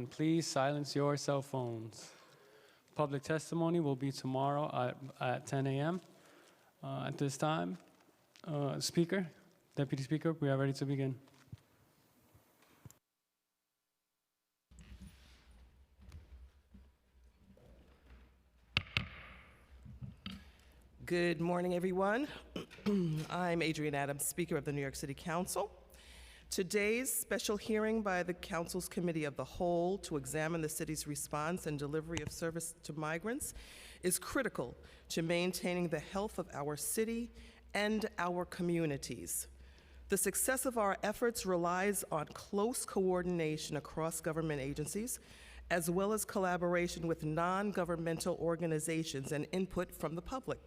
and please silence your cell phones. Public testimony will be tomorrow at 10 a.m. At this time, Speaker, Deputy Speaker, we are ready to begin. Good morning, everyone. I'm Adrienne Adams, Speaker of the New York City Council. Today's special hearing by the Council's Committee of the Whole to examine the city's response and delivery of service to migrants is critical to maintaining the health of our city and our communities. The success of our efforts relies on close coordination across government agencies, as well as collaboration with non-governmental organizations and input from the public.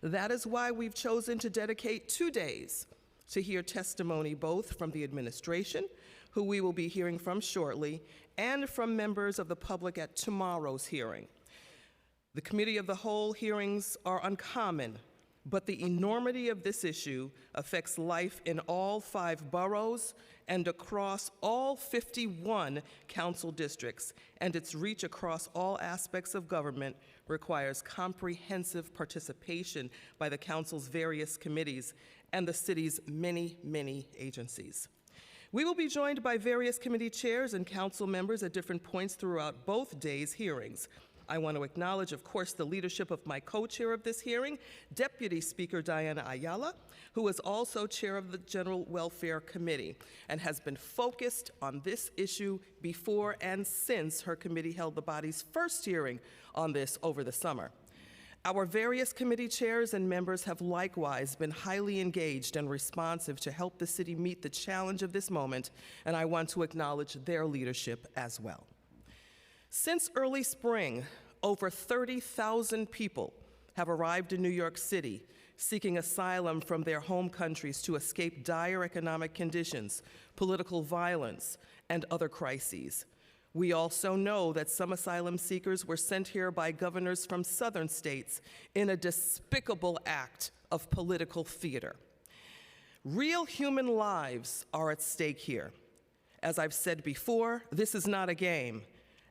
That is why we've chosen to dedicate 2 days to hear testimony both from the administration, who we will be hearing from shortly, and from members of the public at tomorrow's hearing. The Committee of the Whole hearings are uncommon, but the enormity of this issue affects life in all 5 boroughs and across all 51 council districts, and its reach across all aspects of government requires comprehensive participation by the council's various committees and the city's many, many agencies. We will be joined by various committee chairs and council members at different points throughout both days' hearings. I want to acknowledge, of course, the leadership of my co-chair of this hearing, Deputy Speaker Diana Ayala, who is also chair of the General Welfare Committee and has been focused on this issue before and since her committee held the body's first hearing on this over the summer. Our various committee chairs and members have likewise been highly engaged and responsive to help the city meet the challenge of this moment, and I want to acknowledge their leadership as well. Since early spring, over 30,000 people have arrived in New York City seeking asylum from their home countries to escape dire economic conditions, political violence, and other crises. We also know that some asylum seekers were sent here by governors from southern states in a despicable act of political theater. Real human lives are at stake here. As I've said before, this is not a game.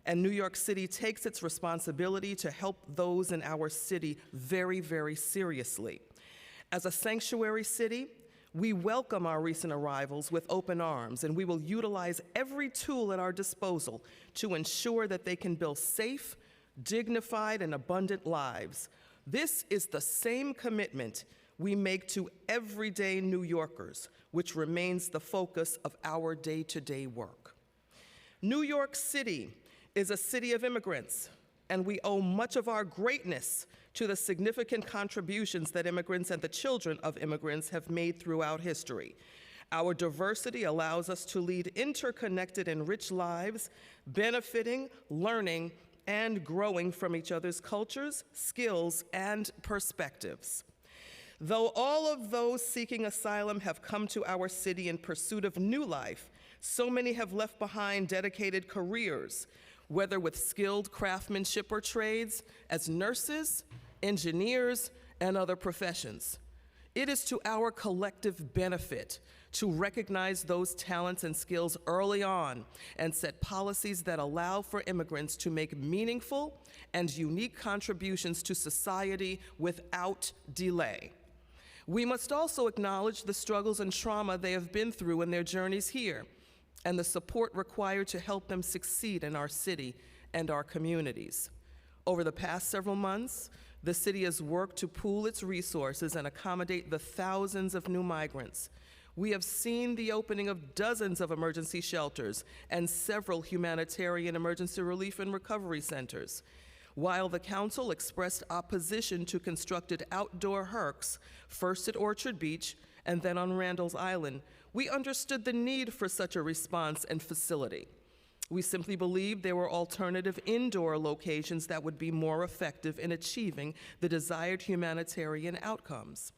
And New York City takes its responsibility to help those in our city very, very seriously. As a sanctuary city, we welcome our recent arrivals with open arms, and we will utilize every tool at our disposal to ensure that they can build safe, dignified, and abundant lives. This is the same commitment we make to everyday New Yorkers, which remains the focus of our day-to-day work. New York City is a city of immigrants, and we owe much of our greatness to the significant contributions that immigrants and the children of immigrants have made throughout history. Our diversity allows us to lead interconnected and rich lives, benefiting, learning, and growing from each other's cultures, skills, and perspectives. Though all of those seeking asylum have come to our city in pursuit of new life, so many have left behind dedicated careers, whether with skilled craftsmanship or trades, as nurses, engineers, and other professions. It is to our collective benefit to recognize those talents and skills early on and set policies that allow for immigrants to make meaningful and unique contributions to society without delay. We must also acknowledge the struggles and trauma they have been through in their journeys here, and the support required to help them succeed in our city and our communities. Over the past several months, the city has worked to pool its resources and accommodate the thousands of new migrants. We have seen the opening of dozens of emergency shelters and several humanitarian emergency relief and recovery centers. While the council expressed opposition to constructed outdoor HERCs, first at Orchard Beach and then on Randall's Island, we understood the need for such a response and facility. We simply believed there were alternative indoor locations that would be more effective in achieving the desired humanitarian outcomes.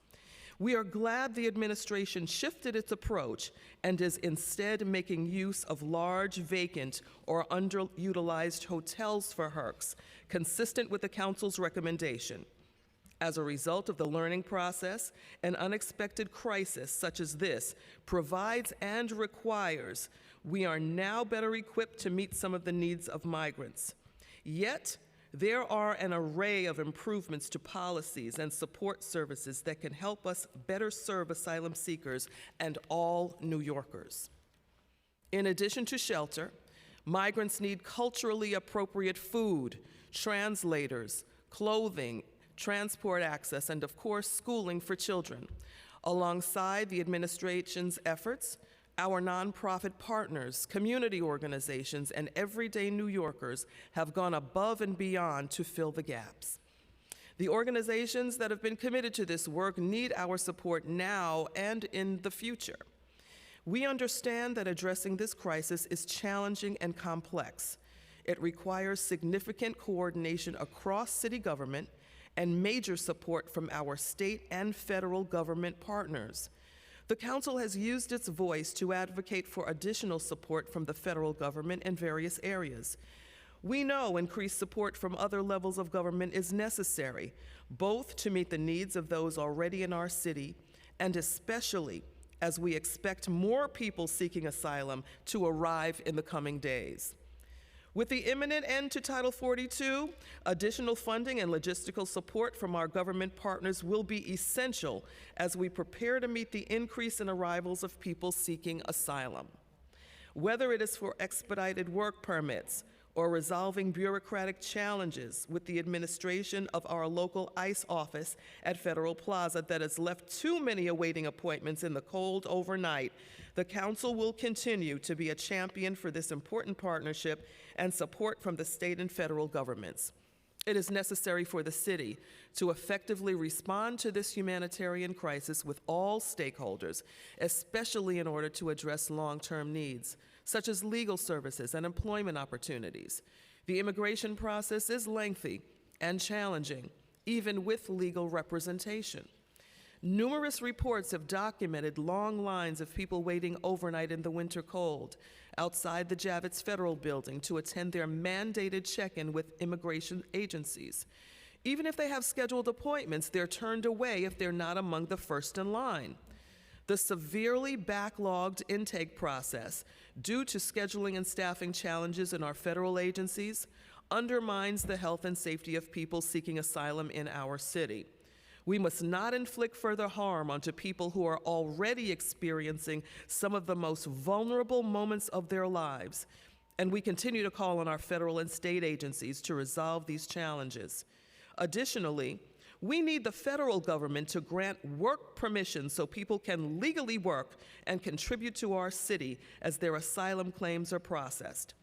We are glad the administration shifted its approach and is instead making use of large vacant or underutilized hotels for HERCs, consistent with the council's recommendation. As a result of the learning process, an unexpected crisis such as this provides and requires We are now better equipped to meet some of the needs of migrants. Yet, there are an array of improvements to policies and support services that can help us better serve asylum seekers and all New Yorkers. In addition to shelter, migrants need culturally appropriate food, translators, clothing, transport access, and of course, schooling for children. Alongside the administration's efforts, our nonprofit partners, community organizations, and everyday New Yorkers have gone above and beyond to fill the gaps. The organizations that have been committed to this work need our support now and in the future. We understand that addressing this crisis is challenging and complex. It requires significant coordination across city government and major support from our state and federal government partners. The Council has used its voice to advocate for additional support from the federal government in various areas. We know increased support from other levels of government is necessary, both to meet the needs of those already in our city, and especially as we expect more people seeking asylum to arrive in the coming days. With the imminent end to Title 42, additional funding and logistical support from our government partners will be essential as we prepare to meet the increase in arrivals of people seeking asylum. Whether it is for expedited work permits or resolving bureaucratic challenges with the administration of our local ICE office at Federal Plaza that has left too many awaiting appointments in the cold overnight, the Council will continue to be a champion for this important partnership and support from the state and federal governments. It is necessary for the city to effectively respond to this humanitarian crisis with all stakeholders, especially in order to address long-term needs, such as legal services and employment opportunities. The immigration process is lengthy and challenging, even with legal representation. Numerous reports have documented long lines of people waiting overnight in the winter cold outside the Javits Federal Building to attend their mandated check-in with immigration agencies. Even if they have scheduled appointments, they're turned away if they're not among the first in line. The severely backlogged intake process, due to scheduling and staffing challenges in our federal agencies, undermines the health and safety of people seeking asylum in our city. We must not inflict further harm onto people who are already experiencing some of the most vulnerable moments of their lives, and we continue to call on our federal and state agencies to resolve these challenges. Additionally, we need the federal government to grant work permission so people can legally work and contribute to our city as their asylum claims are processed.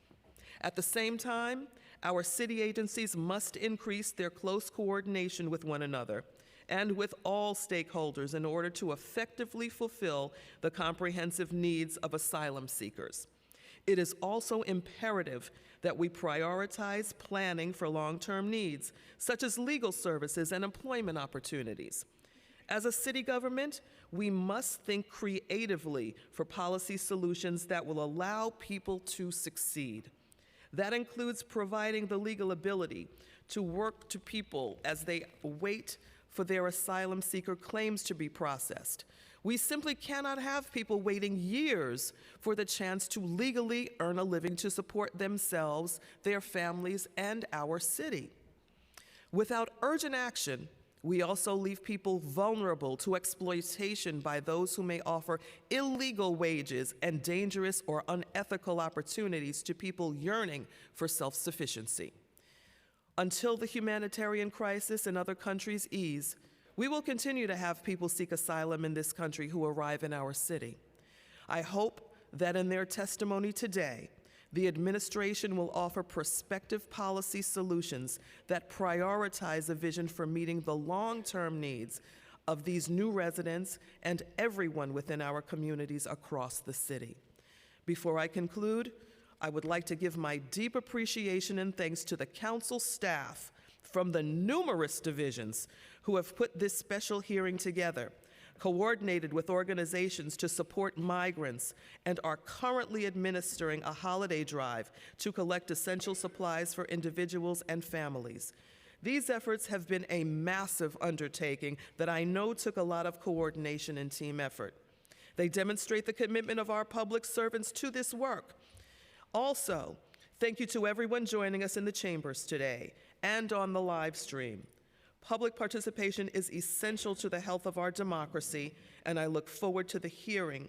At the same time, our city agencies must increase their close coordination with one another and with all stakeholders in order to effectively fulfill the comprehensive needs of asylum seekers. It is also imperative that we prioritize planning for long-term needs, such as legal services and employment opportunities. As a city government, we must think creatively for policy solutions that will allow people to succeed. That includes providing the legal ability to work to people as they wait for their asylum seeker claims to be processed. We simply cannot have people waiting years for the chance to legally earn a living to support themselves, their families, and our city. Without urgent action, we also leave people vulnerable to exploitation by those who may offer illegal wages and dangerous or unethical opportunities to people yearning for self-sufficiency. Until the humanitarian crisis in other countries ease, we will continue to have people seek asylum in this country who arrive in our city. I hope that in their testimony today, the administration will offer prospective policy solutions that prioritize a vision for meeting the long-term needs of these new residents and everyone within our communities across the city. Before I conclude, I would like to give my deep appreciation and thanks to the council staff from the numerous divisions who have put this special hearing together, coordinated with organizations to support migrants, and are currently administering a holiday drive to collect essential supplies for individuals and families. These efforts have been a massive undertaking that I know took a lot of coordination and team effort. They demonstrate the commitment of our public servants to this work. Also, thank you to everyone joining us in the chambers today and on the live stream. Public participation is essential to the health of our democracy, and I look forward to the hearing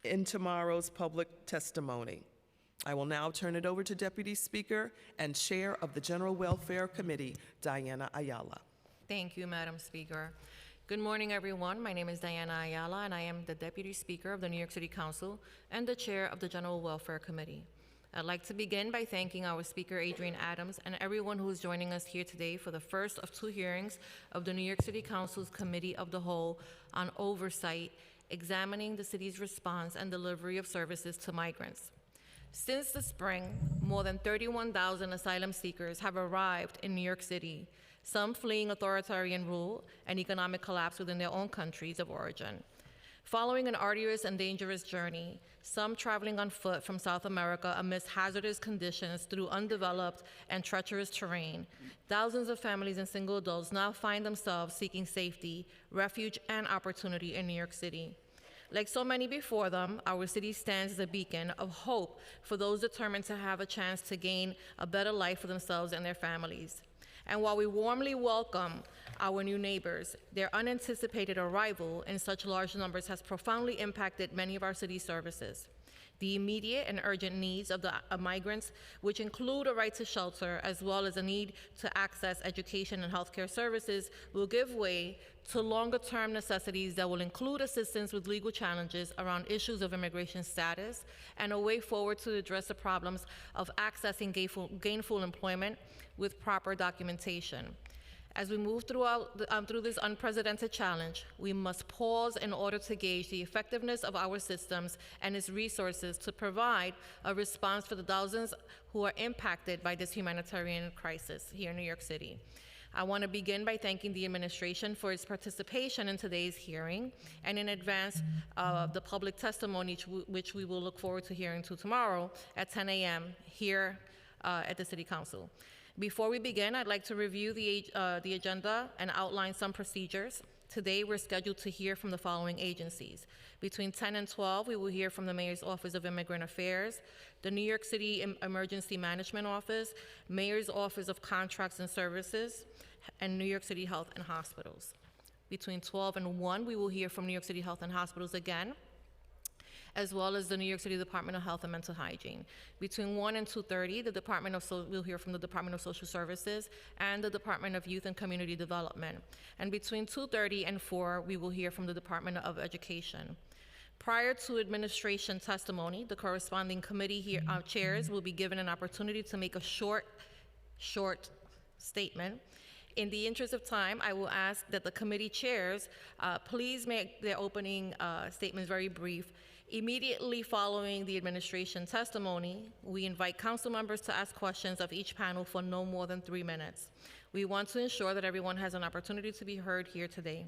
in tomorrow's public testimony. I will now turn it over to Deputy Speaker and Chair of the General Welfare Committee, Diana Ayala. Thank you, Madam Speaker. Good morning, everyone. My name is Diana Ayala, and I am the Deputy Speaker of the New York City Council and the Chair of the General Welfare Committee. I'd like to begin by thanking our Speaker, Adrienne Adams, and everyone who is joining us here today for the first of 2 hearings of the New York City Council's Committee of the Whole on Oversight, examining the city's response and delivery of services to migrants. Since the spring, more than 31,000 asylum seekers have arrived in New York City, some fleeing authoritarian rule and economic collapse within their own countries of origin. Following an arduous and dangerous journey, some traveling on foot from South America amidst hazardous conditions through undeveloped and treacherous terrain, thousands of families and single adults now find themselves seeking safety, refuge, and opportunity in New York City. Like so many before them, our city stands as a beacon of hope for those determined to have a chance to gain a better life for themselves and their families. And while we warmly welcome our new neighbors, their unanticipated arrival in such large numbers has profoundly impacted many of our city's services. The immediate and urgent needs of the migrants, which include a right to shelter, as well as a need to access education and healthcare services, will give way to longer-term necessities that will include assistance with legal challenges around issues of immigration status and a way forward to address the problems of accessing gainful employment with proper documentation. As we move through this unprecedented challenge, we must pause in order to gauge the effectiveness of our systems and its resources to provide a response for the thousands who are impacted by this humanitarian crisis here in New York City. I want to begin by thanking the administration for its participation in today's hearing and in advance of the public testimony, which we will look forward to hearing tomorrow at 10 a.m. here at the City Council. Before we begin, I'd like to review the agenda and outline some procedures. Today, we're scheduled to hear from the following agencies. Between 10 and 12, we will hear from the Mayor's Office of Immigrant Affairs, the New York City Emergency Management Office, Mayor's Office of Contracts and Services, and New York City Health and Hospitals. Between 12 and 1, we will hear from New York City Health and Hospitals again, as well as the New York City Department of Health and Mental Hygiene. Between 1 and 2:30, we'll hear from the Department of Social Services and the Department of Youth and Community Development. And between 2:30 and 4, we will hear from the Department of Education. Prior to administration testimony, the corresponding committee chairs will be given an opportunity to make a short statement. In the interest of time, I will ask that the committee chairs please make their opening statements very brief. Immediately following the administration testimony, we invite council members to ask questions of each panel for no more than 3 minutes. We want to ensure that everyone has an opportunity to be heard here today.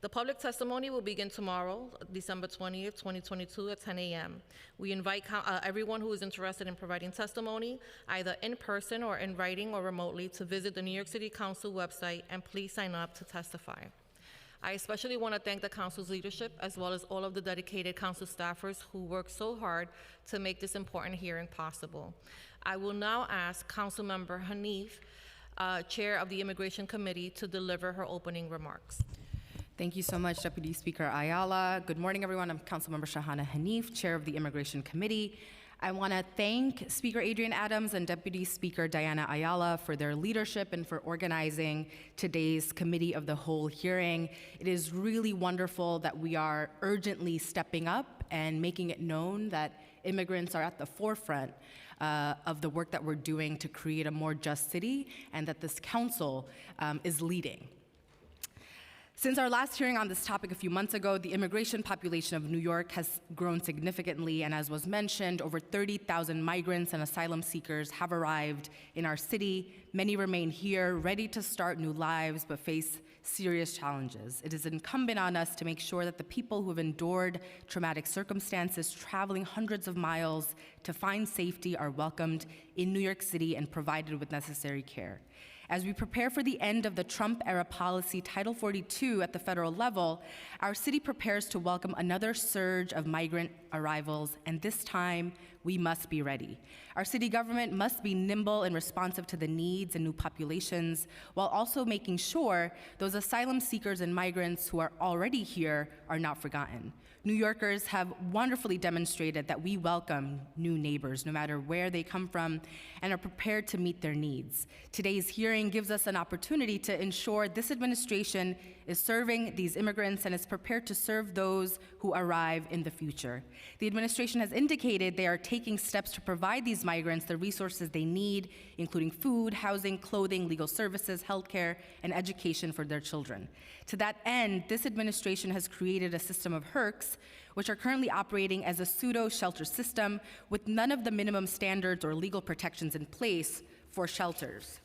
The public testimony will begin tomorrow, December 20th, 2022 at 10 a.m. We invite everyone who is interested in providing testimony, either in person or in writing or remotely, to visit the New York City Council website and please sign up to testify. I especially want to thank the council's leadership as well as all of the dedicated council staffers who work so hard to make this important hearing possible. I will now ask Councilmember Hanif, Chair of the Immigration Committee, to deliver her opening remarks. Thank you so much, Deputy Speaker Ayala. Good morning, everyone. I'm Councilmember Shahana Hanif, Chair of the Immigration Committee. I want to thank Speaker Adrienne Adams and Deputy Speaker Diana Ayala for their leadership and for organizing today's Committee of the Whole hearing. It is really wonderful that we are urgently stepping up and making it known that immigrants are at the forefront of the work that we're doing to create a more just city, and that this council is leading. Since our last hearing on this topic a few months ago, the immigration population of New York has grown significantly, and as was mentioned, over 30,000 migrants and asylum seekers have arrived in our city. Many remain here, ready to start new lives, but face serious challenges. It is incumbent on us to make sure that the people who have endured traumatic circumstances, traveling hundreds of miles to find safety, are welcomed in New York City and provided with necessary care. As we prepare for the end of the Trump-era policy Title 42 at the federal level, our city prepares to welcome another surge of migrant arrivals, and this time, we must be ready. Our city government must be nimble and responsive to the needs and new populations, while also making sure those asylum seekers and migrants who are already here are not forgotten. New Yorkers have wonderfully demonstrated that we welcome new neighbors, no matter where they come from, and are prepared to meet their needs. Today's hearing gives us an opportunity to ensure this administration is serving these immigrants and is prepared to serve those who arrive in the future. The administration has indicated they are taking steps to provide these migrants the resources they need, including food, housing, clothing, legal services, healthcare, and education for their children. To that end, this administration has created a system of HERCs, which are currently operating as a pseudo-shelter system with none of the minimum standards or legal protections in place for shelters.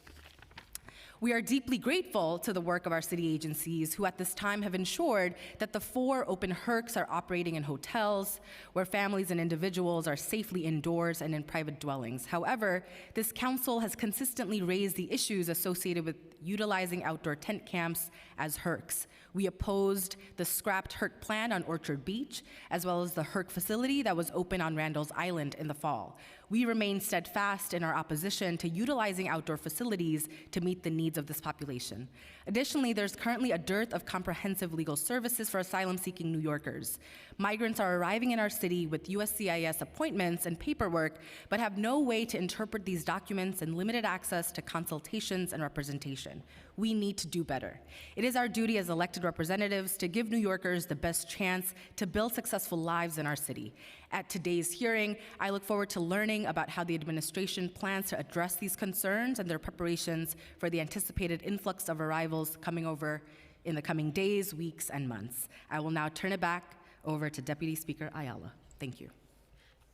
We are deeply grateful to the work of our city agencies who at this time have ensured that the 4 open HERCs are operating in hotels where families and individuals are safely indoors and in private dwellings. However, this council has consistently raised the issues associated with utilizing outdoor tent camps as HERCs. We opposed the scrapped HERC plan on Orchard Beach, as well as the HERC facility that was open on Randall's Island in the fall. We remain steadfast in our opposition to utilizing outdoor facilities to meet the needs of this population. Additionally, there's currently a dearth of comprehensive legal services for asylum-seeking New Yorkers. Migrants are arriving in our city with USCIS appointments and paperwork, but have no way to interpret these documents and limited access to consultations and representation. We need to do better. It is our duty as elected representatives to give New Yorkers the best chance to build successful lives in our city. At today's hearing, I look forward to learning about how the administration plans to address these concerns and their preparations for the anticipated influx of arrivals coming over in the coming days, weeks, and months. I will now turn it back over to Deputy Speaker Ayala. Thank you.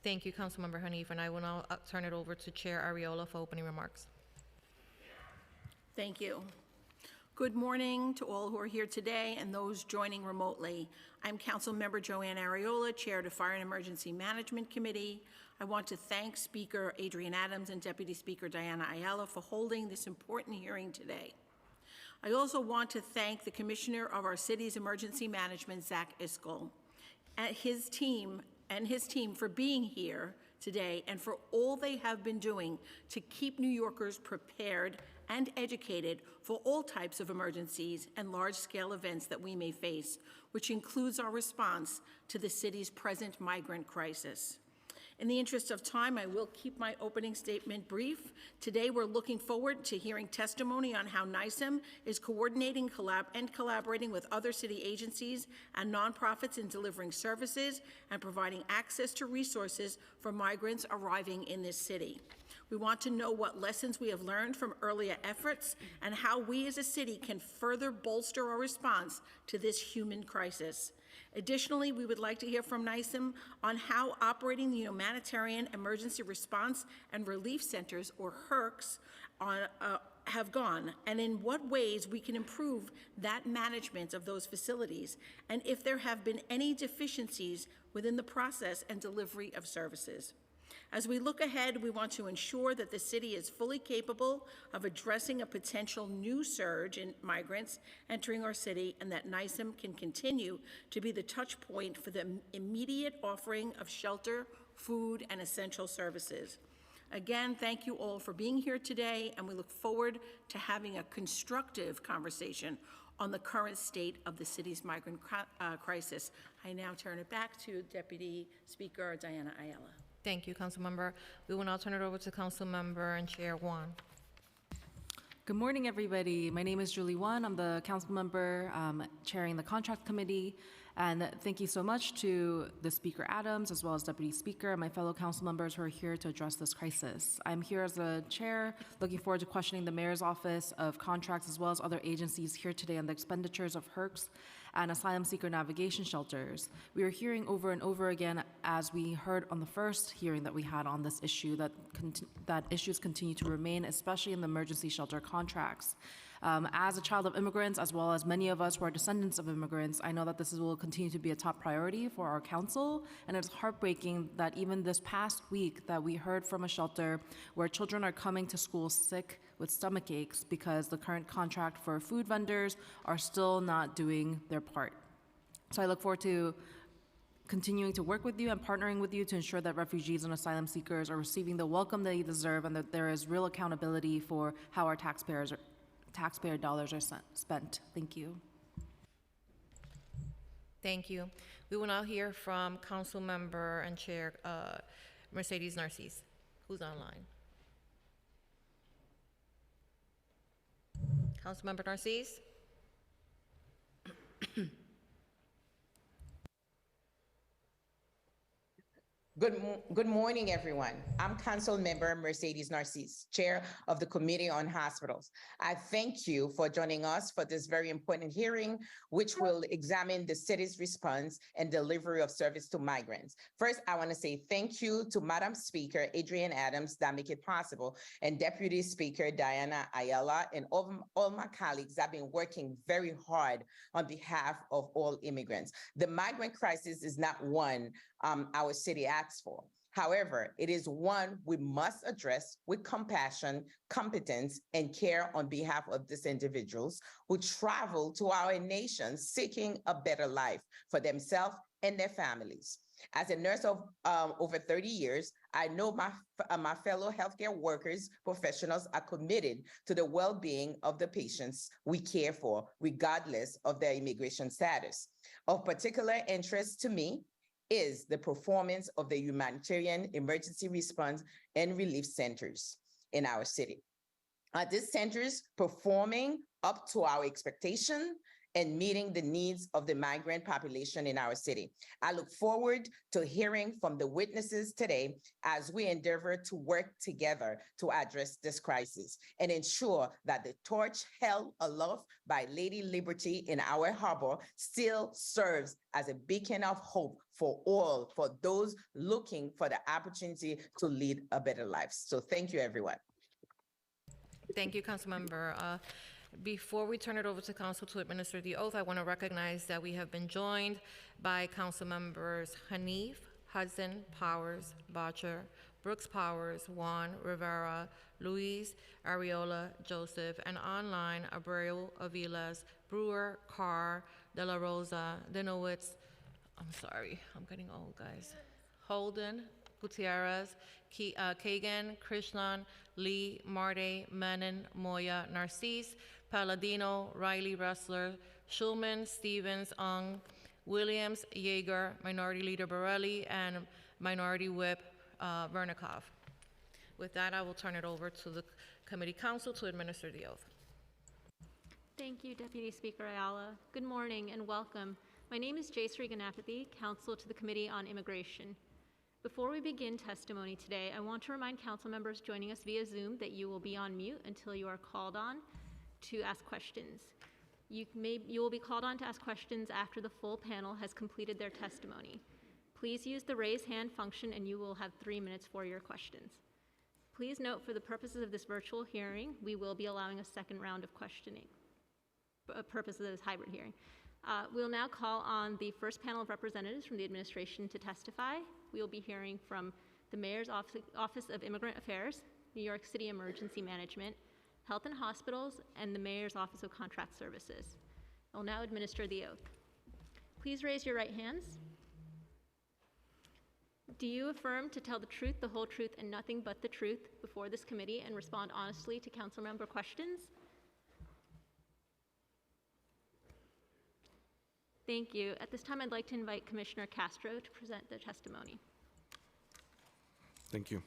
Thank you, Councilmember Hanif, and I will now turn it over to Chair Ariola for opening remarks. Thank you. Good morning to all who are here today and those joining remotely. I'm Councilmember Joanne Ariola, Chair of the Fire and Emergency Management Committee. I want to thank Speaker Adrian Adams and Deputy Speaker Diana Ayala for holding this important hearing today. I also want to thank the Commissioner of our city's Emergency Management, Zach Iscol, and his team for being here today and for all they have been doing to keep New Yorkers prepared and educated for all types of emergencies and large-scale events that we may face, which includes our response to the city's present migrant crisis. In the interest of time, I will keep my opening statement brief. Today, we're looking forward to hearing testimony on how NYSEM is coordinating and collaborating with other city agencies and nonprofits in delivering services and providing access to resources for migrants arriving in this city. We want to know what lessons we have learned from earlier efforts and how we as a city can further bolster our response to this human crisis. Additionally, we would like to hear from NYSEM on how operating the Humanitarian Emergency Response and Relief Centers, or HERCs, have gone, and in what ways we can improve that management of those facilities, and if there have been any deficiencies within the process and delivery of services. As we look ahead, we want to ensure that the city is fully capable of addressing a potential new surge in migrants entering our city, and that NYSEM can continue to be the touch point for the immediate offering of shelter, food, and essential services. Again, thank you all for being here today, and we look forward to having a constructive conversation on the current state of the city's migrant crisis. I now turn it back to Deputy Speaker Diana Ayala. Thank you, Councilmember. We will now turn it over to Councilmember and Chair Juan. Good morning, everybody. My name is Julie Wan. I'm the council member chairing the contract committee. And thank you so much to the Speaker Adams, as well as Deputy Speaker, and my fellow council members who are here to address this crisis. I'm here as a chair, looking forward to questioning the Mayor's Office of Contracts, as well as other agencies here today on the expenditures of HERCs and asylum seeker navigation shelters. We are hearing over and over again, as we heard on the first hearing that we had on this issue, that issues continue to remain, especially in the emergency shelter contracts. As a child of immigrants, as well as many of us who are descendants of immigrants, I know that will continue to be a top priority for our council, and it's heartbreaking that even this past week that we heard from a shelter where children are coming to school sick with stomach aches because the current contract for food vendors are still not doing their part. So I look forward to continuing to work with you and partnering with you to ensure that refugees and asylum seekers are receiving the welcome they deserve and that there is real accountability for how our taxpayer dollars are spent. Thank you. Thank you. We will now hear from Council Member and Chair Mercedes Narcisse, who's online. Councilmember Narcisse? Good morning, everyone. I'm Council Member Mercedes Narcisse, Chair of the Committee on Hospitals. I thank you for joining us for this very important hearing, which will examine the city's response and delivery of service to migrants. First, I want to say thank you to Madam Speaker Adrienne Adams that make it possible, and Deputy Speaker Diana Ayala, and all my colleagues that have been working very hard on behalf of all immigrants. The migrant crisis is not one our city asks for. However, it is one we must address with compassion, competence, and care on behalf of these individuals who travel to our nation seeking a better life for themselves and their families. As a nurse of over 30 years, I know my fellow healthcare workers, professionals are committed to the well-being of the patients we care for, regardless of their immigration status. Of particular interest to me is the performance of the humanitarian emergency response and relief centers in our city. Are these centers performing up to our expectation and meeting the needs of the migrant population in our city? I look forward to hearing from the witnesses today as we endeavor to work together to address this crisis and ensure that the torch held aloft by Lady Liberty in our harbor still serves as a beacon of hope for those looking for the opportunity to lead a better life. So thank you, everyone. Thank you, Councilmember. Before we turn it over to Council to administer the oath, I want to recognize that we have been joined by Council Members Hanif, Hudson, Powers, Bottcher, Brooks Powers, Juan, Rivera, Luis, Ariola, Joseph, and online Abreu, Aviles, Brewer, Carr, De La Rosa, Dinowitz, I'm sorry, I'm getting old, guys, Holden, Gutierrez, Kagan, Krishnan, Lee, Marte, Menon, Moya, Narcisse, Palladino, Riley, Ressler, Schulman, Stevens, Ung, Williams, Yeager, Minority Leader Borelli, and Minority Whip Vernikov. With that, I will turn it over to the Committee Council to administer the oath. Thank you, Deputy Speaker Ayala. Good morning and welcome. My name is Jayshree Ganapathy, Counsel to the Committee on Immigration. Before we begin testimony today, I want to remind council members joining us via Zoom that you will be on mute until you are called on to ask questions. You will be called on to ask questions after the full panel has completed their testimony. Please use the raise hand function and you will have 3 minutes for your questions. Please note, for the purposes of this virtual hearing, we will be allowing a second round of questioning, purposes of this hybrid hearing. We'll now call on the first panel of representatives from the administration to testify. We will be hearing from the Mayor's Office of Immigrant Affairs, New York City Emergency Management, Health and Hospitals, and the Mayor's Office of Contract Services. I will now administer the oath. Please raise your right hands. Do you affirm to tell the truth, the whole truth, and nothing but the truth before this committee and respond honestly to council member questions? Thank you. At this time, I'd like to invite Commissioner Castro to present the testimony. Thank you.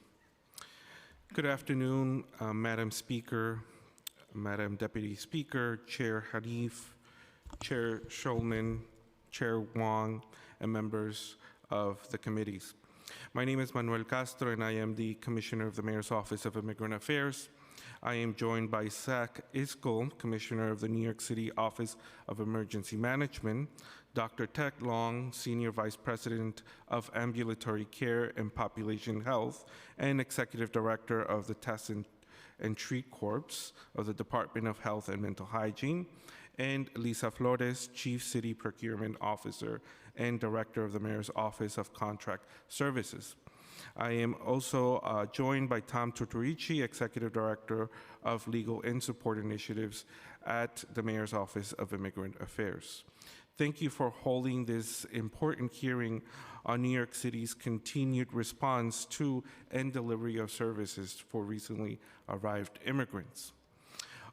Good afternoon, Madam Speaker, Madam Deputy Speaker, Chair Hanif, Chair Schulman, Chair Wong, and members of the committees. My name is Manuel Castro, and I am the Commissioner of the Mayor's Office of Immigrant Affairs. I am joined by Zach Iscol, Commissioner of the New York City Office of Emergency Management, Dr. Tek Long, Senior Vice President of Ambulatory Care and Population Health, and Executive Director of the Test and and Treat Corps of the Department of Health and Mental Hygiene, and Lisa Flores, Chief City Procurement Officer and Director of the Mayor's Office of Contract Services. I am also joined by Tom Tutorici, Executive Director of Legal and Support Initiatives at the Mayor's Office of Immigrant Affairs. Thank you for holding this important hearing on New York City's continued response to and delivery of services for recently arrived immigrants.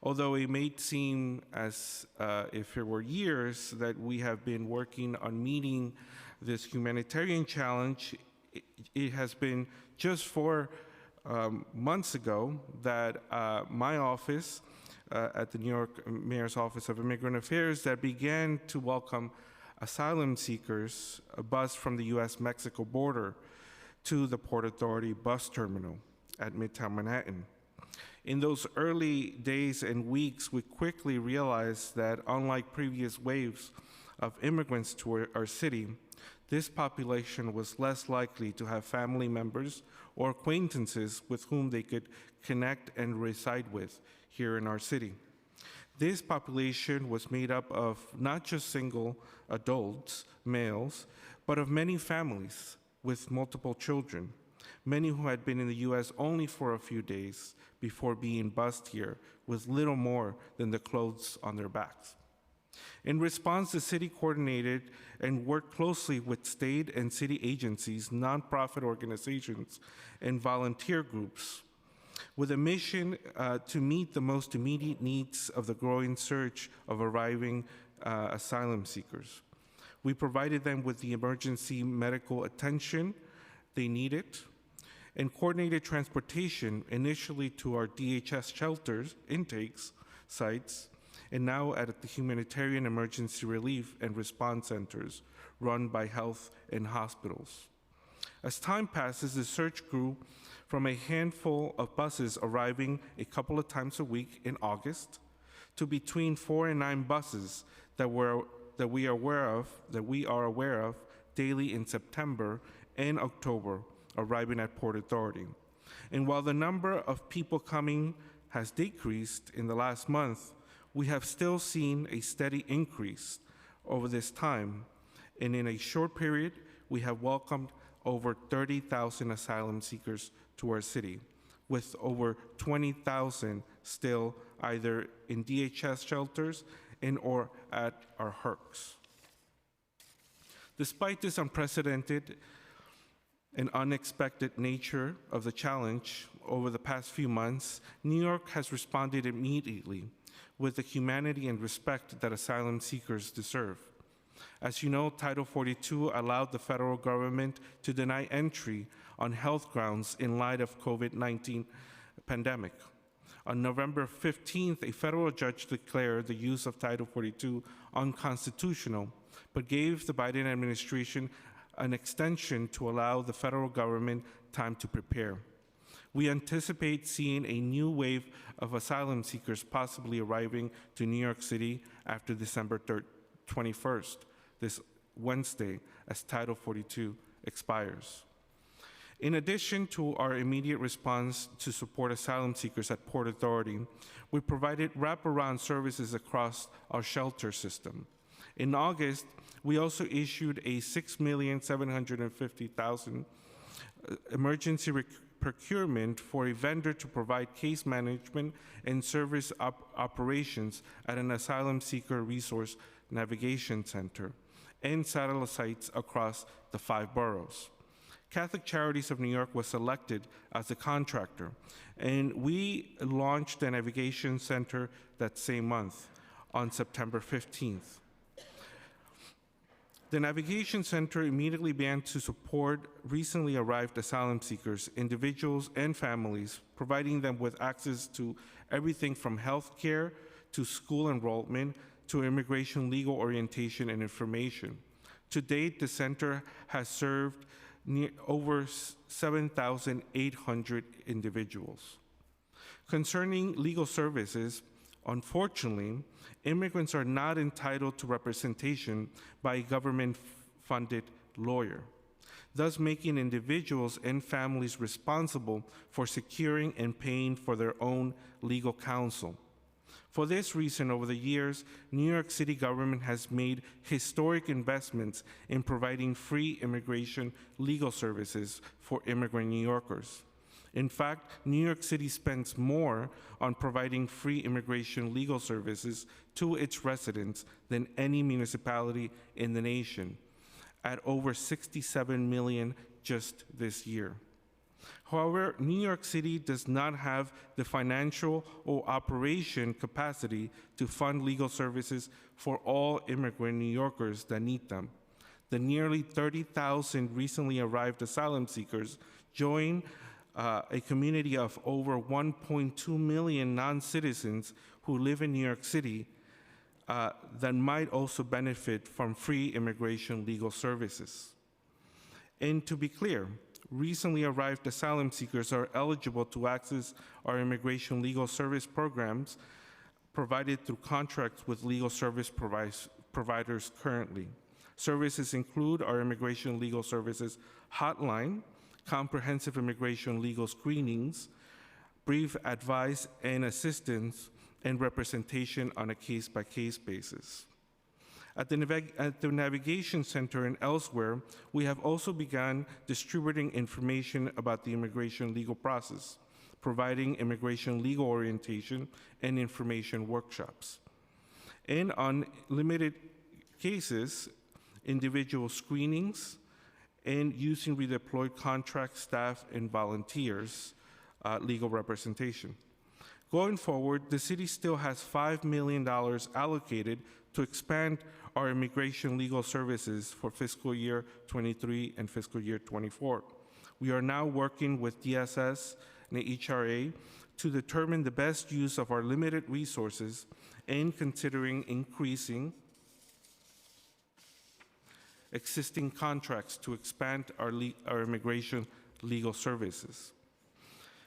Although it may seem as if it were years that we have been working on meeting this humanitarian challenge, it has been just 4 months ago that my office at the New York Mayor's Office of Immigrant Affairs that began to welcome asylum seekers bused from the U.S.-Mexico border to the Port Authority bus terminal at Midtown Manhattan. In those early days and weeks, we quickly realized that unlike previous waves of immigrants to our city, this population was less likely to have family members or acquaintances with whom they could connect and reside with here in our city. This population was made up of not just single adults, males, but of many families with multiple children, many who had been in the U.S. only for a few days before being bused here with little more than the clothes on their backs. In response, the city coordinated and worked closely with state and city agencies, nonprofit organizations, and volunteer groups with a mission to meet the most immediate needs of the growing surge of arriving asylum seekers. We provided them with the emergency medical attention they needed and coordinated transportation initially to our DHS shelters, intakes, sites, and now at the humanitarian emergency relief and response centers run by health and hospitals. As time passes, the search grew from a handful of buses arriving a couple of times a week in August to between 4 and 9 buses that we are aware of daily in September and October arriving at Port Authority. And while the number of people coming has decreased in the last month, we have still seen a steady increase over this time. And in a short period, we have welcomed over 30,000 asylum seekers to our city, with over 20,000 still either in DHS shelters and or at our HERCs. Despite this unprecedented and unexpected nature of the challenge over the past few months, New York has responded immediately with the humanity and respect that asylum seekers deserve. As you know, Title 42 allowed the federal government to deny entry on health grounds in light of COVID-19 pandemic. On November 15th, a federal judge declared the use of Title 42 unconstitutional, but gave the Biden administration an extension to allow the federal government time to prepare. We anticipate seeing a new wave of asylum seekers possibly arriving to New York City after December 21st, this Wednesday, as Title 42 expires. In addition to our immediate response to support asylum seekers at Port Authority, we provided wraparound services across our shelter system. In August, we also issued a $6,750,000 emergency procurement for a vendor to provide case management and service operations at an asylum seeker resource navigation center and satellite sites across the 5 boroughs. Catholic Charities of New York was selected as a contractor, and we launched the navigation center that same month on September 15th. The Navigation Center immediately began to support recently arrived asylum seekers, individuals, and families, providing them with access to everything from health care to school enrollment to immigration legal orientation and information. To date, the center has served over 7,800 individuals. Concerning legal services, unfortunately, immigrants are not entitled to representation by a government-funded lawyer. thus making individuals and families responsible for securing and paying for their own legal counsel. For this reason, over the years, New York City government has made historic investments in providing free immigration legal services for immigrant New Yorkers. In fact, New York City spends more on providing free immigration legal services to its residents than any municipality in the nation, at over $67 million just this year. However, New York City does not have the financial or operation capacity to fund legal services for all immigrant New Yorkers that need them. The nearly 30,000 recently arrived asylum seekers join a community of over 1.2 million non-citizens who live in New York City that might also benefit from free immigration legal services. And to be clear, recently arrived asylum seekers are eligible to access our immigration legal service programs provided through contracts with legal service providers currently. Services include our immigration legal services hotline, comprehensive immigration legal screenings, brief advice and assistance, and representation on a case-by-case basis. At the Navigation Center and elsewhere, we have also begun distributing information about the immigration legal process, providing immigration legal orientation and information workshops. And on limited cases, individual screenings, and using redeployed contract staff and volunteers, legal representation. Going forward, the city still has $5 million allocated to expand our immigration legal services for fiscal year 23 and fiscal year 24. We are now working with DSS and the HRA to determine the best use of our limited resources and considering increasing existing contracts to expand our immigration legal services.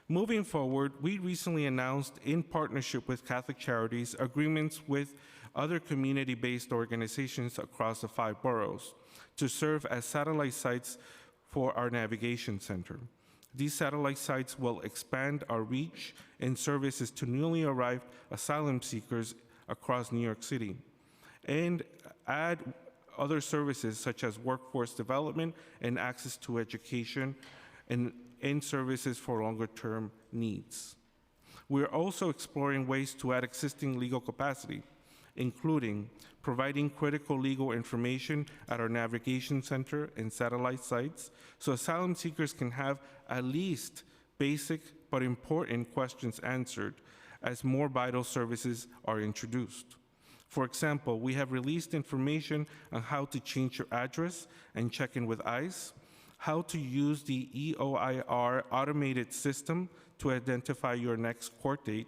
Moving forward, we recently announced, in partnership with Catholic Charities, agreements with other community-based organizations across the 5 boroughs to serve as satellite sites for our navigation center. These satellite sites will expand our reach and services to newly arrived asylum seekers across New York City and add other services such as workforce development and access to education and services for longer-term needs. We're also exploring ways to add existing legal capacity, including providing critical legal information at our navigation center and satellite sites so asylum seekers can have at least basic but important questions answered as more vital services are introduced. For example, we have released information on how to change your address and check in with ICE, how to use the EOIR automated system to identify your next court date,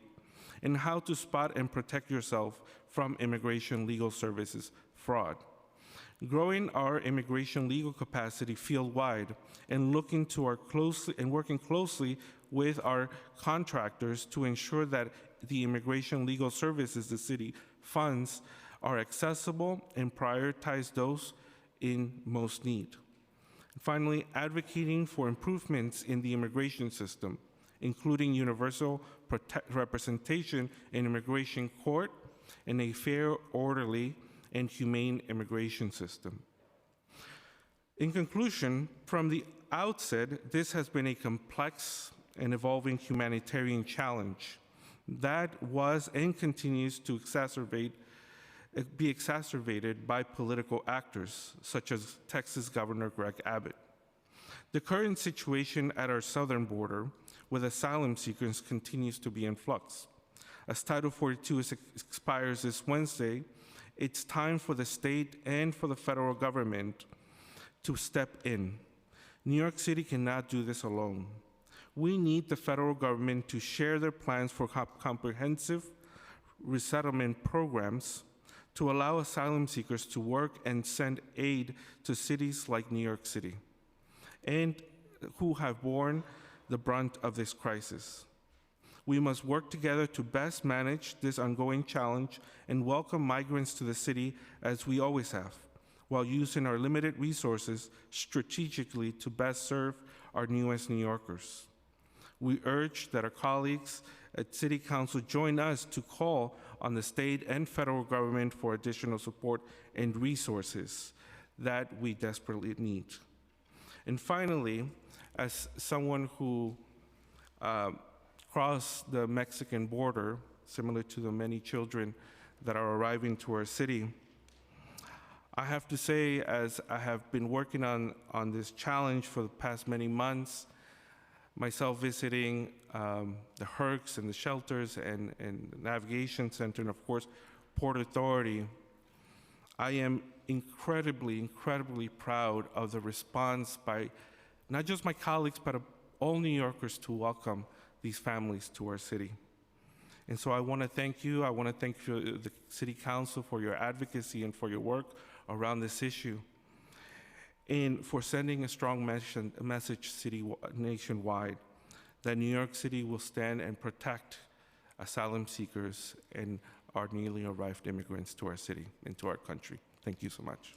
and how to spot and protect yourself from immigration legal services fraud. Growing our immigration legal capacity field-wide and working closely with our contractors to ensure that the immigration legal services the city funds are accessible and prioritize those in most need. Finally, advocating for improvements in the immigration system, including universal representation in immigration court and a fair, orderly, and humane immigration system. In conclusion, from the outset, this has been a complex and evolving humanitarian challenge that was and continues to be exacerbated by political actors, such as Texas Governor Greg Abbott. The current situation at our southern border with asylum seekers continues to be in flux. As Title 42 expires this Wednesday, it's time for the state and for the federal government to step in. New York City cannot do this alone. We need the federal government to share their plans for comprehensive resettlement programs to allow asylum seekers to work and send aid to cities like New York City, and who have borne the brunt of this crisis. We must work together to best manage this ongoing challenge and welcome migrants to the city as we always have, while using our limited resources strategically to best serve our newest New Yorkers. We urge that our colleagues at City Council join us to call on the state and federal government for additional support and resources that we desperately need. And finally, as someone who crossed the Mexican border, similar to the many children that are arriving to our city, I have to say, as I have been working on this challenge for the past many months, myself visiting the HERCs and the shelters and the Navigation Center, and of course, Port Authority, I am incredibly, incredibly proud of the response by not just my colleagues, but all New Yorkers to welcome these families to our city. And so I want to thank you. I want to thank the City Council for your advocacy and for your work around this issue, and for sending a strong message nationwide that New York City will stand and protect asylum seekers and our newly arrived immigrants to our city and to our country. Thank you so much.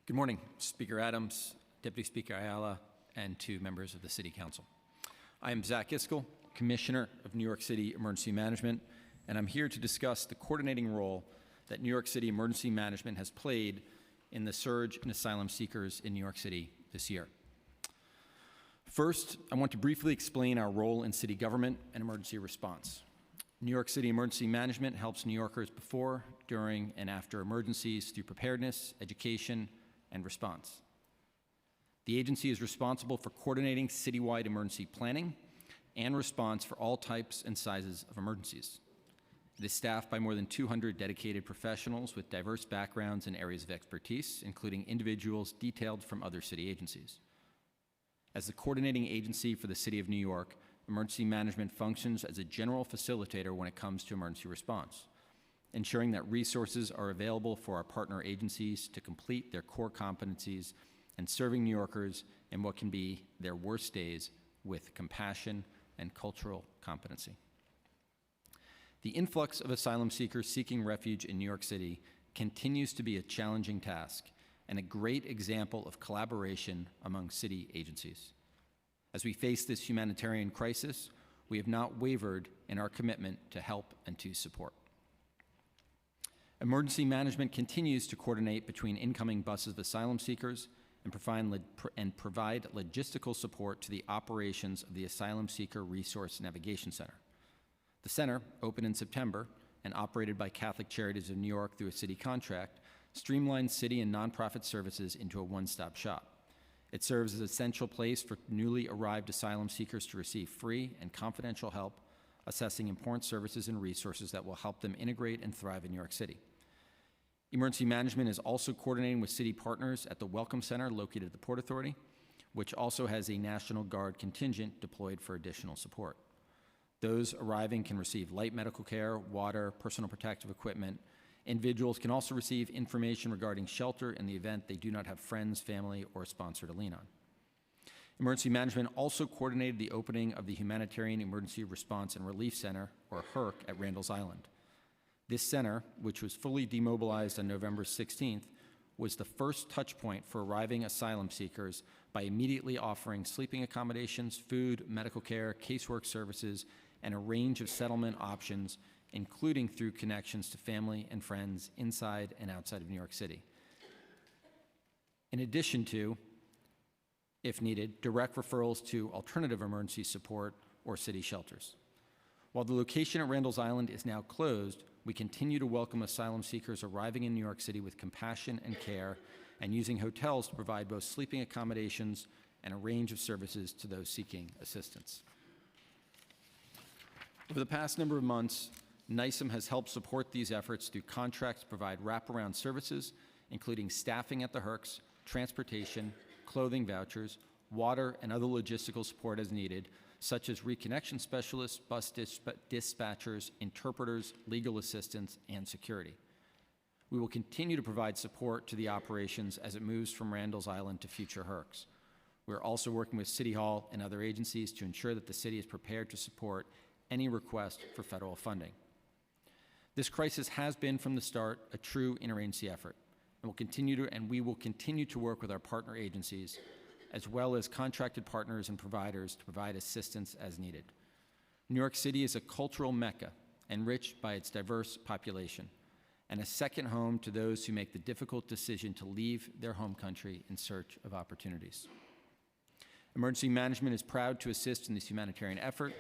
Good morning, Speaker Adams, Deputy Speaker Ayala, and to members of the City Council. I am Zach Iskel, Commissioner of New York City Emergency Management, and I'm here to discuss the coordinating role that New York City Emergency Management has played in the surge in asylum seekers in New York City this year. First, I want to briefly explain our role in city government and emergency response. New York City Emergency Management helps New Yorkers before, during, and after emergencies through preparedness, education, and response. The agency is responsible for coordinating citywide emergency planning and response for all types and sizes of emergencies. It is staffed by more than 200 dedicated professionals with diverse backgrounds and areas of expertise, including individuals detailed from other city agencies. As the coordinating agency for the City of New York, Emergency Management functions as a general facilitator when it comes to emergency response, ensuring that resources are available for our partner agencies to complete their core competencies and serving New Yorkers in what can be their worst days with compassion and cultural competency. The influx of asylum seekers seeking refuge in New York City continues to be a challenging task and a great example of collaboration among city agencies. As we face this humanitarian crisis, we have not wavered in our commitment to help and to support. Emergency Management continues to coordinate between incoming buses of asylum seekers and provide logistical support to the operations of the Asylum Seeker Resource Navigation Center. The center, opened in September and operated by Catholic Charities of New York through a city contract, streamlines city and nonprofit services into a one-stop shop. It serves as an essential place for newly arrived asylum seekers to receive free and confidential help, assessing important services and resources that will help them integrate and thrive in New York City. Emergency Management is also coordinating with city partners at the Welcome Center located at the Port Authority, which also has a National Guard contingent deployed for additional support. Those arriving can receive light medical care, water, personal protective equipment. Individuals can also receive information regarding shelter in the event they do not have friends, family, or a sponsor to lean on. Emergency Management also coordinated the opening of the Humanitarian Emergency Response and Relief Center, or HERC, at Randall's Island. This center, which was fully demobilized on November 16th, was the first touch point for arriving asylum seekers by immediately offering sleeping accommodations, food, medical care, casework services, and a range of settlement options, including through connections to family and friends inside and outside of New York City. In addition to, if needed, direct referrals to alternative emergency support or city shelters. While the location at Randall's Island is now closed, we continue to welcome asylum seekers arriving in New York City with compassion and care, and using hotels to provide both sleeping accommodations and a range of services to those seeking assistance. Over the past number of months, NYSEM has helped support these efforts through contracts to provide wraparound services, including staffing at the HERCs, transportation, clothing vouchers, water, and other logistical support as needed, such as reconnection specialists, bus dispatchers, interpreters, legal assistance, and security. We will continue to provide support to the operations as it moves from Randall's Island to future HERCs. We're also working with City Hall and other agencies to ensure that the city is prepared to support any request for federal funding. This crisis has been from the start a true interagency effort, and we will continue to work with our partner agencies as well as contracted partners and providers to provide assistance as needed. New York City is a cultural mecca enriched by its diverse population and a second home to those who make the difficult decision to leave their home country in search of opportunities. Emergency management is proud to assist in this humanitarian effort.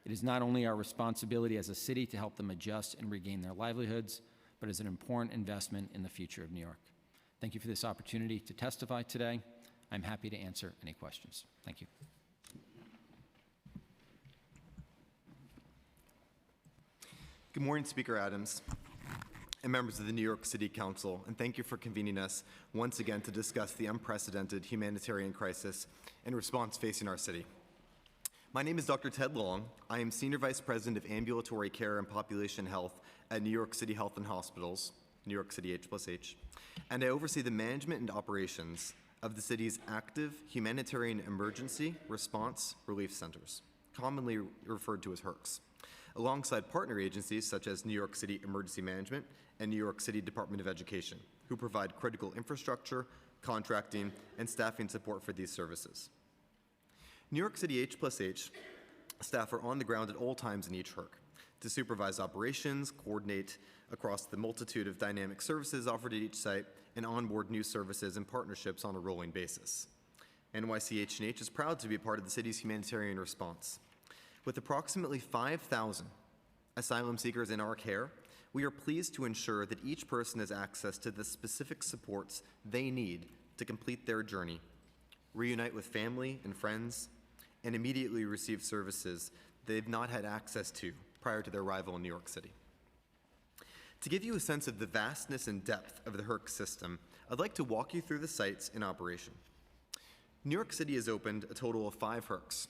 It is not only our responsibility as a city to help them adjust and regain their livelihoods, but is an important investment in the future of New York. Thank you for this opportunity to testify today. I'm happy to answer any questions. Thank you. Good morning, Speaker Adams and members of the New York City Council, and thank you for convening us once again to discuss the unprecedented humanitarian crisis and response facing our city. My name is Dr. Ted Long. I am Senior Vice President of Ambulatory Care and Population Health at New York City Health and Hospitals, New York City H+H, and I oversee the management and operations of the city's active humanitarian emergency response relief centers, commonly referred to as HERCs, alongside partner agencies such as New York City Emergency Management and New York City Department of Education, who provide critical infrastructure, contracting, and staffing support for these services. New York City H+H staff are on the ground at all times in each HERC to supervise operations, coordinate across the multitude of dynamic services offered at each site, and onboard new services and partnerships on a rolling basis. NYCH&H is proud to be part of the city's humanitarian response. With approximately 5,000 asylum seekers in our care, we are pleased to ensure that each person has access to the specific supports they need to complete their journey, reunite with family and friends, and immediately receive services they've not had access to prior to their arrival in New York City. To give you a sense of the vastness and depth of the HERC system, I'd like to walk you through the sites in operation. New York City has opened a total of 5 HERCs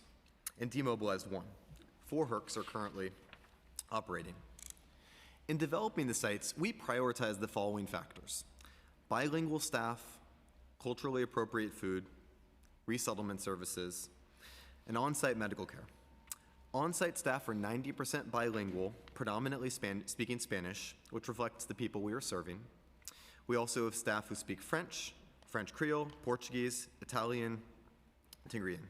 and demobilized 1. 4 HERCs are currently operating. In developing the sites, we prioritize the following factors: bilingual staff, culturally appropriate food, resettlement services, and on-site medical care. On-site staff are 90% bilingual, predominantly speaking Spanish, which reflects the people we are serving. We also have staff who speak French, French Creole, Portuguese, Italian, Tigrian.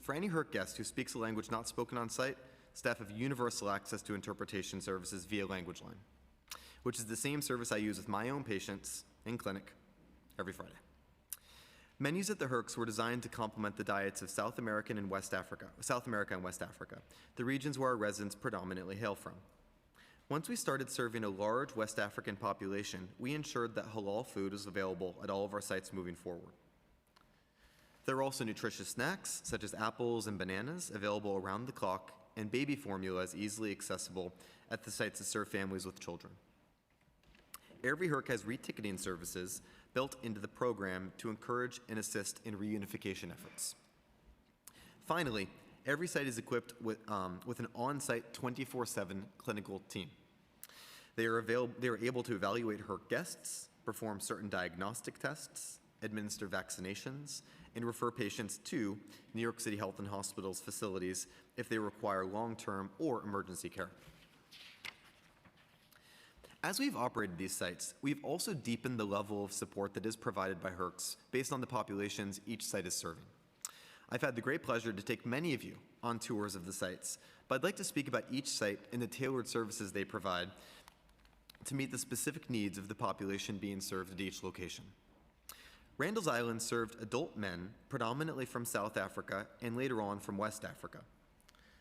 For any HERC guest who speaks a language not spoken on site, staff have universal access to interpretation services via Language Line, which is the same service I use with my own patients in clinic every Friday. Menus at the HERCs were designed to complement the diets of South America and West Africa, the regions where our residents predominantly hail from. Once we started serving a large West African population, we ensured that halal food was available at all of our sites moving forward. There are also nutritious snacks, such as apples and bananas, available around the clock, and baby formula is easily accessible at the sites that serve families with children. Every HERC has reticketing services built into the program to encourage and assist in reunification efforts. Finally, every site is equipped with an on-site 24/7 clinical team. They are able to evaluate HERC guests, perform certain diagnostic tests, administer vaccinations, and refer patients to New York City Health and Hospitals facilities if they require long-term or emergency care. As we've operated these sites, we've also deepened the level of support that is provided by HERCs based on the populations each site is serving. I've had the great pleasure to take many of you on tours of the sites, but I'd like to speak about each site and the tailored services they provide to meet the specific needs of the population being served at each location. Randall's Island served adult men, predominantly from South Africa and later on from West Africa.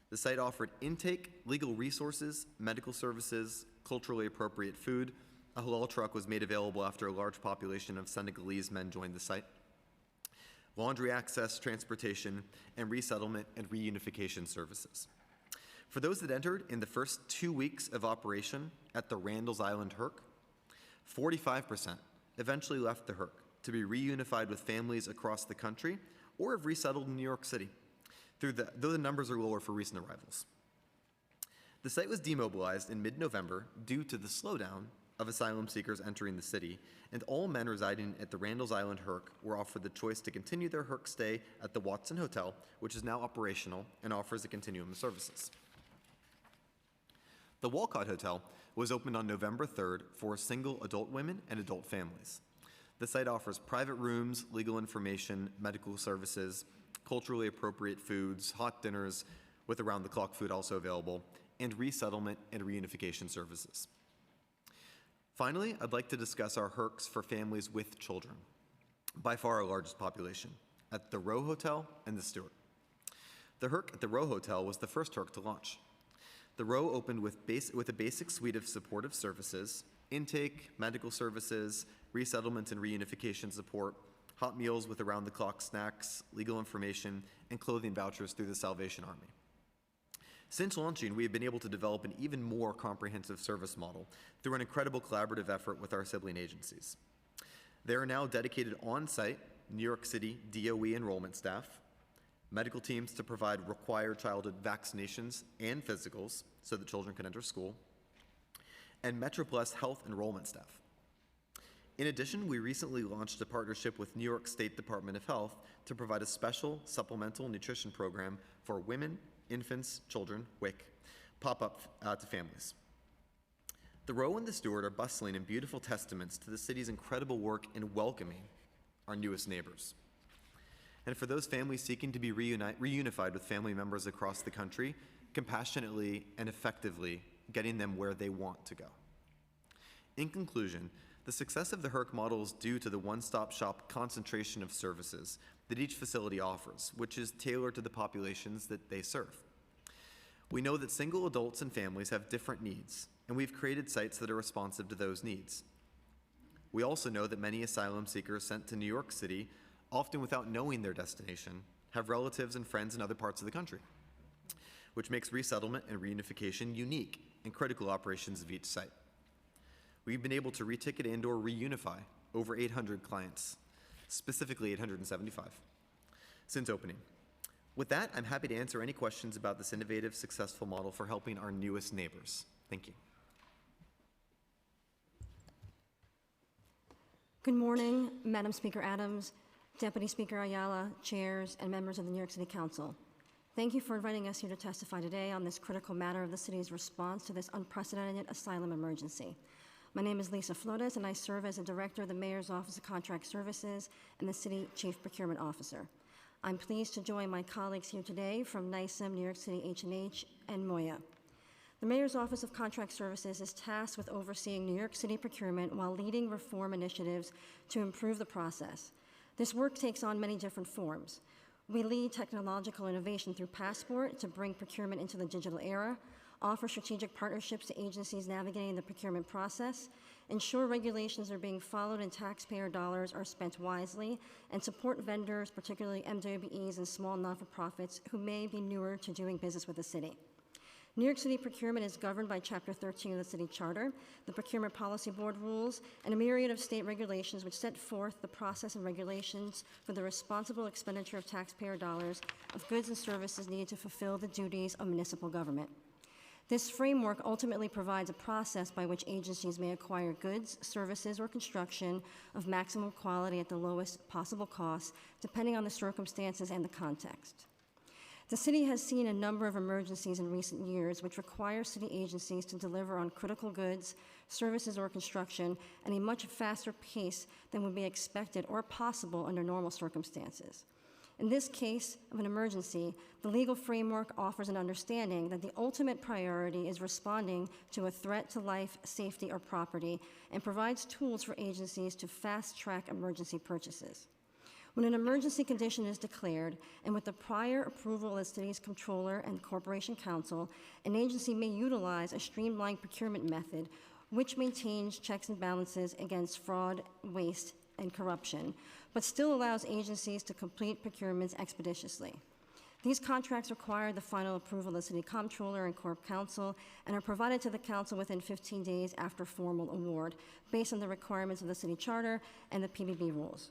The site offered intake, legal resources, medical services, culturally appropriate food. A halal truck was made available after a large population of Senegalese men joined the site. Laundry access, transportation, and resettlement and reunification services. For those that entered in the first 2 weeks of operation at the Randall's Island HERC, 45% eventually left the HERC to be reunified with families across the country or have resettled in New York City, though the numbers are lower for recent arrivals. The site was demobilized in mid-November due to the slowdown of asylum seekers entering the city, and all men residing at the Randall's Island HERC were offered the choice to continue their HERC stay at the Watson Hotel, which is now operational and offers a continuum of services. The Walcott Hotel was opened on November 3rd for single adult women and adult families. The site offers private rooms, legal information, medical services, culturally appropriate foods, hot dinners with around-the-clock food also available, and resettlement and reunification services. Finally, I'd like to discuss our HERCs for families with children, by far our largest population, at the Row Hotel and the Stewart. The HERC at the Row Hotel was the first HERC to launch. The Row opened with a basic suite of supportive services, intake, medical services, resettlement and reunification support, hot meals with around-the-clock snacks, legal information, and clothing vouchers through the Salvation Army. Since launching, we have been able to develop an even more comprehensive service model through an incredible collaborative effort with our sibling agencies. There are now dedicated on-site New York City DOE enrollment staff, medical teams to provide required childhood vaccinations and physicals so that children can enter school, and MetroPlus health enrollment staff. In addition, we recently launched a partnership with New York State Department of Health to provide a special supplemental nutrition program for women, infants, children, WIC, pop-up to families. The Row and the Stewart are bustling and beautiful testaments to the city's incredible work in welcoming our newest neighbors. And for those families seeking to be reunified with family members across the country, compassionately and effectively getting them where they want to go. In conclusion, the success of the HERC model is due to the one-stop shop concentration of services that each facility offers, which is tailored to the populations that they serve. We know that single adults and families have different needs, and we've created sites that are responsive to those needs. We also know that many asylum seekers sent to New York City, often without knowing their destination, have relatives and friends in other parts of the country, which makes resettlement and reunification unique and critical operations of each site. We've been able to reticket and or reunify over 800 clients, specifically 875, since opening. With that, I'm happy to answer any questions about this innovative, successful model for helping our newest neighbors. Thank you. Good morning, Madam Speaker Adams, Deputy Speaker Ayala, chairs, and members of the New York City Council. Thank you for inviting us here to testify today on this critical matter of the city's response to this unprecedented asylum emergency. My name is Lisa Flores, and I serve as the Director of the Mayor's Office of Contract Services and the City Chief Procurement Officer. I'm pleased to join my colleagues here today from NYSEM, New York City H&H, and Moya. The Mayor's Office of Contract Services is tasked with overseeing New York City procurement while leading reform initiatives to improve the process. This work takes on many different forms. We lead technological innovation through Passport to bring procurement into the digital era, offer strategic partnerships to agencies navigating the procurement process, ensure regulations are being followed and taxpayer dollars are spent wisely, and support vendors, particularly MWBEs and small non-for-profits who may be newer to doing business with the city. New York City procurement is governed by Chapter 13 of the City Charter, the Procurement Policy Board rules, and a myriad of state regulations which set forth the process and regulations for the responsible expenditure of taxpayer dollars of goods and services needed to fulfill the duties of municipal government. This framework ultimately provides a process by which agencies may acquire goods, services, or construction of maximum quality at the lowest possible cost, depending on the circumstances and the context. The city has seen a number of emergencies in recent years which require city agencies to deliver on critical goods, services, or construction at a much faster pace than would be expected or possible under normal circumstances. In this case of an emergency, the legal framework offers an understanding that the ultimate priority is responding to a threat to life, safety, or property, and provides tools for agencies to fast-track emergency purchases. When an emergency condition is declared, and with the prior approval of the city's comptroller and corporation council, an agency may utilize a streamlined procurement method which maintains checks and balances against fraud, waste, and corruption, but still allows agencies to complete procurements expeditiously. These contracts require the final approval of the city comptroller and corp council and are provided to the council within 15 days after formal award, based on the requirements of the city charter and the PBB rules.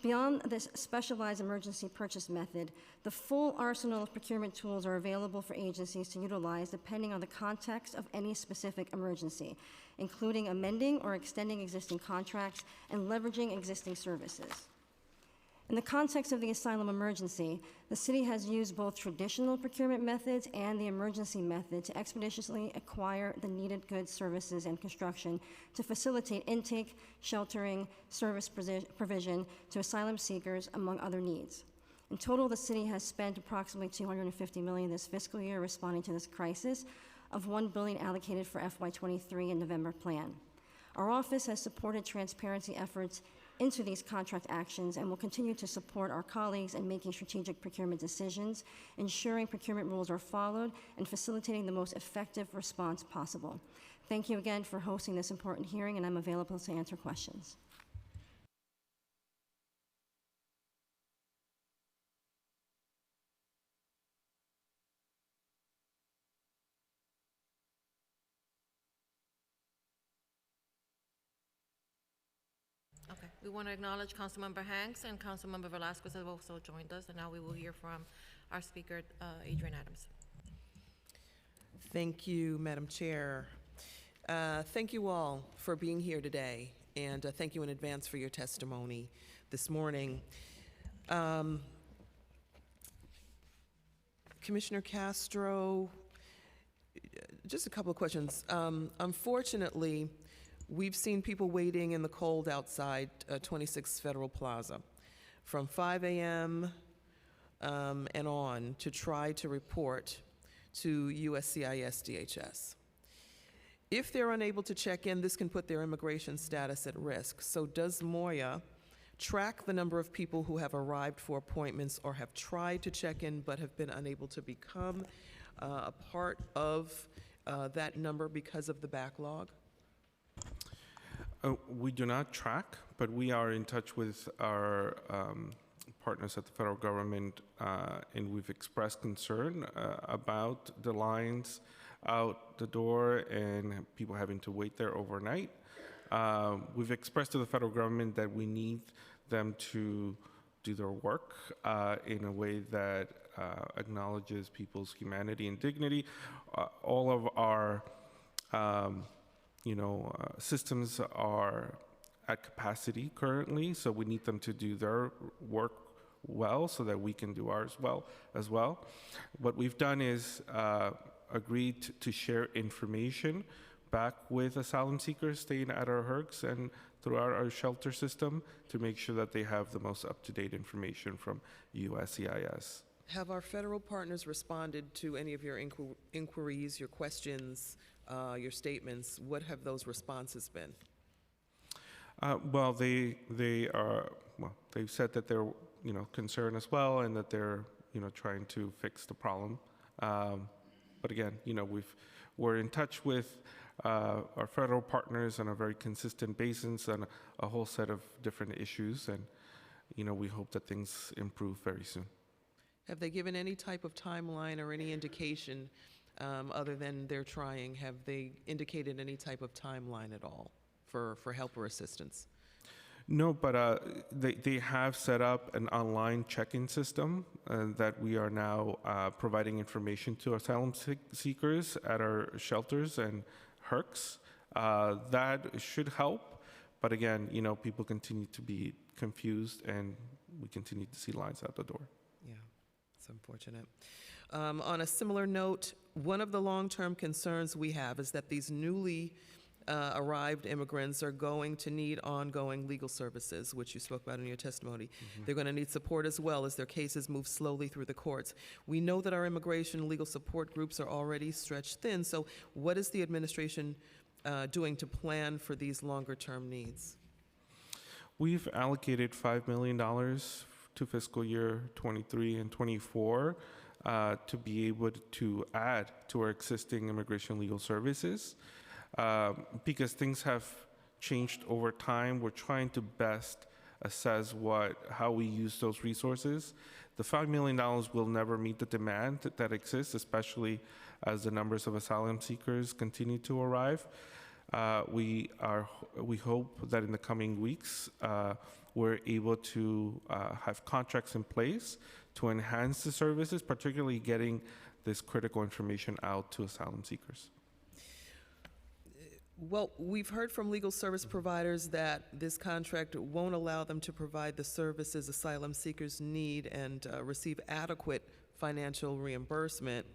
Beyond this specialized emergency purchase method, the full arsenal of procurement tools are available for agencies to utilize depending on the context of any specific emergency, including amending or extending existing contracts and leveraging existing services. In the context of the asylum emergency, the city has used both traditional procurement methods and the emergency method to expeditiously acquire the needed goods, services, and construction to facilitate intake, sheltering, service provision to asylum seekers, among other needs. In total, the city has spent approximately $250 million this fiscal year responding to this crisis, of $1 billion allocated for FY23 and November plan. Our office has supported transparency efforts into these contract actions and will continue to support our colleagues in making strategic procurement decisions, ensuring procurement rules are followed, and facilitating the most effective response possible. Thank you again for hosting this important hearing, and I'm available to answer questions. Okay, we want to acknowledge Councilmember Hanks and Councilmember Velasquez have also joined us, and now we will hear from our speaker, Adrian Adams. Thank you, Madam Chair. Thank you all for being here today, and thank you in advance for your testimony this morning. Commissioner Castro, just a couple of questions. Unfortunately, we've seen people waiting in the cold outside 26 Federal Plaza from 5 a.m. And on to try to report to USCIS DHS. If they're unable to check in, this can put their immigration status at risk. So does MOIA track the number of people who have arrived for appointments or have tried to check in but have been unable to become a part of that number because of the backlog? We do not track, but we are in touch with our partners at the federal government, and we've expressed concern about the lines out the door and people having to wait there overnight. We've expressed to the federal government that we need them to do their work in a way that acknowledges people's humanity and dignity. All of our systems are at capacity currently, so we need them to do their work well so that we can do ours well as well. What we've done is agreed to share information back with asylum seekers staying at our HERCs and throughout our shelter system to make sure that they have the most up-to-date information from USCIS. Have our federal partners responded to any of your inquiries, your questions, your statements? What have those responses been? Well, they've said that they're concerned as well, and that they're trying to fix the problem. But again, we're in touch with our federal partners on a very consistent basis on a whole set of different issues, and we hope that things improve very soon. Have they given any type of timeline or any indication other than they're trying? Have they indicated any type of timeline at all for help or assistance? No, but they have set up an online check-in system that we are now providing information to asylum seekers at our shelters and HERCs. That should help, but again, people continue to be confused, and we continue to see lines out the door. Yeah, it's unfortunate. On a similar note, one of the long-term concerns we have is that these newly arrived immigrants are going to need ongoing legal services, which you spoke about in your testimony. Mm-hmm. They're going to need support as well as their cases move slowly through the courts. We know that our immigration legal support groups are already stretched thin, so what is the administration doing to plan for these longer-term needs? We've allocated $5 million to fiscal year 23 and 24 to be able to add to our existing immigration legal services. Because things have changed over time, we're trying to best assess how we use those resources. The $5 million will never meet the demand that exists, especially as the numbers of asylum seekers continue to arrive. We hope that in the coming weeks, we're able to have contracts in place to enhance the services, particularly getting this critical information out to asylum seekers. Well, we've heard from legal service providers that this contract won't allow them to provide the services asylum seekers need and receive adequate financial reimbursement.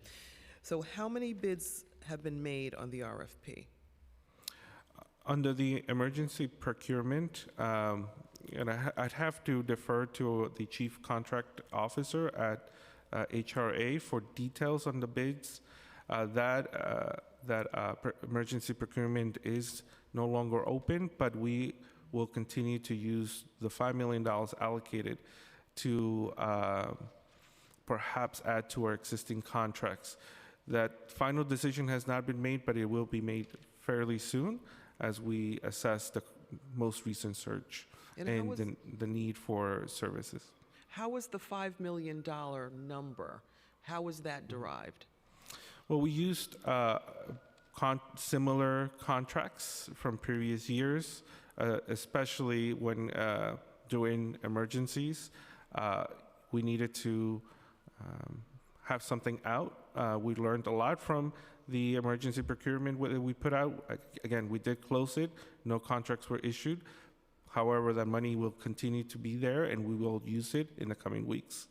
So how many bids have been made on the RFP? Under the emergency procurement, and I'd have to defer to the chief contract officer at HRA for details on the bids. Emergency procurement is no longer open, but we will continue to use the $5 million allocated to perhaps add to our existing contracts. That final decision has not been made, but it will be made fairly soon as we assess the most recent surge and the need for services. How was the $5 million number? How was that derived? Well, we used similar contracts from previous years, especially when during emergencies, we needed to have something out. We learned a lot from the emergency procurement that we put out. Again, we did close it. No contracts were issued. However, that money will continue to be there, and we will use it in the coming weeks.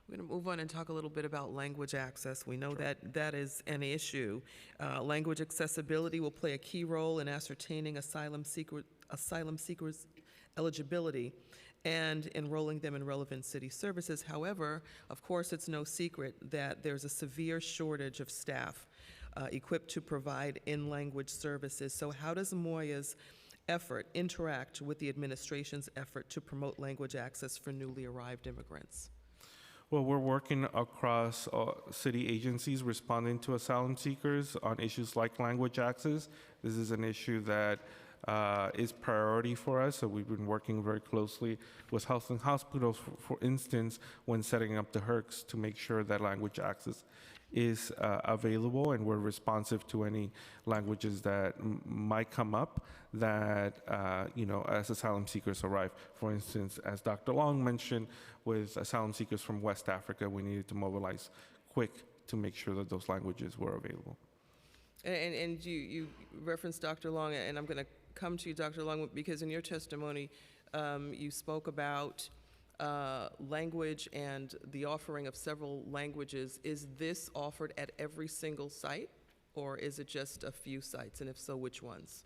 We're going to move on and talk a little bit about language access. We know that that is an issue. Language accessibility will play a key role in ascertaining asylum seekers' eligibility and enrolling them in relevant city services. However, of course, it's no secret that there's a severe shortage of staff equipped to provide in-language services. So how does MOIA's effort interact with the administration's effort to promote language access for newly arrived immigrants? Well, we're working across city agencies responding to asylum seekers on issues like language access. This is an issue that is priority for us, so we've been working very closely with health and hospitals, for instance, when setting up the HERCs to make sure that language access is available, and we're responsive to any languages that might come up that, as asylum seekers arrive. For instance, as Dr. Long mentioned, with asylum seekers from West Africa, we needed to mobilize quick to make sure that those languages were available. And you referenced Dr. Long, and I'm going to come to you, Dr. Long, because in your testimony, you spoke about language and the offering of several languages. Is this offered at every single site, or is it just a few sites? And if so, which ones?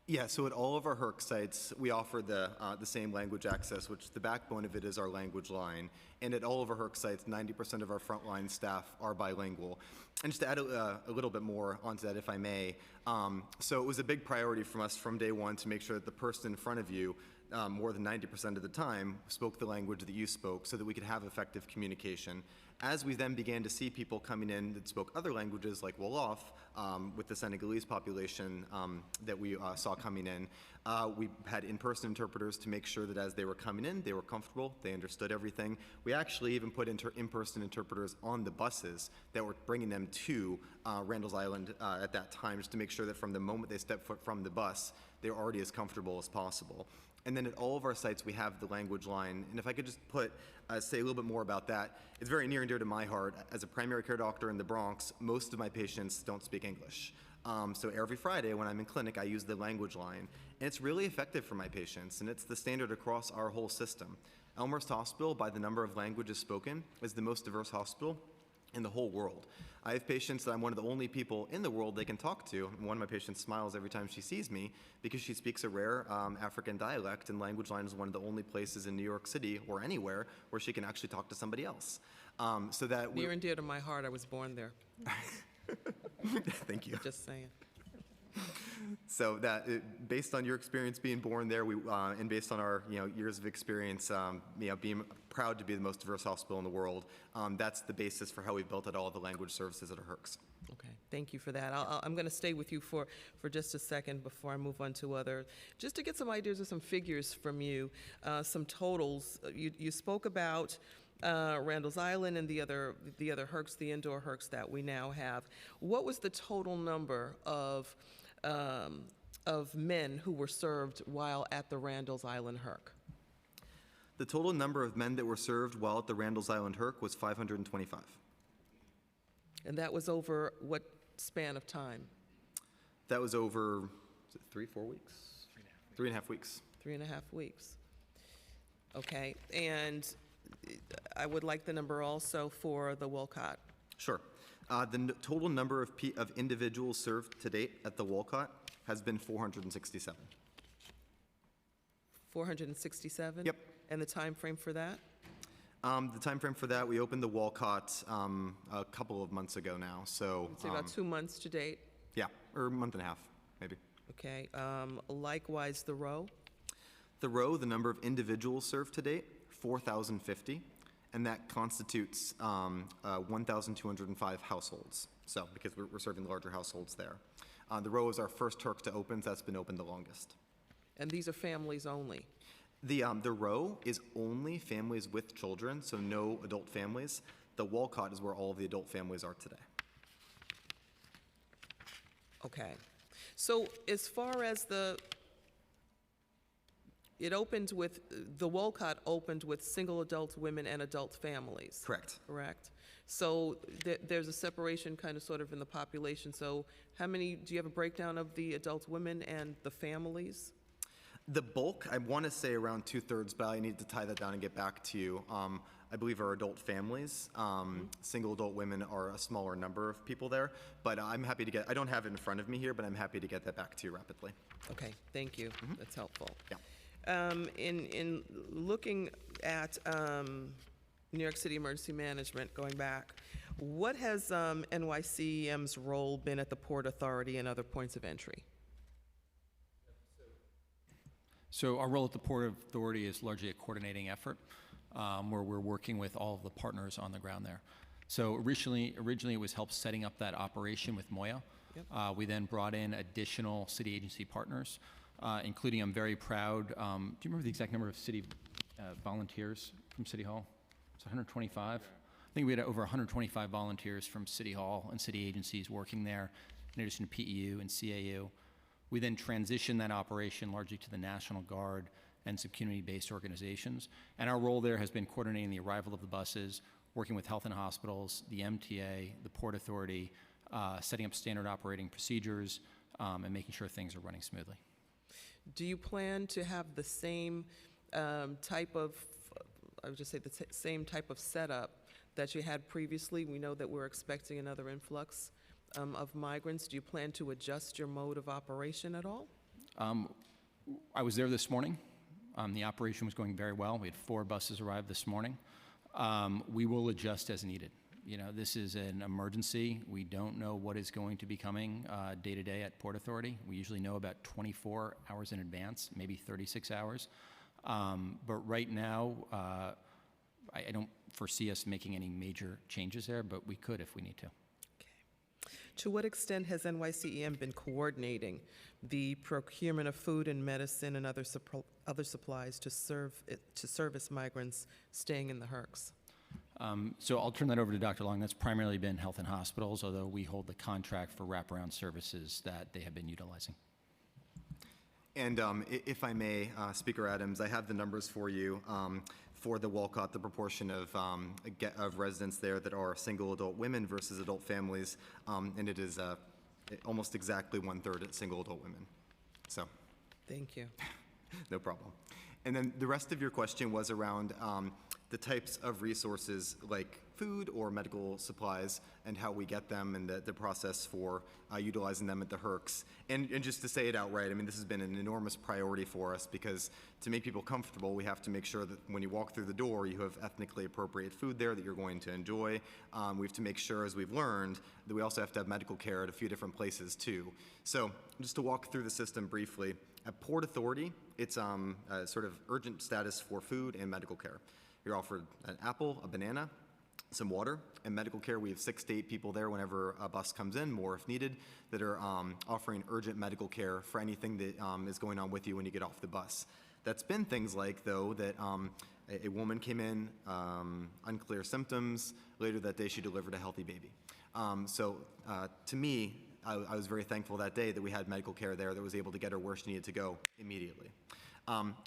Yeah, so at all of our HERC sites, we offer the same language access, which the backbone of it is our language line. And at all of our HERC sites, 90% of our frontline staff are bilingual. And just to add a little bit more onto that, if I may, so it was a big priority from us from day one to make sure that the person in front of you, more than 90% of the time, spoke the language that you spoke so that we could have effective communication. As we then began to see people coming in that spoke other languages like Wolof, with the Senegalese population that we saw coming in, we had in-person interpreters to make sure that as they were coming in, they were comfortable, they understood everything. We actually even put in-person interpreters on the buses that were bringing them to Randall's Island at that time, just to make sure that from the moment they stepped foot from the bus, they were already as comfortable as possible. And then at all of our sites, we have the language line. And if I could just say a little bit more about that, it's very near and dear to my heart. As a primary care doctor in the Bronx, most of my patients don't speak English. So every Friday when I'm in clinic, I use the language line. And it's really effective for my patients, and it's the standard across our whole system. Elmhurst Hospital, by the number of languages spoken, is the most diverse hospital in the whole world. I have patients that I'm one of the only people in the world they can talk to. One of my patients smiles every time she sees me because she speaks a rare African dialect, and Language Line is one of the only places in New York City or anywhere where she can actually talk to somebody else. So that near and dear to my heart, I was born there. Thank you. Just saying. So that, based on your experience being born there, and based on our years of experience, being proud to be the most diverse hospital in the world, that's the basis for how we've built out all the language services at our HERCs. Okay, thank you for that. I'm going to stay with you for just a second before I move on to other, just to get some ideas or some figures from you, some totals. You spoke about Randall's Island and the other Hercs, the indoor Hercs that we now have. What was the total number of men who were served while at the Randall's Island Herc? The total number of men that were served while at the Randall's Island Herc was 525. And that was over what span of time? That was over, is it 3-4 weeks? 3.5 weeks. 3.5 weeks. Okay, and I would like the number also for the Wolcott. Sure. The total number of individuals served to date at the Wolcott has been 467. 467? Yep. And the time frame for that? The time frame for that, we opened the Wolcott a couple of months ago now, so. It's about 2 months to date. Yeah, or a month and a half, maybe. Okay, likewise, the Row? The Row, the number of individuals served to date, 4,050, and that constitutes 1,205 households. So, because we're serving larger households there. The Row is our first Herc to open, so that's been open the longest. And these are families only? The Row is only families with children, so no adult families. The Wolcott is where all of the adult families are today. Okay. So as far as the Wolcott opened with single adult women and adult families? Correct. Correct. So there's a separation kind of sort of in the population. So do you have a breakdown of the adult women and the families? The bulk, I want to say around 2/3, but I need to tie that down and get back to you. I believe are adult families. Single adult women are a smaller number of people there, but I'm happy to I don't have it in front of me here, but I'm happy to get that back to you rapidly. Okay, thank you. That's helpful. Yeah. In looking at New York City Emergency Management, going back, what has NYCEM's role been at the Port Authority and other points of entry? So our role at the Port Authority is largely a coordinating effort where we're working with all of the partners on the ground there. So originally it was help setting up that operation with Moya. Yep. We then brought in additional city agency partners, including, I'm very proud, do you remember the exact number of city volunteers from City Hall? It's 125? I think we had over 125 volunteers from City Hall and city agencies working there, in addition to PEU and CAU. We then transitioned that operation largely to the National Guard and some community-based organizations. And our role there has been coordinating the arrival of the buses, working with health and hospitals, the MTA, the Port Authority, setting up standard operating procedures, and making sure things are running smoothly. Do you plan to have the same type of, I would just say the same type of setup that you had previously? We know that we're expecting another influx of migrants. Do you plan to adjust your mode of operation at all? I was there this morning. The operation was going very well. We had 4 buses arrive this morning. We will adjust as needed. You know, this is an emergency. We don't know what is going to be coming day to day at Port Authority. We usually know about 24 hours in advance, maybe 36 hours. But right now, I don't foresee us making any major changes there, but we could if we need to. To what extent has NYCEM been coordinating the procurement of food and medicine and other supplies to service migrants staying in the Hercs? So I'll turn that over to Dr. Long. That's primarily been health and hospitals, although we hold the contract for wraparound services that they have been utilizing. And if I may, Speaker Adams, I have the numbers for you. For the Wolcott, the proportion of residents there that are single adult women versus adult families, and it is almost exactly 1/3 single adult women. So, thank you. No problem. And then the rest of your question was around the types of resources like food or medical supplies and how we get them and the process for utilizing them at the Hercs. And just to say it outright, I mean, this has been an enormous priority for us because to make people comfortable, we have to make sure that when you walk through the door, you have ethnically appropriate food there that you're going to enjoy. We have to make sure, as we've learned, that we also have to have medical care at a few different places too. So just to walk through the system briefly, at Port Authority, it's a sort of urgent status for food and medical care. You're offered an apple, a banana, some water, and medical care. We have 6 to 8 people there whenever a bus comes in, more if needed, that are offering urgent medical care for anything that is going on with you when you get off the bus. That's been things like, though, that a woman came in, unclear symptoms. Later that day, she delivered a healthy baby. To me, I was very thankful that day that we had medical care there that was able to get her where she needed to go immediately.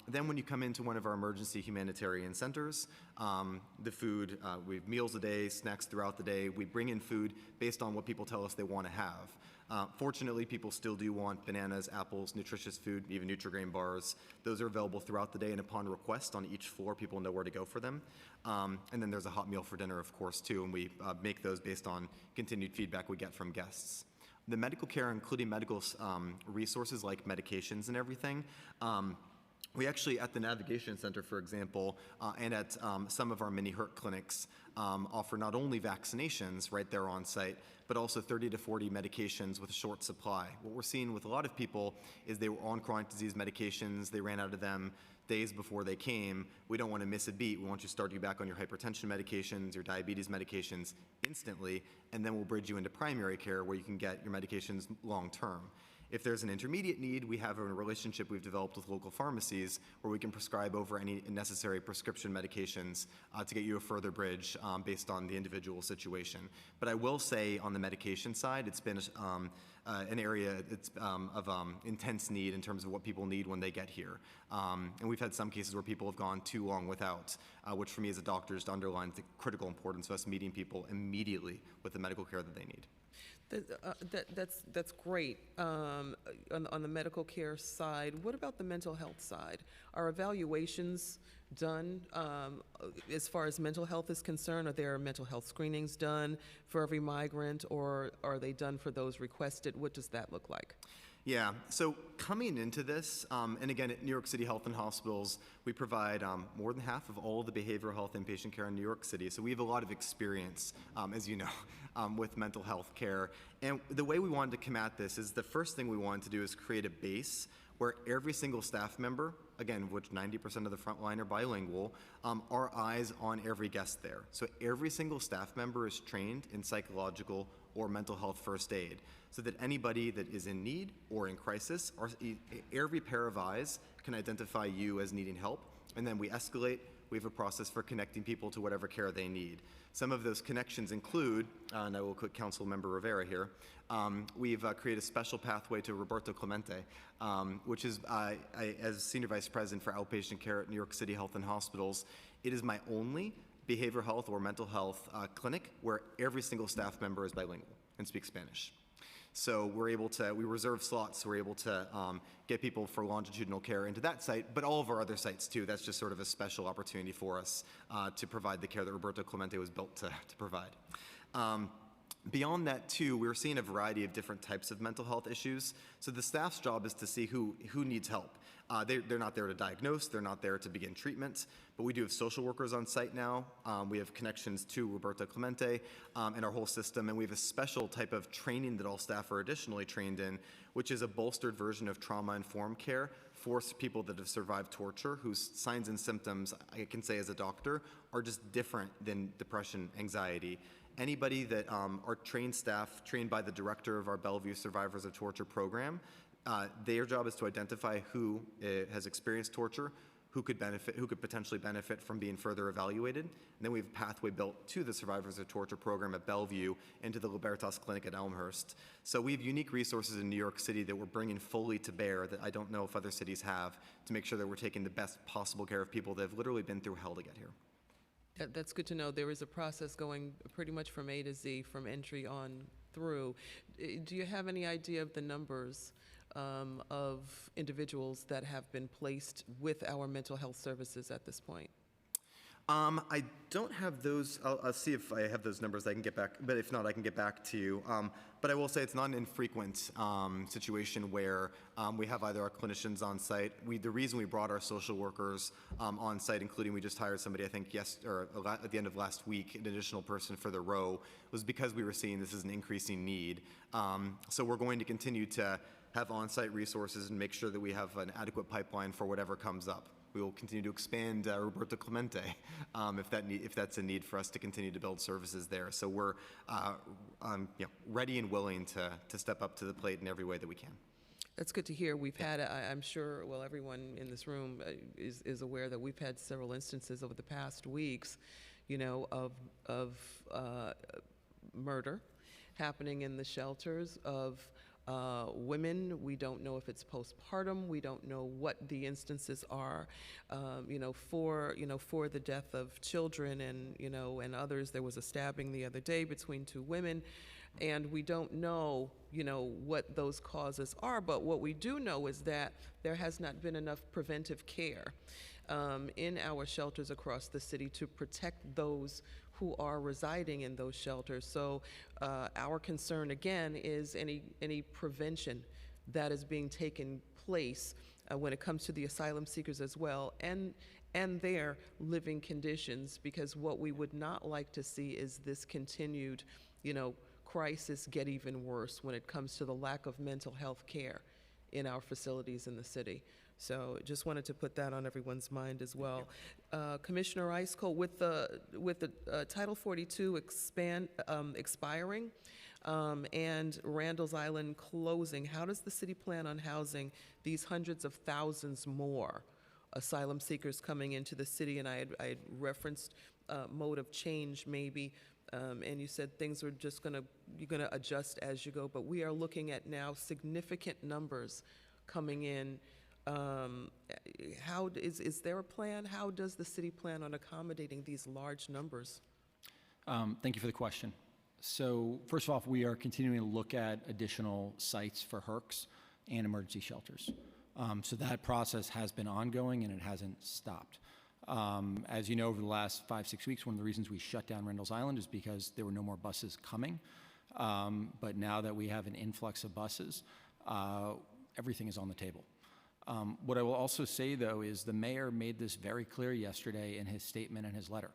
Then when you come into one of our emergency humanitarian centers, the food, we have meals a day, snacks throughout the day. We bring in food based on what people tell us they want to have. Fortunately, people still do want bananas, apples, nutritious food, even Nutri-Grain bars. Those are available throughout the day, and upon request on each floor, people know where to go for them. And then there's a hot meal for dinner, of course, too, and we make those based on continued feedback we get from guests. The medical care, including medical resources like medications and everything, we actually, at the Navigation Center, for example, and at some of our mini HERT clinics, offer not only vaccinations right there on site, but also 30 to 40 medications with a short supply. What we're seeing with a lot of people is they were on chronic disease medications, they ran out of them days before they came. We don't want to miss a beat. We want you to start you back on your hypertension medications, your diabetes medications instantly, and then we'll bridge you into primary care where you can get your medications long term. If there's an intermediate need, we have a relationship we've developed with local pharmacies where we can prescribe over any necessary prescription medications to get you a further bridge based on the individual situation. But I will say on the medication side, it's been an area of intense need in terms of what people need when they get here. And we've had some cases where people have gone too long without, which for me as a doctor just underlines the critical importance of us meeting people immediately with the medical care that they need. That's great on the medical care side. What about the mental health side? Are evaluations done as far as mental health is concerned? Are there mental health screenings done for every migrant, or are they done for those requested? What does that look like? Yeah, so coming into this, and again, at New York City Health and Hospitals, we provide more than half of all the behavioral health inpatient care in New York City. So we have a lot of experience, as you know, with mental health care. And the way we wanted to come at this is the first thing we wanted to do is create a base where every single staff member, again, of which 90% of the front line are bilingual, are eyes on every guest there. So every single staff member is trained in psychological or mental health first aid, so that anybody that is in need or in crisis, or every pair of eyes can identify you as needing help, and then we escalate. We have a process for connecting people to whatever care they need. Some of those connections include, and I will quote Council Member Rivera here, we've created a special pathway to Roberto Clemente, which is, as Senior Vice President for Outpatient Care at New York City Health and Hospitals, it is my only behavioral health or mental health clinic where every single staff member is bilingual and speaks Spanish. So we reserve slots, so we're able to get people for longitudinal care into that site, but all of our other sites too. That's just sort of a special opportunity for us to provide the care that Roberto Clemente was built to provide. Beyond that too, we're seeing a variety of different types of mental health issues. So the staff's job is to see who needs help. They're not there to diagnose, they're not there to begin treatment, but we do have social workers on site now. We have connections to Roberto Clemente and our whole system, and we have a special type of training that all staff are additionally trained in, which is a bolstered version of trauma-informed care for people that have survived torture, whose signs and symptoms, I can say as a doctor, are just different than depression, anxiety. Anybody that are trained staff, trained by the director of our Bellevue Survivors of Torture program, their job is to identify who has experienced torture, who could potentially benefit from being further evaluated. And then we have a pathway built to the Survivors of Torture program at Bellevue and to the Libertas Clinic at Elmhurst. So we have unique resources in New York City that we're bringing fully to bear that I don't know if other cities have, to make sure that we're taking the best possible care of people that have literally been through hell to get here. That's good to know. There is a process going pretty much from A to Z, from entry on through. Do you have any idea of the numbers of individuals that have been placed with our mental health services at this point? I don't have those. I'll see if I have those numbers I can get back, but if not, I can get back to you. But I will say it's not an infrequent situation where we have either our clinicians on site. The reason we brought our social workers on site, including we just hired somebody, I think, at the end of last week, an additional person for the row, was because we were seeing this as an increasing need. So we're going to continue to have on-site resources and make sure that we have an adequate pipeline for whatever comes up. We will continue to expand Roberto Clemente if that's a need for us to continue to build services there. So we're ready and willing to step up to the plate in every way that we can. That's good to hear. We've had, I'm sure, well, everyone in this room is aware that we've had several instances over the past weeks, you know, of murder happening in the shelters, of women. We don't know if it's postpartum. We don't know what the instances are, for the death of children and others. There was a stabbing the other day between two women. And we don't know, what those causes are, but what we do know is that there has not been enough preventive care in our shelters across the city to protect those who are residing in those shelters. So our concern, again, is any prevention that is being taken place when it comes to the asylum seekers as well, and their living conditions, because what we would not like to see is this continued, crisis get even worse when it comes to the lack of mental health care in our facilities in the city. So just wanted to put that on everyone's mind as well. Commissioner Isco, with the Title 42 expiring and Randall's Island closing, how does the city plan on housing these hundreds of thousands more asylum seekers coming into the city? And I had referenced mode of change maybe. And you said things are just you're gonna adjust as you go, but we are looking at now significant numbers coming in. Is there a plan? How does the city plan on accommodating these large numbers? Thank you for the question. So first of all, we are continuing to look at additional sites for HERCs and emergency shelters. So that process has been ongoing and it hasn't stopped. As you know, over the last 5-6 weeks, one of the reasons we shut down Randall's Island is because there were no more buses coming. But now that we have an influx of buses, everything is on the table. What I will also say, though, is the mayor made this very clear yesterday in his statement and his letter.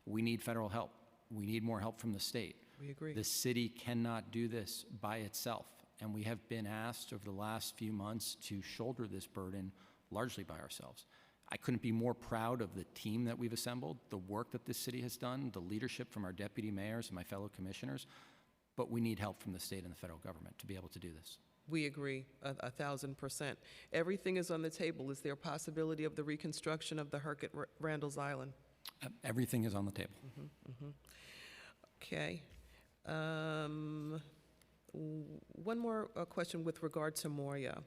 We need federal help. We need more help from the state. We agree. The city cannot do this by itself. And we have been asked over the last few months to shoulder this burden largely by ourselves. I couldn't be more proud of the team that we've assembled, the work that this city has done, the leadership from our deputy mayors and my fellow commissioners, but we need help from the state and the federal government to be able to do this. We agree 1,000%. Everything is on the table. Is there a possibility of the reconstruction of the HERC at Randall's Island? Everything is on the table. Okay. One more question with regard to Moria.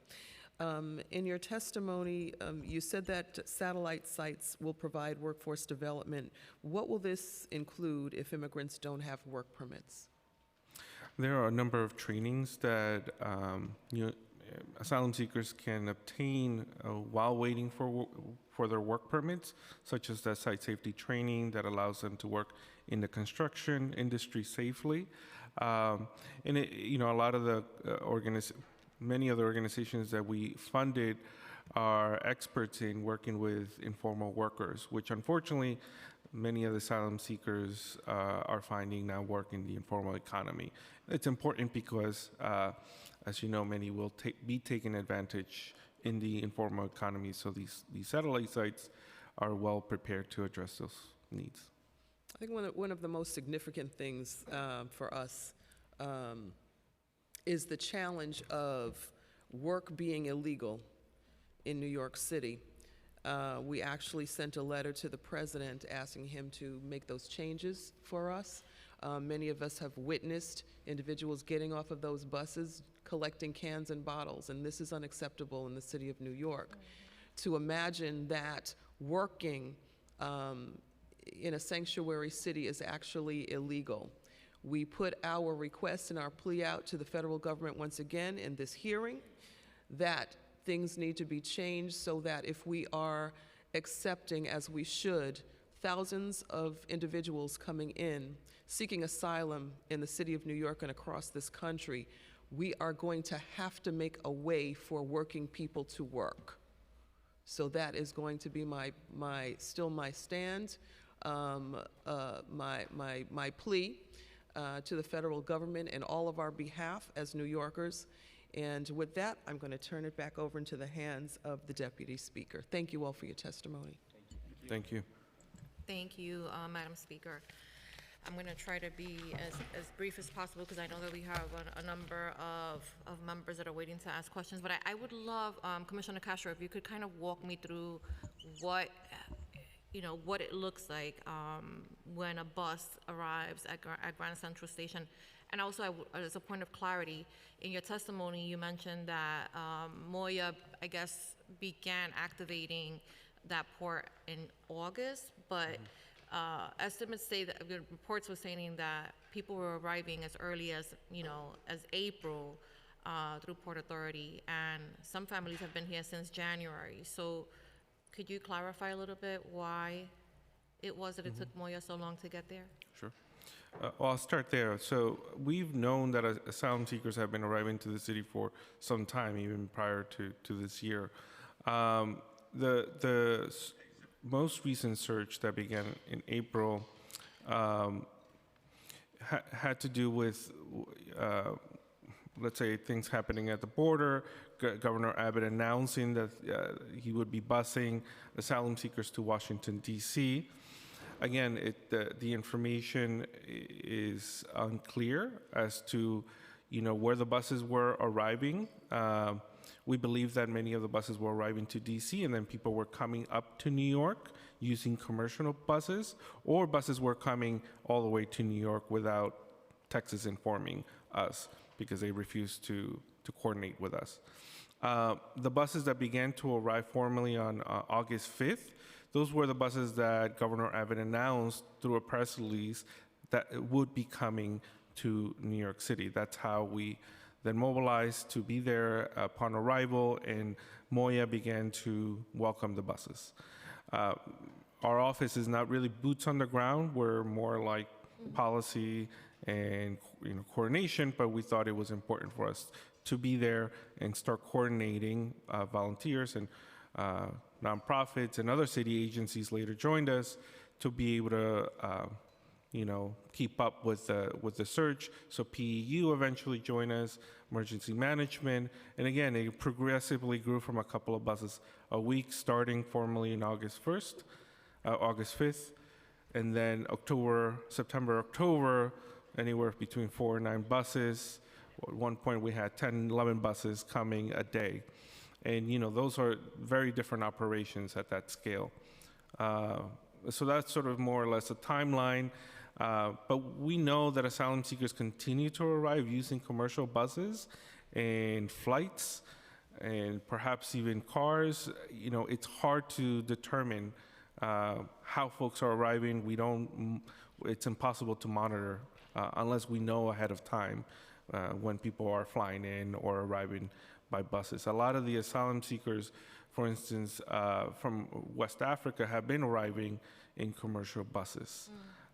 In your testimony, you said that satellite sites will provide workforce development. What will this include if immigrants don't have work permits? There are a number of trainings that asylum seekers can obtain while waiting for their work permits, such as that site safety training that allows them to work in the construction industry safely. A lot of the many of the organizations that we funded are experts in working with informal workers, which unfortunately many of the asylum seekers are finding now work in the informal economy. It's important because, as you know, many will be taken advantage in the informal economy, so these satellite sites are well prepared to address those needs. I think one of the most significant things for us is the challenge of work being illegal in New York City. We actually sent a letter to the president asking him to make those changes for us. Many of us have witnessed individuals getting off of those buses, collecting cans and bottles, and this is unacceptable in the city of New York. To imagine that working in a sanctuary city is actually illegal. We put our request and our plea out to the federal government once again in this hearing that things need to be changed so that if we are accepting, as we should, thousands of individuals coming in, seeking asylum in the city of New York and across this country, we are going to have to make a way for working people to work. So that is going to be my stand, my plea to the federal government and all of our behalf as New Yorkers. And with that, I'm going to turn it back over into the hands of the Deputy Speaker. Thank you all for your testimony. Thank you. Thank you, Madam Speaker. I'm going to try to be as brief as possible because I know that we have a number of members that are waiting to ask questions. But I would love, Commissioner Castro, if you could kind of walk me through what, what it looks like when a bus arrives at Grand Central Station. And also, as a point of clarity, in your testimony, you mentioned that Moya, I guess, began activating that port in August, but estimates say that the reports were saying that people were arriving as early as as April through Port Authority, and some families have been here since January. So, could you clarify a little bit why it was that it took Moya so long to get there? Sure. Well, I'll start there. So we've known that asylum seekers have been arriving to the city for some time, even prior to this year. The most recent surge that began in April had to do with, let's say, things happening at the border, Governor Abbott announcing that he would be busing asylum seekers to Washington, D.C. Again, the information is unclear as to, where the buses were arriving. We believe that many of the buses were arriving to DC, and then people were coming up to New York using commercial buses, or buses were coming all the way to New York without Texas informing us because they refused to coordinate with us. The buses that began to arrive formally on August 5th, those were the buses that Governor Abbott announced through a press release that would be coming to New York City. That's how we then mobilized to be there upon arrival, and Moya began to welcome the buses. Our office is not really boots on the ground. We're more like policy and coordination, but we thought it was important for us to be there and start coordinating. Volunteers and nonprofits and other city agencies later joined us to be able to keep up with the surge. So PEU eventually joined us, emergency management, and again, it progressively grew from a couple of buses a week, starting formally in August 5th, and then September, October, anywhere between 4 and 9 buses. At one point, we had 10, 11 buses coming a day. And, those are very different operations at that scale. So that's sort of more or less a timeline. But we know that asylum seekers continue to arrive using commercial buses and flights and perhaps even cars. It's hard to determine how folks are arriving. It's impossible to monitor unless we know ahead of time when people are flying in or arriving by buses. A lot of the asylum seekers, for instance, from West Africa have been arriving in commercial buses.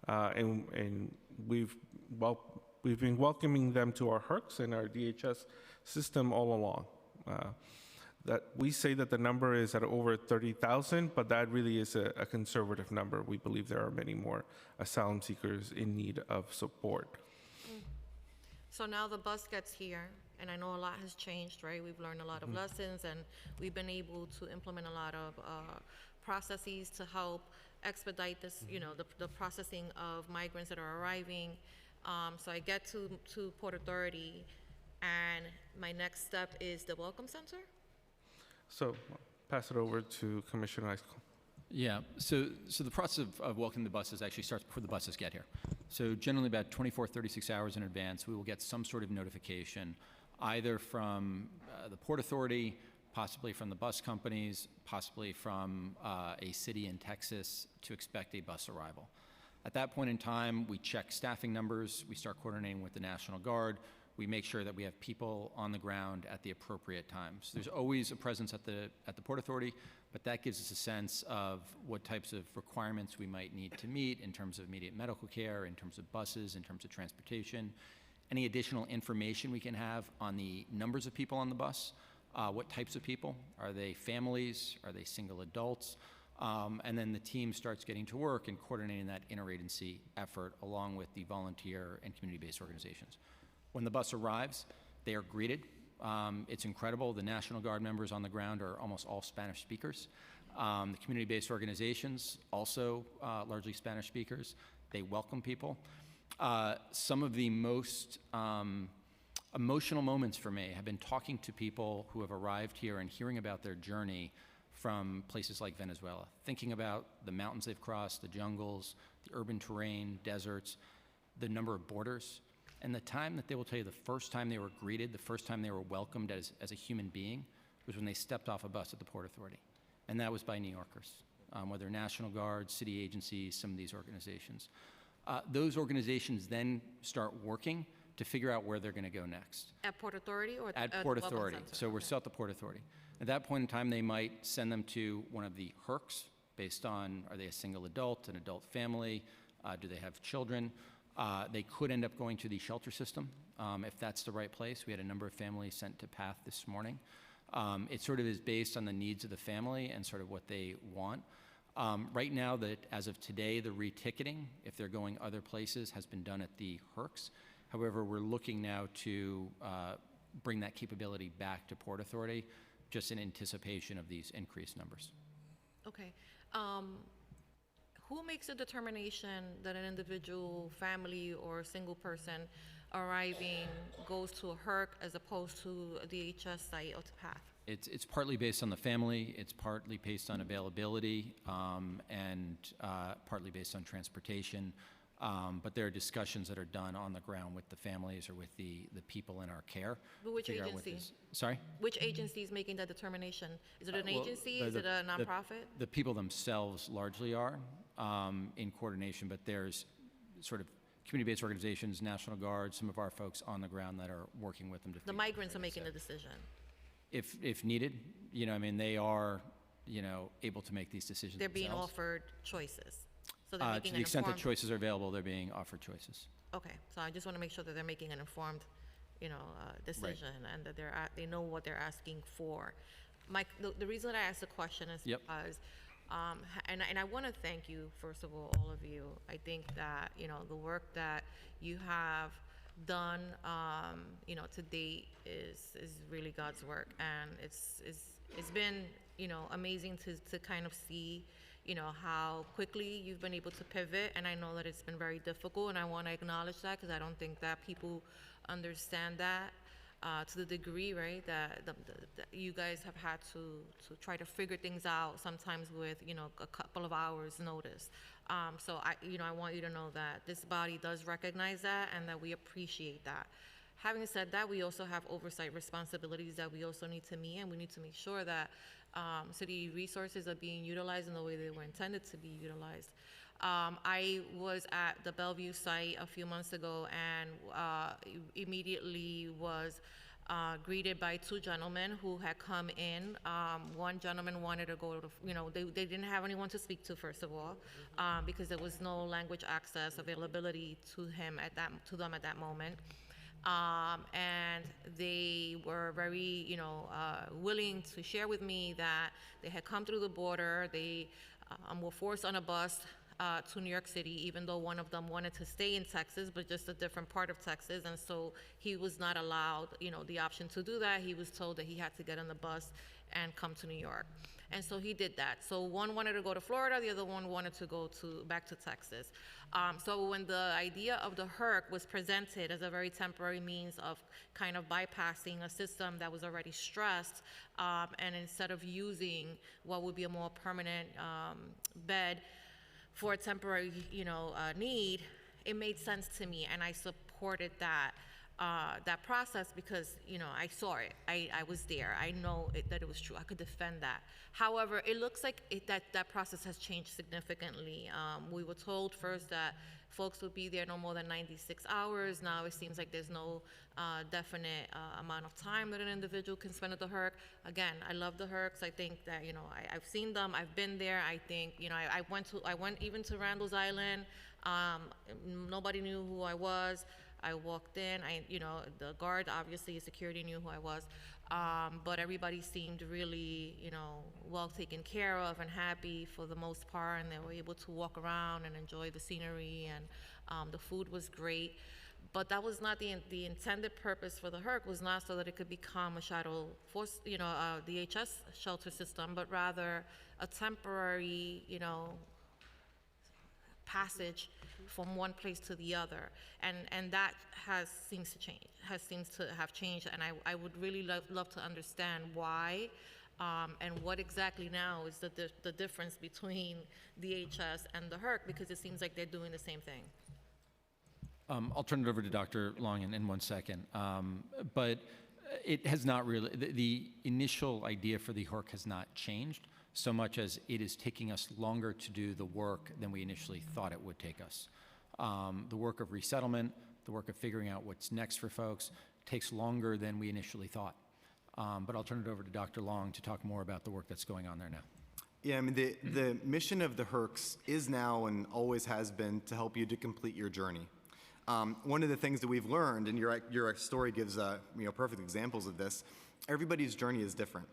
And we've been welcoming them to our HERCs and our DHS system all along. That we say that the number is at over 30,000, but that really is a conservative number. We believe there are many more asylum seekers in need of support. So now the bus gets here, and I know a lot has changed, right? We've learned a lot of lessons, and we've been able to implement a lot of processes to help expedite this, the processing of migrants that are arriving. So I get to Port Authority, and my next step is the Welcome Center? So pass it over to Commissioner Iscol. Yeah, so the process of welcoming the buses actually starts before the buses get here. So generally about 24, 36 hours in advance, we will get some sort of notification, either from the Port Authority, possibly from the bus companies, possibly from a city in Texas to expect a bus arrival. At that point in time, we check staffing numbers, we start coordinating with the National Guard, we make sure that we have people on the ground at the appropriate times. There's always a presence at the Port Authority, but that gives us a sense of what types of requirements we might need to meet in terms of immediate medical care, in terms of buses, in terms of transportation, any additional information we can have on the numbers of people on the bus, what types of people, are they families, are they single adults, and then the team starts getting to work and coordinating that interagency effort along with the volunteer and community-based organizations. When the bus arrives, they are greeted. It's incredible. The National Guard members on the ground are almost all Spanish speakers. The community-based organizations, also largely Spanish speakers. they welcome people. Some of the most emotional moments for me have been talking to people who have arrived here and hearing about their journey from places like Venezuela, thinking about the mountains they've crossed, the jungles, the urban terrain, deserts, the number of borders, and the time that they will tell you the first time they were greeted, the first time they were welcomed as a human being was when they stepped off a bus at the Port Authority. And that was by New Yorkers, whether National Guard, city agencies, some of these organizations. Those organizations then start working to figure out where they're going to go next. At Port Authority or At Port Authority. So we're still at the Port Authority. At that point in time, they might send them to one of the HERCs based on, are they a single adult, an adult family, do they have children? They could end up going to the shelter system if that's the right place. We had a number of families sent to PATH this morning. It sort of is based on the needs of the family and sort of what they want. Right now, as of today, the reticketing, if they're going other places, has been done at the HERCs. However, we're looking now to bring that capability back to Port Authority, just in anticipation of these increased numbers. Okay. Who makes a determination that an individual family or a single person arriving goes to a HERC as opposed to a DHS site or to PATH? It's partly based on the family, it's partly based on availability, and partly based on transportation. But there are discussions that are done on the ground with the families or with the people in our care. But which figure out what agency? Sorry? Which agency is making that determination? Is it an Well, agency? Is it a nonprofit? The people themselves largely are in coordination, but there's sort of community-based organizations, National Guard, some of our folks on the ground that are working with them to The figure out migrants are where to making the set. decision. If needed, I mean, they are, able to make these decisions They're being themselves. offered choices. So they're making To the an extent that informed. choices are available, they're being offered choices. Okay, so I just want to make sure that they're making an informed, decision and that they know what they're asking for. The reason that I asked the question is Yep. because, and I want to thank you, first of all of you. I think that, the work that you have done, to date is really God's work. And it's been, amazing to kind of see, how quickly you've been able to pivot. And I know that it's been very difficult, and I want to acknowledge that because I don't think that people understand that to the degree, right, that you guys have had to try to figure things out sometimes with, a couple of hours notice. So I want you to know that this body does recognize that and that we appreciate that. Having said that, we also have oversight responsibilities that we also need to meet, and we need to make sure that city resources are being utilized in the way they were intended to be utilized. I was at the Bellevue site a few months ago and immediately was greeted by two gentlemen who had come in. One gentleman wanted to go to, they didn't have anyone to speak to, first of all, because there was no language access availability to them at that moment. And they were very, willing to share with me that they had come through the border. They were forced on a bus to New York City, even though one of them wanted to stay in Texas, but just a different part of Texas. And so he was not allowed, the option to do that. He was told that he had to get on the bus and come to New York. And so he did that. So one wanted to go to Florida, the other one wanted to go back to Texas. So when the idea of the HERC was presented as a very temporary means of kind of bypassing a system that was already stressed, and instead of using what would be a more permanent bed for a temporary, need, it made sense to me, and I supported that process because, I saw it. I was there. I know that it was true. I could defend that. However, it looks like that process has changed significantly. We were told first that folks would be there no more than 96 hours. Now it seems like there's no definite amount of time that an individual can spend at the HERC. Again, I love the HERCs. I think that, I've seen them. I've been there. I think, I went even to Randall's Island. Nobody knew who I was. I walked in, the guard, obviously, security knew who I was, but everybody seemed really, well taken care of and happy for the most part, and they were able to walk around and enjoy the scenery, and the food was great. But that was not the intended purpose for the HERC, was not so that it could become a shadow force, DHS shelter system, but rather a temporary, passage from one place to the other, and that seems to have changed, and I would really love to understand why, and what exactly now is the difference between DHS and the HERC, because it seems like they're doing the same thing. I'll turn it over to Dr. Long in 1 second. But it has not really, the initial idea for the HERC has not changed so much as it is taking us longer to do the work than we initially thought it would take us. The work of resettlement, the work of figuring out what's next for folks takes longer than we initially thought. But I'll turn it over to Dr. Long to talk more about the work that's going on there now. Yeah, I mean, the mission of the HERCs is now and always has been to help you to complete your journey. One of the things that we've learned, and your story gives perfect examples of this, everybody's journey is different.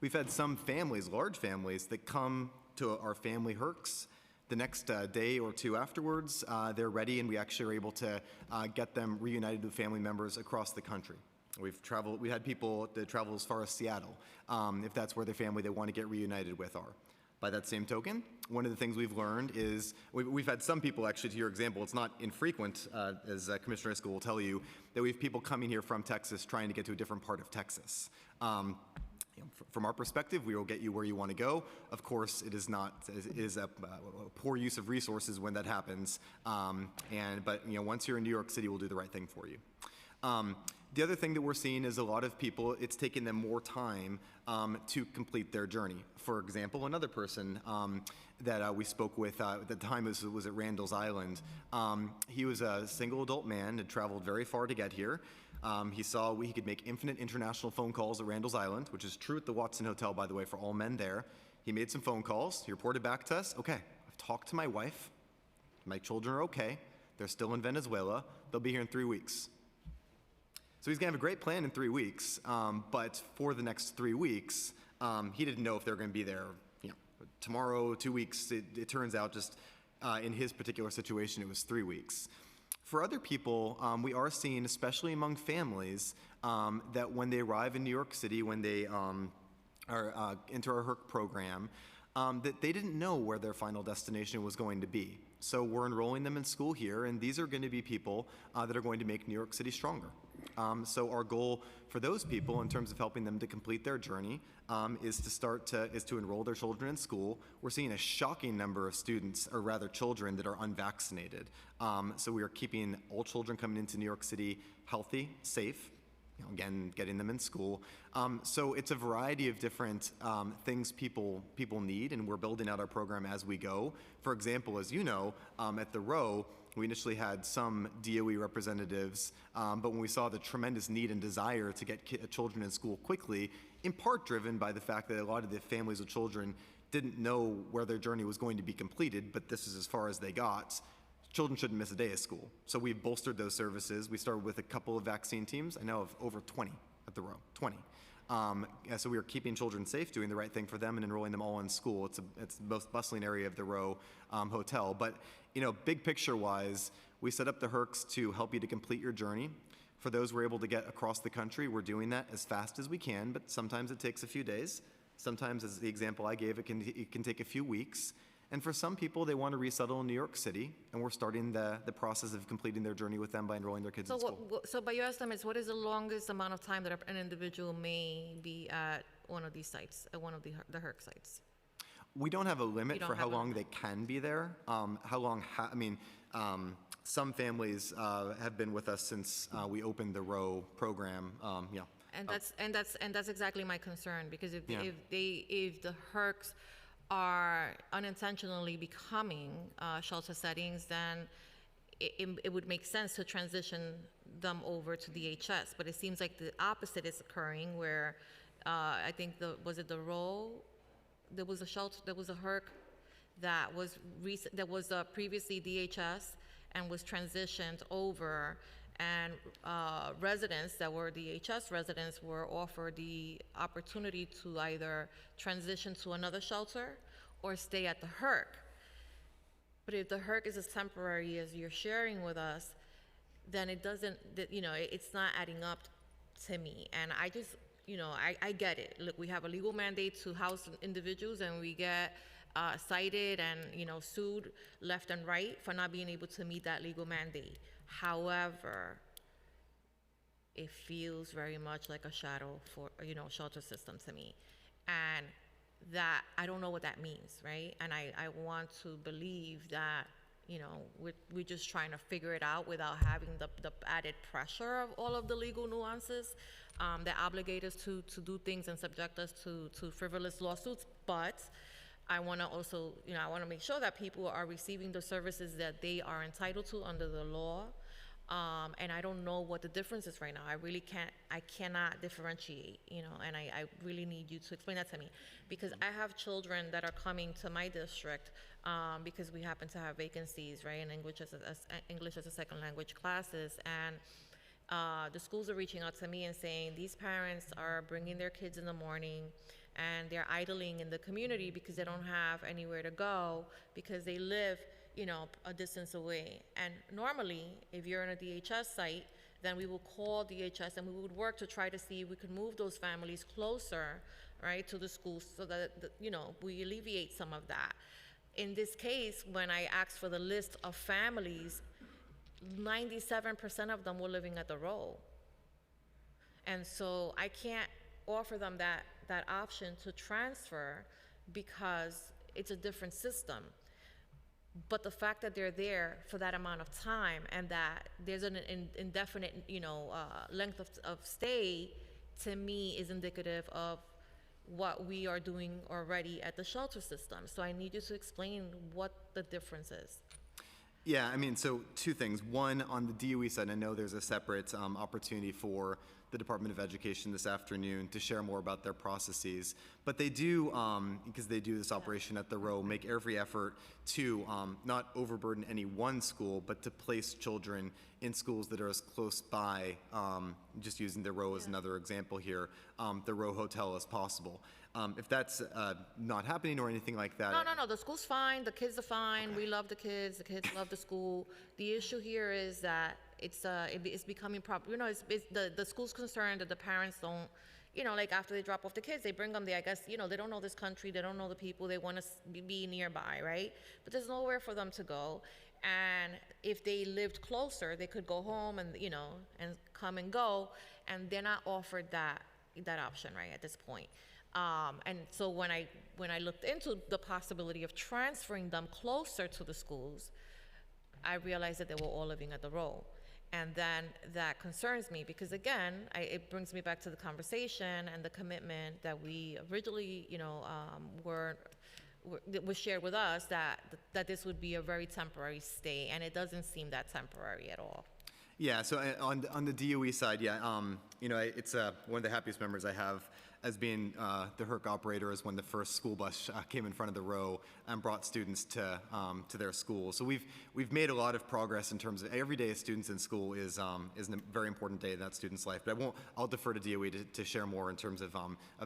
We've had some families, large families, that come to our family HERCs. The next day or two afterwards, they're ready, and we actually are able to get them reunited with family members across the country. We had people that travel as far as Seattle, if that's where their family they want to get reunited with are. By that same token, one of the things we've learned is, we've had some people, actually, to your example, it's not infrequent, as Commissioner Iscol will tell you, that we have people coming here from Texas trying to get to a different part of Texas. From our perspective, we will get you where you want to go. Of course, it is a poor use of resources when that happens. But once you're in New York City, we'll do the right thing for you. The other thing that we're seeing is a lot of people, it's taking them more time to complete their journey. For example, another person that we spoke with at the time was at Randall's Island. He was a single adult man, had traveled very far to get here. He saw he could make infinite international phone calls at Randall's Island, which is true at the Watson Hotel, by the way, for all men there. He made some phone calls. He reported back to us, okay, I've talked to my wife. My children are okay. They're still in Venezuela. They'll be here in 3 weeks. So he's going to have a great plan in 3 weeks, but for the next 3 weeks, he didn't know if they were going to be there tomorrow, 2 weeks. It turns out just in his particular situation, it was 3 weeks. For other people, we are seeing, especially among families, that when they arrive in New York City, when they enter our HERC program, that they didn't know where their final destination was going to be. So we're enrolling them in school here, and these are going to be people that are going to make New York City stronger. So our goal for those people, in terms of helping them to complete their journey, is to enroll their children in school. We're seeing a shocking number of students, or rather children, that are unvaccinated. So we are keeping all children coming into New York City healthy, safe. Again, getting them in school. So it's a variety of different things people need, and we're building out our program as we go. For example, as you know, at the Row, we initially had some DOE representatives, but when we saw the tremendous need and desire to get children in school quickly, in part driven by the fact that a lot of the families with children didn't know where their journey was going to be completed, but this is as far as they got. Children shouldn't miss a day of school. So we bolstered those services. We started with a couple of vaccine teams. I know of over 20 at the Row, 20. So we are keeping children safe, doing the right thing for them, and enrolling them all in school. It's the most bustling area of the Row Hotel. But big picture-wise, we set up the HERCs to help you to complete your journey. For those we're able to get across the country, we're doing that as fast as we can, but sometimes it takes a few days. Sometimes, as the example I gave, it can take a few weeks. And for some people, they want to resettle in New York City, and we're starting the process of completing their journey with them by enrolling their kids in school. So by your estimates, what is the longest amount of time that an individual may be at one of these sites, at one of the HERC sites? We don't have a limit for how long they can be there. Some families have been with us since we opened the Row program. And that's exactly my concern, because if the HERCs are unintentionally becoming shelter settings, then it would make sense to transition them over to DHS. But it seems like the opposite is occurring, where I think was it the Row? There was a shelter, there was a HERC that was previously DHS and was transitioned over, and residents that were DHS residents were offered the opportunity to either transition to another shelter or stay at the HERC. But if the HERC is as temporary as you're sharing with us, then it doesn't, it's not adding up to me. And I just, I get it. Look, we have a legal mandate to house individuals, and we get cited and, sued left and right for not being able to meet that legal mandate. However, it feels very much like a shadow for, shelter system to me. And that, I don't know what that means, right? And I want to believe that, we're just trying to figure it out without having the added pressure of all of the legal nuances that obligate us to do things and subject us to frivolous lawsuits. But I want to also, I want to make sure that people are receiving the services that they are entitled to under the law. And I don't know what the difference is right now. I cannot differentiate, and I really need you to explain that to me. Because I have children that are coming to my district because we happen to have vacancies, right, in English as a second language classes. And the schools are reaching out to me and saying, these parents are bringing their kids in the morning and they're idling in the community because they don't have anywhere to go because they live a distance away. And normally, if you're in a DHS site, then we will call DHS and we would work to try to see if we could move those families closer, right, to the schools so that, we alleviate some of that. In this case, when I asked for the list of families, 97% of them were living at the row. And so I can't offer them that option to transfer because it's a different system. But the fact that they're there for that amount of time and that there's an indefinite, length of stay, to me is indicative of what we are doing already at the shelter system. So I need you to explain what the difference is. Yeah, I mean, so two things. One, on the DOE side, I know there's a separate opportunity for the Department of Education this afternoon to share more about their processes. But they do, because they do this operation at the row, make every effort to not overburden any one school, but to place children in schools that are as close by, just using the row as another example here, the row hotel as possible. If that's not happening or anything like that. No, the school's fine, the kids are fine, we love the kids love the school. The issue here is that it's becoming proper, the school's concerned that the parents don't, like after they drop off the kids, they bring them there, I guess, they don't know this country, they don't know the people, they want to be nearby, right? But there's nowhere for them to go. And if they lived closer, they could go home and, and come and go, and they're not offered that option, right, at this point. And so when I looked into the possibility of transferring them closer to the schools, I realized that they were all living at the row. And then that concerns me because, again, it brings me back to the conversation and the commitment that we originally, was shared with us that this would be a very temporary stay, and it doesn't seem that temporary at all. Yeah, so on the DOE side, yeah, it's one of the happiest memories I have as being the HERC operator is when the first school bus came in front of the row and brought students to their school. So we've made a lot of progress in terms of every day students in school is a very important day in that student's life. But I'll defer to DOE to share more in terms of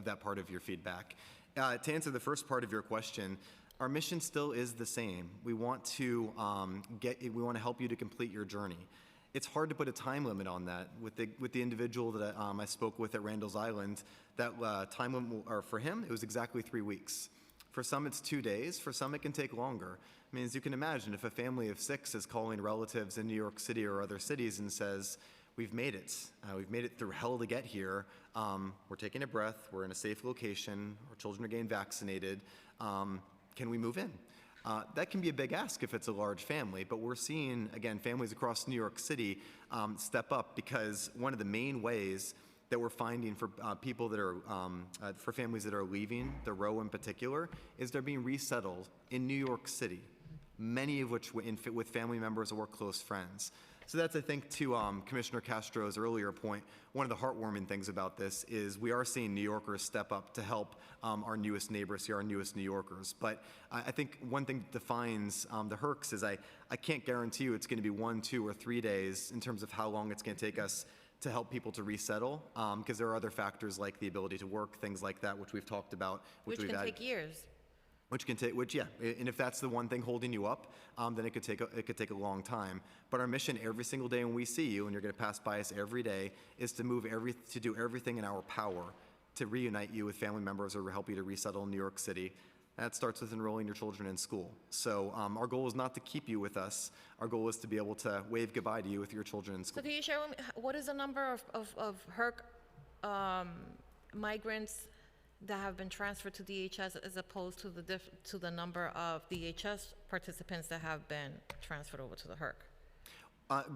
that part of your feedback. To answer the first part of your question, our mission still is the same. We want to help you to complete your journey. It's hard to put a time limit on that. With the individual that I spoke with at Randall's Island, that time limit, or for him, it was exactly 3 weeks. For some, it's 2 days. For some, it can take longer. I mean, as you can imagine, if a family of 6 is calling relatives in New York City or other cities and says, we've made it through hell to get here, we're taking a breath, we're in a safe location, our children are getting vaccinated, can we move in? That can be a big ask if it's a large family, but we're seeing, again, families across New York City step up because one of the main ways that we're finding for people that are, for families that are leaving, the row in particular, is they're being resettled in New York City, many of which with family members or close friends. So that's, I think, to Commissioner Castro's earlier point, one of the heartwarming things about this is we are seeing New Yorkers step up to help our newest neighbors here, our newest New Yorkers. But I think one thing that defines the HERCs is I can't guarantee you it's going to be 1, 2, or 3 days in terms of how long it's going to take us to help people to resettle, because there are other factors like the ability to work, things like that, which we've talked about. Which can take years. Yeah, and if that's the one thing holding you up, then it could take a long time. But our mission every single day when we see you, and you're going to pass by us every day, is to do everything in our power to reunite you with family members or help you to resettle in New York City. That starts with enrolling your children in school. So our goal is not to keep you with us. Our goal is to be able to wave goodbye to you with your children in school. So can you share with me, what is the number of HERC migrants that have been transferred to DHS as opposed to the number of DHS participants that have been transferred over to the HERC?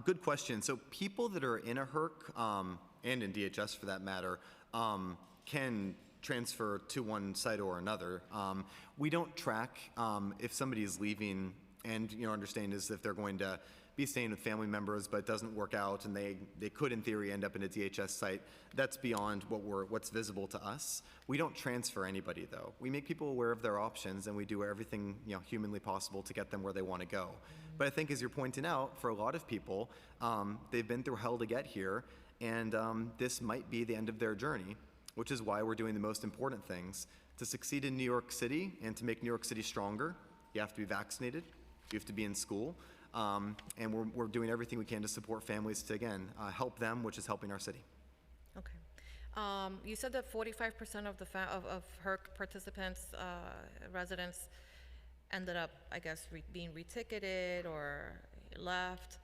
Good question. So people that are in a HERC, and in DHS for that matter, can transfer to one site or another. We don't track if somebody is leaving, and understand is if they're going to be staying with family members, but it doesn't work out, and they could, in theory, end up in a DHS site. That's beyond what's visible to us. We don't transfer anybody, though. We make people aware of their options, and we do everything humanly possible to get them where they want to go. But I think, as you're pointing out, for a lot of people, they've been through hell to get here, and this might be the end of their journey, which is why we're doing the most important things. To succeed in New York City and to make New York City stronger, you have to be vaccinated, you have to be in school, and we're doing everything we can to support families to, again, help them, which is helping our city. Okay. You said that 45% of of HERC participants, residents, ended up, I guess, being reticketed or left.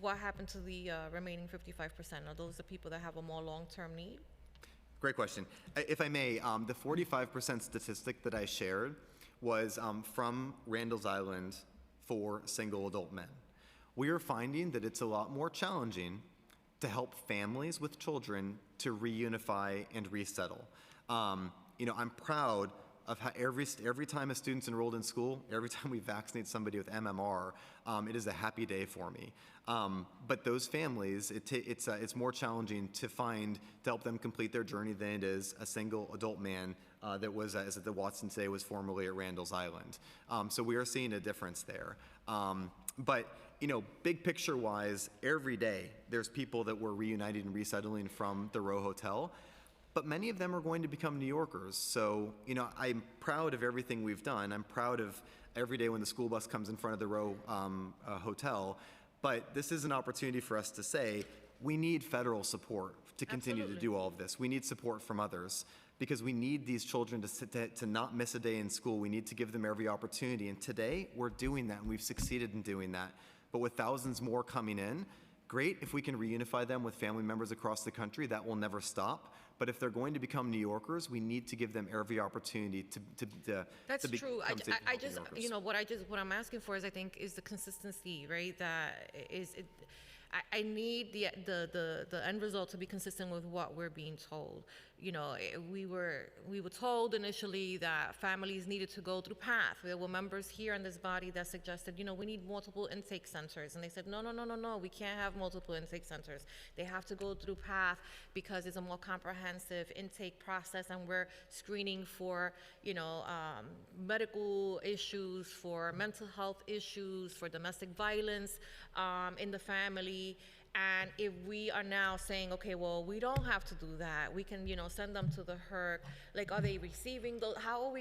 What happened to the remaining 55%? Are those the people that have a more long-term need? Great question. If I may, the 45% statistic that I shared was from Randall's Island for single adult men. We are finding that it's a lot more challenging to help families with children to reunify and resettle. I'm proud of how every time a student's enrolled in school, every time we vaccinate somebody with MMR, it is a happy day for me. But those families, it's more challenging to help them complete their journey than it is a single adult man that was as at the Watson today was formerly at Randall's Island. So we are seeing a difference there. But big picture wise, every day there's people that were reunited and resettling from the Row Hotel. But many of them are going to become New Yorkers. So, I'm proud of everything we've done. I'm proud of every day when the school bus comes in front of the Row Hotel. But this is an opportunity for us to say, we need federal support to continue to do all of this. We need support from others because we need these children to not miss a day in school. We need to give them every opportunity. And today, we're doing that, and we've succeeded in doing that. But with thousands more coming in, great if we can reunify them with family members across the country. That will never stop. But if they're going to become New Yorkers, we need to give them every opportunity to That's to true. become I just, New Yorkers. what I'm asking for is, I think, is the consistency, right? I need the end result to be consistent with what we're being told. We were told initially that families needed to go through PATH. There were members here in this body that suggested, we need multiple intake centers. And they said, no, we can't have multiple intake centers. They have to go through PATH because it's a more comprehensive intake process, and we're screening for, medical issues, for mental health issues, for domestic violence in the family. And if we are now saying, okay, well, we don't have to do that, we can, send them to the HERC. Like, are they receiving those? How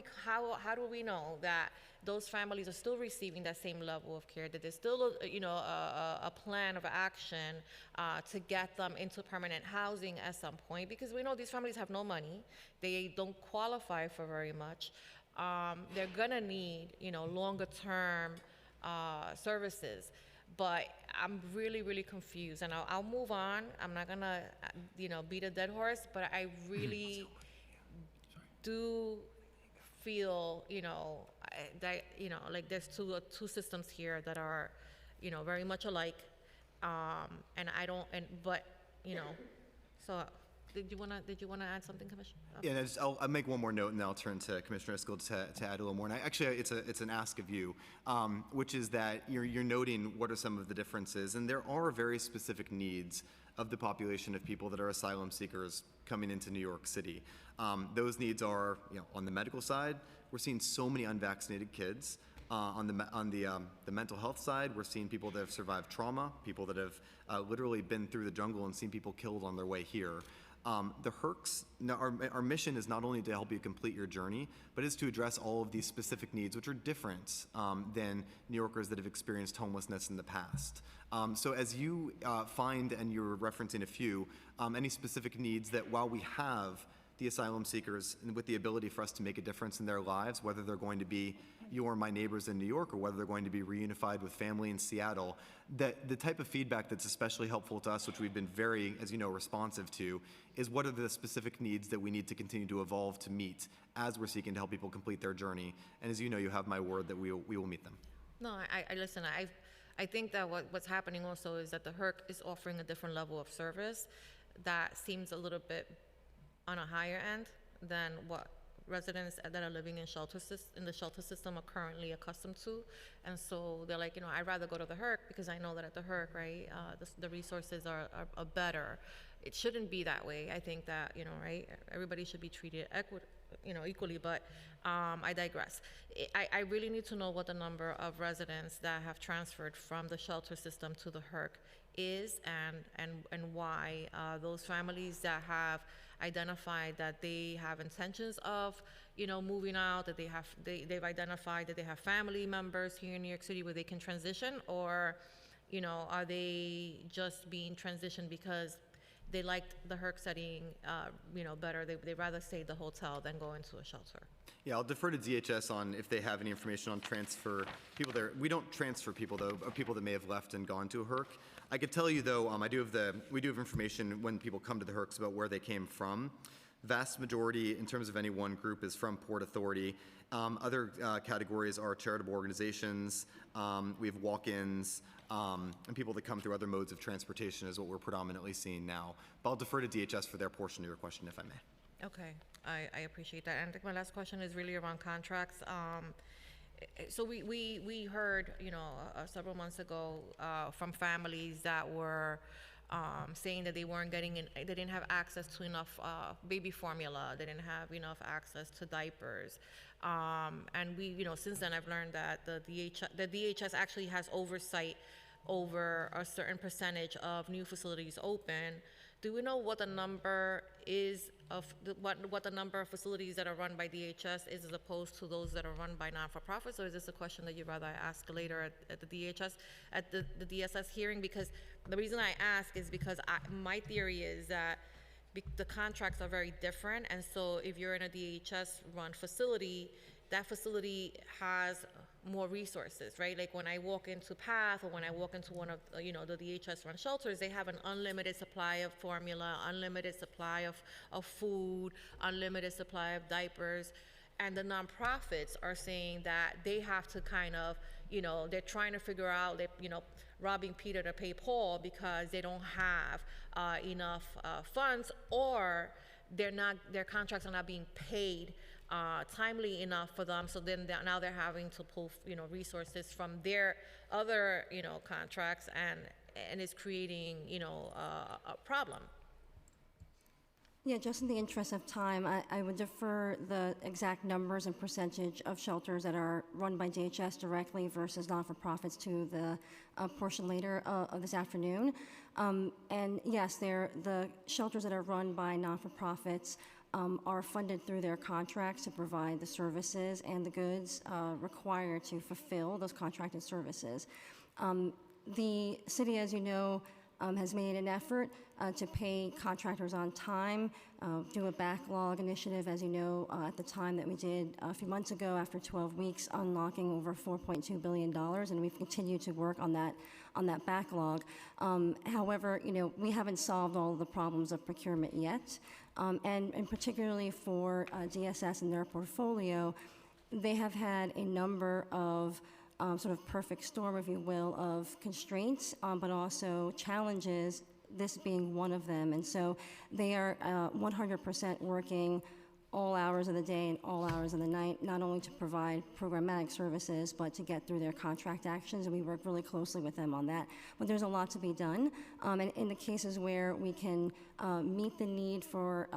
do we know that those families are still receiving that same level of care? That there's still, a plan of action to get them into permanent housing at some point? Because we know these families have no money, they don't qualify for very much. They're gonna need, longer term services. But I'm really, really confused, and I'll move on. I'm not gonna, beat a dead horse, but I really do feel, that, like there's two systems here that are, very much alike, and I don't, so. Did you wanna add something, Commissioner? Yeah, I'll make one more note, and then I'll turn to Commissioner Iscol to add a little more. And actually, it's an ask of you, which is that you're noting what are some of the differences, and there are very specific needs of the population of people that are asylum seekers coming into New York City. Those needs are, on the medical side, we're seeing so many unvaccinated kids. On the mental health side, we're seeing people that have survived trauma, people that have literally been through the jungle and seen people killed on their way here. The HERCs, our mission is not only to help you complete your journey, but is to address all of these specific needs, which are different than New Yorkers that have experienced homelessness in the past. So as you find, and you're referencing a few, any specific needs that while we have the asylum seekers and with the ability for us to make a difference in their lives, whether they're going to be you or my neighbors in New York or whether they're going to be reunified with family in Seattle, that the type of feedback that's especially helpful to us, which we've been very, as you know, responsive to, is what are the specific needs that we need to continue to evolve to meet as we're seeking to help people complete their journey. And as you know, you have my word that we will meet them. No, I listen. I think that what's happening also is that the HERC is offering a different level of service that seems a little bit on a higher end than what residents that are living in the shelter system are currently accustomed to. And so they're like, I'd rather go to the HERC because I know that at the HERC, right, the resources are better. It shouldn't be that way. I think that, right, everybody should be treated equally, but I digress. I really need to know what the number of residents that have transferred from the shelter system to the HERC is and why those families that have identified that they have intentions of moving out, that they've identified that they have family members here in New York City where they can transition, or are they just being transitioned because they liked the HERC setting better, they'd rather stay at the hotel than go into a shelter? Yeah, I'll defer to DHS on if they have any information on transfer people there. We don't transfer people, though, of people that may have left and gone to a HERC. I could tell you, though, we do have information when people come to the HERCs about where they came from. Vast majority, in terms of any one group, is from Port Authority. Other categories are charitable organizations. We have walk-ins, and people that come through other modes of transportation is what we're predominantly seeing now. But I'll defer to DHS for their portion of your question, if I may. Okay, I appreciate that. And I think my last question is really around contracts. So we heard, several months ago from families that were saying that they weren't they didn't have access to enough baby formula, they didn't have enough access to diapers. And we, since then I've learned that the DHS actually has oversight over a certain percentage of new facilities open. Do we know what the number is of what the number of facilities that are run by DHS is as opposed to those that are run by non-for-profits, or is this a question that you'd rather ask later at the DHS, at the DSS hearing? Because the reason I ask is because my theory is that the contracts are very different, and so if you're in a DHS-run facility, that facility has more resources, right? Like when I walk into PATH or when I walk into one of the DHS-run shelters, they have an unlimited supply of formula, unlimited supply of food, unlimited supply of diapers, and the nonprofits are saying that they have to kind of, they're trying to figure out, robbing Peter to pay Paul because they don't have enough funds, or their contracts are not being paid timely enough for them, so then now they're having to pull resources from their other contracts, and it's creating a problem. Yeah, just in the interest of time, I would defer the exact numbers and percentage of shelters that are run by DHS directly versus non-for-profits to the portion later of this afternoon. And yes, the shelters that are run by non-for-profits are funded through their contracts to provide the services and the goods required to fulfill those contracted services. The city, as you know, has made an effort to pay contractors on time, do a backlog initiative, as you know, at the time that we did a few months ago after 12 weeks, unlocking over $4.2 billion, and we've continued to work on that backlog. However, we haven't solved all of the problems of procurement yet, and particularly for DSS and their portfolio, they have had a number of sort of perfect storm, if you will, of constraints, but also challenges, this being one of them. And so they are 100% working all hours of the day and all hours of the night, not only to provide programmatic services, but to get through their contract actions, and we work really closely with them on that. But there's a lot to be done, and in the cases where we can meet the need for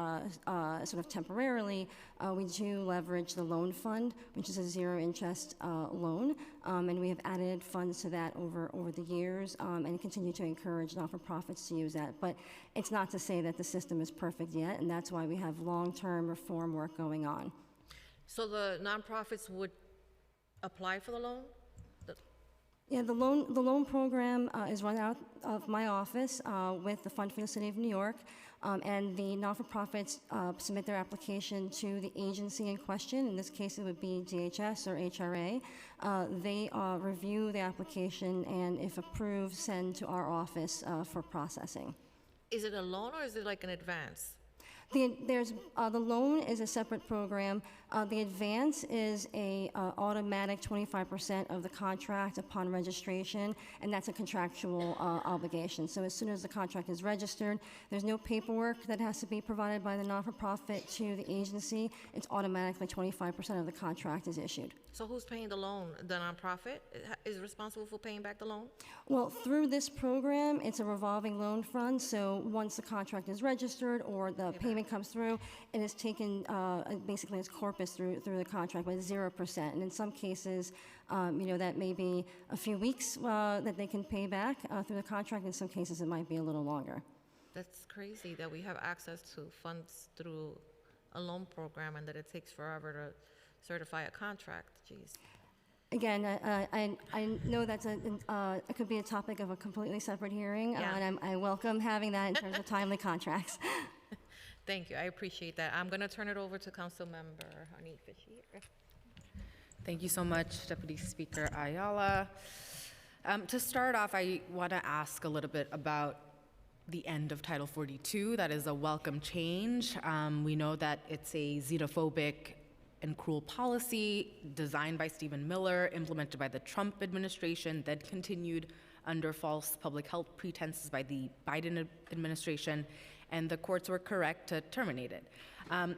sort of temporarily, we do leverage the loan fund, which is a zero-interest loan, and we have added funds to that over the years, and continue to encourage not-for-profits to use that. But it's not to say that the system is perfect yet, and that's why we have long-term reform work going on. So the nonprofits would apply for the loan? Yeah, the loan program is run out of my office with the Fund for the City of New York, and the not-for-profits submit their application to the agency in question. In this case, it would be DHS or HRA. They review the application and, if approved, send to our office for processing. Is it a loan or is it like an advance? The loan is a separate program. The advance is a automatic 25% of the contract upon registration, and that's a contractual obligation. So as soon as the contract is registered, there's no paperwork that has to be provided by the not-for-profit to the agency. It's automatically 25% of the contract is issued. So who's paying the loan? The nonprofit is responsible for paying back the loan? Well, through this program, it's a revolving loan fund, so once the contract is registered or the payment comes through, it is taken basically as corpus through the contract with 0%. And in some cases, that may be a few weeks that they can pay back through the contract. In some cases, it might be a little longer. That's crazy that we have access to funds through a loan program and that it takes forever to certify a contract. Jeez. Again, I know that's it could be a topic of a completely separate hearing, and I welcome having that in terms of timely contracts. Thank you. I appreciate that. I'm going to turn it over to Councilmember Hanif Bashir. Thank you so much, Deputy Speaker Ayala. To start off, I want to ask a little bit about the end of Title 42. That is a welcome change. We know that it's a xenophobic and cruel policy designed by Stephen Miller, implemented by the Trump administration, then continued under false public health pretenses by the Biden administration, and the courts were correct to terminate it.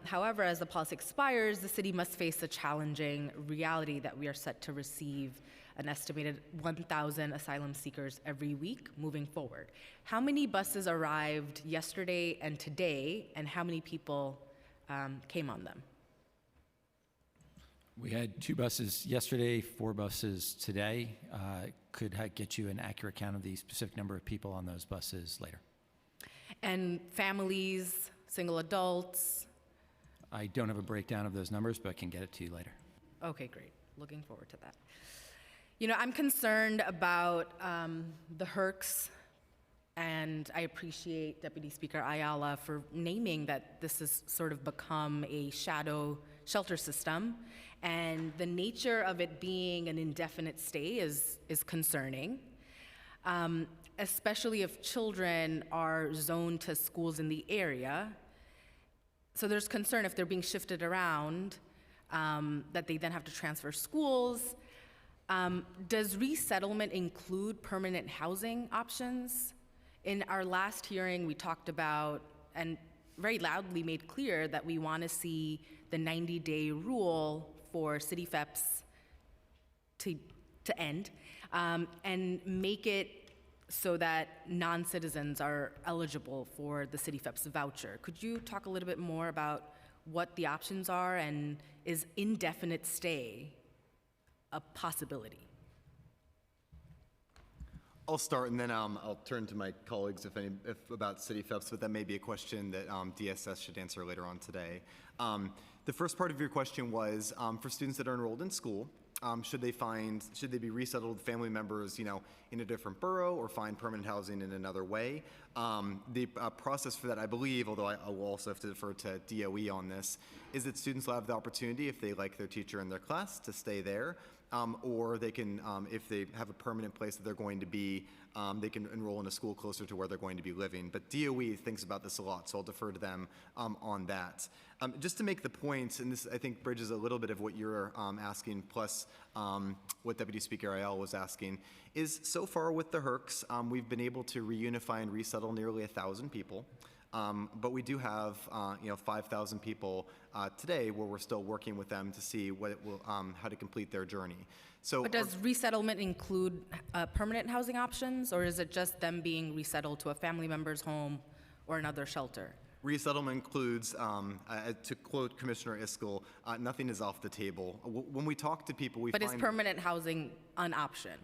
However, as the policy expires, the city must face the challenging reality that we are set to receive an estimated 1,000 asylum seekers every week moving forward. How many buses arrived yesterday and today, and how many people came on them? We had 2 buses yesterday, 4 buses today. Could get you an accurate count of the specific number of people on those buses later. And families, single adults? I don't have a breakdown of those numbers, but I can get it to you later. Okay, great. Looking forward to that. I'm concerned about the HERCs, and I appreciate Deputy Speaker Ayala for naming that this has sort of become a shadow shelter system. And the nature of it being an indefinite stay is concerning, especially if children are zoned to schools in the area. So there's concern if they're being shifted around, that they then have to transfer schools. Does resettlement include permanent housing options? In our last hearing, we talked about, and very loudly made clear, that we want to see the 90-day rule for city FEPs to end, and make it so that non-citizens are eligible for the city FEPs voucher. Could you talk a little bit more about what the options are, and is indefinite stay a possibility? I'll start, and then I'll turn to my colleagues if about city FEPs, but that may be a question that DSS should answer later on today. The first part of your question was for students that are enrolled in school, should they be resettled with family members, in a different borough, or find permanent housing in another way? The process for that, I believe, although I will also have to defer to DOE on this, is that students will have the opportunity, if they like their teacher in their class, to stay there. Or they can, if they have a permanent place that they're going to be, they can enroll in a school closer to where they're going to be living. But DOE thinks about this a lot, so I'll defer to them on that. Just to make the point, and this I think bridges a little bit of what you're asking, plus what Deputy Speaker Ayala was asking, is so far with the HERCs, we've been able to reunify and resettle nearly 1,000 people. But we do have, 5,000 people today where we're still working with them to see what it will, how to complete their journey. So, but does resettlement include permanent housing options, or is it just them being resettled to a family member's home or another shelter? Resettlement includes, to quote Commissioner Iskell, nothing is off the table. When we talk to people, we But find— is permanent housing an option?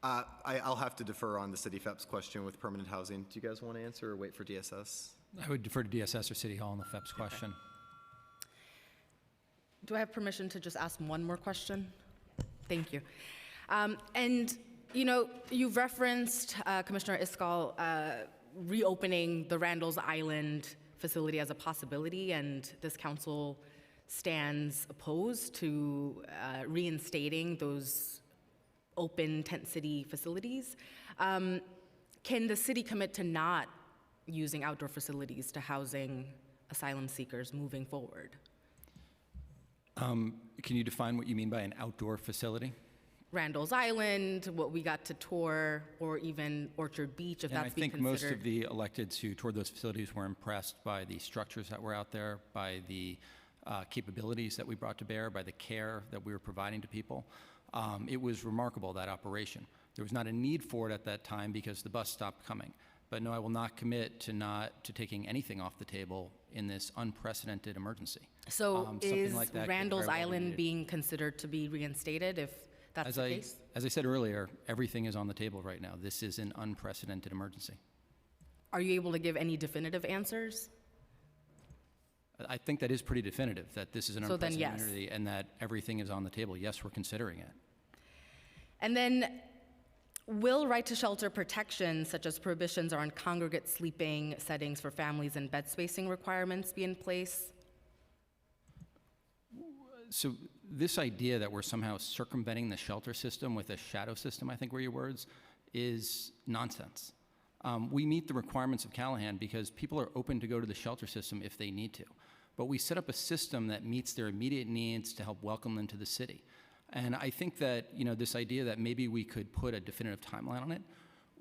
I'll have to defer on the City FEPS question with permanent housing. Do you guys want to answer or wait for DSS? I would defer to DSS or City Hall on the FEPS question. Do I have permission to just ask one more question? Thank you. And You know, you've referenced, Commissioner Iscall, reopening the Randall's Island facility as a possibility, and this council stands opposed to reinstating those open tent city facilities. Can the city commit to not using outdoor facilities to housing asylum seekers moving forward? Can you define what you mean by an outdoor facility? Randall's Island, what we got to tour, or even Orchard Beach, if And that's I being think most considered. of the electeds who toured those facilities were impressed by the structures that were out there, by the capabilities that we brought to bear, by the care that we were providing to people. It was remarkable, that operation. There was not a need for it at that time because the bus stopped coming. But no, I will not commit to taking anything off the table in this unprecedented emergency. So Something is like that could Randall's very well be Island needed. being considered to be reinstated if that's the case? As I said earlier, everything is on the table right now. This is an unprecedented emergency. Are you able to give any definitive answers? I think that is pretty definitive, that this is an So then, unprecedented yes. emergency and that everything is on the table. Yes, we're considering it. And then, will right to shelter protections, such as prohibitions on congregate sleeping settings for families and bed spacing requirements, be in place? So this idea that we're somehow circumventing the shelter system with a shadow system, I think were your words, is nonsense. We meet the requirements of Callahan because people are open to go to the shelter system if they need to. But we set up a system that meets their immediate needs to help welcome them to the city. And I think that, you know, this idea that maybe we could put a definitive timeline on it,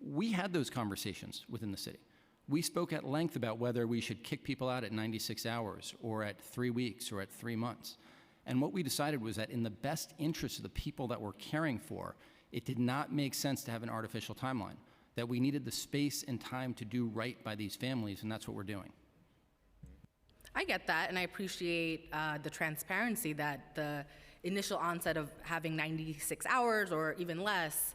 we had those conversations within the city. We spoke at length about whether we should kick people out at 96 hours or at 3 weeks or at 3 months. And what we decided was that in the best interest of the people that we're caring for, it did not make sense to have an artificial timeline, that we needed the space and time to do right by these families, and that's what we're doing. I get that, and I appreciate the transparency that the initial onset of having 96 hours or even less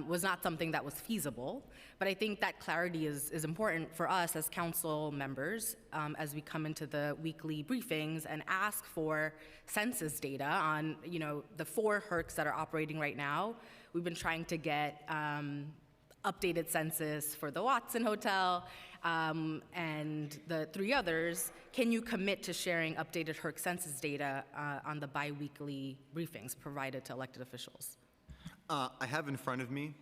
was not something that was feasible. But I think that clarity is important for us as council members as we come into the weekly briefings and ask for census data on, you know, the 4 HERCs that are operating right now. We've been trying to get updated census for the Watson Hotel and the 3 others. Can you commit to sharing updated HERC census data on the bi-weekly briefings provided to elected officials? I have in front of me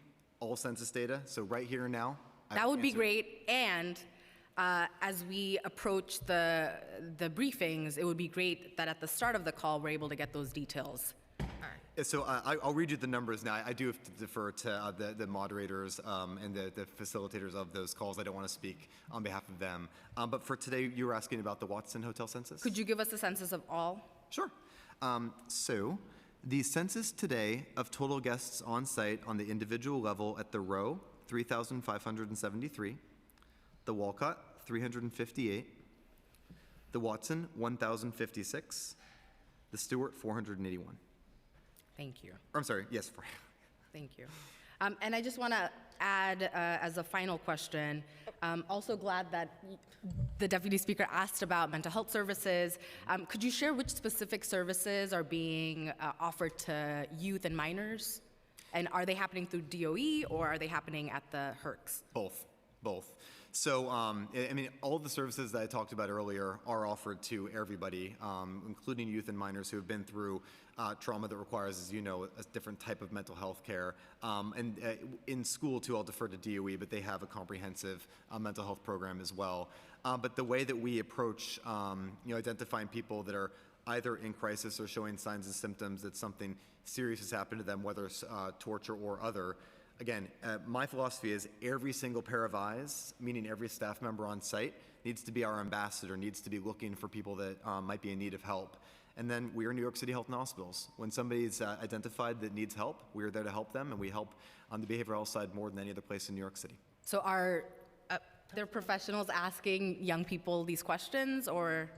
all census data, so right here and now. That would be great, and as we approach the briefings, it would be great that at the start of the call, we're able to get those details. Yeah, so I'll read you the numbers now. I do have to defer to the moderators and the facilitators of those calls. I don't want to speak on behalf of them. But for today, you were asking about the Watson Hotel census? Could you give us a census of all? Sure. So the census today of total guests on site on the individual level at the Row, 3,573. The Walcott, 358. The Watson, 1,056. The Stewart, 481. Thank you. I'm sorry, yes. Thank you. And I just want to add, as a final question, also glad that the Deputy Speaker asked about mental health services. Could you share which specific services are being offered to youth and minors? And are they happening through DOE or are they happening at the HERCs? Both. So, I mean, all the services that I talked about earlier are offered to everybody, including youth and minors who have been through trauma that requires, as you know, a different type of mental health care. And in school, too, I'll defer to DOE, but they have a comprehensive mental health program as well. But the way that we approach, identifying people that are either in crisis or showing signs and symptoms that something serious has happened to them, whether it's torture or other. Again, my philosophy is every single pair of eyes, meaning every staff member on site, needs to be our ambassador, needs to be looking for people that might be in need of help. And then we are New York City Health and Hospitals. When somebody's identified that needs help, we are there to help them, and we help on the behavioral health side more than any other place in New York City. So are there professionals asking young people these questions, or?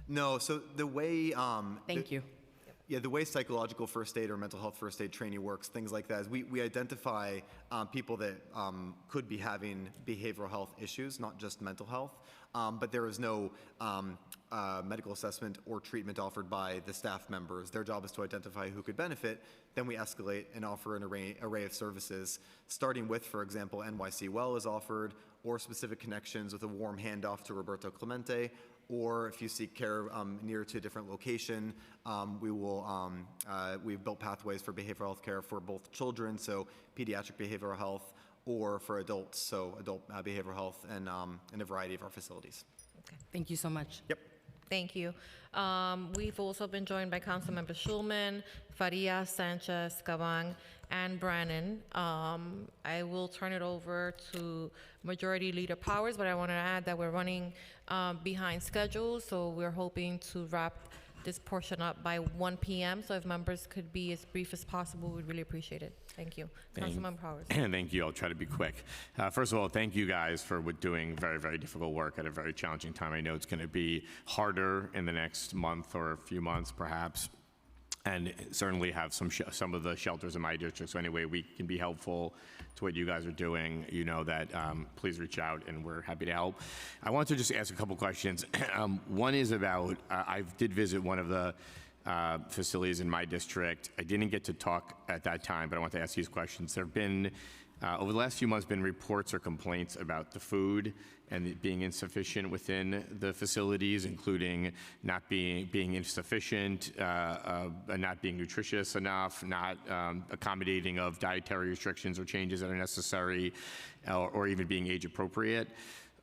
No, so the way... Thank you. Yeah, the way psychological first aid or mental health first aid training works, things like that, is we identify people that could be having behavioral health issues, not just mental health. but there is no medical assessment or treatment offered by the staff members. Their job is to identify who could benefit. Then we escalate and offer an array of services, starting with, for example, NYC Well is offered, or specific connections with a warm handoff to Roberto Clemente, or if you seek care near to a different location, we've built pathways for behavioral health care for both children, so pediatric behavioral health, or for adults, so adult behavioral health, and in a variety of our facilities. Thank you so much. Yep. Thank you. We've also been joined by Councilmember Schulman, Faria, Sanchez, Gabang, and Brannan. I will turn it over to Majority Leader Powers, but I want to add that we're running behind schedule, so we're hoping to wrap this portion up by 1 p.m. So if members could be as brief as possible, we'd really appreciate it. Thank you. Councilmember Powers. Thank you. I'll try to be quick. First of all, thank you guys for doing very, very difficult work at a very challenging time. I know it's going to be harder in the next month or a few months, perhaps, and certainly have some of the shelters in my district. So anyway, we can be helpful to what you guys are doing. You know that. Please reach out, and we're happy to help. I want to just ask a couple questions. One is about I did visit one of the facilities in my district. I didn't get to talk at that time, but I want to ask these questions. There have been, over the last few months, been reports or complaints about the food and it being insufficient within the facilities, including not being insufficient, not being nutritious enough, not accommodating of dietary restrictions or changes that are necessary, or even being age appropriate.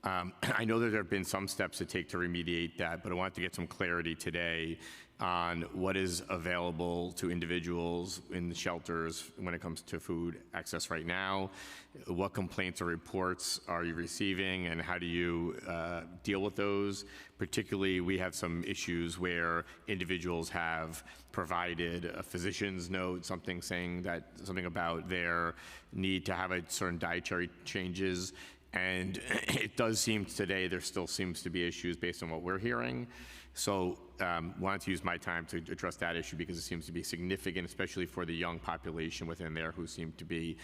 I know that there have been some steps to take to remediate that, but I want to get some clarity today on what is available to individuals in the shelters when it comes to food access right now. What complaints or reports are you receiving, and how do you deal with those? Particularly, we have some issues where individuals have provided a physician's note, something about their need to have a certain dietary changes. And it does seem today there still seems to be issues based on what we're hearing. So wanted to use my time to address that issue because it seems to be significant, especially for the young population within there who seem to be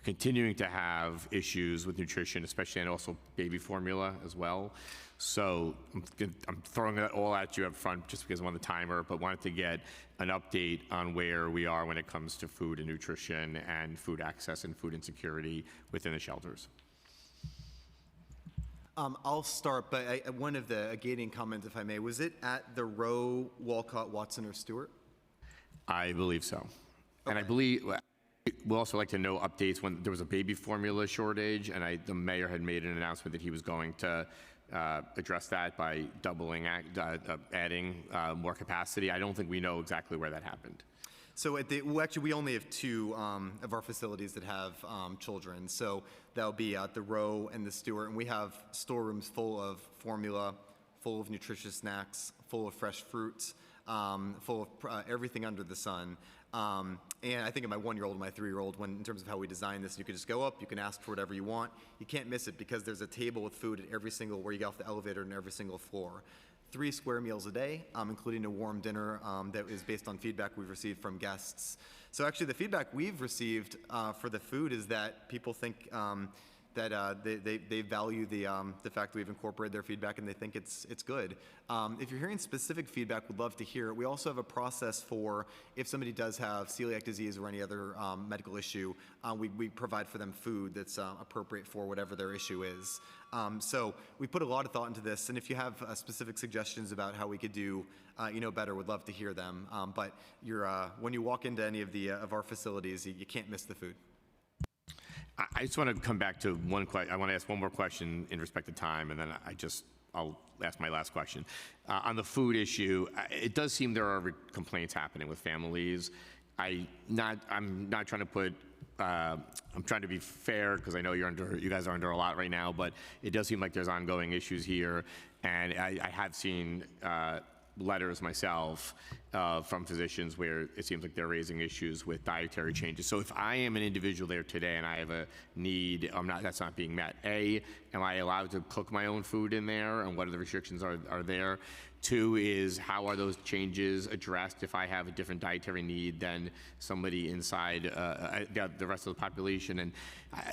continuing to have issues with nutrition, especially, and also baby formula as well. So I'm throwing that all at you up front just because I'm on the timer, but wanted to get an update on where we are when it comes to food and nutrition and food access and food insecurity within the shelters. I'll start, but one of the gating comments, if I may, was it at the Rowe, Walcott, Watson, or Stewart? I believe so. Okay. And I believe we'll also like to know updates when there was a baby formula shortage, and the mayor had made an announcement that he was going to address that by adding more capacity. I don't think we know exactly where that happened. So actually, we only have 2 of our facilities that have children. So that'll be at the Rowe and the Stewart, and we have storerooms full of formula, full of nutritious snacks, full of fresh fruits, full of everything under the sun. And I think of my 1-year-old and my 3-year-old, in terms of how we design this, you can just go up, you can ask for whatever you want. You can't miss it because there's a table with food at where you get off the elevator and every single floor. 3 square meals a day, including a warm dinner that is based on feedback we've received from guests. So actually the feedback we've received for the food is that people think that they value the fact that we've incorporated their feedback and they think it's good. If you're hearing specific feedback, we'd love to hear it. We also have a process for if somebody does have celiac disease or any other medical issue, we provide for them food that's appropriate for whatever their issue is. So we put a lot of thought into this, and if you have specific suggestions about how we could do better, would love to hear them. But when you walk into any of our facilities, you can't miss the food. I just want to come back to one question. I want to ask one more question in respect to time, and then I'll ask my last question. On the food issue, it does seem there are complaints happening with families. I'm not trying to put. I'm trying to be fair because I know you guys are under a lot right now, but it does seem like there's ongoing issues here, and I have seen letters myself from physicians where it seems like they're raising issues with dietary changes. So if I am an individual there today and I have a need, that's not being met, A, am I allowed to cook my own food in there, and what are the restrictions are there? Two is, how are those changes addressed if I have a different dietary need than somebody inside the rest of the population? And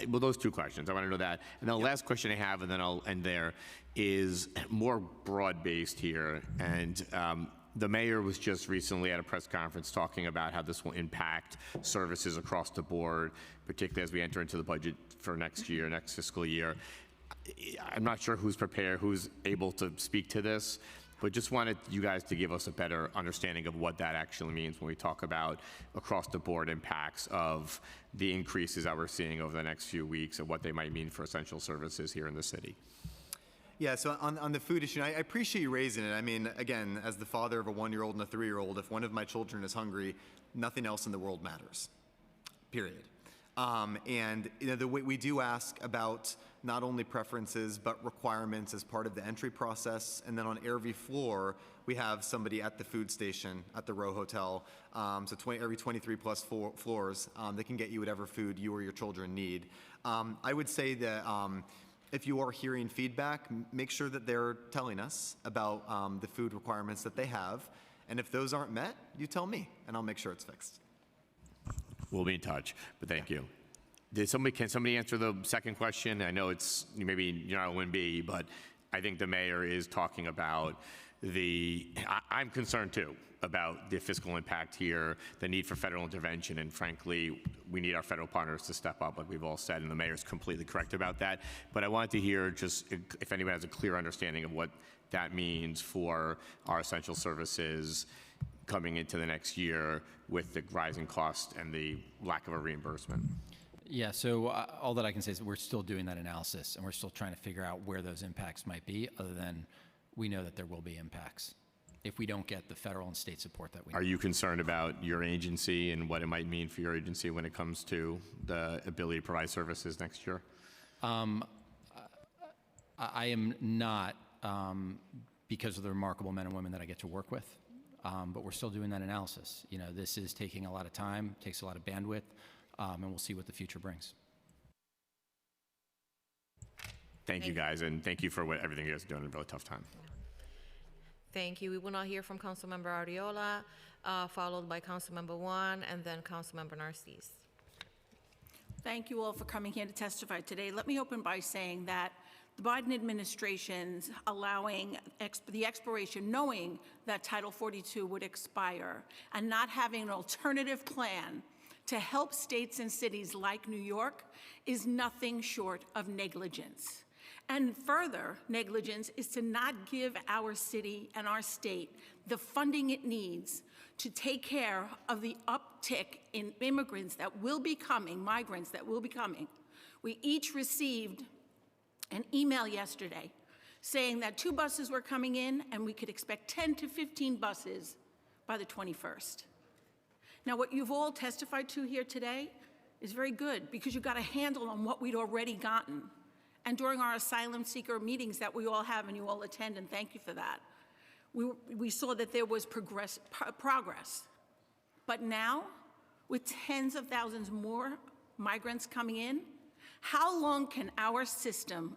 well, those two questions, I want to know that. And the last question I have, and then I'll end there, is more broad-based here. And the mayor was just recently at a press conference talking about how this will impact services across the board, particularly as we enter into the budget for next year, next fiscal year. I'm not sure who's prepared, who's able to speak to this, but just wanted you guys to give us a better understanding of what that actually means when we talk about across the board impacts of the increases that we're seeing over the next few weeks and what they might mean for essential services here in the city. Yeah, so on the food issue, I appreciate you raising it. I mean, again, as the father of a 1-year-old and a 3-year-old, if one of my children is hungry, nothing else in the world matters, period. And we do ask about not only preferences, but requirements as part of the entry process. And then on every floor, we have somebody at the food station at the Row Hotel. So every 23 plus floors, they can get you whatever food you or your children need. I would say that if you are hearing feedback, make sure that they're telling us about the food requirements that they have. And if those aren't met, you tell me, and I'll make sure it's fixed. We'll be in touch, but thank you. Can somebody answer the second question? I know it's, maybe you're not a WIN-B, but I think the mayor is talking about I'm concerned too about the fiscal impact here, the need for federal intervention, and frankly, we need our federal partners to step up, like we've all said, and the mayor's completely correct about that. But I wanted to hear just if anyone has a clear understanding of what that means for our essential services coming into the next year with the rising cost and the lack of a reimbursement. Yeah, so all that I can say is we're still doing that analysis, and we're still trying to figure out where those impacts might be, other than we know that there will be impacts if we don't get the federal and state support that we need. Are you concerned about your agency and what it might mean for your agency when it comes to the ability to provide services next year? I am not, because of the remarkable men and women that I get to work with, but we're still doing that analysis. You know, this is taking a lot of time, takes a lot of bandwidth, and we'll see what the future brings. Thank you guys, and thank you for everything you guys are doing in a really tough time. Thank you. We will now hear from Councilmember Arriola, followed by Councilmember Juan, and then Councilmember Narcisse. Thank you all for coming here to testify today. Let me open by saying that the Biden administration's allowing the expiration, knowing that Title 42 would expire, and not having an alternative plan to help states and cities like New York is nothing short of negligence. And further negligence is to not give our city and our state the funding it needs to take care of the uptick in immigrants that will be coming, migrants that will be coming. We each received an email yesterday saying that 2 buses were coming in and we could expect 10 to 15 buses by the 21st. Now, what you've all testified to here today is very good because you got a handle on what we'd already gotten. And during our asylum seeker meetings that we all have and you all attend, and thank you for that, we saw that there was progress. But now, with tens of thousands more migrants coming in, how long can our system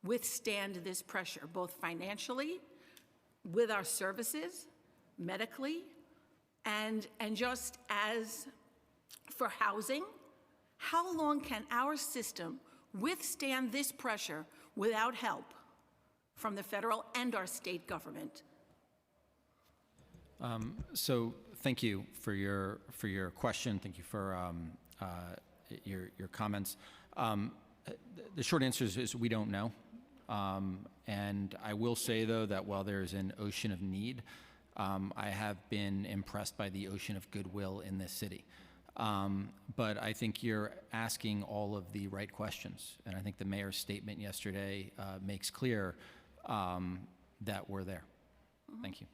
withstand this pressure, both financially, with our services, medically, and just as for housing? How long can our system withstand this pressure without help from the federal and our state government? So thank you for your question. Thank you for your comments. The short answer is we don't know. And I will say, though, that while there's an ocean of need, I have been impressed by the ocean of goodwill in this city. But I think you're asking all of the right questions. And I think the mayor's statement yesterday makes clear that we're there. Thank you.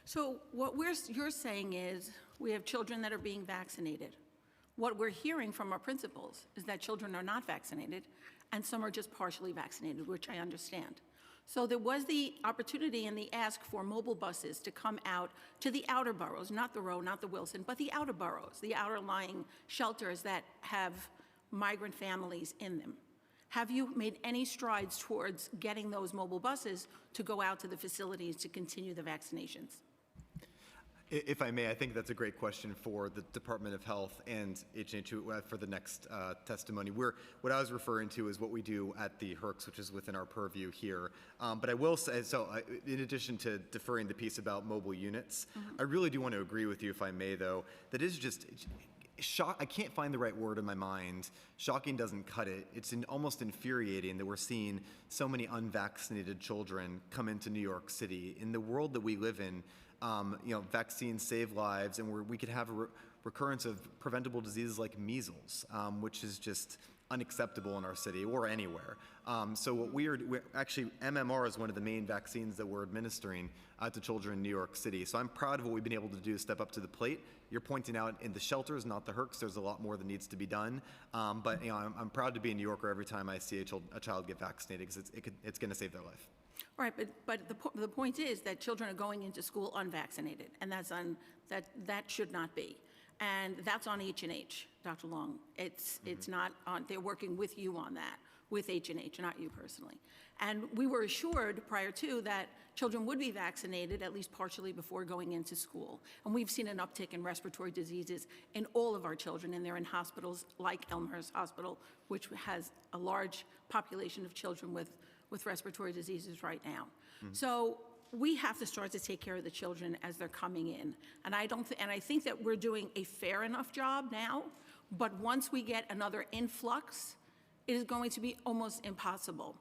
So what you're saying is we have children that are being vaccinated. What we're hearing from our principals is that children are not vaccinated and some are just partially vaccinated, which I understand. So there was the opportunity and the ask for mobile buses to come out to the outer boroughs, not the Row, not the Wilson, but the outer boroughs, the outer lying shelters that have migrant families in them. Have you made any strides towards getting those mobile buses to go out to the facilities to continue the vaccinations? If I may, I think that's a great question for the Department of Health and H&H for the next testimony. What I was referring to is what we do at the HERCs, which is within our purview here. But I will say, in addition to deferring the piece about mobile units, I really do want to agree with you, if I may, though, that is just I can't find the right word in my mind. Shocking doesn't cut it. It's almost infuriating that we're seeing so many unvaccinated children come into New York City. In the world that we live in, vaccines save lives, and we could have a recurrence of preventable diseases like measles, which is just unacceptable in our city or anywhere. So what we're actually, MMR is one of the main vaccines that we're administering to children in New York City. So I'm proud of what we've been able to do to step up to the plate. You're pointing out in the shelters, not the HERCs, there's a lot more that needs to be done. But I'm proud to be a New Yorker every time I see a child get vaccinated, because it's going to save their life. Right, but the point is that children are going into school unvaccinated, and that should not be. And that's on H&H, Dr. Long. It's not on, they're working with you on that, with H&H, not you personally. And we were assured prior to that children would be vaccinated at least partially before going into school. And we've seen an uptick in respiratory diseases in all of our children, and they're in hospitals like Elmhurst Hospital, which has a large population of children with respiratory diseases right now. So we have to start to take care of the children as they're coming in. And I think that we're doing a fair enough job now, but once we get another influx, it is going to be almost impossible.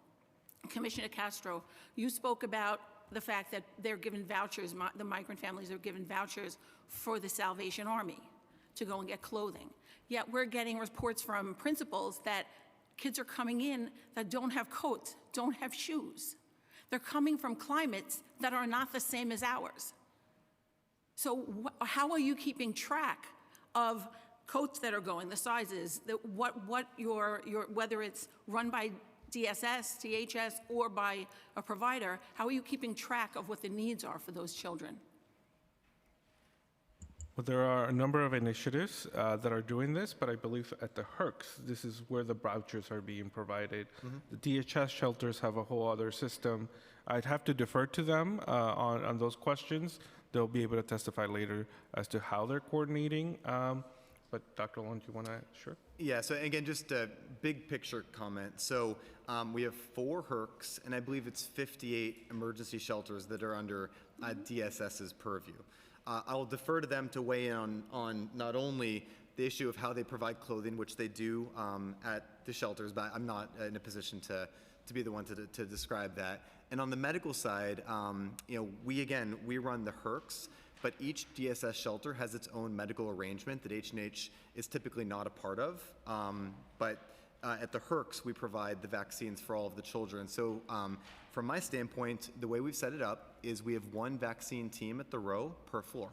Commissioner Castro, you spoke about the fact that they're given vouchers, the migrant families are given vouchers for the Salvation Army to go and get clothing. Yet we're getting reports from principals that kids are coming in that don't have coats, don't have shoes. They're coming from climates that are not the same as ours. So how are you keeping track of coats that are going, the sizes, whether it's run by DSS, DHS, or by a provider, how are you keeping track of what the needs are for those children? Well, there are a number of initiatives that are doing this, but I believe at the HERCs, this is where the vouchers are being provided. The DHS shelters have a whole other system. I'd have to defer to them on those questions. They'll be able to testify later as to how they're coordinating. But Dr. Long, do you want to? Sure. Yeah, so again, just a big picture comment. So we have 4 HERCs, and I believe it's 58 emergency shelters that are under DSS's purview. I will defer to them to weigh in on not only the issue of how they provide clothing, which they do at the shelters, but I'm not in a position to be the one to describe that. And on the medical side, we run the HERCs, but each DSS shelter has its own medical arrangement that H&H is typically not a part of. But at the HERCs, we provide the vaccines for all of the children. So from my standpoint, the way we've set it up is we have 1 vaccine team at the Row per floor.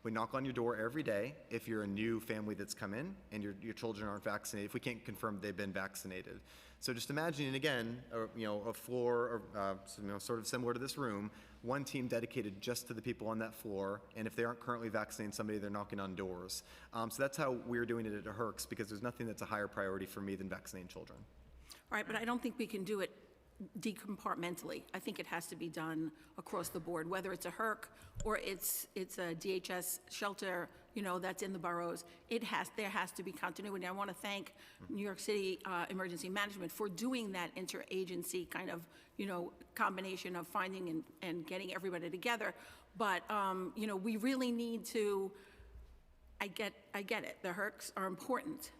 We knock on your door every day if you're a new family that's come in and your children aren't vaccinated, if we can't confirm they've been vaccinated. So just imagining again, a floor, sort of similar to this room, 1 team dedicated just to the people on that floor, and if they aren't currently vaccinating somebody, they're knocking on doors. So that's how we're doing it at the HERCs, because there's nothing that's a higher priority for me than vaccinating children. All right, but I don't think we can do it decompartmentally. I think it has to be done across the board, whether it's a HERC or it's a DHS shelter, that's in the boroughs. There has to be continuity. I want to thank New York City Emergency Management for doing that interagency kind of, combination of finding and getting everybody together. But, we really need to, I get it, the HERCs are important.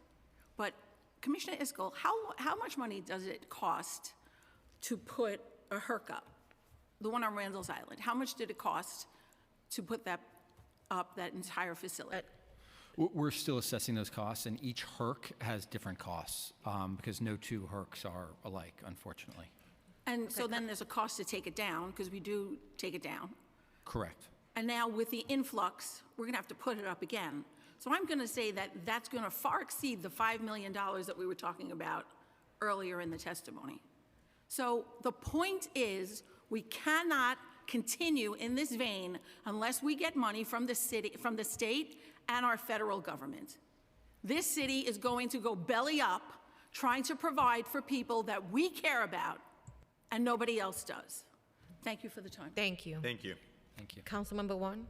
But Commissioner Iscol, how much money does it cost to put a HERC up? The one on Randall's Island, how much did it cost to put that up, that entire facility? We're still assessing those costs, and each HERC has different costs because no 2 HERCs are alike, unfortunately. And so then there's a cost to take it down, because we do take it down. Correct. And now with the influx, we're going to have to put it up again. So I'm going to say that that's going to far exceed the $5 million that we were talking about earlier in the testimony. So the point is, we cannot continue in this vein unless we get money from the city, from the state and our federal government. This city is going to go belly up trying to provide for people that we care about and nobody else does. Thank you for the time. Thank you. Thank you. Thank you. Councilmember Wan.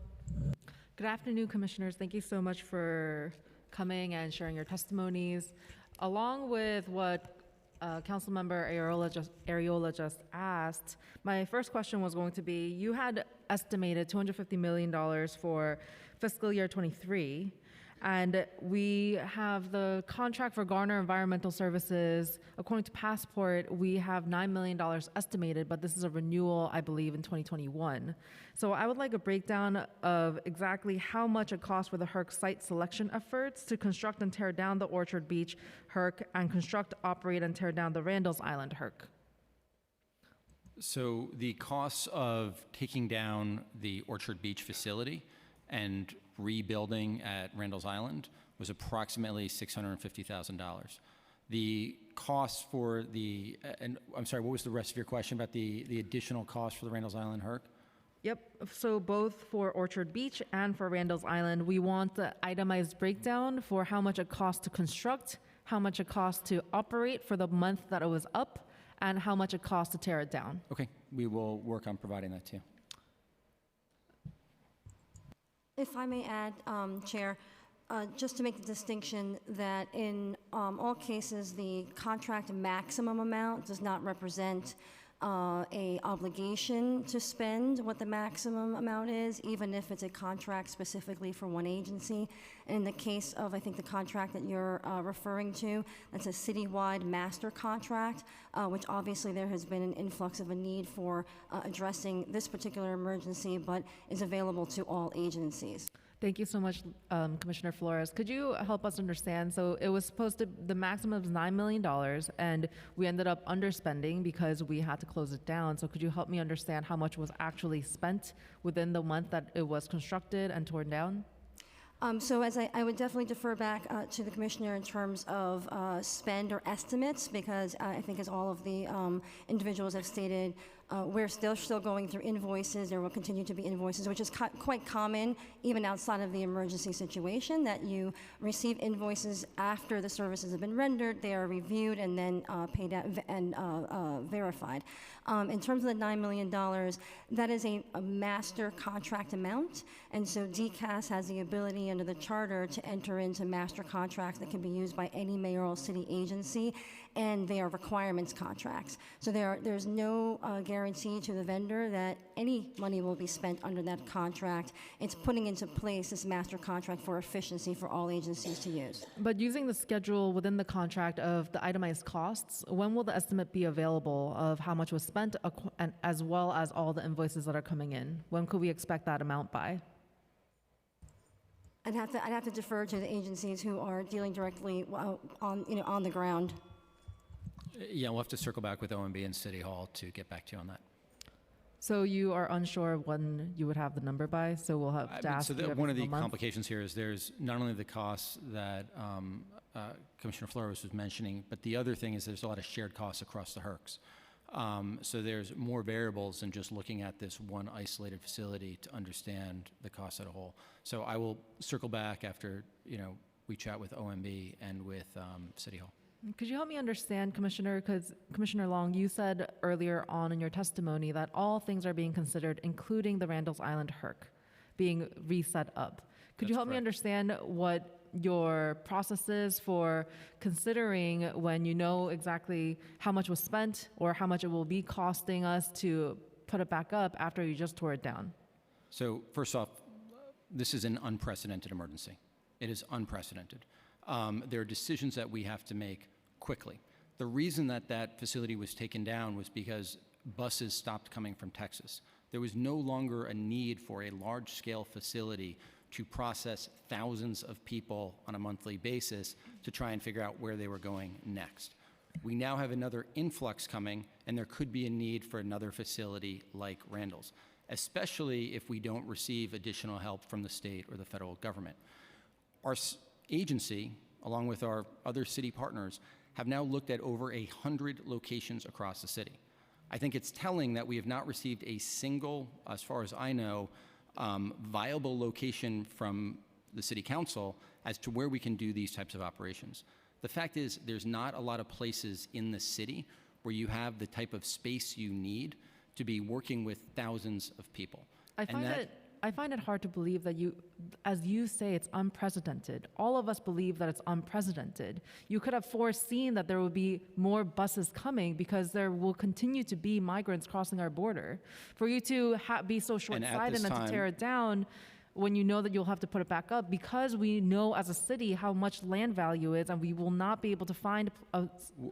Good afternoon, Commissioners. Thank you so much for coming and sharing your testimonies. Along with what Councilmember Ariola just asked, my first question was going to be, you had estimated $250 million for fiscal year 23, and we have the contract for Garner Environmental Services. According to Passport, we have $9 million estimated, but this is a renewal, I believe, in 2021. So I would like a breakdown of exactly how much it costs for the HERC site selection efforts to construct and tear down the Orchard Beach HERC and construct, operate, and tear down the Randall's Island HERC. So the costs of taking down the Orchard Beach facility and rebuilding at Randall's Island was approximately $650,000. The cost for the, and I'm sorry, what was the rest of your question about the additional cost for the Randall's Island HERC? Yep, so both for Orchard Beach and for Randall's Island, we want the itemized breakdown for how much it costs to construct, how much it costs to operate for the month that it was up, and how much it costs to tear it down. Okay, we will work on providing that to you. If I may add, Chair, just to make the distinction that in all cases, the contract maximum amount does not represent a obligation to spend what the maximum amount is, even if it's a contract specifically for one agency. And in the case of, I think, the contract that you're referring to, that's a citywide master contract, which obviously there has been an influx of a need for addressing this particular emergency, but is available to all agencies. Thank you so much, Commissioner Flores. Could you help us understand? So it was supposed to, the maximum is $9 million, and we ended up underspending because we had to close it down. So could you help me understand how much was actually spent within the month that it was constructed and torn down? So as I would definitely defer back to the Commissioner in terms of spend or estimates, because I think as all of the individuals have stated, we're still going through invoices. There will continue to be invoices, which is quite common even outside of the emergency situation, that you receive invoices after the services have been rendered. They are reviewed and then paid out and verified. In terms of the $9 million, that is a master contract amount, and so DCAS has the ability under the charter to enter into master contracts that can be used by any mayoral city agency, and they are requirements contracts. So there's no guarantee to the vendor that any money will be spent under that contract. It's putting into place this master contract for efficiency for all agencies to use. But using the schedule within the contract of the itemized costs, when will the estimate be available of how much was spent, and as well as all the invoices that are coming in? When could we expect that amount by? I'd have to defer to the agencies who are dealing directly on the ground. Yeah, we'll have to circle back with OMB and City Hall to get back to you on that. So you are unsure of when you would have the number by, so we'll have to ask So you every one of the single month? complications here is there's not only the costs that Commissioner Flores was mentioning, but the other thing is there's a lot of shared costs across the HERCs. So there's more variables than just looking at this one isolated facility to understand the cost as a whole. So I will circle back after we chat with OMB and with City Hall. Could you help me understand, Commissioner, because Commissioner Long, you said earlier on in your testimony that all things are being considered, including the Randall's Island HERC being reset up. Could you help me understand what your process is for considering when you know exactly how much was spent or how much it will be costing us to put it back up after you just tore it down? So first off, this is an unprecedented emergency. It is unprecedented. There are decisions that we have to make quickly. The reason that that facility was taken down was because buses stopped coming from Texas. There was no longer a need for a large-scale facility to process thousands of people on a monthly basis to try and figure out where they were going next. We now have another influx coming, and there could be a need for another facility like Randall's, especially if we don't receive additional help from the state or the federal government. Our agency, along with our other city partners, have now looked at over 100 locations across the city. I think it's telling that we have not received a single, as far as I know, viable location from the City Council as to where we can do these types of operations. The fact is, there's not a lot of places in the city where you have the type of space you need to be working with thousands of people. I find it hard to believe that as you say, it's unprecedented. All of us believe that it's unprecedented. You could have foreseen that there would be more buses coming because there will continue to be migrants crossing our border. For you to be so short-sighted and to tear it down when you know that you'll have to put it back up, because we know as a city how much land value is, and we will not be able to find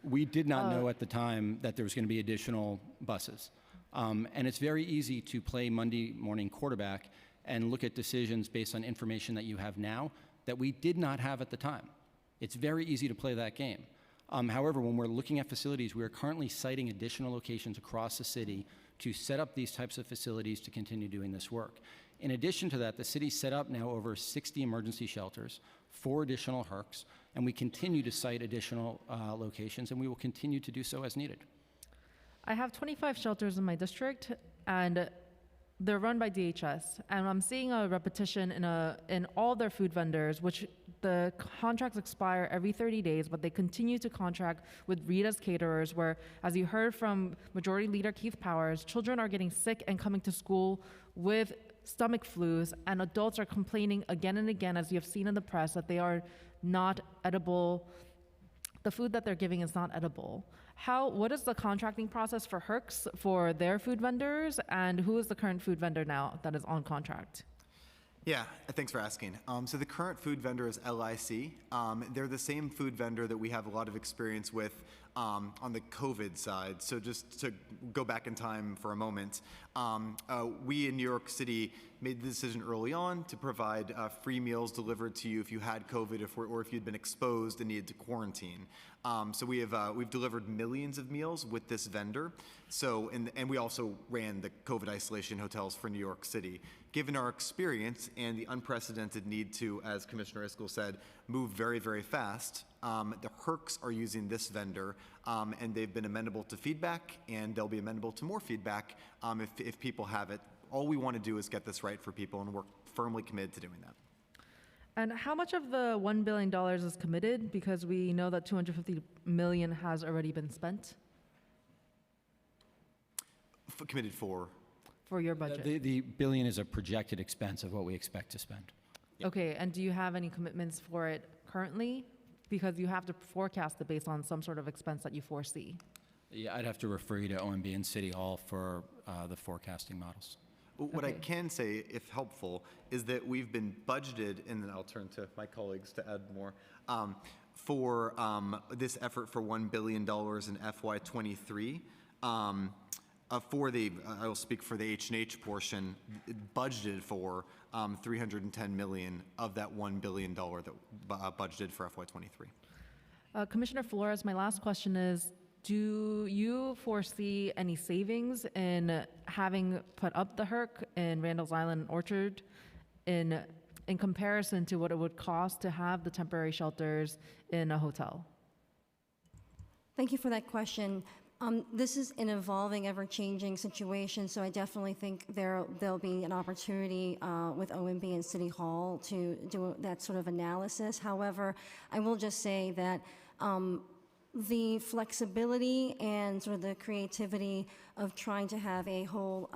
We did not know at the time that there was going to be additional buses. And it's very easy to play Monday morning quarterback and look at decisions based on information that you have now that we did not have at the time. It's very easy to play that game. However, when we're looking at facilities, we are currently citing additional locations across the city to set up these types of facilities to continue doing this work. In addition to that, the city set up now over 60 emergency shelters, 4 additional HERCs, and we continue to cite additional locations, and we will continue to do so as needed. I have 25 shelters in my district, and they're run by DHS. And I'm seeing a repetition in all their food vendors, which the contracts expire every 30 days, but they continue to contract with Rita's caterers, where, as you heard from Majority Leader Keith Powers, children are getting sick and coming to school with stomach flus, and adults are complaining again and again, as you have seen in the press, that they are not edible. The food that they're giving is not edible. What is the contracting process for HERCs for their food vendors, and who is the current food vendor now that is on contract? Yeah, thanks for asking. So the current food vendor is LIC. They're the same food vendor that we have a lot of experience with on the COVID side. So just to go back in time for a moment, we in New York City made the decision early on to provide free meals delivered to you if you had COVID or if you'd been exposed and needed to quarantine. So we've delivered millions of meals with this vendor. So and we also ran the COVID isolation hotels for New York City. Given our experience and the unprecedented need to, as Commissioner Iscol said, move very, very fast, the HERCs are using this vendor, and they've been amenable to feedback, and they'll be amenable to more feedback if people have it. All we want to do is get this right for people, and we're firmly committed to doing that. And how much of the $1 billion is committed? Because we know that $250 million has already been spent. Committed for? For your budget. The billion is a projected expense of what we expect to spend. Okay, and do you have any commitments for it currently? Because you have to forecast it based on some sort of expense that you foresee. Yeah, I'd have to refer you to OMB and City Hall for the forecasting models. What I can say, if helpful, is that we've been budgeted, and then I'll turn to my colleagues to add more, for this effort for $1 billion in FY23. I will speak for the H&H portion, budgeted for $310 million of that $1 billion that budgeted for FY23. Commissioner Flores, my last question is, do you foresee any savings in having put up the HERC in Randall's Island and Orchard in comparison to what it would cost to have the temporary shelters in a hotel? Thank you for that question. This is an evolving, ever-changing situation, so I definitely think there'll be an opportunity with OMB and City Hall to do that sort of analysis. However, I will just say that the flexibility and sort of the creativity of trying to have a whole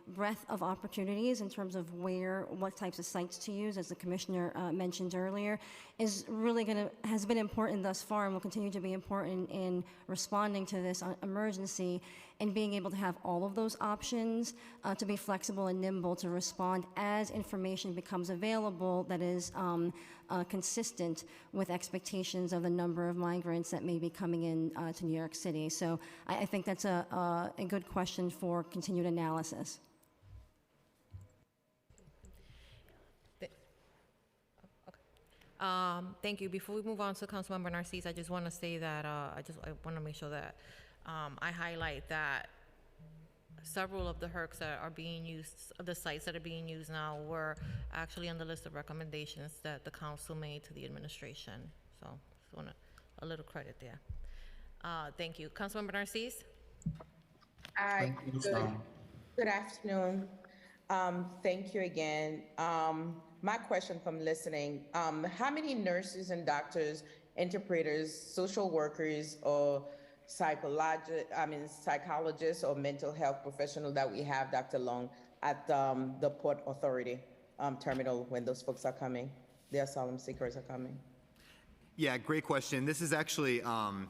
breadth of opportunities in terms of what types of sites to use, as the Commissioner mentioned earlier, is really has been important thus far and will continue to be important in responding to this emergency, and being able to have all of those options to be flexible and nimble to respond as information becomes available that is consistent with expectations of the number of migrants that may be coming in to New York City. So I think that's a good question for continued analysis. Thank you. Before we move on to Councilmember Narcisse, I just want to say that I want to make sure that I highlight that several of the HERCs that are being used, the sites that are being used now, were actually on the list of recommendations that the council made to the administration. So just want a little credit there. Thank you. Councilmember Narcisse? Hi, good afternoon. Thank you again. My question from listening, how many nurses and doctors, interpreters, social workers, or psychologists or mental health professional that we have, Dr. Long, at the Port Authority terminal when those folks are coming, the asylum seekers are coming? Yeah, great question. This is actually one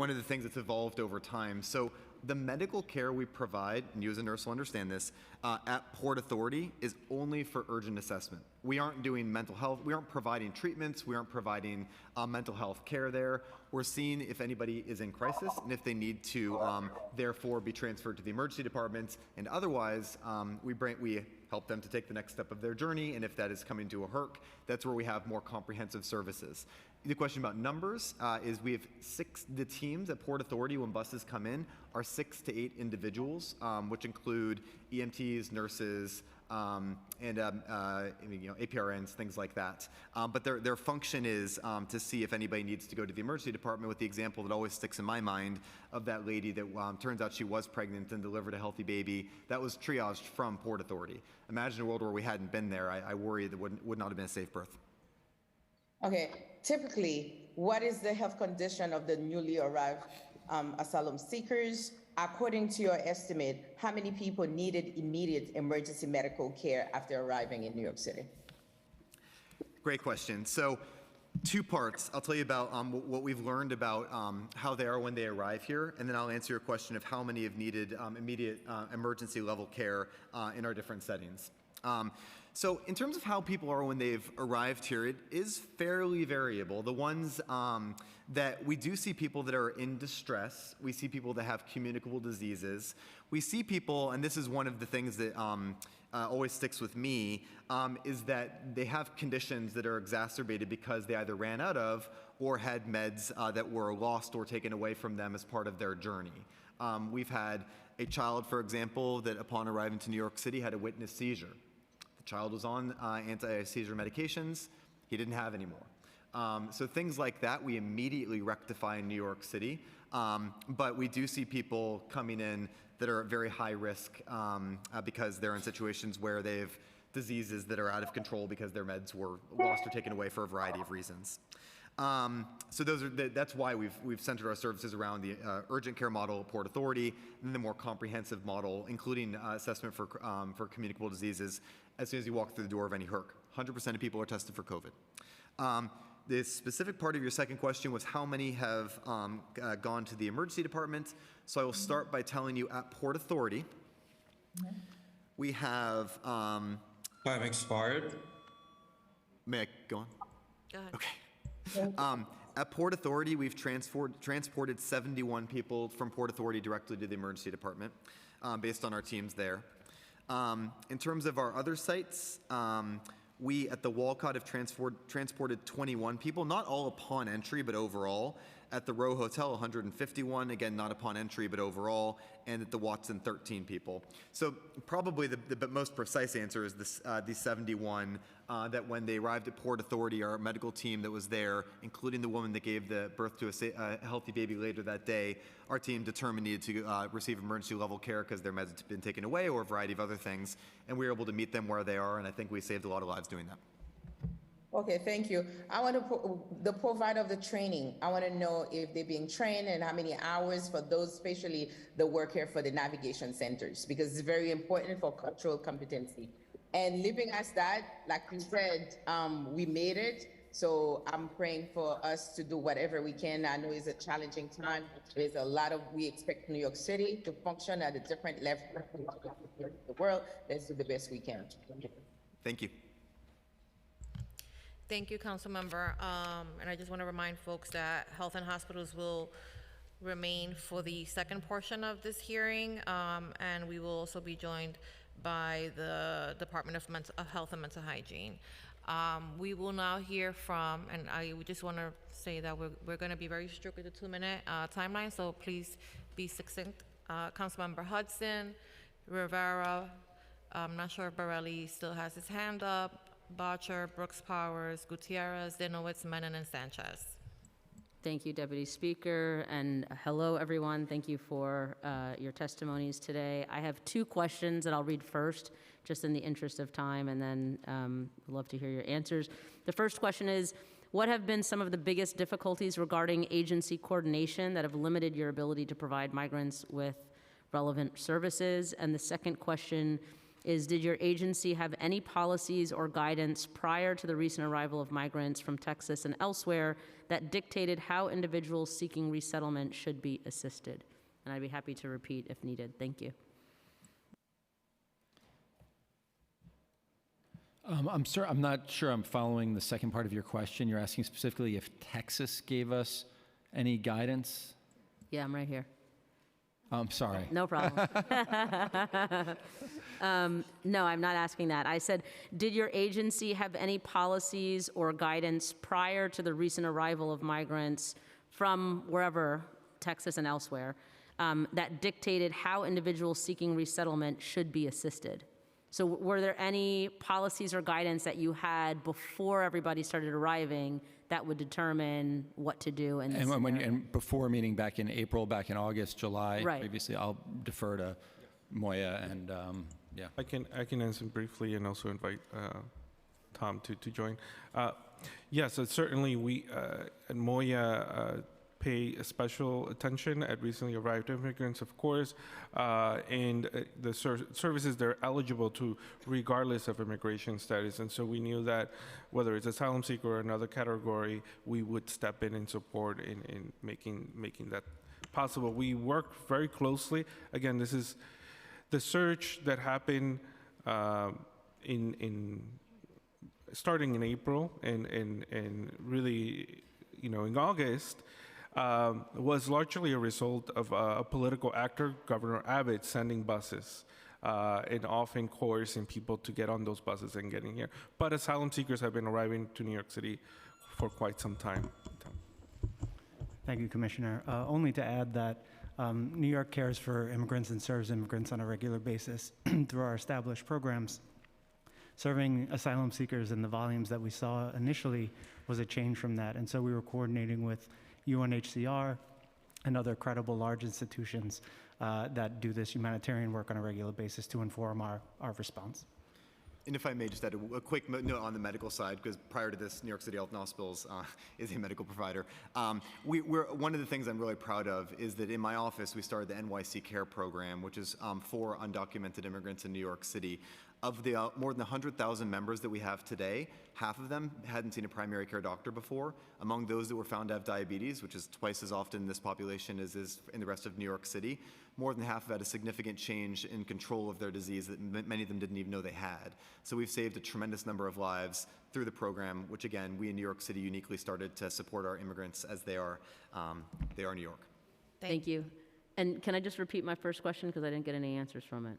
of the things that's evolved over time. So the medical care we provide, and you as a nurse will understand this, at Port Authority is only for urgent assessment. We aren't doing mental health, we aren't providing treatments, we aren't providing mental health care there. We're seeing if anybody is in crisis and if they need to therefore be transferred to the emergency department, and otherwise we help them to take the next step of their journey, and if that is coming to a HERC, that's where we have more comprehensive services. The question about numbers is we have the teams at Port Authority when buses come in are 6 to 8 individuals, which include EMTs, nurses, and APRNs, things like that. But their function is to see if anybody needs to go to the emergency department, with the example that always sticks in my mind of that lady that turns out she was pregnant and delivered a healthy baby that was triaged from Port Authority. Imagine a world where we hadn't been there. I worry that would not have been a safe birth. Okay, typically, what is the health condition of the newly arrived asylum seekers? According to your estimate, how many people needed immediate emergency medical care after arriving in New York City? Great question. So 2 parts. I'll tell you about what we've learned about how they are when they arrive here, and then I'll answer your question of how many have needed immediate emergency level care in our different settings. So in terms of how people are when they've arrived here, it is fairly variable. The ones that we do see people that are in distress, we see people that have communicable diseases, we see people, and this is one of the things that always sticks with me, is that they have conditions that are exacerbated because they either ran out of or had meds that were lost or taken away from them as part of their journey. We've had a child, for example, that upon arriving to New York City had a witness seizure. Child was on anti-seizure medications, he didn't have any more. So things like that we immediately rectify in New York City, but we do see people coming in that are at very high risk because they're in situations where they have diseases that are out of control because their meds were lost or taken away for a variety of reasons. So that's why we've centered our services around the urgent care model at Port Authority, and the more comprehensive model, including assessment for communicable diseases as soon as you walk through the door of any HERC. 100% of people are tested for COVID. The specific part of your second question was how many have gone to the emergency department. So I will start by telling you at Port Authority, we have... Time expired. May I go on? Go ahead. Okay. At Port Authority, we've transported 71 people from Port Authority directly to the emergency department based on our teams there. In terms of our other sites, we at the Walcott have transported 21 people, not all upon entry, but overall. At the Row Hotel, 151, again, not upon entry, but overall. And at the Watson, 13 people. So probably the most precise answer is the 71 that when they arrived at Port Authority, our medical team that was there, including the woman that gave the birth to a healthy baby later that day, our team determined needed to receive emergency level care because their meds had been taken away or a variety of other things. And we were able to meet them where they are, and I think we saved a lot of lives doing that. Okay, thank you. I want to, the provider of the training, I want to know if they're being trained and how many hours for those, especially the work here for the navigation centers, because it's very important for cultural competency. And leaving us that, like you said, we made it. So I'm praying for us to do whatever we can. I know it's a challenging time. There's a lot of, we expect New York City to function at a different level in the world. Let's do the best we can. Thank you. Thank you, Councilmember. And I just want to remind folks that Health and Hospitals will remain for the second portion of this hearing, and we will also be joined by the Department of Health and Mental Hygiene. We will now hear from, and I just want to say that we're going to be very strict with the 2-minute timeline, so please be succinct. Councilmember Hudson, Rivera, I'm not sure if Borelli still has his hand up, Boucher, Brooks Powers, Gutierrez, Dinowitz, Menon, and Sanchez. Thank you, Deputy Speaker, and hello, everyone. Thank you for your testimonies today. I have two questions that I'll read first, just in the interest of time, and then I'd love to hear your answers. The first question is, what have been some of the biggest difficulties regarding agency coordination that have limited your ability to provide migrants with relevant services? And the second question is, did your agency have any policies or guidance prior to the recent arrival of migrants from Texas and elsewhere that dictated how individuals seeking resettlement should be assisted? And I'd be happy to repeat if needed. Thank you. I'm not sure I'm following the second part of your question. You're asking specifically if Texas gave us any guidance? Yeah, I'm right here. I'm sorry. No problem. No, I'm not asking that. I said, did your agency have any policies or guidance prior to the recent arrival of migrants from wherever, Texas and elsewhere, that dictated how individuals seeking resettlement should be assisted? So were there any policies or guidance that you had before everybody started arriving that would determine what to do? And before, meaning back in April, back in August, July, right. Previously, I'll defer to Moya and yeah. I can answer briefly and also invite Tom to join. Yes, certainly we at Moya pay special attention at recently arrived immigrants, of course, and the services they're eligible to regardless of immigration status. And so we knew that whether it's asylum seeker or another category, we would step in and support in making that possible. We work very closely. Again, this is the surge that happened starting in April and really, in August. Was largely a result of a political actor, Governor Abbott, sending buses and often coercing people to get on those buses and getting here. But asylum seekers have been arriving to New York City for quite some time. Thank you, Commissioner. Only to add that New York cares for immigrants and serves immigrants on a regular basis through our established programs. Serving asylum seekers in the volumes that we saw initially was a change from that. And so we were coordinating with UNHCR and other credible large institutions that do this humanitarian work on a regular basis to inform our response. And if I may just add a quick note on the medical side, because prior to this, New York City Health and Hospitals is a medical provider. One of the things I'm really proud of is that in my office, we started the NYC Care Program, which is for undocumented immigrants in New York City. Of the more than 100,000 members that we have today, half of them hadn't seen a primary care doctor before. Among those that were found to have diabetes, which is twice as often in this population as is in the rest of New York City, more than half have had a significant change in control of their disease that many of them didn't even know they had. So we've saved a tremendous number of lives through the program, which again, we in New York City uniquely started to support our immigrants as they are in New York. Thank you. And can I just repeat my first question because I didn't get any answers from it?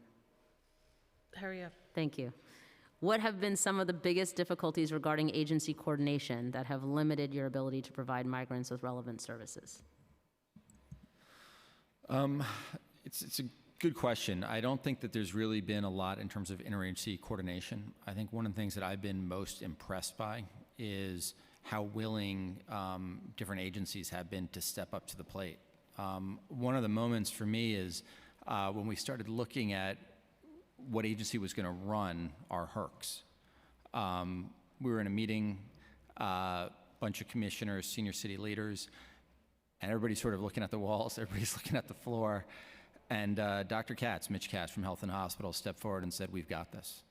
Hurry up. Thank you. What have been some of the biggest difficulties regarding agency coordination that have limited your ability to provide migrants with relevant services? It's a good question. I don't think that there's really been a lot in terms of interagency coordination. I think one of the things that I've been most impressed by is how willing different agencies have been to step up to the plate. One of the moments for me is when we started looking at what agency was going to run our HERCs. We were in a meeting, a bunch of commissioners, senior city leaders, and everybody's sort of looking at the walls, everybody's looking at the floor, and Dr. Katz, Mitch Katz from Health and Hospitals, stepped forward and said, "We've got this."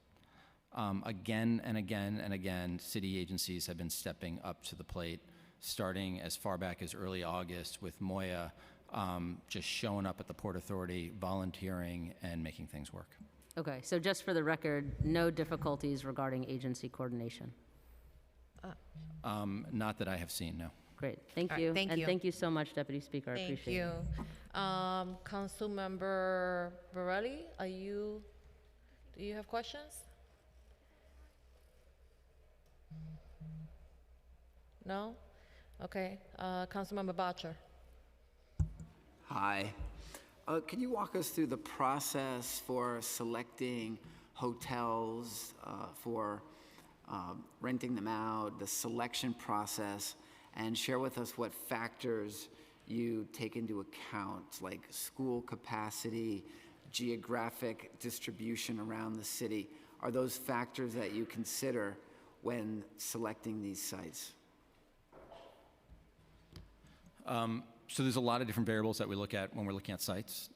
Again and again and again, city agencies have been stepping up to the plate, starting as far back as early August with Moya, just showing up at the Port Authority, volunteering, and making things work. Okay, so just for the record, no difficulties regarding agency coordination? Not that I have seen, no. Great, thank All you. right, thank and you. thank you so much, Deputy Speaker, I appreciate it. Thank you. Councilmember Borelli, do you have questions? No? Okay, Councilmember Boucher. Hi. Can you walk us through the process for selecting hotels for renting them out, the selection process, and share with us what factors you take into account, like school capacity, geographic distribution around the city. Are those factors that you consider when selecting these sites? So there's a lot of different variables that we look at when we're looking at sites.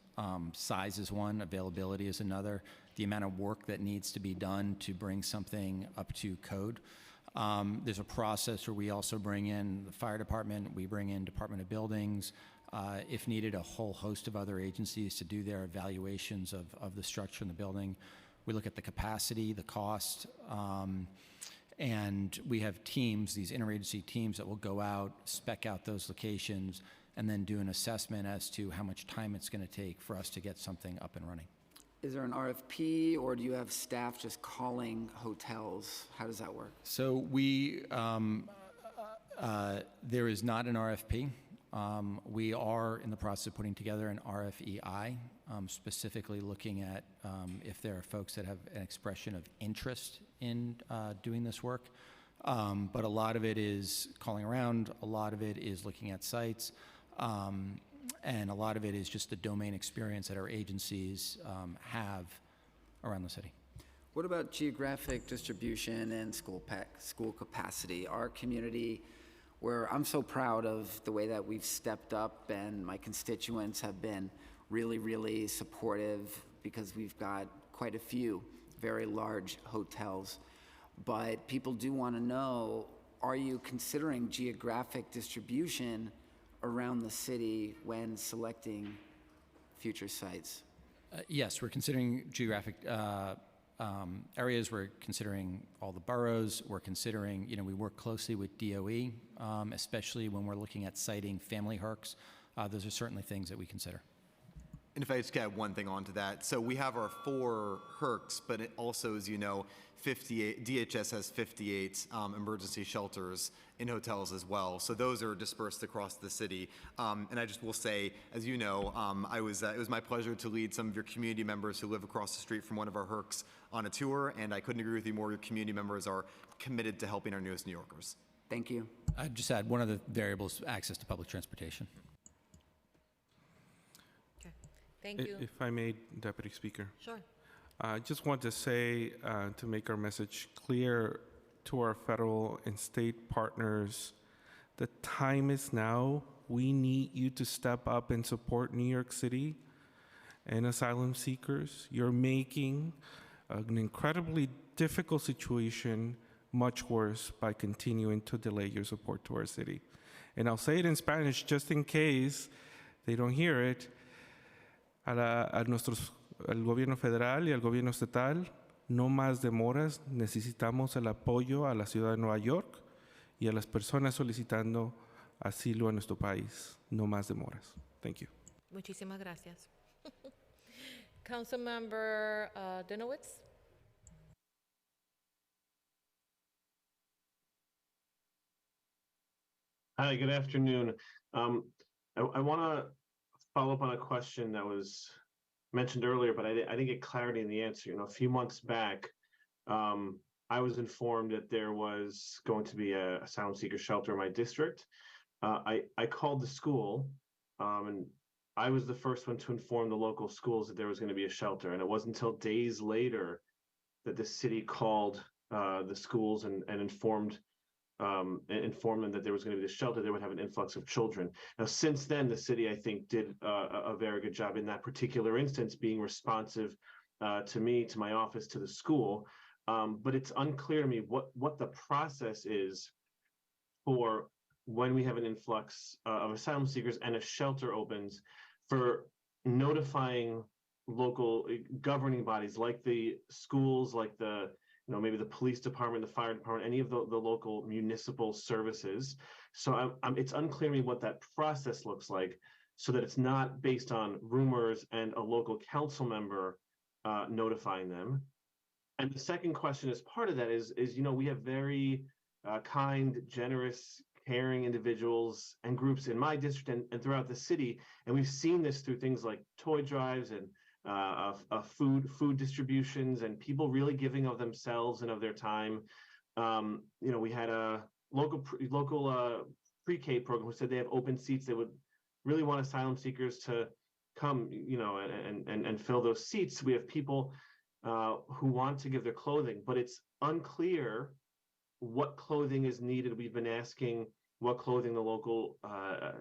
Size is one, availability is another, the amount of work that needs to be done to bring something up to code. There's a process where we also bring in the fire department, we bring in Department of Buildings, if needed, a whole host of other agencies to do their evaluations of the structure in the building. We look at the capacity, the cost, and we have teams, these interagency teams that will go out, spec out those locations, and then do an assessment as to how much time it's going to take for us to get something up and running. Is there an RFP, or do you have staff just calling hotels? How does that work? So there is not an RFP. We are in the process of putting together an RFEI, specifically looking at if there are folks that have an expression of interest in doing this work. But a lot of it is calling around, a lot of it is looking at sites, and a lot of it is just the domain experience that our agencies have around the city. What about geographic distribution and school capacity? Our community, where I'm so proud of the way that we've stepped up, and my constituents have been really, really supportive, because we've got quite a few very large hotels. But people do want to know, are you considering geographic distribution around the city when selecting future sites? Yes, we're considering geographic areas. We're considering all the boroughs. We're considering, we work closely with DOE, especially when we're looking at siting family HERCs. Those are certainly things that we consider. And if I just add one thing onto that, so we have our 4 HERCs, but it also, as you know, DHS has 58 emergency shelters in hotels as well. So those are dispersed across the city. And I just will say, as you know, it was my pleasure to lead some of your community members who live across the street from one of our HERCs on a tour, and I couldn't agree with you more. Your community members are committed to helping our newest New Yorkers. Thank you. I'd just add one of the variables, access to public transportation. Okay, thank you. If I may, Deputy Speaker. Sure. I just want to say, to make our message clear to our federal and state partners, the time is now. We need you to step up and support New York City and asylum seekers. You're making an incredibly difficult situation much worse by continuing to delay your support to our city. And I'll say it in Spanish just in case they don't hear it. Al gobierno federal y al gobierno estatal, no más demoras, necesitamos el apoyo a la ciudad de Nueva York y a las personas solicitando asilo en nuestro país. No más demoras. Thank you. Muchísimas gracias. Councilmember Dinowitz. Hi, good afternoon. I want to follow up on a question that was mentioned earlier, but I didn't get clarity in the answer. A few months back, I was informed that there was going to be a asylum seeker shelter in my district. I called the school, and I was the first one to inform the local schools that there was going to be a shelter. And it wasn't until days later that the city called the schools and informed them that there was going to be this shelter. They would have an influx of children. Now, since then, the city, I think, did a very good job in that particular instance, being responsive to me, to my office, to the school. But it's unclear to me what the process is for when we have an influx of asylum seekers and a shelter opens, for notifying local governing bodies like the schools, like maybe the police department, the fire department, any of the local municipal services. So it's unclear to me what that process looks like, so that it's not based on rumors and a local council member notifying them. And the second question as part of that is we have very kind, generous, caring individuals and groups in my district and throughout the city. And we've seen this through things like toy drives and food distributions, and people really giving of themselves and of their time. We had a local pre-K program who said they have open seats. They would really want asylum seekers to come, and fill those seats. We have people who want to give their clothing, but it's unclear what clothing is needed. We've been asking what clothing the local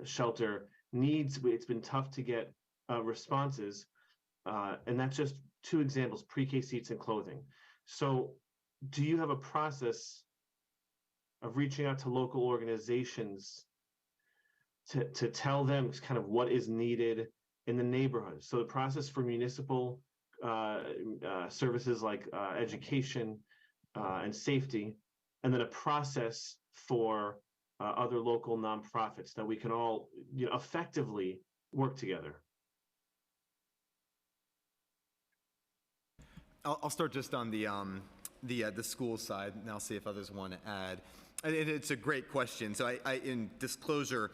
shelter needs. It's been tough to get responses, and that's just two examples: pre-K seats and clothing. So, do you have a process of reaching out to local organizations to tell them kind of what is needed in the neighborhood? So the process for municipal services like education and safety, and then a process for other local nonprofits that we can all effectively work together. I'll start just on the school side, and I'll see if others want to add. And it's a great question. So I in disclosure,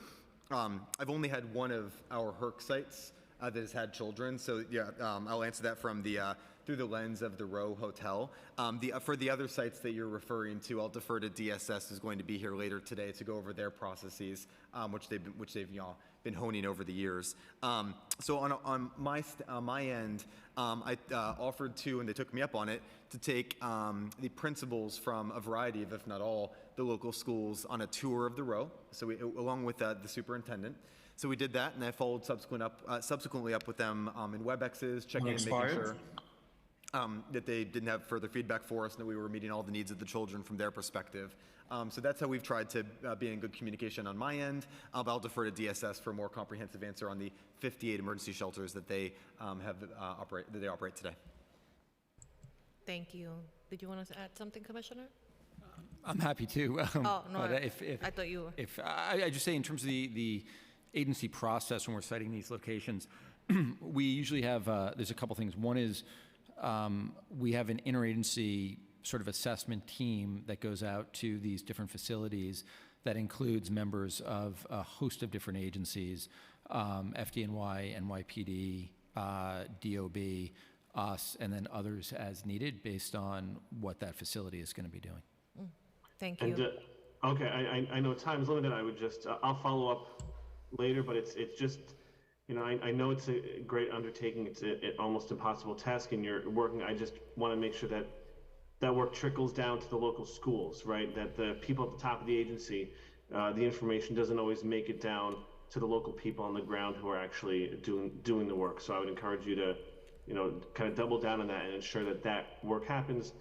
I've only had one of our HERC sites that has had children. So yeah, I'll answer that from through the lens of the Row Hotel. For the other sites that you're referring to, I'll defer to DSS, who's going to be here later today to go over their processes, which they've been honing over the years. So on my end, I offered to, and they took me up on it, to take the principals from a variety of, if not all, the local schools on a tour of the Row. So along with the superintendent. So we did that, and I followed subsequently up with them in WebExes, checking in, making sure that they didn't have further feedback for us, and that we were meeting all the needs of the children from their perspective. So that's how we've tried to be in good communication on my end. But I'll defer to DSS for a more comprehensive answer on the 58 emergency shelters that they operate today. Thank you. Did you want to add something, Commissioner? I'm happy to. Oh, no, but I thought you were. I just say in terms of the agency process when we're citing these locations, we usually have, there's a couple things. One is we have an interagency sort of assessment team that goes out to these different facilities that includes members of a host of different agencies, FDNY, NYPD, DOB, us, and then others as needed based on what that facility is going to be doing. Thank you. And, okay, I know time is limited. I would just, I'll follow up later, but it's just, I know it's a great undertaking. It's an almost impossible task, and you're working. I just want to make sure that that work trickles down to the local schools, right? That the people at the top of the agency, the information doesn't always make it down to the local people on the ground who are actually doing the work. So I would encourage you to, kind of double down on that and ensure that that work happens.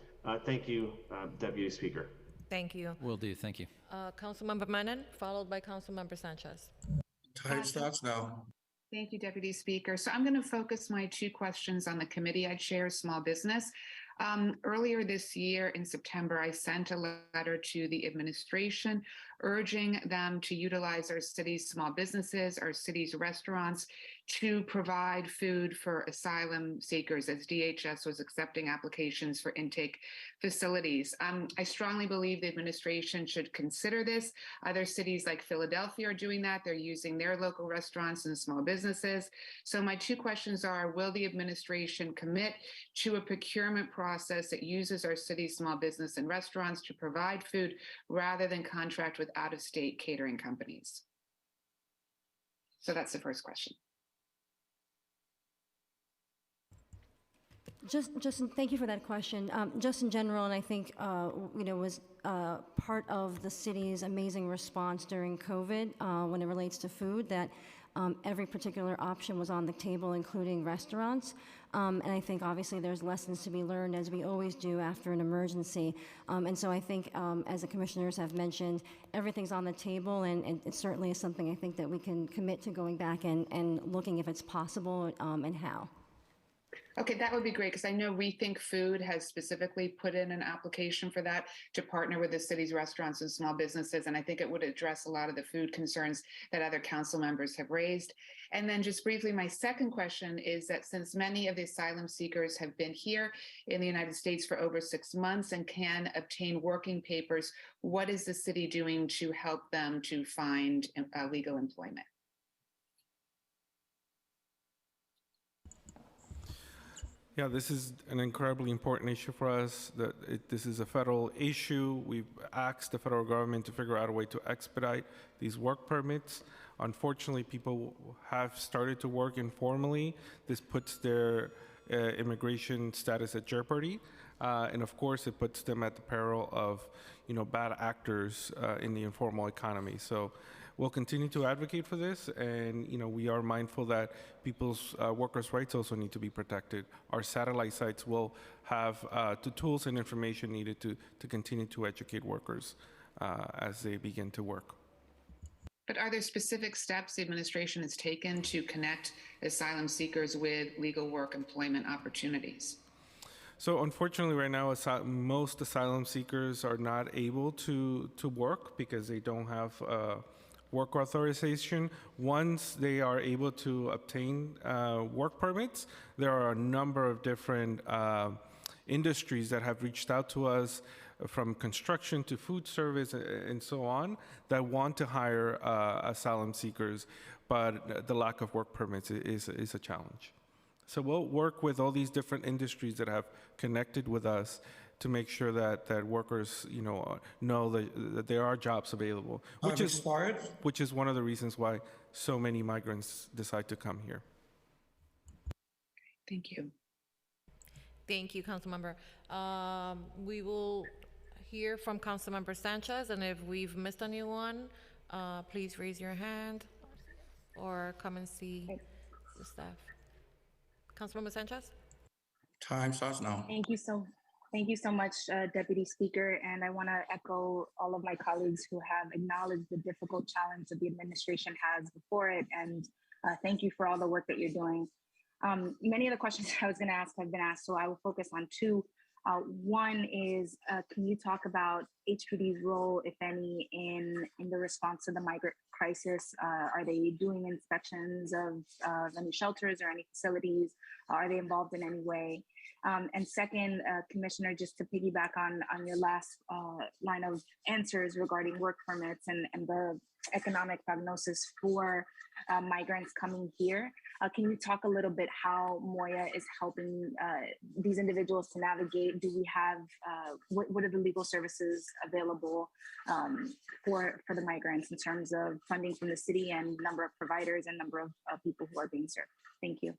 Thank you, Deputy Speaker. Thank you. Will do. Thank you. Councilmember Menon, followed by Councilmember Sanchez. Time starts now. Thank you, Deputy Speaker. So I'm going to focus my two questions on the committee I chair, small business. Earlier this year in September, I sent a letter to the administration urging them to utilize our city's small businesses, our city's restaurants, to provide food for asylum seekers as DHS was accepting applications for intake facilities. I strongly believe the administration should consider this. Other cities like Philadelphia are doing that. They're using their local restaurants and small businesses. So my two questions are, will the administration commit to a procurement process that uses our city's small business and restaurants to provide food rather than contract with out-of-state catering companies? So that's the first question. Justin, thank you for that question. Just in general, and I think was part of the city's amazing response during COVID when it relates to food, that every particular option was on the table, including restaurants. And I think obviously there's lessons to be learned, as we always do after an emergency. And so I think, as the commissioners have mentioned, everything's on the table, and it certainly is something I think that we can commit to going back and looking if it's possible and how. Okay, that would be great, because I know Rethink Food has specifically put in an application for that to partner with the city's restaurants and small businesses, and I think it would address a lot of the food concerns that other council members have raised. And then just briefly, my second question is that since many of the asylum seekers have been here in the United States for over 6 months and can obtain working papers, what is the city doing to help them to find legal employment? Yeah, this is an incredibly important issue for us. This is a federal issue. We've asked the federal government to figure out a way to expedite these work permits. Unfortunately, people have started to work informally. This puts their immigration status at jeopardy. And of course, it puts them at the peril of, bad actors in the informal economy. So we'll continue to advocate for this, and we are mindful that people's workers' rights also need to be protected. Our satellite sites will have the tools and information needed to continue to educate workers as they begin to work. But are there specific steps the administration has taken to connect asylum seekers with legal work employment opportunities? So unfortunately, right now, most asylum seekers are not able to work because they don't have work authorization. Once they are able to obtain work permits, there are a number of different industries that have reached out to us, from construction to food service and so on, that want to hire asylum seekers, but the lack of work permits is a challenge. So we'll work with all these different industries that have connected with us to make sure that workers, know that there are jobs available, which is one of the reasons why so many migrants decide to come here. Thank you. Thank you, Councilmember. We will hear from Councilmember Sanchez, and if we've missed anyone, please raise your hand or come and see the staff. Councilmember Sanchez? Time starts now. Thank you so much, Deputy Speaker. And I want to echo all of my colleagues who have acknowledged the difficult challenge that the administration has before it. And thank you for all the work that you're doing. Many of the questions I was going to ask have been asked, so I will focus on two. One is, can you talk about HPD's role, if any, in the response to the migrant crisis? Are they doing inspections of any shelters or any facilities? Are they involved in any way? And second, Commissioner, just to piggyback on your last line of answers regarding work permits and the economic prognosis for migrants coming here, can you talk a little bit how Moya is helping these individuals to navigate? Do we have, what are the legal services available for the migrants in terms of funding from the city and number of providers and number of people who are being served? Thank you.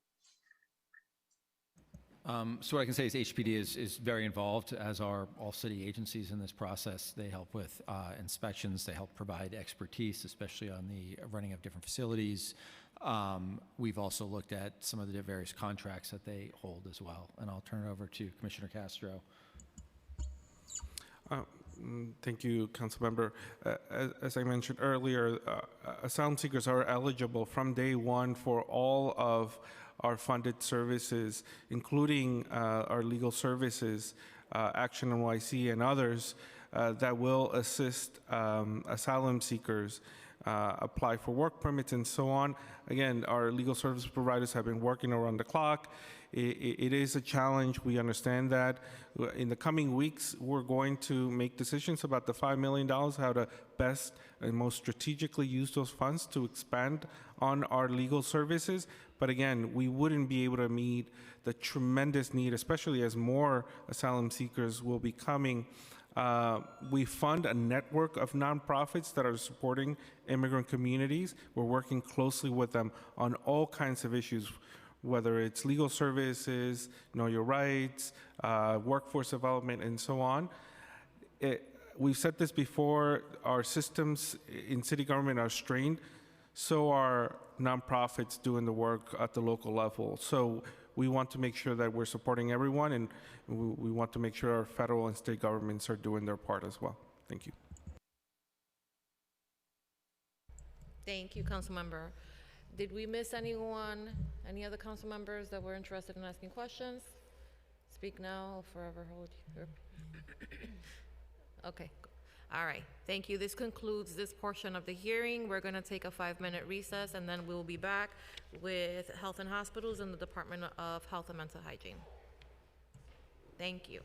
So what I can say is HPD is very involved, as are all city agencies in this process. They help with inspections, they help provide expertise, especially on the running of different facilities. We've also looked at some of the various contracts that they hold as well. And I'll turn it over to Commissioner Castro. Thank you, Councilmember. As I mentioned earlier, asylum seekers are eligible from day one for all of our funded services, including our legal services, Action NYC and others that will assist asylum seekers apply for work permits and so on. Again, our legal service providers have been working around the clock. It is a challenge. We understand that. In the coming weeks, we're going to make decisions about the $5 million, how to best and most strategically use those funds to expand on our legal services. But again, we wouldn't be able to meet the tremendous need, especially as more asylum seekers will be coming. We fund a network of nonprofits that are supporting immigrant communities. We're working closely with them on all kinds of issues, whether it's legal services, know your rights, workforce development, and so on. We've said this before, our systems in city government are strained, so are nonprofits doing the work at the local level. So we want to make sure that we're supporting everyone, and we want to make sure our federal and state governments are doing their part as well. Thank you. Thank you, Councilmember. Did we miss anyone? Any other council members that were interested in asking questions? Speak now, I'll forever hold you. Okay, all right, thank you. This concludes this portion of the hearing. We're gonna take a 5-minute recess, and then we'll be back with Health and Hospitals and the Department of Health and Mental Hygiene. Thank you.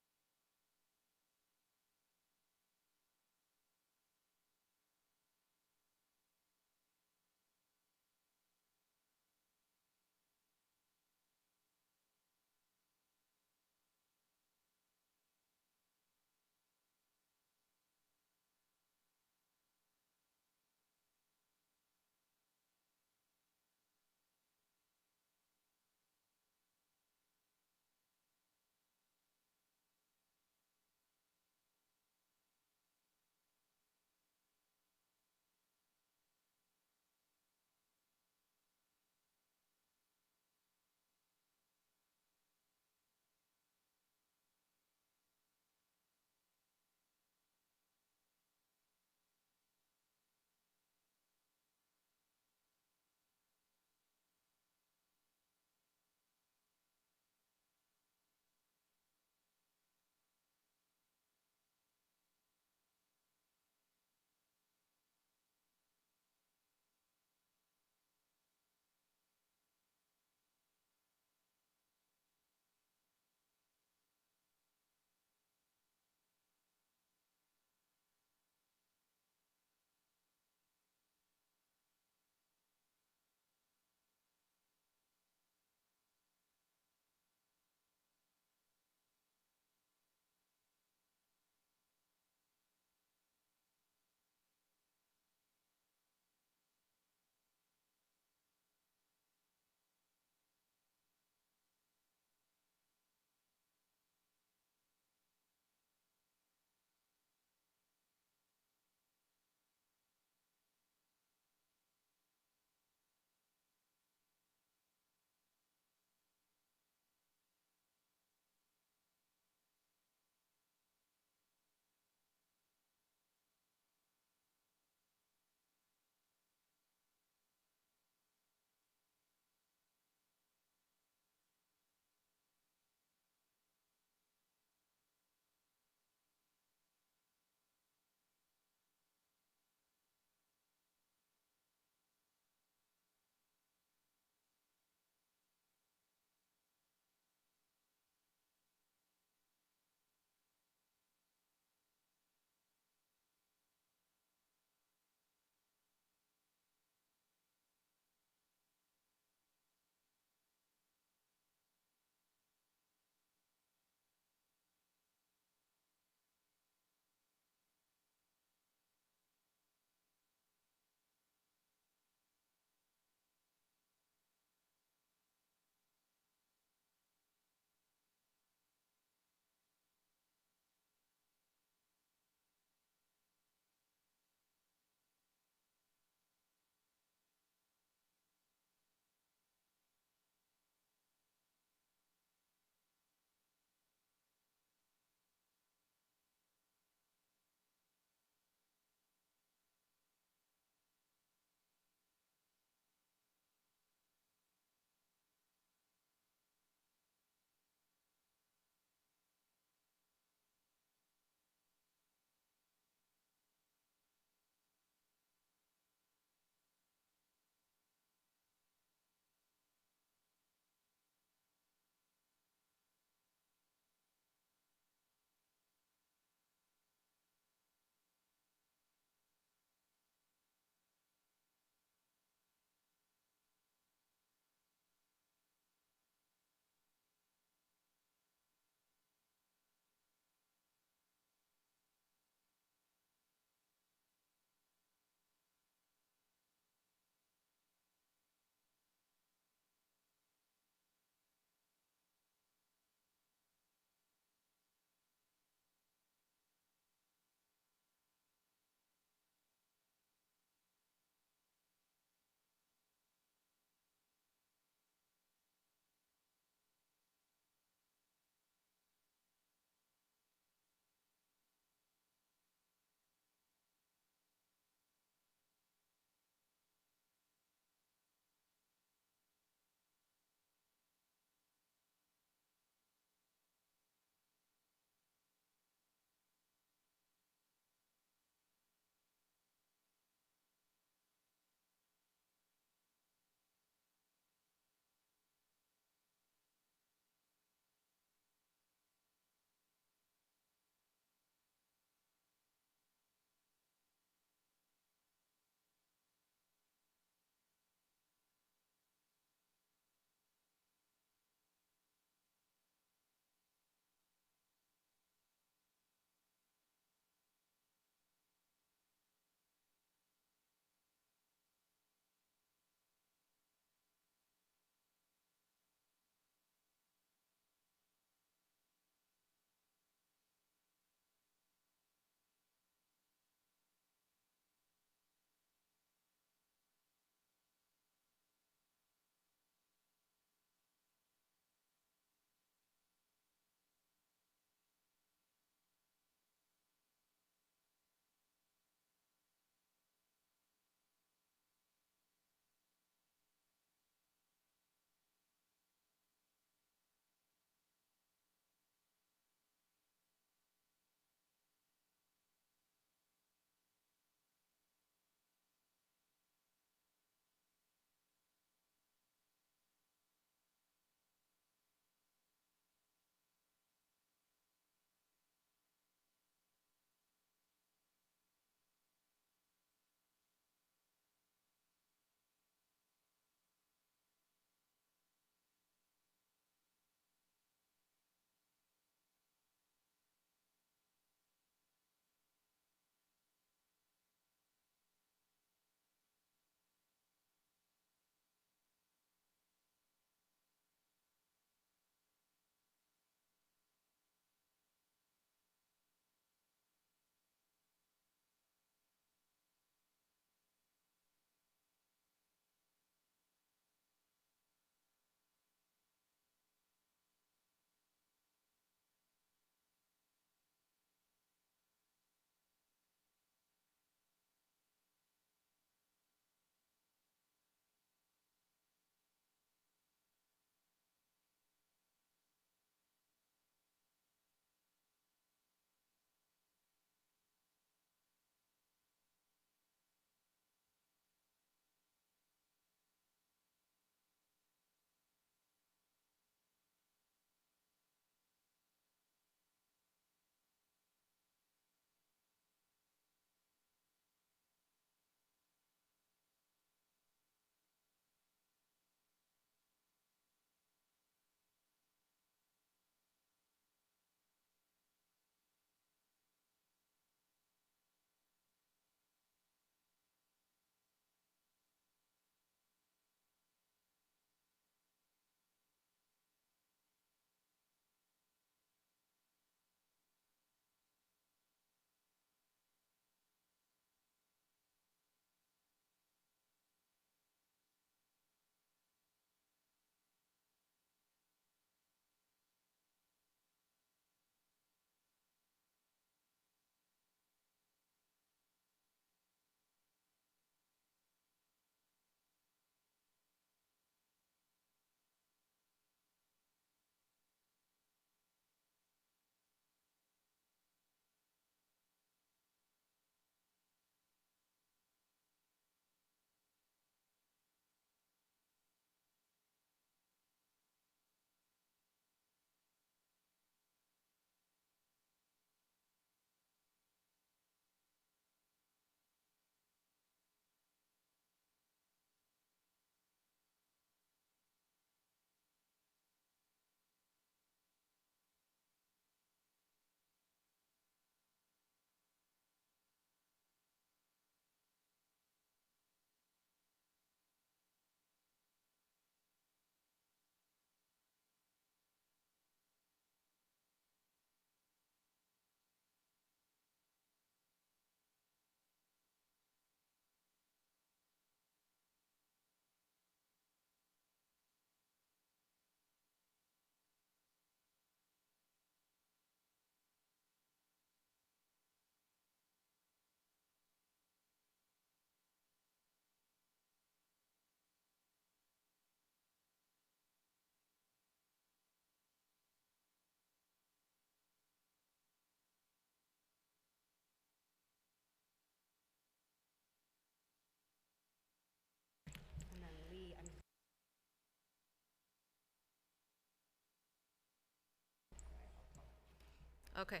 Okay.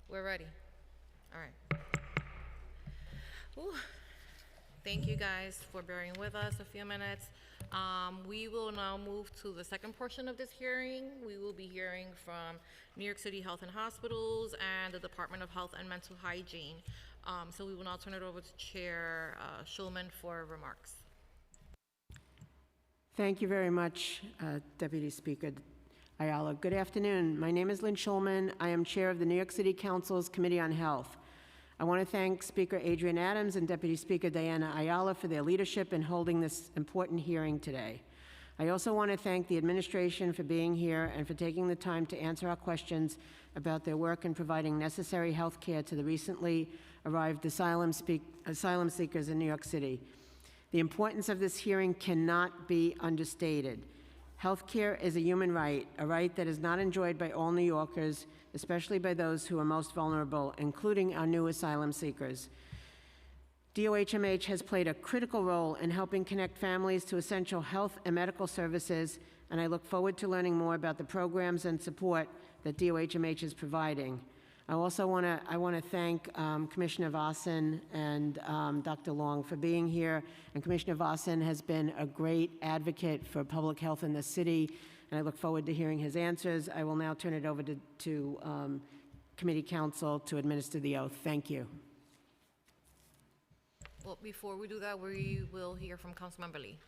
We're ready. All right. Whew. Thank you guys for bearing with us a few minutes. We will now move to the second portion of this hearing. We will be hearing from New York City Health and Hospitals and the Department of Health and Mental Hygiene. So we will now turn it over to Chair Schulman for remarks. Thank you very much, Deputy Speaker Ayala. Good afternoon. My name is Lynn Schulman. I am Chair of the New York City Council's Committee on Health. I want to thank Speaker Adrian Adams and Deputy Speaker Diana Ayala for their leadership in holding this important hearing today. I also want to thank the administration for being here and for taking the time to answer our questions about their work in providing necessary health care to the recently arrived asylum seekers in New York City. The importance of this hearing cannot be understated. Health care is a human right, a right that is not enjoyed by all New Yorkers, especially by those who are most vulnerable, including our new asylum seekers. DOHMH has played a critical role in helping connect families to essential health and medical services, and I look forward to learning more about the programs and support that DOHMH is providing. I also want to thank Commissioner Vossen and Dr. Long for being here. And Commissioner Vossen has been a great advocate for public health in the city, and I look forward to hearing his answers. I will now turn it over to Committee Counsel to administer the oath. Thank you. Well, before we do that, we will hear from Councilmember Lee.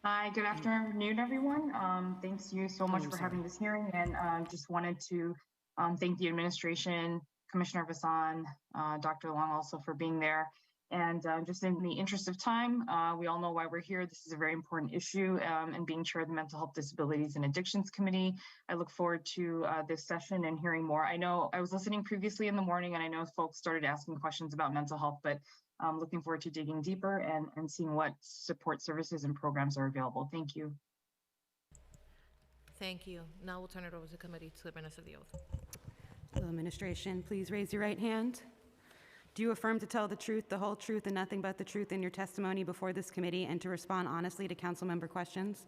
Hi, good afternoon, everyone. Thanks you so much for having this hearing, and just wanted to thank the administration, Commissioner Vasan, Dr. Long also for being there. And just in the interest of time, we all know why we're here. This is a very important issue, and being chair of the Mental Health Disabilities and Addictions Committee, I look forward to this session and hearing more. I know I was listening previously in the morning, and I know folks started asking questions about mental health, but I'm looking forward to digging deeper and seeing what support services and programs are available. Thank you. Thank you. Now we'll turn it over to committee to administer the oath. Hello, administration. Please raise your right hand. Do you affirm to tell the truth, the whole truth, and nothing but the truth in your testimony before this committee and to respond honestly to council member questions?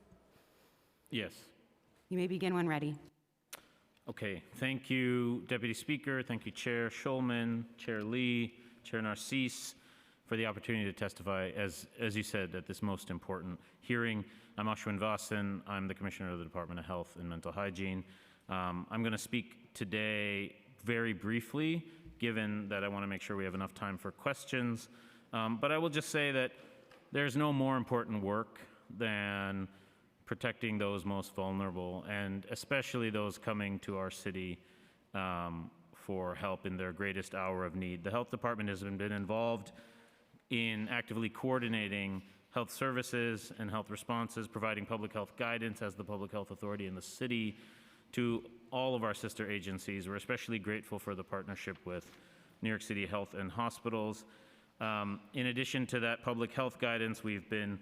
Yes. You may begin when ready. Okay. Thank you, Deputy Speaker. Thank you, Chair Schulman, Chair Lee, Chair Narcisse, for the opportunity to testify, as you said, at this most important hearing. I'm Ashwin Vasan. I'm the Commissioner of the Department of Health and Mental Hygiene. I'm going to speak today very briefly, given that I want to make sure we have enough time for questions. But I will just say that there's no more important work than protecting those most vulnerable, and especially those coming to our city for help in their greatest hour of need. The Health Department has been involved in actively coordinating health services and health responses, providing public health guidance as the public health authority in the city to all of our sister agencies. We're especially grateful for the partnership with New York City Health and Hospitals. In addition to that public health guidance, we've been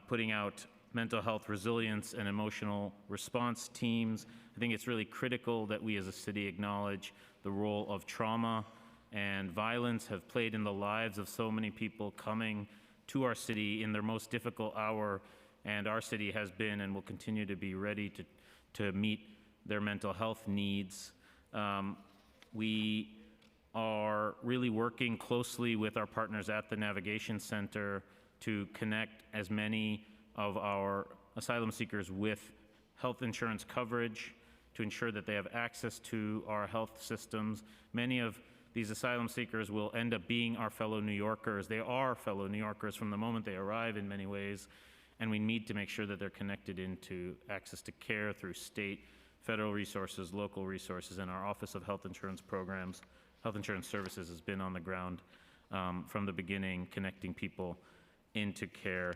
putting out mental health resilience and emotional response teams. I think it's really critical that we as a city acknowledge the role of trauma and violence have played in the lives of so many people coming to our city in their most difficult hour, and our city has been and will continue to be ready to meet their mental health needs. We are really working closely with our partners at the Navigation Center to connect as many of our asylum seekers with health insurance coverage to ensure that they have access to our health systems. Many of these asylum seekers will end up being our fellow New Yorkers. They are fellow New Yorkers from the moment they arrive in many ways, and we need to make sure that they're connected into access to care through state, federal resources, local resources, and our Office of Health Insurance Programs. Health Insurance Services has been on the ground from the beginning, connecting people into care.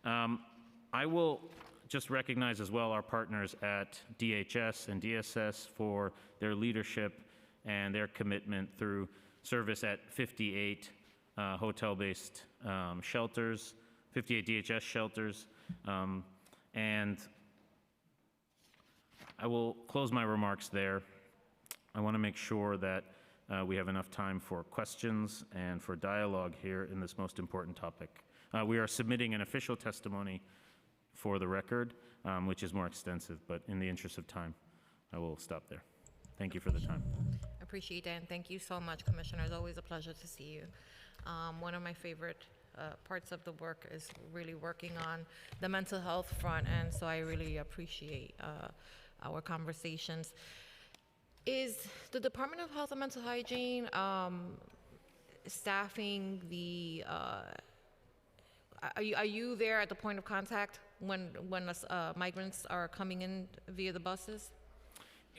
I will just recognize as well our partners at DHS and DSS for their leadership and their commitment through service at 58 hotel-based shelters, 58 DHS shelters. And I will close my remarks there. I want to make sure that we have enough time for questions and for dialogue here in this most important topic. We are submitting an official testimony for the record, which is more extensive, but in the interest of time, I will stop there. Thank you for the time. Appreciate that, and thank you so much, Commissioner. It's always a pleasure to see you. One of my favorite parts of the work is really working on the mental health front, and so I really appreciate our conversations. Is the Department of Health and Mental Hygiene staffing the, are you there at the point of contact when migrants are coming in via the buses?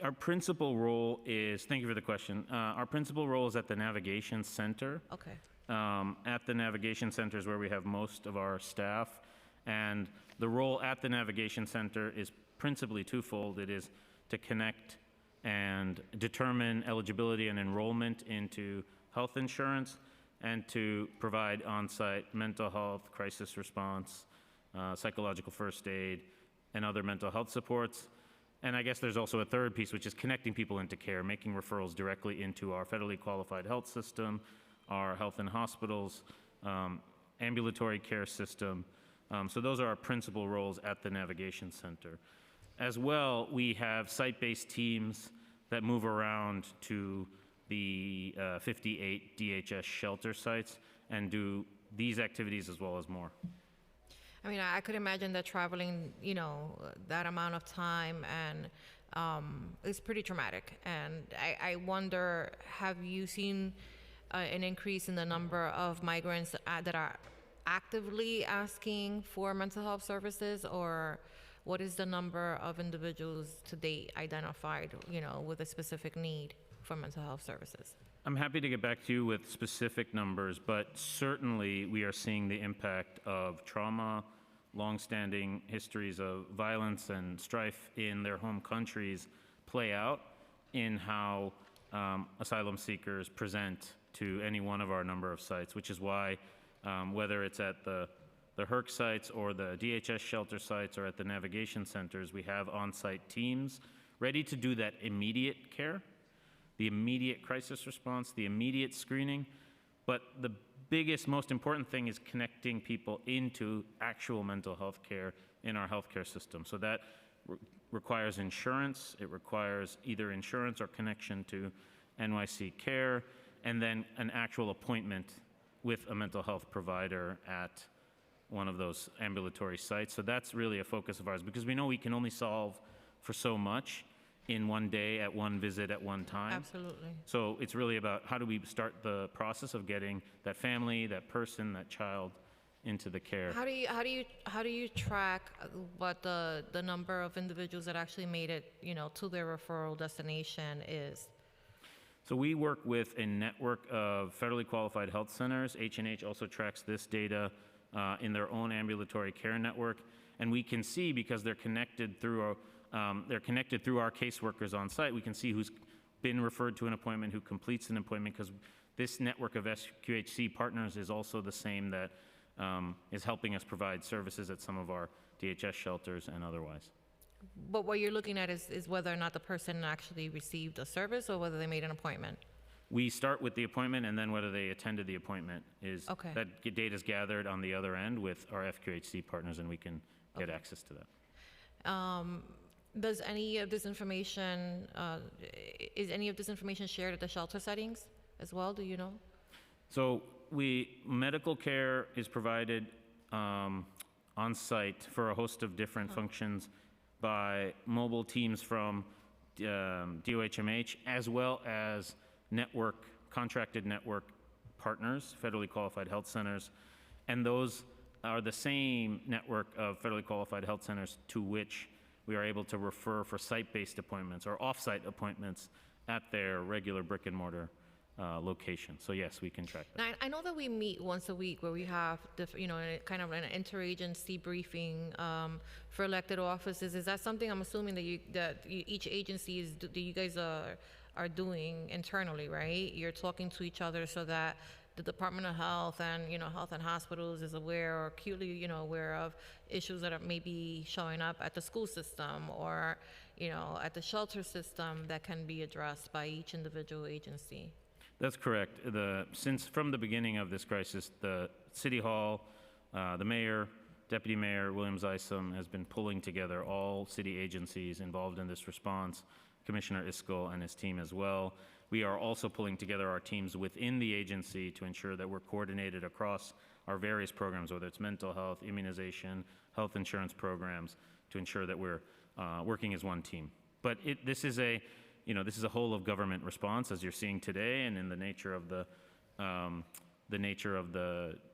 Our principal role is, thank you for the question. Our principal role is at the Navigation Center. Okay. At the Navigation Center is where we have most of our staff. And the role at the Navigation Center is principally twofold. It is to connect and determine eligibility and enrollment into health insurance, and to provide on-site mental health, crisis response, psychological first aid, and other mental health supports. And I guess there's also a third piece, which is connecting people into care, making referrals directly into our federally qualified health system, our health and hospitals, ambulatory care system. So those are our principal roles at the Navigation Center. As well, we have site-based teams that move around to the 58 DHS shelter sites and do these activities as well as more. I mean, I could imagine that traveling, you know, that amount of time and is pretty traumatic. And I wonder, have you seen an increase in the number of migrants that are actively asking for mental health services, or what is the number of individuals to date identified, you know, with a specific need for mental health services? I'm happy to get back to you with specific numbers, but certainly we are seeing the impact of trauma, longstanding histories of violence and strife in their home countries play out in how asylum seekers present to any one of our number of sites, which is why whether it's at the HERC sites or the DHS shelter sites or at the navigation centers, we have on-site teams ready to do that immediate care, the immediate crisis response, the immediate screening. But the biggest, most important thing is connecting people into actual mental health care in our healthcare system. So that requires insurance. It requires either insurance or connection to NYC Care, and then an actual appointment with a mental health provider at one of those ambulatory sites. So that's really a focus of ours, because we know we can only solve for so much in one day, at one visit, at one time. Absolutely. So it's really about how do we start the process of getting that family, that person, that child into the care. How do you track what the number of individuals that actually made it, you know, to their referral destination is? So we work with a network of federally qualified health centers. H&H also tracks this data in their own ambulatory care network, and we can see, because they're connected through our caseworkers on site, we can see who's been referred to an appointment, who completes an appointment, because this network of SQHC partners is also the same that is helping us provide services at some of our DHS shelters and otherwise. But what you're looking at is whether or not the person actually received a service or whether they made an appointment. We start with the appointment, and then whether they attended the appointment is, Okay. that data is gathered on the other end with our FQHC partners, and we can get access to that. Does any of this information, is any of this information shared at the shelter settings as well? Do you know? So medical care is provided on site for a host of different functions by mobile teams from DOHMH, as well as contracted network partners, federally qualified health centers. And those are the same network of federally qualified health centers to which we are able to refer for site-based appointments or off-site appointments at their regular brick and mortar location. So yes, we can track that. Now, I know that we meet once a week where we have, kind of an interagency briefing for elected offices. Is that something, I'm assuming that each agency that you guys are doing internally, right? You're talking to each other so that the Department of Health and, Health and Hospitals is aware, or acutely, aware of issues that are maybe showing up at the school system or, at the shelter system that can be addressed by each individual agency. That's correct. Since from the beginning of this crisis, the City Hall, the mayor, Deputy Mayor Williams Isom has been pulling together all city agencies involved in this response, Commissioner Iscol and his team as well. We are also pulling together our teams within the agency to ensure that we're coordinated across our various programs, whether it's mental health, immunization, health insurance programs, to ensure that we're working as one team. But this is a whole of government response, as you're seeing today, and in the nature of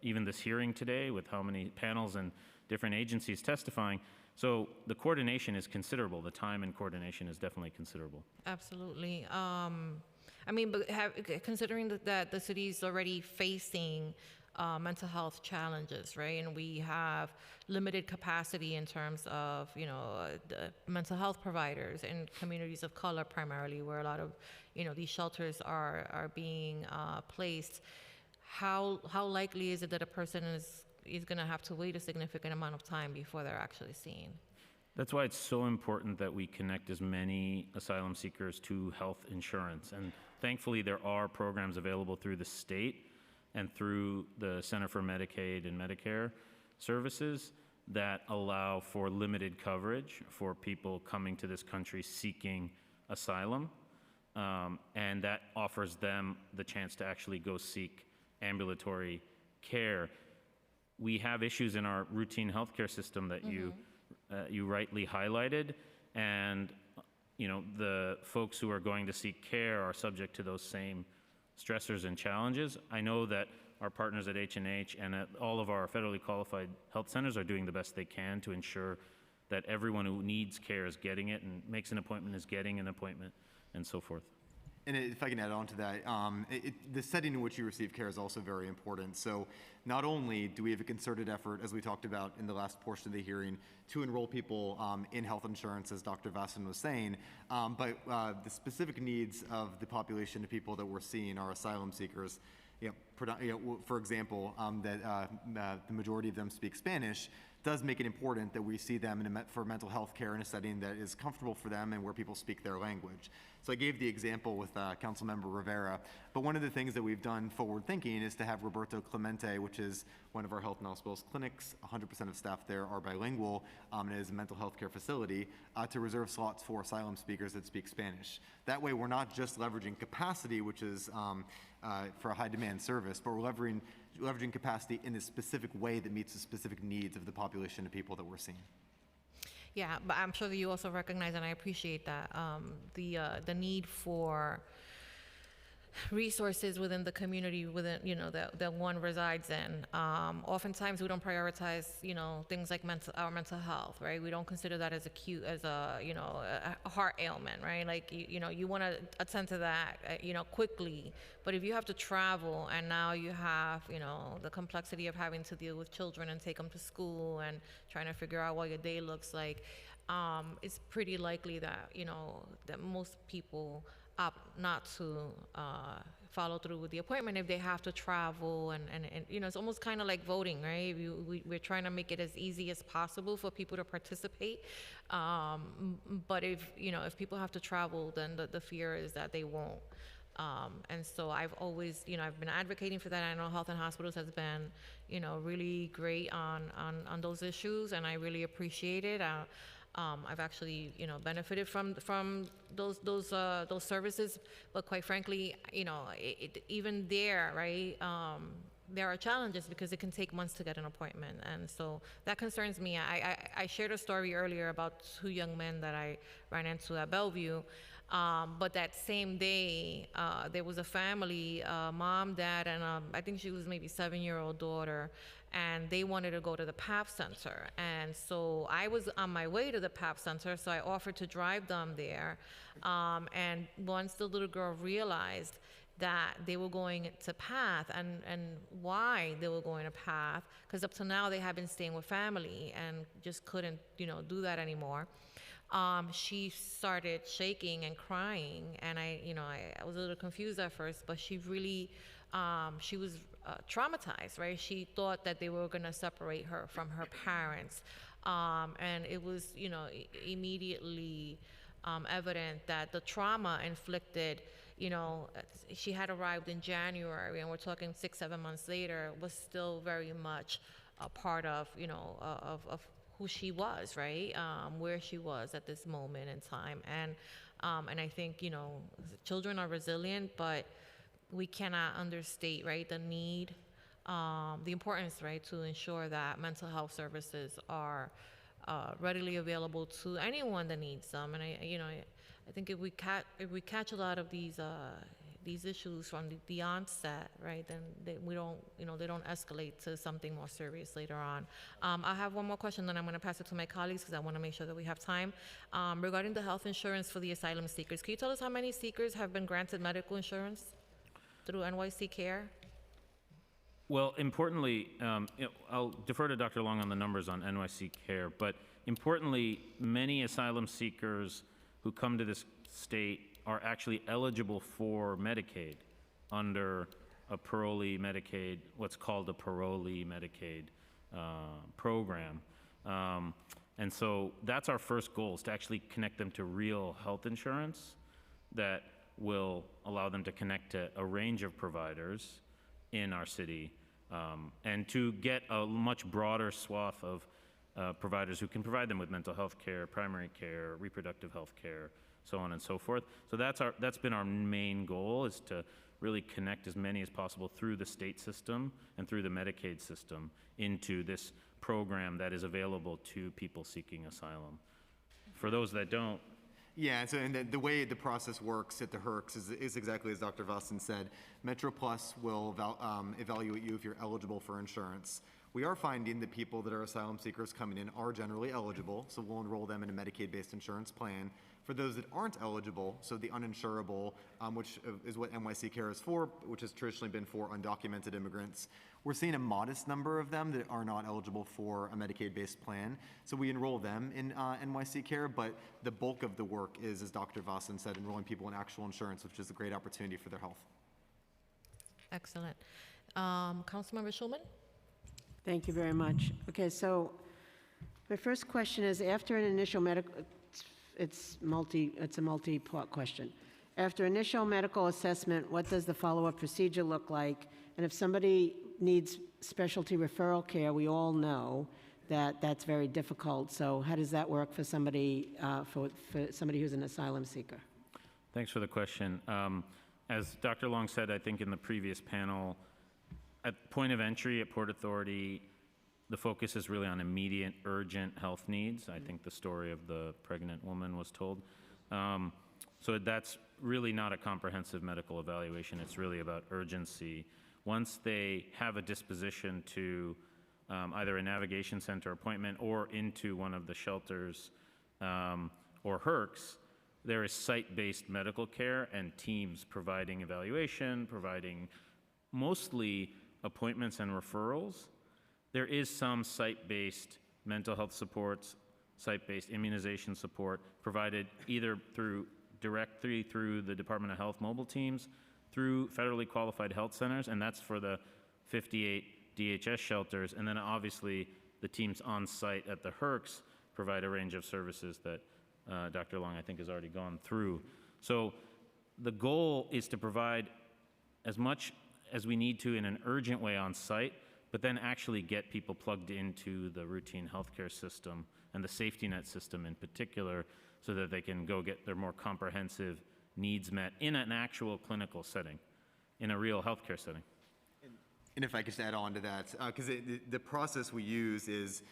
even this hearing today, with how many panels and different agencies testifying. So the coordination is considerable. The time and coordination is definitely considerable. Absolutely. I mean, but considering that the city is already facing mental health challenges, right? And we have limited capacity in terms of, the mental health providers in communities of color primarily, where a lot of, these shelters are being placed. How likely is it that a person is going to have to wait a significant amount of time before they're actually seen? That's why it's so important that we connect as many asylum seekers to health insurance. And thankfully, there are programs available through the state and through the Center for Medicaid and Medicare services that allow for limited coverage for people coming to this country seeking asylum. And that offers them the chance to actually go seek ambulatory care. We have issues in our routine healthcare system that you rightly highlighted, and the folks who are going to seek care are subject to those same stressors and challenges. I know that our partners at H&H and at all of our federally qualified health centers are doing the best they can to ensure that everyone who needs care is getting it, and makes an appointment is getting an appointment, and so forth. And if I can add on to that, the setting in which you receive care is also very important. So not only do we have a concerted effort, as we talked about in the last portion of the hearing, to enroll people in health insurance, as Dr. Vasson was saying, but the specific needs of the population of people that we're seeing are asylum seekers. For example, that the majority of them speak Spanish, does make it important that we see them for mental health care in a setting that is comfortable for them and where people speak their language. So I gave the example with Councilmember Rivera, but one of the things that we've done forward thinking is to have Roberto Clemente, which is one of our health and hospitals clinics, 100% of staff there are bilingual, and it is a mental health care facility, to reserve slots for asylum speakers that speak Spanish. That way we're not just leveraging capacity, which is for a high demand service, but we're leveraging capacity in a specific way that meets the specific needs of the population of people that we're seeing. Yeah, but I'm sure that you also recognize, and I appreciate that, the need for resources within the community that one resides in. Oftentimes we don't prioritize things like our mental health, right? We don't consider that as a heart ailment, right? Like you want to attend to that quickly, but if you have to travel and now you have the complexity of having to deal with children and take them to school and trying to figure out what your day looks like, it's pretty likely that that most people opt not to follow through with the appointment if they have to travel, and it's almost kind of like voting, right? We're trying to make it as easy as possible for people to participate, but if people have to travel, then the fear is that they won't. And so I've always, I've been advocating for that. I know Health and Hospitals has been, really great on those issues, and I really appreciate it. I've actually, benefited from those services, but quite frankly, even there, right? There are challenges because it can take months to get an appointment, and so that concerns me. I shared a story earlier about 2 young men that I ran into at Bellevue, but that same day, there was a family, mom, dad, and I think she was maybe 7-year-old daughter, and they wanted to go to the PAP Center. And so I was on my way to the PAP Center, so I offered to drive them there. And once the little girl realized that they were going to PATH and why they were going to PATH, because up to now they had been staying with family and just couldn't, do that anymore. She started shaking and crying, and I was a little confused at first, but she really, she was traumatized, right? She thought that they were going to separate her from her parents, and it was, immediately evident that the trauma inflicted, she had arrived in January, and we're talking 6-7 months later, was still very much a part of, of who she was, right? Where she was at this moment in time. And I think, children are resilient, but we cannot understate, right, the need, the importance, right, to ensure that mental health services are readily available to anyone that needs them. And I think if we catch a lot of these issues from the onset, right, then we don't, they don't escalate to something more serious later on. I have one more question, then I'm going to pass it to my colleagues because I want to make sure that we have time. Regarding the health insurance for the asylum seekers, can you tell us how many seekers have been granted medical insurance through NYC Care? Well, importantly, I'll defer to Dr. Long on the numbers on NYC Care, but importantly, many asylum seekers who come to this state are actually eligible for Medicaid under a parolee Medicaid, what's called a parolee Medicaid program. And so that's our first goal, is to actually connect them to real health insurance that will allow them to connect to a range of providers in our city, and to get a much broader swath of providers who can provide them with mental health care, primary care, reproductive health care, so on and so forth. So that's been our main goal, is to really connect as many as possible through the state system and through the Medicaid system into this program that is available to people seeking asylum. For those that don't, yeah, so and the way the process works at the HERCS is exactly as Dr. Vossen said. Metro Plus will evaluate you if you're eligible for insurance. We are finding that people that are asylum seekers coming in are generally eligible, so we'll enroll them in a Medicaid-based insurance plan. For those that aren't eligible, so the uninsurable, which is what NYC Care is for, which has traditionally been for undocumented immigrants, we're seeing a modest number of them that are not eligible for a Medicaid-based plan. So we enroll them in NYC Care, but the bulk of the work is, as Dr. Vossen said, enrolling people in actual insurance, which is a great opportunity for their health. Excellent. Councilmember Schulman? Thank you very much. Okay, so my first question is, after an initial medical, it's a multi-part question. After initial medical assessment, what does the follow-up procedure look like? And if somebody needs specialty referral care, we all know that that's very difficult. So how does that work for somebody, for somebody who's an asylum seeker? thanks for the question. As Dr. Long said, I think in the previous panel, at point of entry at Port Authority, the focus is really on immediate, urgent health needs. I think the story of the pregnant woman was told. So that's really not a comprehensive medical evaluation. It's really about urgency. Once they have a disposition to either a navigation center appointment or into one of the shelters or HERCS, there is site-based medical care and teams providing evaluation, providing mostly appointments and referrals. There is some site-based mental health supports, site-based immunization support provided either directly through the Department of Health mobile teams, through federally qualified health centers, and that's for the 58 DHS shelters. And then obviously the teams on site at the HERCS provide a range of services that Dr. Long, I think, has already gone through. So the goal is to provide as much as we need to in an urgent way on site, but then actually get people plugged into the routine healthcare system and the safety net system in particular, so that they can go get their more comprehensive needs met in an actual clinical setting, in a real healthcare setting. And if I could just add on to that, because the process we use is,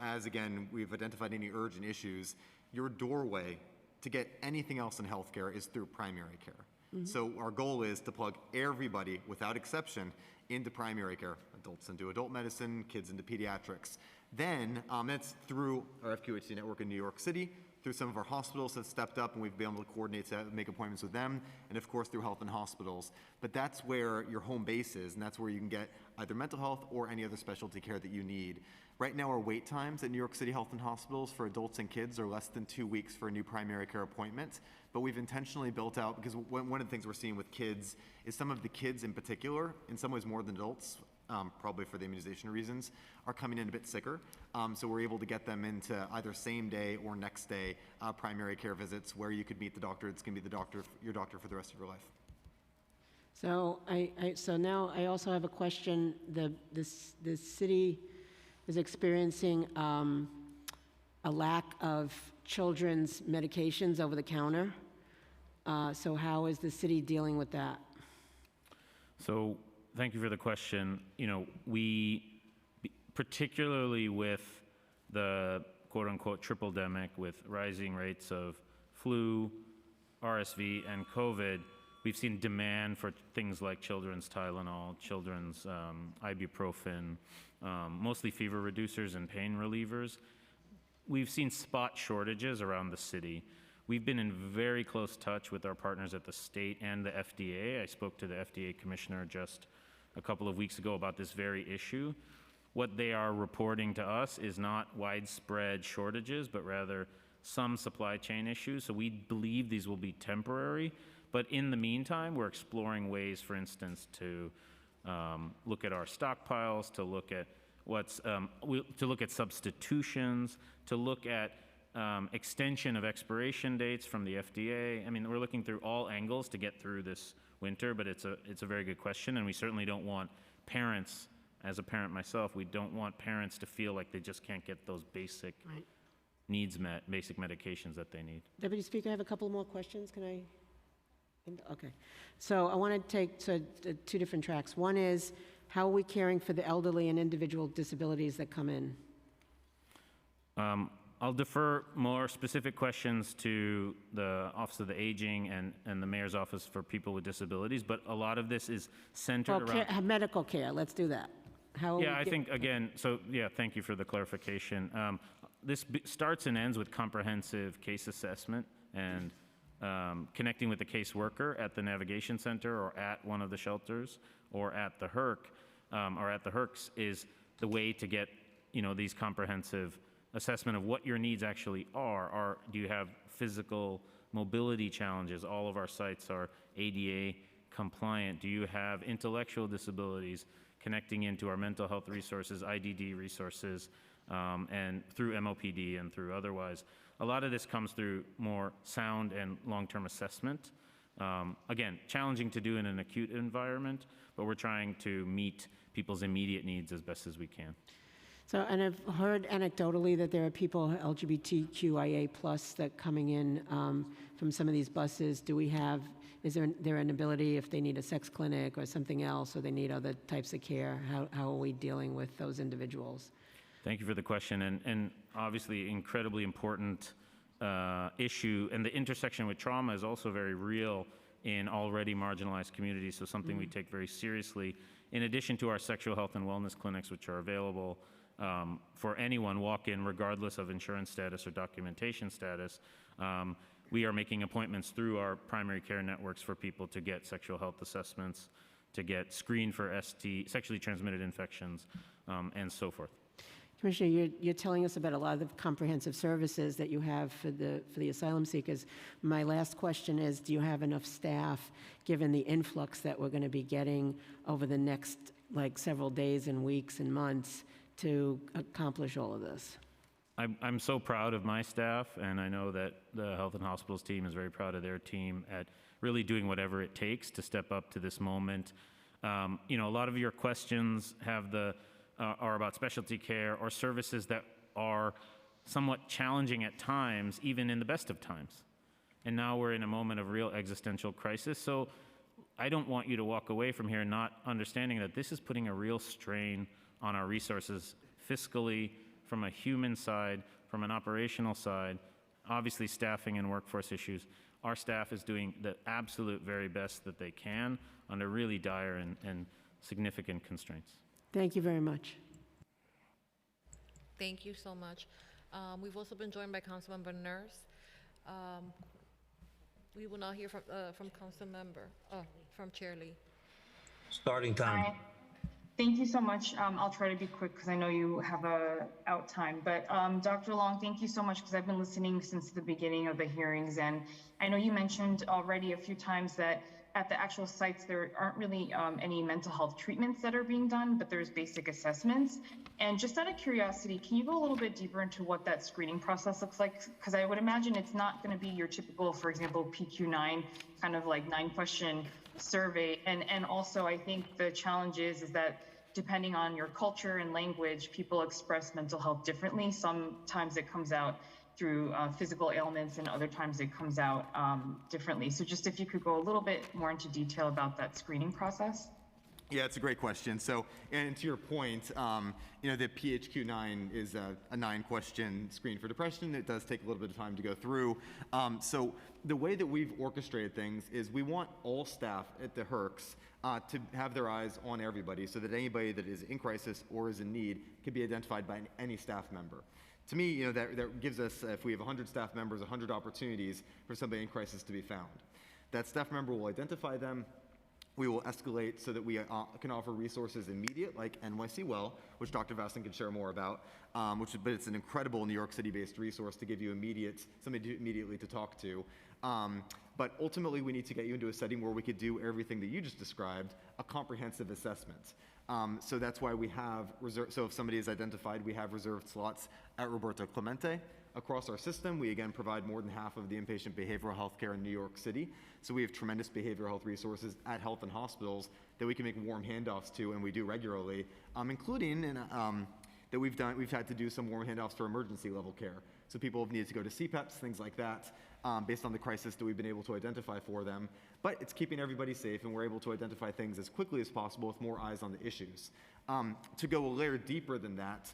as again, we've identified any urgent issues, your doorway to get anything else in healthcare is through primary care. Mm-hmm. So our goal is to plug everybody, without exception, into primary care, adults into adult medicine, kids into pediatrics. Then that's through our FQHC network in New York City, through some of our hospitals have stepped up and we've been able to coordinate to make appointments with them, and of course through health and hospitals. But that's where your home base is, and that's where you can get either mental health or any other specialty care that you need. Right now our wait times at New York City Health and Hospitals for adults and kids are less than 2 weeks for a new primary care appointment, but we've intentionally built out, because one of the things we're seeing with kids is some of the kids in particular, in some ways more than adults, probably for the immunization reasons, are coming in a bit sicker. So we're able to get them into either same day or next day primary care visits where you could meet the doctor. It's going to be your doctor for the rest of your life. So so now I also have a question. The city is experiencing a lack of children's medications over the counter. So how is the city dealing with that? So thank you for the question. You know, we, particularly with the quote unquote triple-demic with rising rates of flu, RSV, and COVID, we've seen demand for things like children's Tylenol, children's ibuprofen, mostly fever reducers and pain relievers. We've seen spot shortages around the city. We've been in very close touch with our partners at the state and the FDA. I spoke to the FDA commissioner just a couple of weeks ago about this very issue. What they are reporting to us is not widespread shortages, but rather some supply chain issues. So we believe these will be temporary. But in the meantime, we're exploring ways, for instance, to look at our stockpiles, to look at to look at substitutions, to look at extension of expiration dates from the FDA. I mean, we're looking through all angles to get through this winter, but it's a very good question, and we certainly don't want parents, as a parent myself, we don't want parents to feel like they just can't get those basic needs met, basic medications that they need. Deputy Speaker, I have a couple more questions. Can I? Okay. So I want to take two different tracks. One is, how are we caring for the elderly and individual disabilities that come in? I'll defer more specific questions to the Office of the Aging and the Mayor's Office for People with Disabilities, but a lot medical is centered around medical care. Let's do that. How? Yeah, I think again. So yeah, thank you for the clarification. This starts and ends with comprehensive case assessment and connecting with the caseworker at the Navigation Center or at one of the shelters or at the HERC or at the HERCs is the way to get these comprehensive assessment of what your needs actually are. Do you have physical mobility challenges? All of our sites are ADA compliant. Do you have intellectual disabilities? Connecting into our mental health resources, IDD resources, and through MOPD and through otherwise. A lot of this comes through more sound and long-term assessment. Again, challenging to do in an acute environment, but we're trying to meet people's immediate needs as best as we can. So, and I've heard anecdotally that there are people, LGBTQIA+, that coming in from some of these buses. Is there an ability, if they need a sex clinic or something else, or they need other types of care, how are we dealing with those individuals? Thank you for the question, and obviously incredibly important issue, and the intersection with trauma is also very real in already marginalized communities, so something we take very seriously. In addition to our sexual health and wellness clinics, which are available for anyone walk-in regardless of insurance status or documentation status, we are making appointments through our primary care networks for people to get sexual health assessments, to get screened for sexually transmitted infections, and so forth. Commissioner, you're telling us about a lot of the comprehensive services that you have for the asylum seekers. My last question is, do you have enough staff, given the influx that we're going to be getting over the next several days and weeks and months, to accomplish all of this? I'm so proud of my staff, and I know that the Health and Hospitals team is very proud of their team at really doing whatever it takes to step up to this moment. A lot of your questions are about specialty care or services that are somewhat challenging at times, even in the best of times. And now we're in a moment of real existential crisis. So I don't want you to walk away from here not understanding that this is putting a real strain on our resources fiscally, from a human side, from an operational side, obviously staffing and workforce issues. Our staff is doing the absolute very best that they can under really dire and significant constraints. Thank you very much. Thank you so much. We've also been joined by Councilmember Nurse. We will now hear from from Chair Lee. Starting time. Hi. Thank you so much. I'll try to be quick because I know you have a out time. But Dr. Long, thank you so much because I've been listening since the beginning of the hearings, and I know you mentioned already a few times that at the actual sites, there aren't really any mental health treatments that are being done, but there's basic assessments. And just out of curiosity, can you go a little bit deeper into what that screening process looks like? Because I would imagine it's not going to be your typical, for example, PQ9 kind of 9-question survey. And also, I think the challenge is that depending on your culture and language, people express mental health differently. Sometimes it comes out through physical ailments, and other times it comes out differently. So just if you could go a little bit more into detail about that screening process. Yeah, it's a great question. So, and to your point, the PHQ-9 is a 9-question screen for depression. It does take a little bit of time to go through. So the way that we've orchestrated things is we want all staff at the HERCs to have their eyes on everybody so that anybody that is in crisis or is in need can be identified by any staff member. To me, that gives us, if we have 100 staff members, 100 opportunities for somebody in crisis to be found. That staff member will identify them. We will escalate so that we can offer resources immediate, like NYC Well, which Dr. Vasson can share more about, but it's an incredible New York City-based resource to give you somebody immediately to talk to. But ultimately, we need to get you into a setting where we could do everything that you just described, a comprehensive assessment. So that's why we have so if somebody is identified, we have reserved slots at Roberto Clemente. Across our system, we again provide more than half of the inpatient behavioral health care in New York City. So we have tremendous behavioral health resources at health and hospitals that we can make warm handoffs to, and we do regularly, including that we've had to do some warm handoffs for emergency level care. So people have needed to go to CPEPs, things like that, based on the crisis that we've been able to identify for them. But it's keeping everybody safe, and we're able to identify things as quickly as possible with more eyes on the issues. To go a layer deeper than that,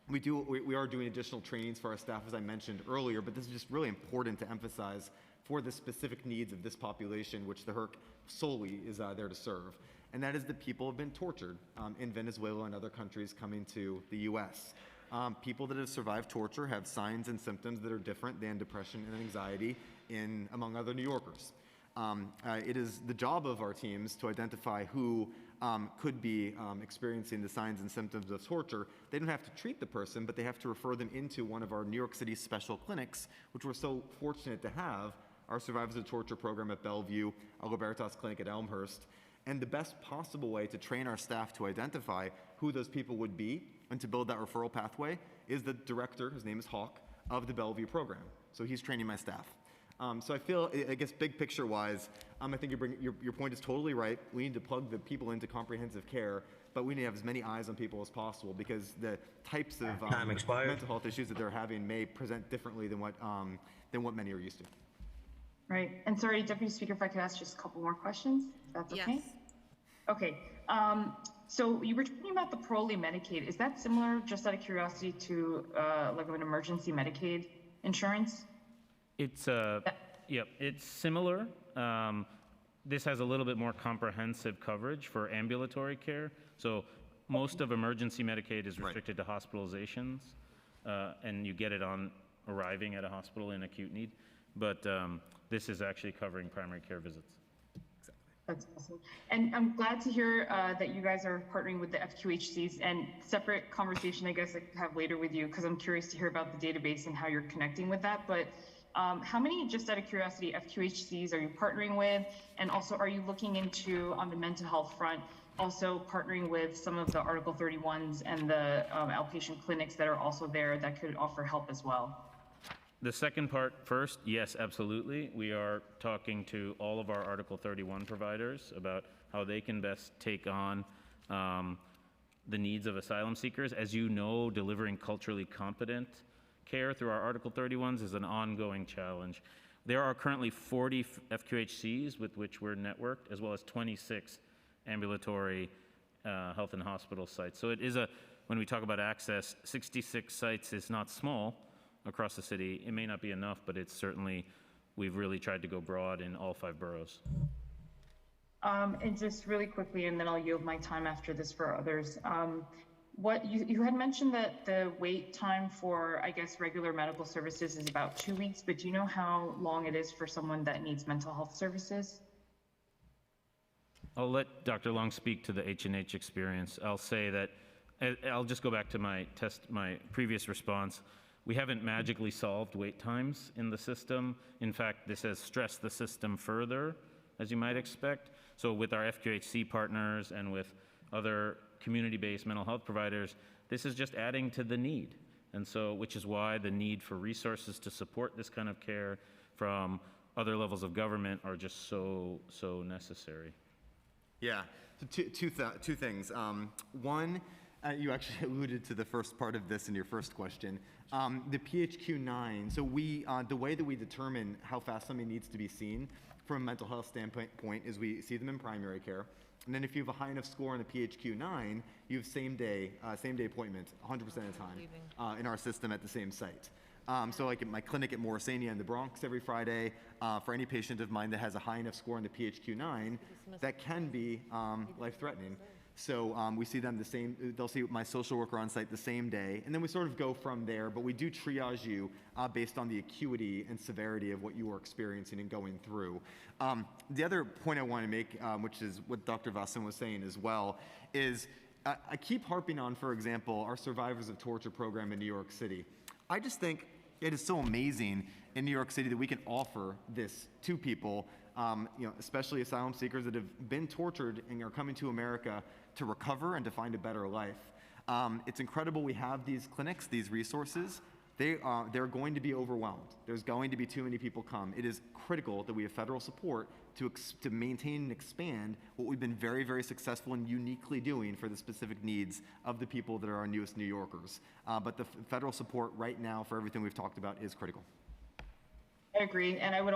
we are doing additional trainings for our staff, as I mentioned earlier, but this is just really important to emphasize for the specific needs of this population, which the HERC solely is there to serve. And that is that people have been tortured in Venezuela and other countries coming to the US. People that have survived torture have signs and symptoms that are different than depression and anxiety among other New Yorkers. It is the job of our teams to identify who could be experiencing the signs and symptoms of torture. They don't have to treat the person, but they have to refer them into one of our New York City special clinics, which we're so fortunate to have, our Survivors of Torture program at Bellevue, our Libertas Clinic at Elmhurst. And the best possible way to train our staff to identify who those people would be and to build that referral pathway is the director, his name is Hawk, of the Bellevue program. So he's training my staff. So I guess big picture wise, I think your point is totally right. We need to plug the people into comprehensive care, but we need to have as many eyes on people as possible because the types of mental health issues that they're having may present differently than what many are used to. Right. And sorry, Deputy Speaker, if I could ask just a couple more questions, if that's okay? Yes. Okay. So you were talking about the parolee Medicaid. Is that similar, just out of curiosity, to like an emergency Medicaid insurance? It's it's similar. This has a little bit more comprehensive coverage for ambulatory care. So most of emergency Medicaid is restricted to hospitalizations, and you get it on arriving at a hospital in acute need. But this is actually covering primary care visits. That's awesome. And I'm glad to hear that you guys are partnering with the FQHCs, and separate conversation I guess I could have later with you, because I'm curious to hear about the database and how you're connecting with that. But how many, just out of curiosity, FQHCs are you partnering with? And also, are you looking into, on the mental health front, also partnering with some of the Article 31s and the outpatient clinics that are also there that could offer help as well? The second part first, yes, absolutely. We are talking to all of our Article 31 providers about how they can best take on the needs of asylum seekers. As you know, delivering culturally competent care through our Article 31s is an ongoing challenge. There are currently 40 FQHCs with which we're networked, as well as 26 ambulatory health and hospital sites. So it is when we talk about access, 66 sites is not small across the city. It may not be enough, but it's certainly, we've really tried to go broad in all 5 boroughs. And just really quickly, and then I'll yield my time after this for others. What you had mentioned that the wait time for, I guess, regular medical services is about 2 weeks, but do you know how long it is for someone that needs mental health services? I'll let Dr. Long speak to the H&H experience. I'll say that, I'll just go back to my previous response. We haven't magically solved wait times in the system. In fact, this has stressed the system further, as you might expect. So with our FQHC partners and with other community-based mental health providers, this is just adding to the need. And so, which is why the need for resources to support this kind of care from other levels of government are just so necessary. Yeah, So two things. One, you actually alluded to the first part of this in your first question. The PHQ-9, so the way that we determine how fast somebody needs to be seen from a mental health standpoint is we see them in primary care. And then if you have a high enough score on the PHQ-9, you have same day appointment 100% of the time in our system at the same site. So like at my clinic at Morrisania in the Bronx every Friday, for any patient of mine that has a high enough score on the PHQ-9, that can be life-threatening. So we see them they'll see my social worker on site the same day, and then we sort of go from there, but we do triage you based on the acuity and severity of what you are experiencing and going through. The other point I want to make, which is what Dr. Vassan was saying as well, is I keep harping on, for example, our Survivors of Torture program in New York City. I just think it is so amazing in New York City that we can offer this to people, especially asylum seekers that have been tortured and are coming to America to recover and to find a better life. It's incredible we have these clinics, these resources. They're going to be overwhelmed. There's going to be too many people come. It is critical that we have federal support to maintain and expand what we've been very, very successful and uniquely doing for the specific needs of the people that are our newest New Yorkers. But the federal support right now for everything we've talked about is critical. I agree, and I would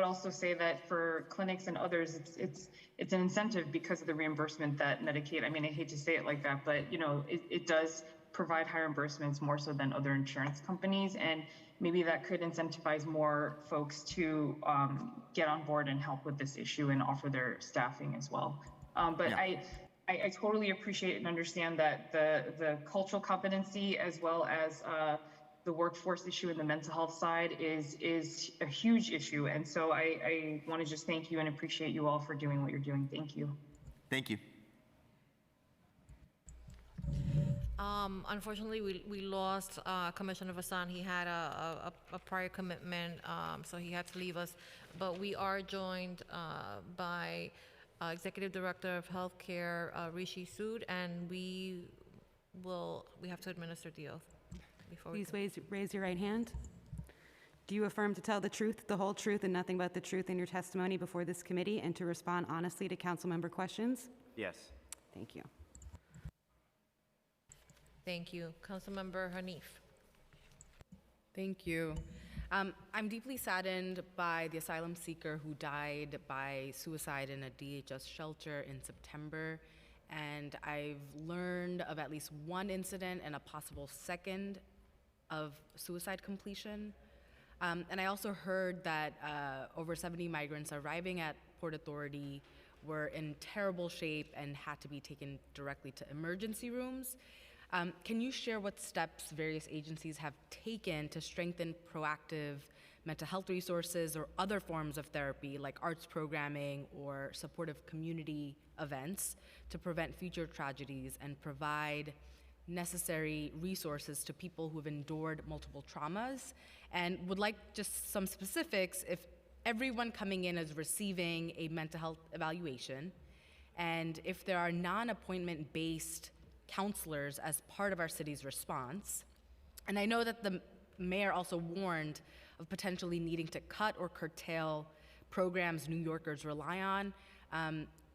also say that for clinics and others, it's an incentive because of the reimbursement that Medicaid. I mean, I hate to say it like that, but it does provide higher reimbursements more so than other insurance companies, and maybe that could incentivize more folks to get on board and help with this issue and offer their staffing as well. But yeah. I totally appreciate and understand that the cultural competency as well as the workforce issue and the mental health side is a huge issue. And so I want to just thank you and appreciate you all for doing what you're doing. Thank you. Thank you. Unfortunately, we lost Commissioner Vassan. He had a prior commitment, so he had to leave us. But we are joined by Executive Director of Healthcare, Rishi Sood, and we have to administer the oath. Please raise your right hand. Do you affirm to tell the truth, the whole truth, and nothing but the truth in your testimony before this committee and to respond honestly to council member questions? Yes. Thank you. Thank you. Councilmember Hanif. Thank you. I'm deeply saddened by the asylum seeker who died by suicide in a DHS shelter in September. And I've learned of at least one incident and a possible second of suicide completion. And I also heard that over 70 migrants arriving at Port Authority were in terrible shape and had to be taken directly to emergency rooms. Can you share what steps various agencies have taken to strengthen proactive mental health resources or other forms of therapy like arts programming or supportive community events to prevent future tragedies and provide necessary resources to people who have endured multiple traumas? And would like just some specifics if everyone coming in is receiving a mental health evaluation, and if there are non-appointment based counselors as part of our city's response. And I know that the mayor also warned of potentially needing to cut or curtail programs New Yorkers rely on.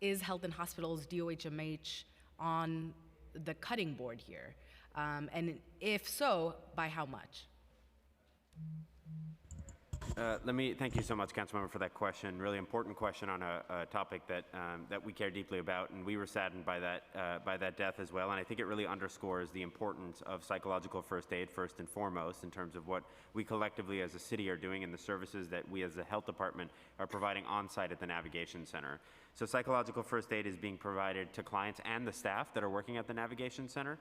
Is Health and Hospitals, DOHMH, on the cutting board here? And if so, by how much? Thank you so much, Councilmember, for that question. Really important question on a topic that we care deeply about, and we were saddened by that death as well. And I think it really underscores the importance of psychological first aid first and foremost in terms of what we collectively as a city are doing and the services that we as the health department are providing on site at the Navigation Center. So psychological first aid is being provided to clients and the staff that are working at the Navigation Center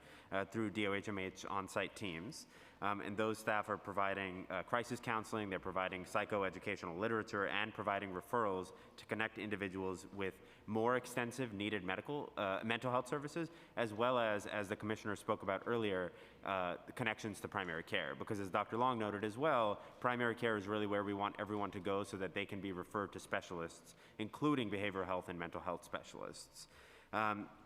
through DOHMH on-site teams. And those staff are providing crisis counseling, they're providing psychoeducational literature, and providing referrals to connect individuals with more extensive needed mental health services, as well as the Commissioner spoke about earlier, the connections to primary care. Because as Dr. Long noted as well, primary care is really where we want everyone to go so that they can be referred to specialists, including behavioral health and mental health specialists.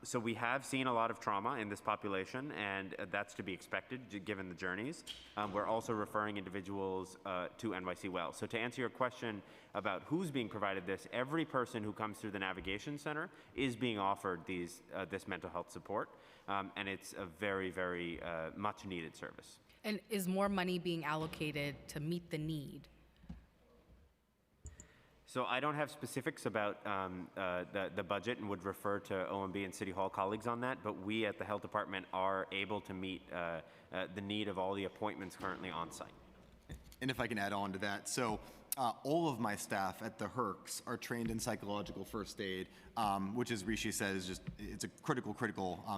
So we have seen a lot of trauma in this population, and that's to be expected given the journeys. We're also referring individuals to NYC Well. So to answer your question about who's being provided this, every person who comes through the Navigation Center is being offered this mental health support, and it's a very, very much needed service. And is more money being allocated to meet the need? So I don't have specifics about the budget and would refer to OMB and City Hall colleagues on that, but we at the Health Department are able to meet the need of all the appointments currently on site. And if I can add on to that, so all of my staff at the HERCs are trained in psychological first aid, which, as Rishi said, is just, it's a critical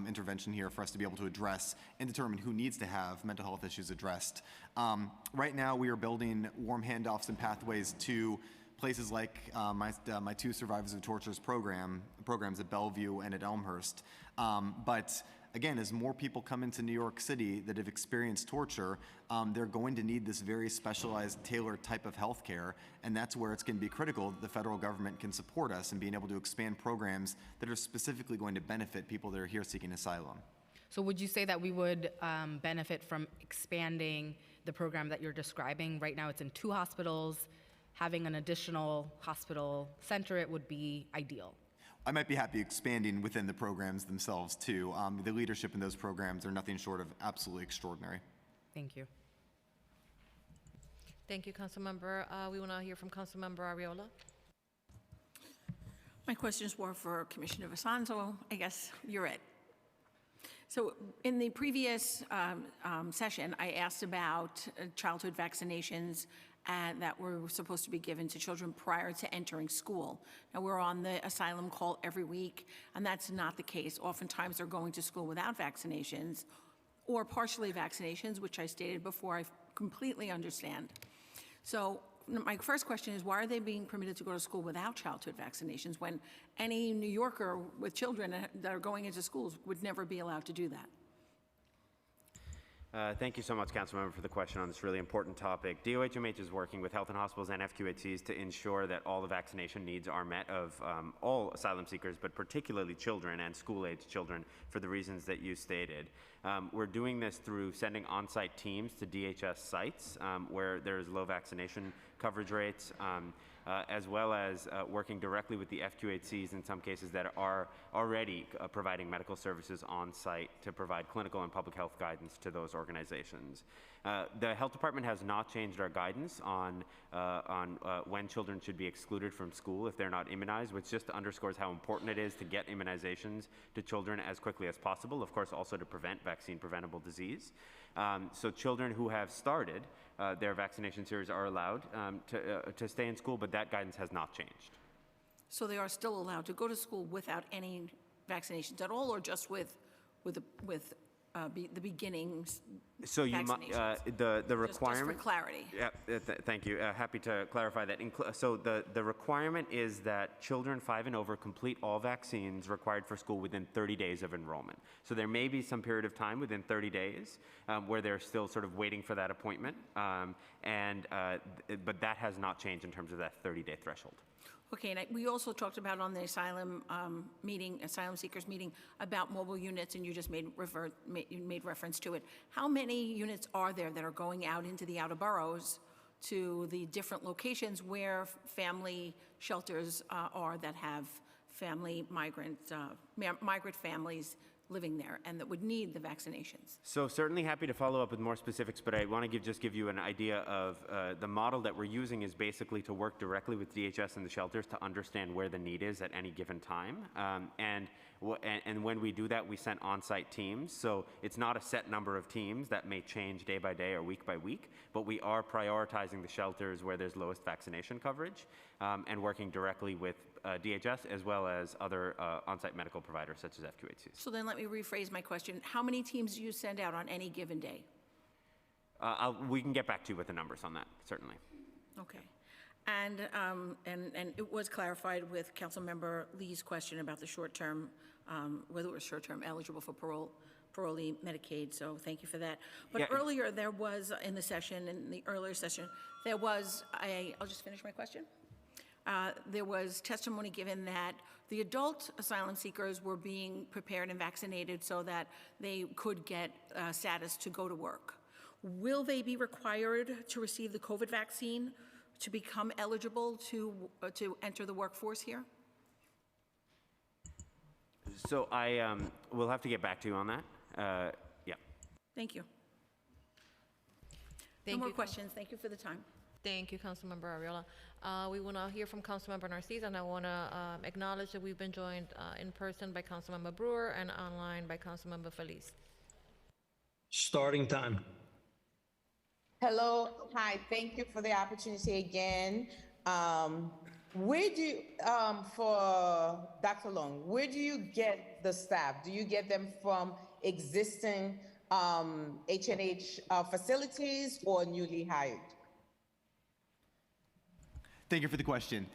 intervention here for us to be able to address and determine who needs to have mental health issues addressed. Right now, we are building warm handoffs and pathways to places like my two Survivors of Tortures programs at Bellevue and at Elmhurst. But again, as more people come into New York City that have experienced torture, they're going to need this very specialized, tailored type of health care, and that's where it's going to be critical that the federal government can support us in being able to expand programs that are specifically going to benefit people that are here seeking asylum. So would you say that we would benefit from expanding the program that you're describing? Right now it's in 2 hospitals. Having an additional hospital center, it would be ideal. I might be happy expanding within the programs themselves too. The leadership in those programs are nothing short of absolutely extraordinary. Thank you. Thank you, Councilmember. We will now hear from Councilmember Arreola. My questions were for Commissioner Vassan, so I guess you're it. So in the previous session, I asked about childhood vaccinations that were supposed to be given to children prior to entering school. Now, we're on the asylum call every week, and that's not the case. Oftentimes, they're going to school without vaccinations or partially vaccinations, which I stated before, I completely understand. So my first question is, why are they being permitted to go to school without childhood vaccinations when any New Yorker with children that are going into schools would never be allowed to do that? Thank you so much, Councilmember, for the question on this really important topic. DOHMH is working with health and hospitals and FQHCs to ensure that all the vaccination needs are met of all asylum seekers, but particularly children and school-age children for the reasons that you stated. We're doing this through sending on-site teams to DHS sites where there's low vaccination coverage rates, as well as working directly with the FQHCs in some cases that are already providing medical services on site to provide clinical and public health guidance to those organizations. The Health Department has not changed our guidance on when children should be excluded from school if they're not immunized, which just underscores how important it is to get immunizations to children as quickly as possible, of course also to prevent vaccine-preventable disease. So children who have started their vaccination series are allowed to stay in school, but that guidance has not changed. So they are still allowed to go to school without any vaccinations at all, or just with the beginnings? So you the requirement. Just for clarity. Yeah, thank you. Happy to clarify that. So the requirement is that children 5 and over complete all vaccines required for school within 30 days of enrollment. So there may be some period of time within 30 days where they're still sort of waiting for that appointment, but that has not changed in terms of that 30-day threshold. Okay, and we also talked about on the asylum asylum seekers meeting about mobile units, and you just made reference to it. How many units are there that are going out into the outer boroughs to the different locations where family shelters are that have migrant families living there and that would need the vaccinations? So certainly happy to follow up with more specifics, but I want to just give you an idea of the model that we're using is basically to work directly with DHS and the shelters to understand where the need is at any given time. And when we do that, we send on-site teams. So it's not a set number of teams that may change day by day or week by week, but we are prioritizing the shelters where there's lowest vaccination coverage and working directly with DHS as well as other on-site medical providers such as FQHCs. So then let me rephrase my question. How many teams do you send out on any given day? We can get back to you with the numbers on that, certainly. Okay. And it was clarified with Councilmember Lee's question about the short-term, whether it was short-term eligible for parolee Medicaid, so thank you for that. But earlier there was, in the earlier session, there was I'll just finish my question. there was testimony given that the adult asylum seekers were being prepared and vaccinated so that they could get status to go to work. Will they be required to receive the COVID vaccine to become eligible to enter the workforce here? So I will have to get back to you on that. Yeah. Thank you. Thank No more you. questions. Thank you for the time. Thank you, Councilmember Ariola. We will now hear from Councilmember Narcisse, and I want to acknowledge that we've been joined in person by Councilmember Brewer and online by Councilmember Feliz. Starting time. Hello, hi, thank you for the opportunity again. Where do you, for Dr. Long, where do you get the staff? Do you get them from existing H&H facilities or newly hired? Thank you for the question.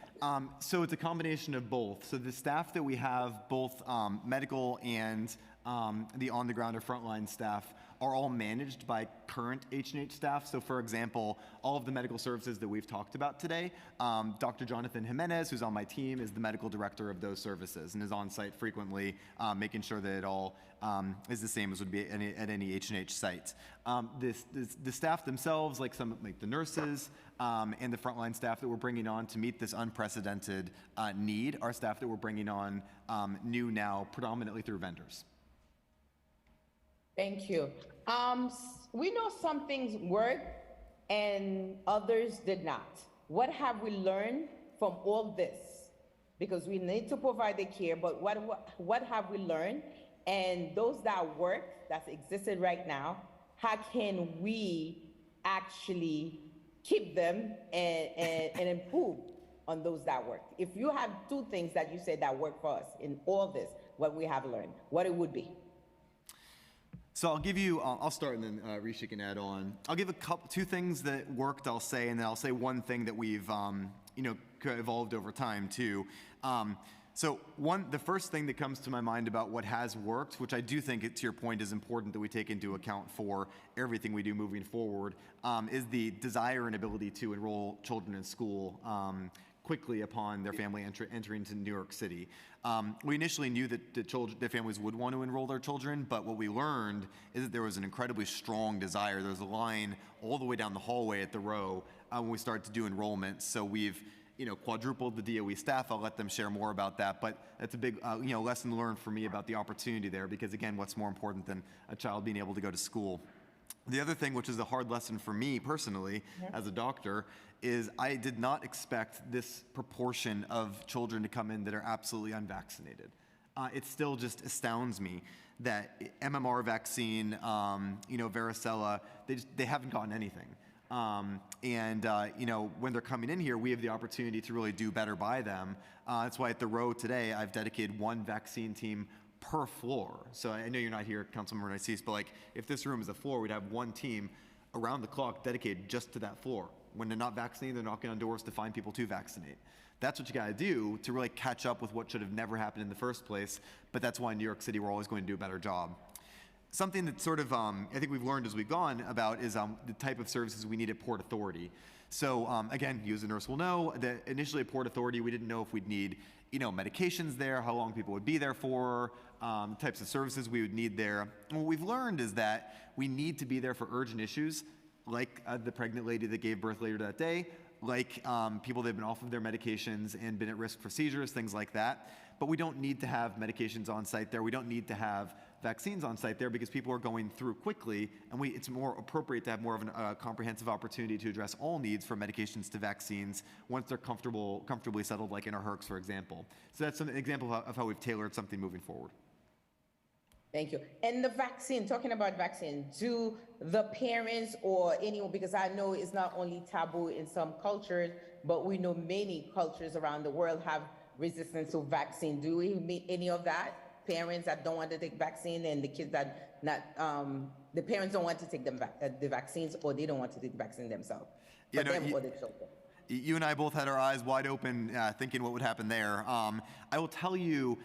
So it's a combination of both. So the staff that we have, both medical and the on-the-ground or frontline staff, are all managed by current H&H staff. So for example, all of the medical services that we've talked about today, Dr. Jonathan Jimenez, who's on my team, is the medical director of those services and is on site frequently, making sure that it all is the same as would be at any H&H site. The staff themselves, like the nurses and the frontline staff that we're bringing on to meet this unprecedented need, are staff that we're bringing on new now, predominantly through vendors. Thank you. We know some things worked and others did not. What have we learned from all this? Because we need to provide the care, but what have we learned? And those that work, that's existed right now, how can we actually keep them and improve on those that work? If you have two things that you said that work for us in all this, what we have learned, what it would be? So I'll give you, I'll start and then Risha can add on. I'll give two things that worked, I'll say, and then I'll say one thing that we've, evolved over time too. So the first thing that comes to my mind about what has worked, which I do think, to your point, is important that we take into account for everything we do moving forward, is the desire and ability to enroll children in school quickly upon their family entering into New York City. We initially knew that the families would want to enroll their children, but what we learned is that there was an incredibly strong desire. There was a line all the way down the hallway at the row when we started to do enrollment. So we've quadrupled the DOE staff. I'll let them share more about that, but that's a big lesson learned for me about the opportunity there, because again, what's more important than a child being able to go to school? The other thing, which is a hard lesson for me personally, as a doctor, is I did not expect this proportion of children to come in that are absolutely unvaccinated. It still just astounds me that MMR vaccine, varicella, they haven't gotten anything. When they're coming in here, we have the opportunity to really do better by them. That's why at the row today, I've dedicated one vaccine team per floor. So I know you're not here, Councilmember Narcisse, but if this room is a floor, we'd have one team around the clock dedicated just to that floor. When they're not vaccinated, they're knocking on doors to find people to vaccinate. That's what you gotta do to really catch up with what should have never happened in the first place, but that's why in New York City, we're always going to do a better job. Something that sort of, I think we've learned as we've gone about is the type of services we need at Port Authority. So again, you as a nurse will know that initially at Port Authority, we didn't know if we'd need medications there, how long people would be there for, types of services we would need there. And what we've learned is that we need to be there for urgent issues, like the pregnant lady that gave birth later that day, like people that have been off of their medications and been at risk for seizures, things like that. But we don't need to have medications on site there. We don't need to have vaccines on site there because people are going through quickly, and it's more appropriate to have more of a comprehensive opportunity to address all needs from medications to vaccines once they're comfortably settled, like in our HERCs, for example. So that's an example of how we've tailored something moving forward. Thank you. And the vaccine, talking about vaccine, do the parents or anyone, because I know it's not only taboo in some cultures, but we know many cultures around the world have resistance to vaccine. Do we meet any of that? Parents that don't want to take vaccine and the kids that the parents don't want to take the vaccines, or they don't want to take the vaccine themselves, for them or the children. You and I both had our eyes wide open thinking what would happen there. I will tell you,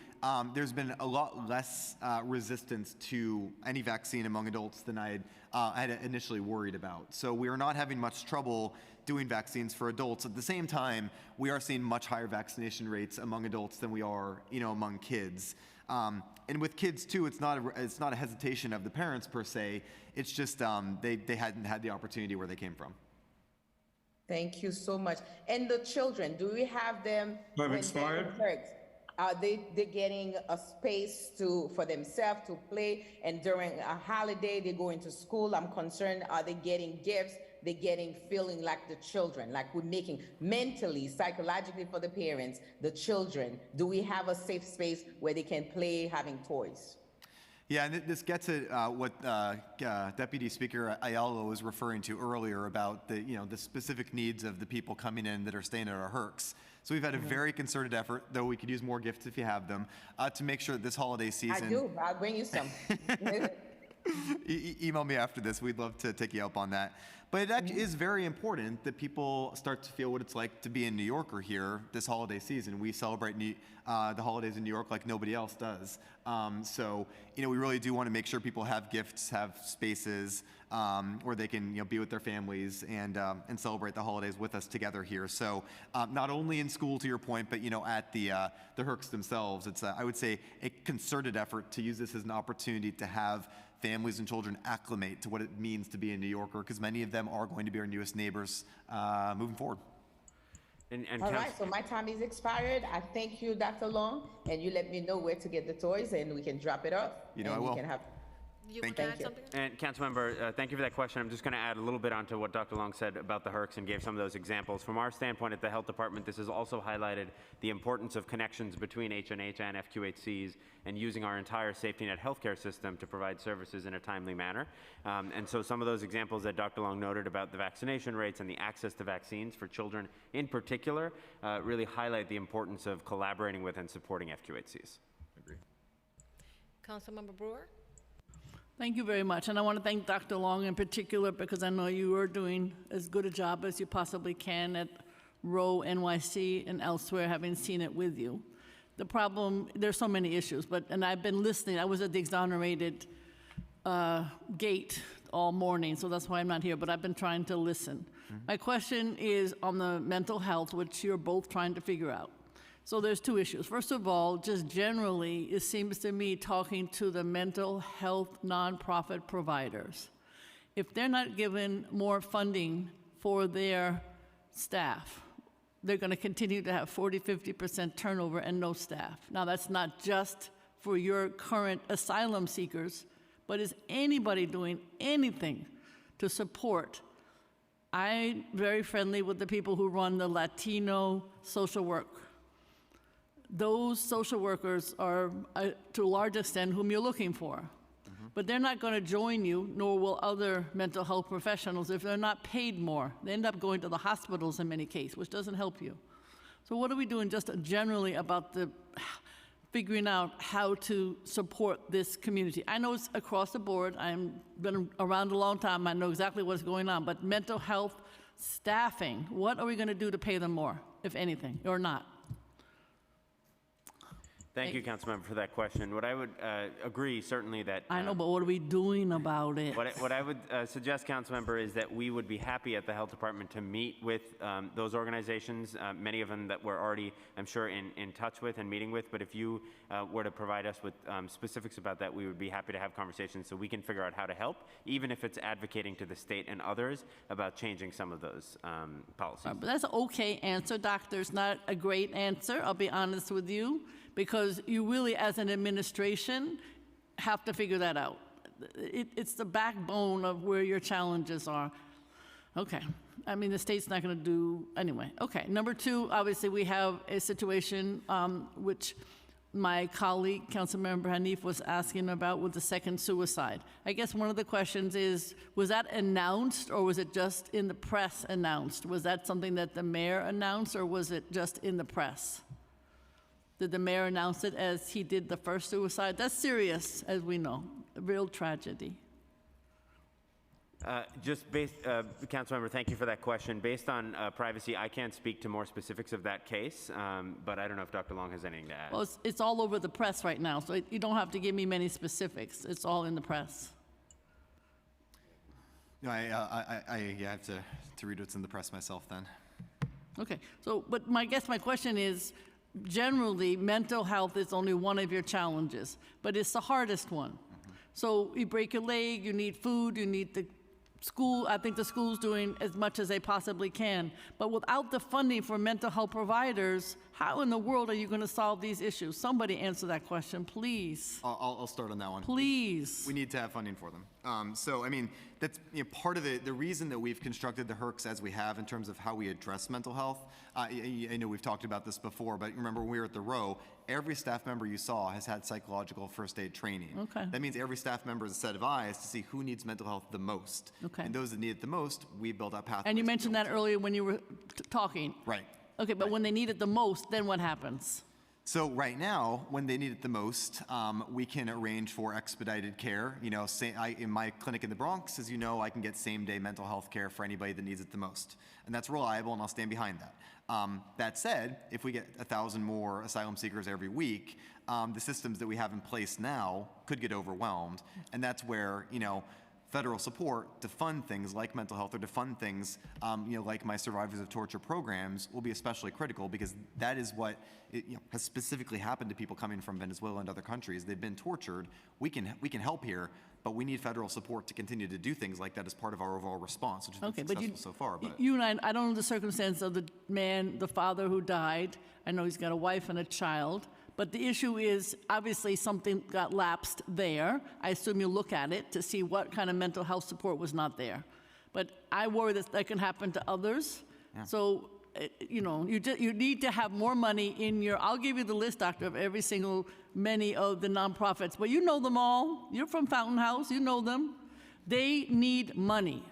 there's been a lot less resistance to any vaccine among adults than I had initially worried about. So we are not having much trouble doing vaccines for adults. At the same time, we are seeing much higher vaccination rates among adults than we are, among kids. And with kids too, it's not a hesitation of the parents per se. It's just they hadn't had the opportunity where they came from. Thank you so much. And the children, do we have them? Time when expired. they're in Turks? Are they getting a space for themselves to play? And during a holiday, they go into school. I'm concerned, are they getting gifts? They're feeling like the children, like we're making mentally, psychologically for the parents, the children. Do we have a safe space where they can play having toys? Yeah, and this gets at what Deputy Speaker Ayala was referring to earlier about the specific needs of the people coming in that are staying at our HERCs. So we've had a very concerted effort, though we could use more gifts if you have them, to make sure that this holiday season. I do. I'll bring you some. Email me after this. We'd love to take you up on that. But it actually is very important that people start to feel what it's like to be a New Yorker here this holiday season. We celebrate the holidays in New York like nobody else does. So, we really do want to make sure people have gifts, have spaces where they can, be with their families and celebrate the holidays with us together here. So, not only in school, to your point, but at the HERCs themselves, it's I would say a concerted effort to use this as an opportunity to have families and children acclimate to what it means to be a New Yorker, because many of them are going to be our newest neighbors moving forward. All right, so my time is expired. I thank you, Dr. Long, and you let me know where to get the toys, and we can drop it off. I will. Thank you. And Councilmember, thank you for that question. I'm just going to add a little bit onto what Dr. Long said about the HERCs and gave some of those examples. From our standpoint at the Health Department, this has also highlighted the importance of connections between H&H and FQHCs and using our entire safety net healthcare system to provide services in a timely manner. And so some of those examples that Dr. Long noted about the vaccination rates and the access to vaccines for children in particular really highlight the importance of collaborating with and supporting FQHCs. Agree. Councilmember Brewer? Thank you very much. And I want to thank Dr. Long in particular because I know you are doing as good a job as you possibly can at Roe NYC and elsewhere, having seen it with you. The problem, there's so many issues, and I've been listening. I was at the exonerated gate all morning, so that's why I'm not here, but I've been trying to listen. My question is on the mental health, which you're both trying to figure out. So there's two issues. First of all, just generally, it seems to me talking to the mental health nonprofit providers, if they're not given more funding for their staff, they're going to continue to have 40–50% turnover and no staff. Now, that's not just for your current asylum seekers, but is anybody doing anything to support? I'm very friendly with the people who run the Latino social work. Those social workers are, to a large extent, whom you're looking for. But they're not going to join you, nor will other mental health professionals, if they're not paid more. They end up going to the hospitals in many cases, which doesn't help you. So what are we doing just generally about figuring out how to support this community? I know it's across the board. I've been around a long time. I know exactly what's going on. But mental health staffing, what are we going to do to pay them more, if anything, or not? Thank you, Councilmember, for that question. What I would agree, certainly, that... I know, but what are we doing about it? What I would suggest, Councilmember, is that we would be happy at the Health Department to meet with those organizations, many of them that we're already, I'm sure, in touch with and meeting with. But if you were to provide us with specifics about that, we would be happy to have conversations so we can figure out how to help, even if it's advocating to the state and others about changing some of those policies. But that's an okay answer, Doctor. It's not a great answer, I'll be honest with you, because you really, as an administration, have to figure that out. It's the backbone of where your challenges are. Okay. I mean, the state's not going to do, anyway. Okay. Number two, obviously, we have a situation which my colleague, Councilmember Hanif, was asking about with the second suicide. I guess one of the questions is, was that announced or was it just in the press announced? Was that something that the mayor announced or was it just in the press? Did the mayor announce it as he did the first suicide? That's serious, as we know, a real tragedy. Councilmember, thank you for that question. Based on privacy, I can't speak to more specifics of that case, but I don't know if Dr. Long has anything to add. Well, it's all over the press right now, so you don't have to give me many specifics. It's all in the press. No, I have to read what's in the press myself then. Okay, so, but my question is, generally, mental health is only one of your challenges, but it's the hardest one. So you break your leg, you need food, you need the school. I think the school's doing as much as they possibly can. But without the funding for mental health providers, how in the world are you going to solve these issues? Somebody answer that question, please. I'll start on that one. Please. We need to have funding for them. So, I mean, that's part of the reason that we've constructed the HERCs as we have in terms of how we address mental health. I know we've talked about this before, but remember when we were at the Row, every staff member you saw has had psychological first aid training. Okay. That means every staff member is a set of eyes to see who needs mental health the most. Okay. And those that need it the most, we build out pathways. And you mentioned that earlier when you were talking. Right. Okay, but when they need it the most, then what happens? So right now, when they need it the most, we can arrange for expedited care. You know, in my clinic in the Bronx, as you know, I can get same-day mental health care for anybody that needs it the most. And that's reliable, and I'll stand behind that. That said, if we get 1,000 more asylum seekers every week, the systems that we have in place now could get overwhelmed. And that's where, you know, federal support to fund things like mental health or to fund things, like my Survivors of Torture programs will be especially critical because that is what has specifically happened to people coming from Venezuela and other countries. They've been tortured. We can help here, but we need federal support to continue to do things like that as part of our overall response, which has been successful so far. But you and I don't know the circumstance of the man, the father who died. I know he's got a wife and a child. But the issue is, obviously, something got lapsed there. I assume you look at it to see what kind of mental health support was not there. But I worry that can happen to others. Yeah. So, you need to have more money in your, I'll give you the list, doctor, of many of the nonprofits. But you know them all. You're from Fountain House. You know them. They need money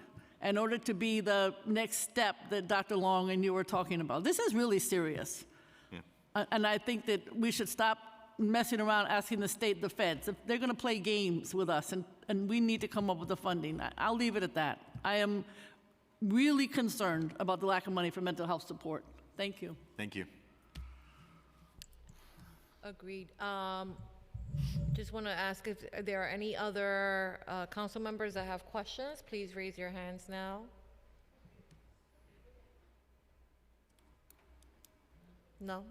in order to be the next step that Dr. Long and you were talking about. This is really serious. And I think that we should stop messing around asking the state, the feds, if they're going to play games with us, and we need to come up with the funding. I'll leave it at that. I am really concerned about the lack of money for mental health support. Thank you. Thank you. Agreed. Just want to ask if there are any other council members that have questions. Please raise your hands now. No?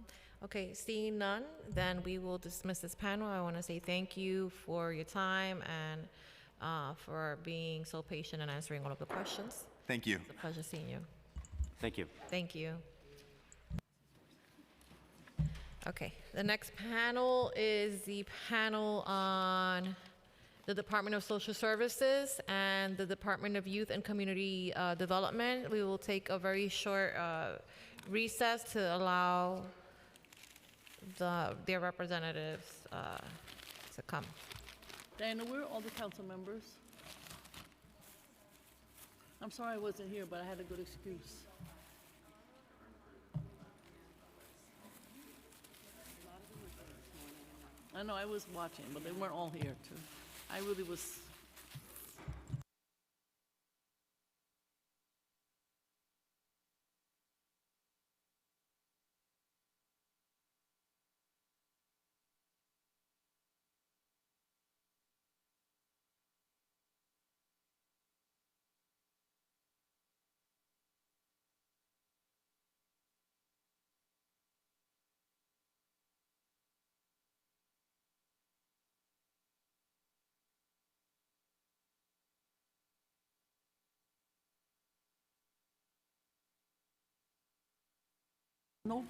Okay, seeing none, then we will dismiss this panel. I want to say thank you for your time and for being so patient and answering all of the questions. Thank you. It's a pleasure seeing you. Thank you. Thank you. Okay, the next panel is the panel on the Department of Social Services and the Department of Youth and Community Development. We will take a very short recess to allow their representatives to come. Diana, where are all the council members? I'm sorry I wasn't here, but I had a good excuse. I know I was watching, but they weren't all here, too. I really was no.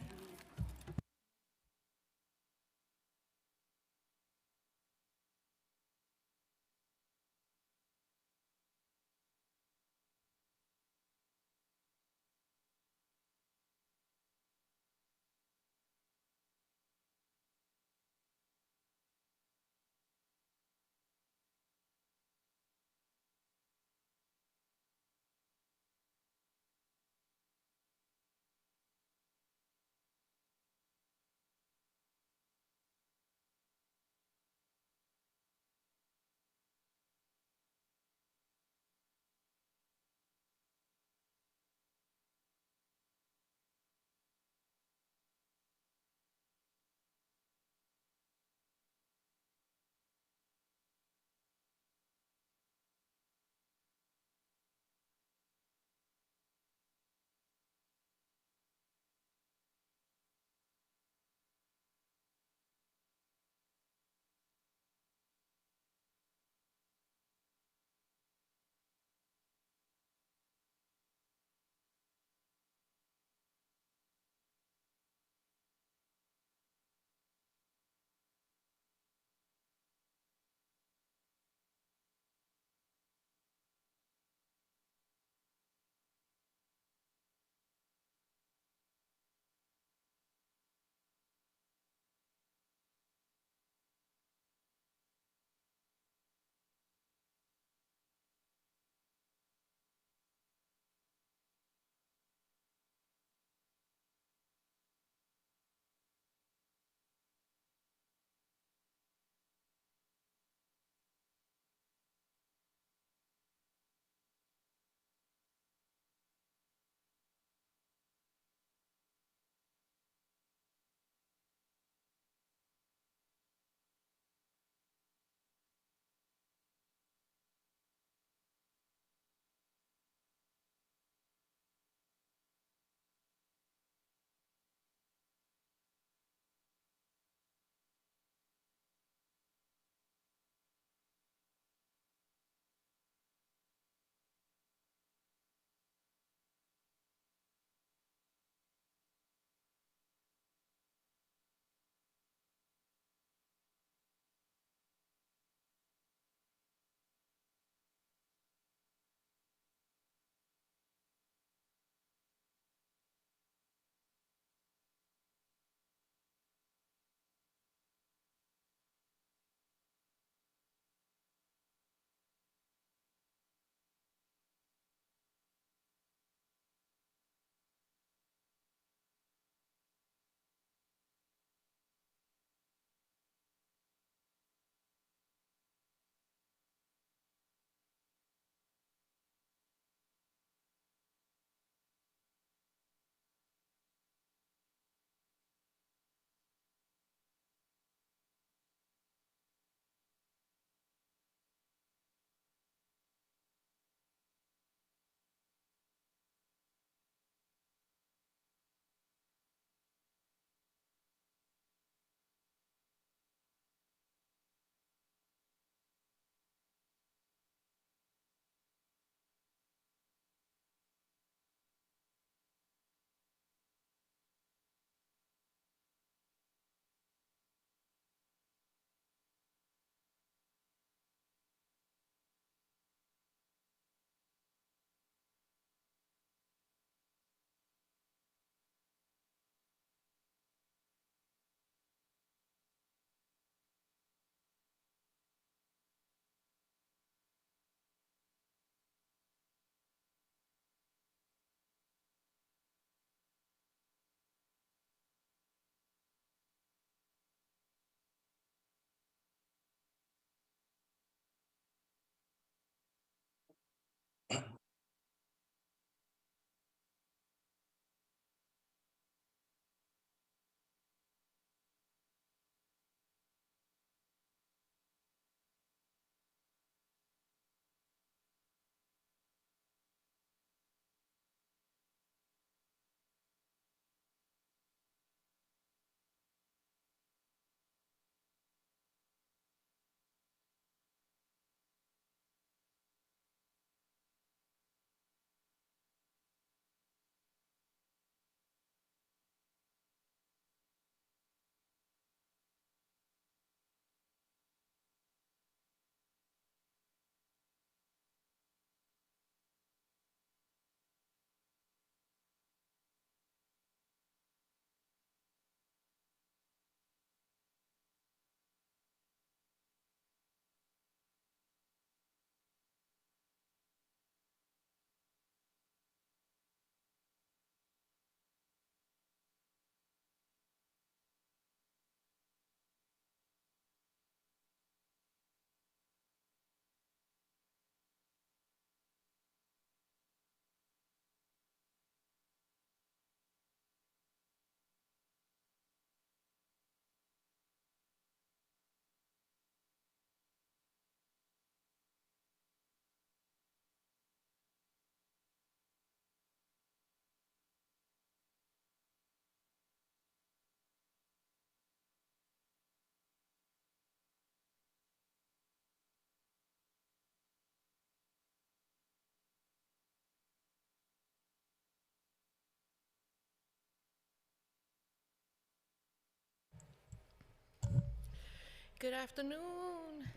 Good afternoon.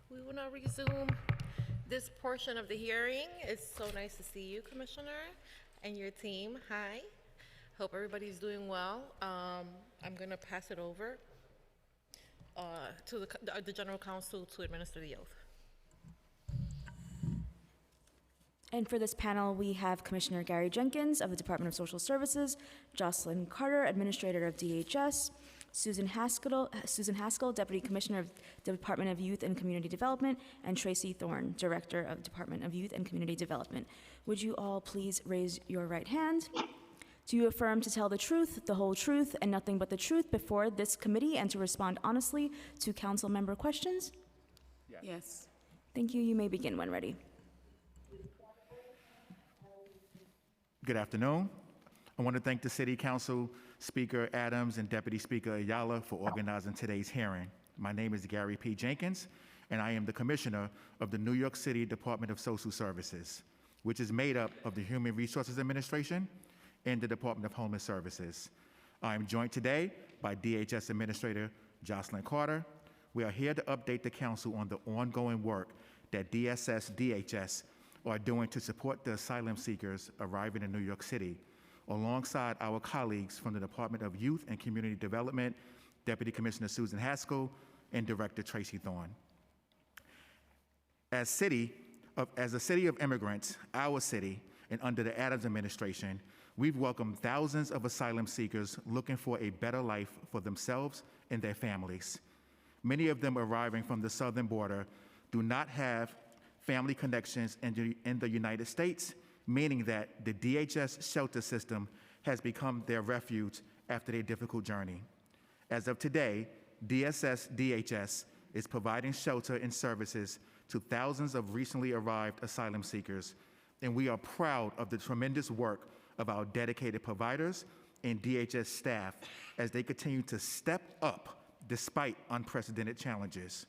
We will now resume this portion of the hearing. It's so nice to see you, Commissioner, and your team. Hi. Hope everybody's doing well. I'm going to pass it over to the General Counsel to administer the oath. And for this panel, we have Commissioner Gary Jenkins of the Department of Social Services, Jocelyn Carter, Administrator of DHS, Susan Haskell, Deputy Commissioner of the Department of Youth and Community Development, and Tracy Thorne, Director of Department of Youth and Community Development. Would you all please raise your right hand? Do you affirm to tell the truth, the whole truth, and nothing but the truth before this committee and to respond honestly to council member questions? Yes. Thank you. You may begin when ready. Good afternoon. I want to thank the City Council, Speaker Adams, and Deputy Speaker Ayala for organizing today's hearing. My name is Gary P. Jenkins, and I am the Commissioner of the New York City Department of Social Services, which is made up of the Human Resources Administration and the Department of Homeless Services. I am joined today by DHS Administrator Jocelyn Carter. We are here to update the Council on the ongoing work that DSS-DHS are doing to support the asylum seekers arriving in New York City, alongside our colleagues from the Department of Youth and Community Development, Deputy Commissioner Susan Haskell, and Director Tracy Thorne. As a city of immigrants, our city, and under the Adams administration, we've welcomed thousands of asylum seekers looking for a better life for themselves and their families. Many of them arriving from the southern border do not have family connections in the United States, meaning that the DHS shelter system has become their refuge after their difficult journey. As of today, DSS-DHS is providing shelter and services to thousands of recently arrived asylum seekers, and we are proud of the tremendous work of our dedicated providers and DHS staff as they continue to step up despite unprecedented challenges.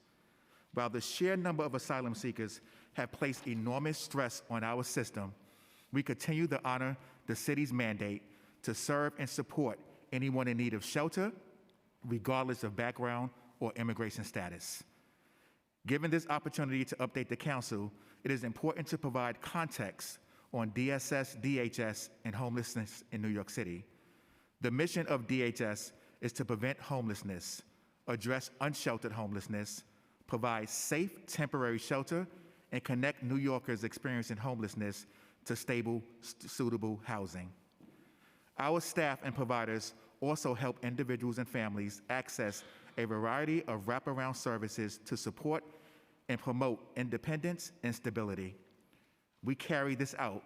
While the sheer number of asylum seekers have placed enormous stress on our system, we continue to honor the city's mandate to serve and support anyone in need of shelter, regardless of background or immigration status. Given this opportunity to update the Council, it is important to provide context on DSS, DHS, and homelessness in New York City. The mission of DHS is to prevent homelessness, address unsheltered homelessness, provide safe temporary shelter, and connect New Yorkers experiencing homelessness to stable, suitable housing. Our staff and providers also help individuals and families access a variety of wraparound services to support and promote independence and stability. We carry this out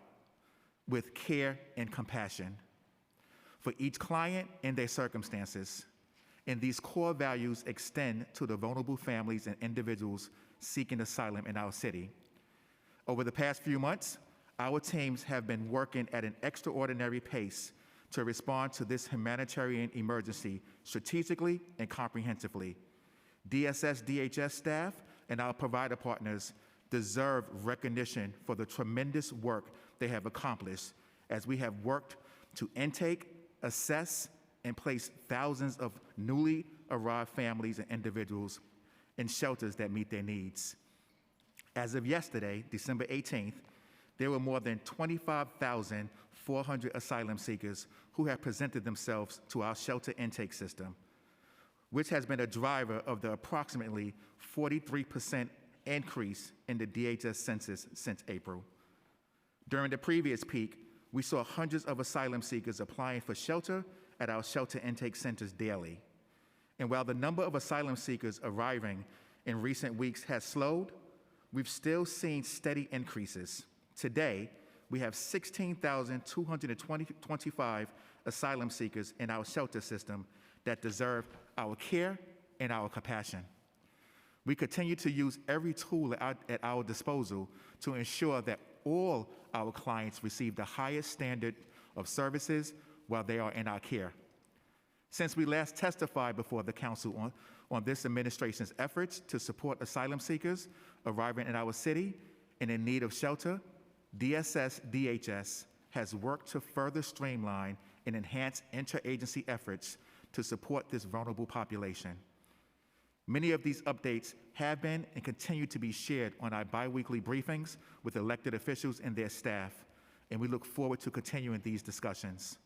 with care and compassion for each client and their circumstances, and these core values extend to the vulnerable families and individuals seeking asylum in our city. Over the past few months, our teams have been working at an extraordinary pace to respond to this humanitarian emergency strategically and comprehensively. DSS-DHS staff and our provider partners deserve recognition for the tremendous work they have accomplished as we have worked to intake, assess, and place thousands of newly arrived families and individuals in shelters that meet their needs. As of yesterday, December 18th, there were more than 25,400 asylum seekers who have presented themselves to our shelter intake system, which has been a driver of the approximately 43% increase in the DHS census since April. During the previous peak, we saw hundreds of asylum seekers applying for shelter at our shelter intake centers daily. And while the number of asylum seekers arriving in recent weeks has slowed, we've still seen steady increases. Today, we have 16,225 asylum seekers in our shelter system that deserve our care and our compassion. We continue to use every tool at our disposal to ensure that all our clients receive the highest standard of services while they are in our care. Since we last testified before the Council on this administration's efforts to support asylum seekers arriving in our city and in need of shelter, DSS-DHS has worked to further streamline and enhance interagency efforts to support this vulnerable population. Many of these updates have been and continue to be shared on our biweekly briefings with elected officials and their staff, and we look forward to continuing these discussions.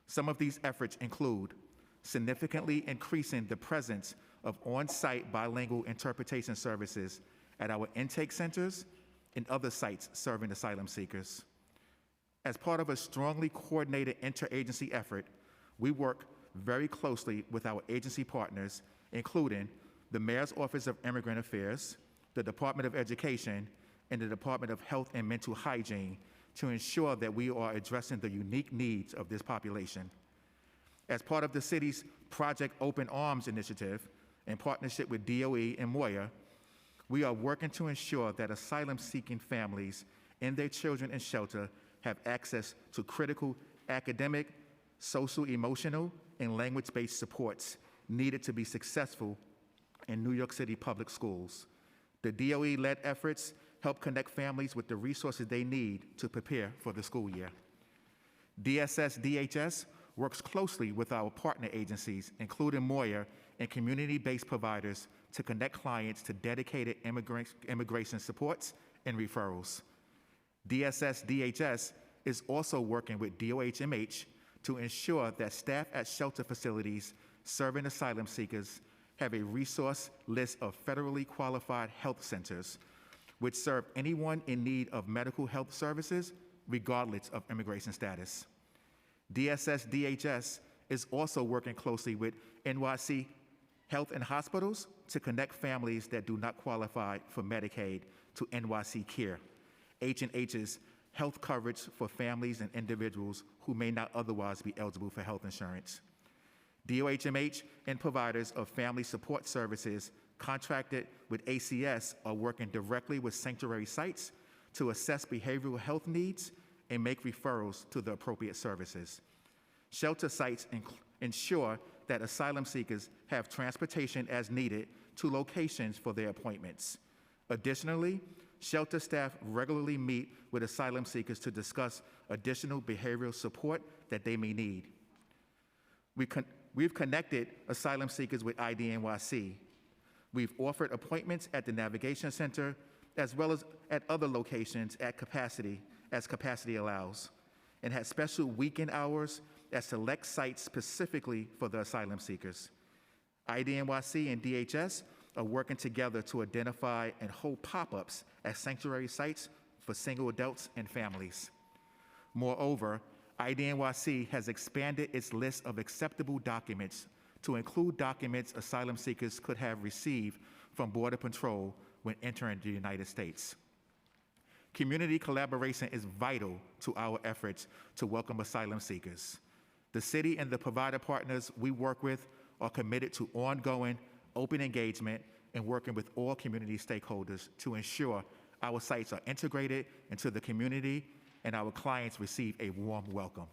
Some of these efforts include significantly increasing the presence of on-site bilingual interpretation services at our intake centers and other sites serving asylum seekers. As part of a strongly coordinated interagency effort, we work very closely with our agency partners, including the Mayor's Office of Immigrant Affairs, the Department of Education, and the Department of Health and Mental Hygiene to ensure that we are addressing the unique needs of this population. As part of the city's Project Open Arms initiative, in partnership with DOE and Moya, we are working to ensure that asylum-seeking families and their children in shelter have access to critical academic, social, emotional, and language-based supports needed to be successful in New York City public schools. The DOE-led efforts help connect families with the resources they need to prepare for the school year. DSS-DHS works closely with our partner agencies, including Moya and community-based providers, to connect clients to dedicated immigration supports and referrals. DSS-DHS is also working with DOH-MH to ensure that staff at shelter facilities serving asylum seekers have a resource list of federally qualified health centers which serve anyone in need of medical health services regardless of immigration status. DSS-DHS is also working closely with NYC Health and Hospitals to connect families that do not qualify for Medicaid to NYC Care, H&H's health coverage for families and individuals who may not otherwise be eligible for health insurance. DOH-MH and providers of family support services contracted with ACS are working directly with sanctuary sites to assess behavioral health needs and make referrals to the appropriate services. Shelter sites ensure that asylum seekers have transportation as needed to locations for their appointments. Additionally, shelter staff regularly meet with asylum seekers to discuss additional behavioral support that they may need. We've connected asylum seekers with IDNYC. We've offered appointments at the Navigation Center as well as at other locations at capacity, as capacity allows, and had special weekend hours at select sites specifically for the asylum seekers. IDNYC and DHS are working together to identify and hold pop-ups at sanctuary sites for single adults and families. Moreover, IDNYC has expanded its list of acceptable documents to include documents asylum seekers could have received from Border Patrol when entering the United States. Community collaboration is vital to our efforts to welcome asylum seekers. The city and the provider partners we work with are committed to ongoing open engagement and working with all community stakeholders to ensure our sites are integrated into the community and our clients receive a warm welcome.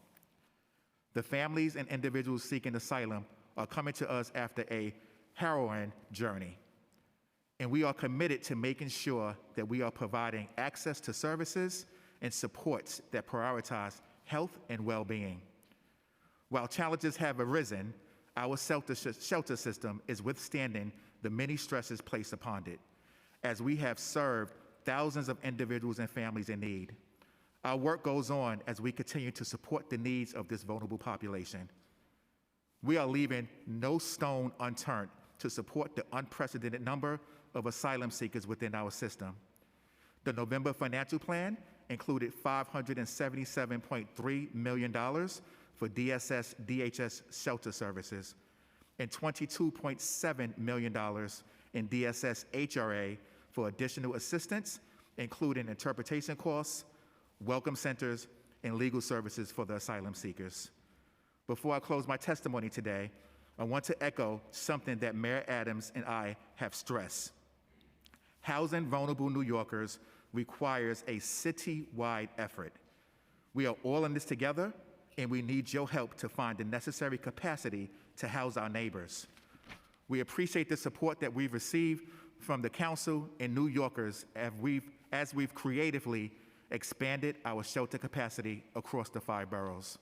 The families and individuals seeking asylum are coming to us after a harrowing journey, and we are committed to making sure that we are providing access to services and supports that prioritize health and well-being. While challenges have arisen, our shelter system is withstanding the many stresses placed upon it, as we have served thousands of individuals and families in need. Our work goes on as we continue to support the needs of this vulnerable population. We are leaving no stone unturned to support the unprecedented number of asylum seekers within our system. The November financial plan included $577.3 million for DSS-DHS shelter services and $22.7 million in DSS-HRA for additional assistance, including interpretation costs, welcome centers, and legal services for the asylum seekers. Before I close my testimony today, I want to echo something that Mayor Adams and I have stressed. Housing vulnerable New Yorkers requires a city-wide effort. We are all in this together, and we need your help to find the necessary capacity to house our neighbors. We appreciate the support that we've received from the council and New Yorkers as we've creatively expanded our shelter capacity across the 5 boroughs.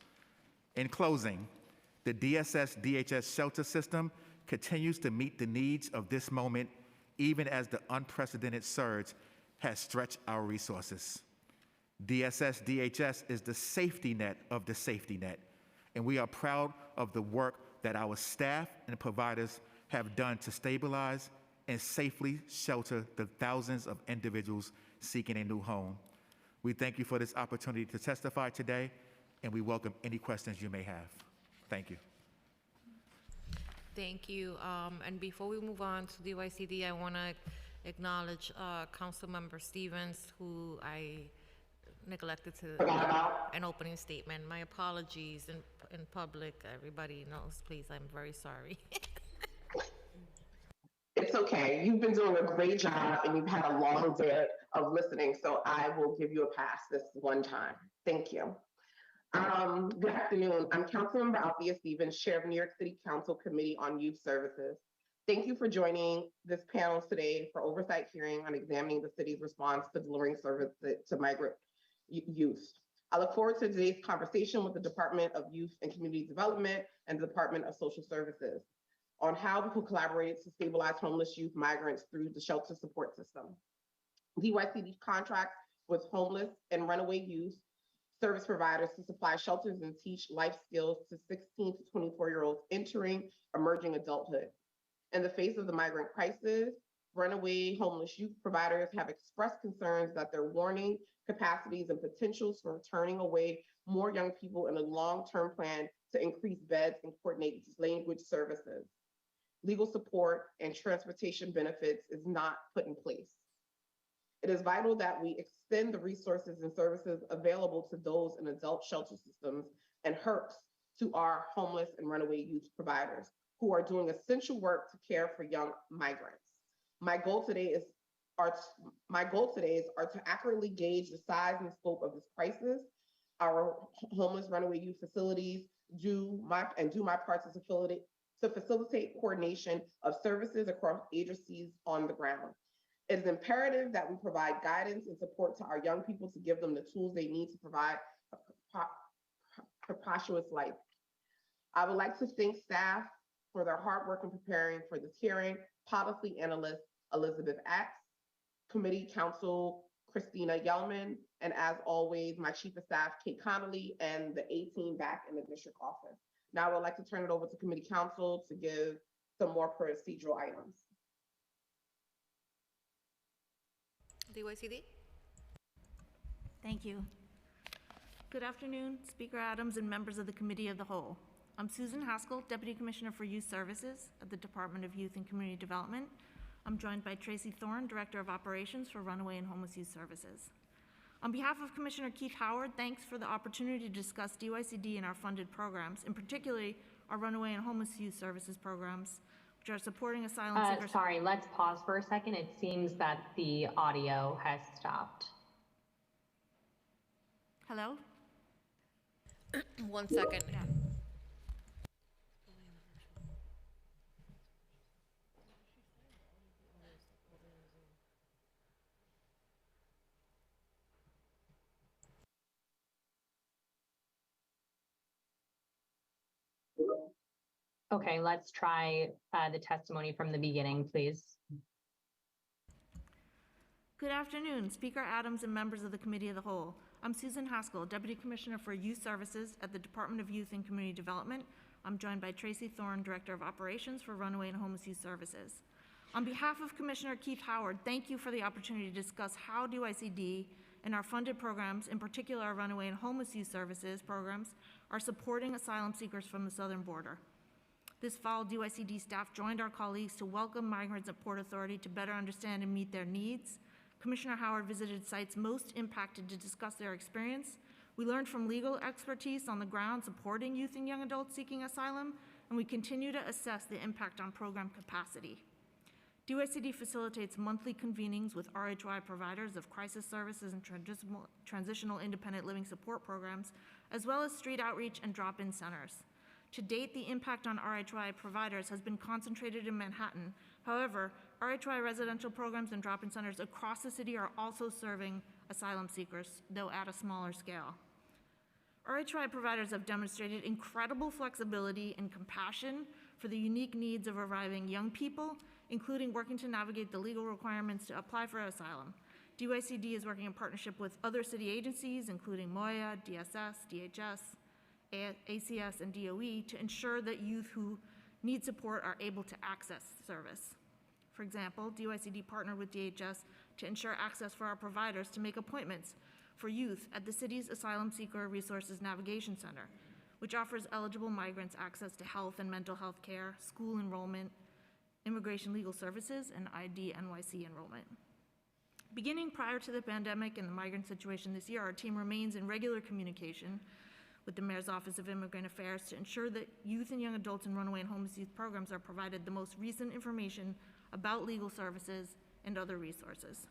In closing, the DSS-DHS shelter system continues to meet the needs of this moment, even as the unprecedented surge has stretched our resources. DSS DHS is the safety net of the safety net, and we are proud of the work that our staff and providers have done to stabilize and safely shelter the thousands of individuals seeking a new home. We thank you for this opportunity to testify today, and we welcome any questions you may have. Thank you. Thank you. And before we move on to DYCD, I want to acknowledge Councilmember Stevens, who I neglected to an opening statement. My apologies in public. Everybody knows, please. I'm very sorry. It's okay. You've been doing a great job and you've had a long day of listening, so I will give you a pass this one time. Thank you. Good afternoon. I'm Councilmember Althea Stevens, Chair of New York City Council Committee on Youth Services. Thank you for joining this panel today for oversight hearing on examining the city's response to delivering services to migrant youth. I look forward to today's conversation with the Department of Youth and Community Development and the Department of Social Services on how we could collaborate to stabilize homeless youth migrants through the shelter support system. DYCD contracts with homeless and runaway youth service providers to supply shelters and teach life skills to 16 to 24-year-olds entering emerging adulthood. In the face of the migrant crisis, runaway homeless youth providers have expressed concerns that their warning capacities and potentials for turning away more young people in a long-term plan to increase beds and coordinate language services. Legal support and transportation benefits is not put in place. It is vital that we extend the resources and services available to those in adult shelter systems and HERPs to our homeless and runaway youth providers who are doing essential work to care for young migrants. My goal today is to accurately gauge the size and scope of this crisis. Our homeless runaway youth facilities do my part to facilitate coordination of services across agencies on the ground. It is imperative that we provide guidance and support to our young people to give them the tools they need to provide a prosperous life. I would like to thank staff for their hard work in preparing for this hearing, policy analyst Elizabeth Axe, committee counsel Christina Yellman, and as always, my chief of staff, Kate Connolly, and the A-team back in the district office. Now I would like to turn it over to committee counsel to give some more procedural items. DYCD? Thank you. Good afternoon, Speaker Adams and members of the Committee of the Whole. I'm Susan Haskell, Deputy Commissioner for Youth Services at the Department of Youth and Community Development. I'm joined by Tracy Thorne, Director of Operations for Runaway and Homeless Youth Services. On behalf of Commissioner Keith Howard, thanks for the opportunity to discuss DYCD and our funded programs, and particularly our Runaway and Homeless Youth Services programs, which are supporting asylum seekers. Sorry, let's pause for a second. It seems that the audio has stopped. Hello? 1 second. Yeah. Okay, let's try the testimony from the beginning, please. Good afternoon, Speaker Adams and members of the Committee of the Whole. I'm Susan Haskell, Deputy Commissioner for Youth Services at the Department of Youth and Community Development. I'm joined by Tracy Thorne, Director of Operations for Runaway and Homeless Youth Services. On behalf of Commissioner Keith Howard, thank you for the opportunity to discuss how DYCD and our funded programs, in particular our Runaway and Homeless Youth Services programs, are supporting asylum seekers from the southern border. This fall, DYCD staff joined our colleagues to welcome migrants at Port Authority to better understand and meet their needs. Commissioner Howard visited sites most impacted to discuss their experience. We learned from legal expertise on the ground supporting youth and young adults seeking asylum, and we continue to assess the impact on program capacity. DYCD facilitates monthly convenings with RHY providers of crisis services and transitional independent living support programs, as well as street outreach and drop-in centers. To date, the impact on RHY providers has been concentrated in Manhattan. However, RHY residential programs and drop-in centers across the city are also serving asylum seekers, though at a smaller scale. RHY providers have demonstrated incredible flexibility and compassion for for the unique needs of arriving young people, including working to navigate the legal requirements to apply for asylum. DYCD is working in partnership with other city agencies, including MOIA, DSS, DHS, ACS, and DOE, to ensure that youth who need support are able to access service. For example, DYCD partnered with DHS to ensure access for our providers to make appointments for youth at the city's Asylum Seeker Resources Navigation Center, which offers eligible migrants access to health and mental health care, school enrollment, immigration legal services, and ID/NYC enrollment. Beginning prior to the pandemic and the migrant situation this year, our team remains in regular communication with the Mayor's Office of Immigrant Affairs to ensure that youth and young adults in runaway and homeless youth programs are provided the most recent information about legal services and other resources.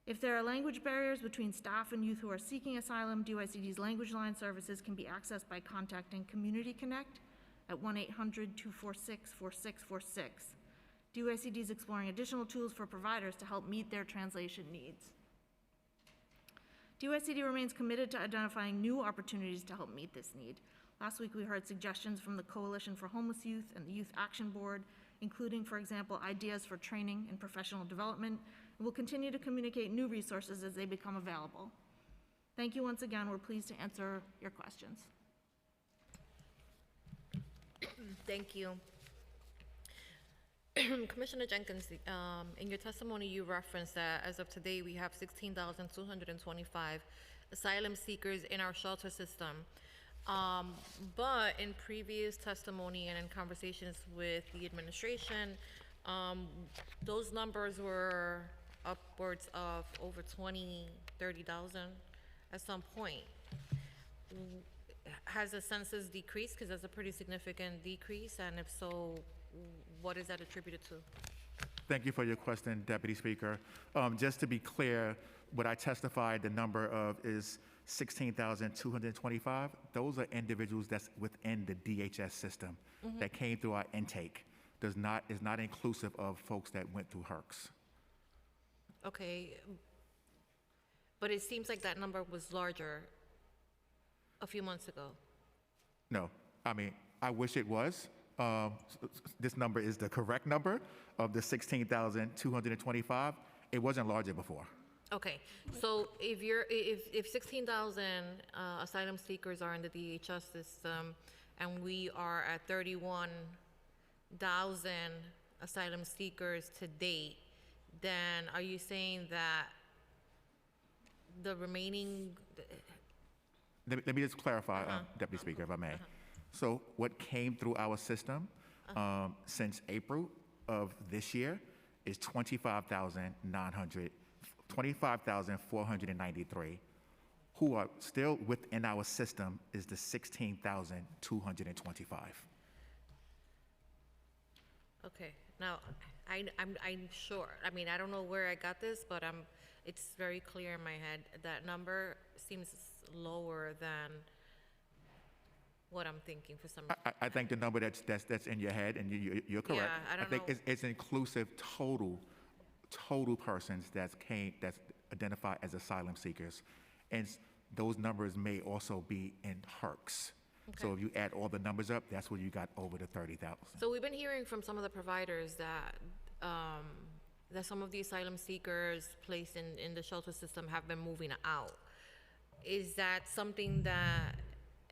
If there are language barriers between staff and youth who are seeking asylum, DYCD's language line services can be accessed by contacting Community Connect at 1-800-246-4646. DYCD is exploring additional tools for providers to help meet their translation needs. DYCD remains committed to identifying new opportunities to help meet this need. Last week, we heard suggestions from the Coalition for Homeless Youth and the Youth Action Board, including, for example, ideas for training and professional development, and we'll continue to communicate new resources as they become available. Thank you once again. We're pleased to answer your questions. Thank you. Commissioner Jenkins, in your testimony, you referenced that as of today, we have 16,225 asylum seekers in our shelter system. But in previous testimony and in conversations with the administration, those numbers were upwards of over 30,000 at some point. Has the census decreased? Because that's a pretty significant decrease, and if so, what is that attributed to? Thank you for your question, Deputy Speaker. Just to be clear, what I testified the number of is 16,225. Those are individuals that's within the DHS system that came through our intake. Is not inclusive of folks that went through HERCS. Okay, but it seems like that number was larger a few months ago. No, I mean, I wish it was. This number is the correct number of the 16,225. It wasn't larger before. Okay, so if 16,000 asylum seekers are in the DHS system, and we are at 31,000 asylum seekers to date, then are you saying that the remaining? Let me just clarify, Deputy Speaker, if I may. So what came through our system since April of this year is 25,493. Who are still within our system is the 16,225. Okay, now I'm sure. I mean, I don't know where I got this, but it's very clear in my head that number seems lower than what I'm thinking for some reason. I think the number that's in your head, and you're correct. Yeah, I don't think know. it's inclusive total persons that's identified as asylum seekers, and those numbers may also be in HERCS. Okay. So if you add all the numbers up, that's where you got over the 30,000. So we've been hearing from some of the providers that that some of the asylum seekers placed in the shelter system have been moving out. Is that something that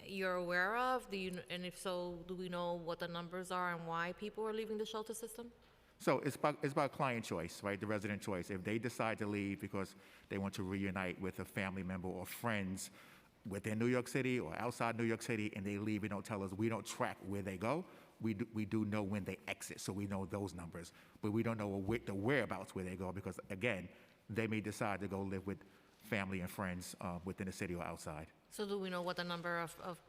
you're aware of? And if so, do we know what the numbers are and why people are leaving the shelter system? So it's about client choice, right? The resident choice. If they decide to leave because they want to reunite with a family member or friends within New York City or outside New York City, and they leave and don't tell us, we don't track where they go. We do know when they exit, so we know those numbers, but we don't know the whereabouts where they go because, again, they may decide to go live with family and friends within the city or outside. So do we know what the number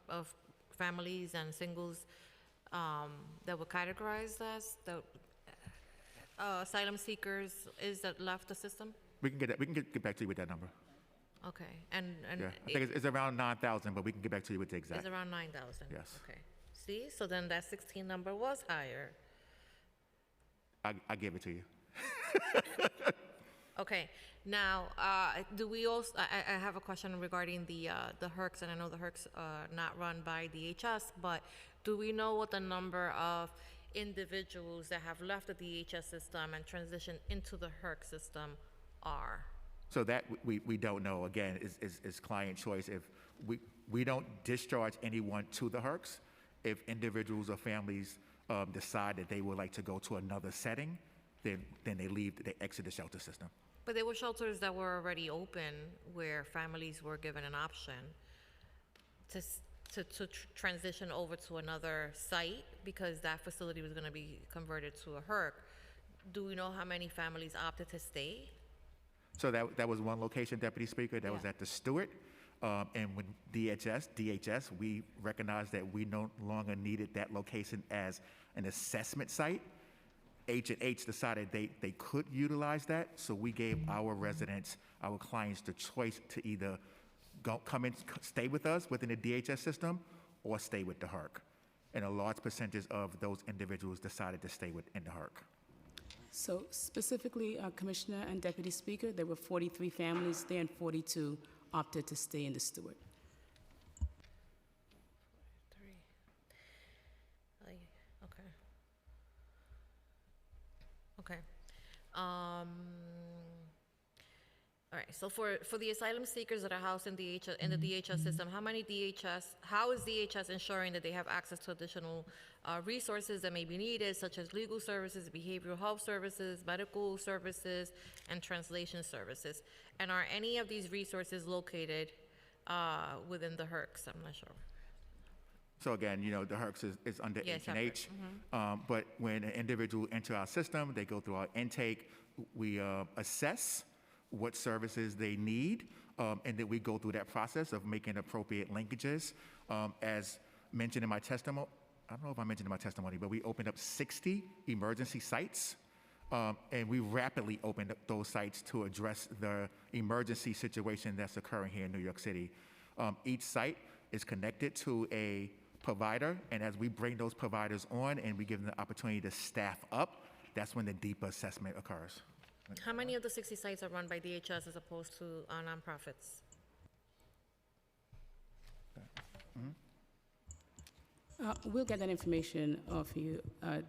of families and singles that were categorized as the asylum seekers is that left the system? We can get back to you with that number. Okay, and Yeah, I think it's around 9,000, but we can get back to you with the exact. It's around 9,000. Yes. Okay. See, so then that 16 number was higher. I give it to you. Okay. Now, do we also? I have a question regarding the HERCS, and I know the HERCS are not run by DHS, but Do we know what the number of individuals that have left the DHS system and transitioned into the HERC system are? So that we don't know. Again, is client choice. If we don't discharge anyone to the HERCs, if individuals or families decide that they would like to go to another setting, then they exit the shelter system. But there were shelters that were already open where families were given an option to transition over to another site because that facility was going to be converted to a HERC. Do we know how many families opted to stay? So that was one location, Deputy Speaker, that was at the Stewart. And when DHS, we recognized that we no longer needed that location as an assessment site. H&H decided they could utilize that, so we gave our residents, our clients, the choice to either come and stay with us within the DHS system or stay with the HERC. And a large percentage of those individuals decided to stay within the HERC. So specifically, Commissioner and Deputy Speaker, there were 43 families there and 42 opted to stay in the Stewart. Okay. All right. So for the asylum seekers that are housed in the DHS system, how is DHS ensuring that they have access to additional resources that may be needed, such as legal services, behavioral health services, medical services, and translation services? And are any of these resources located within the HERCs? I'm not sure. So again, the HERCs is under H&H, but when an individual enter our system, they go through our intake, we assess what services they need, and then we go through that process of making appropriate linkages. As mentioned in my testimony, I don't know if I mentioned in my testimony, but we opened up 60 emergency sites, and we rapidly opened up those sites to address the emergency situation that's occurring here in New York City. Each site is connected to a provider, and as we bring those providers on and we give them the opportunity to staff up, that's when the deeper assessment occurs. How many of the 60 sites are run by DHS as opposed to nonprofits? We'll get that information off you,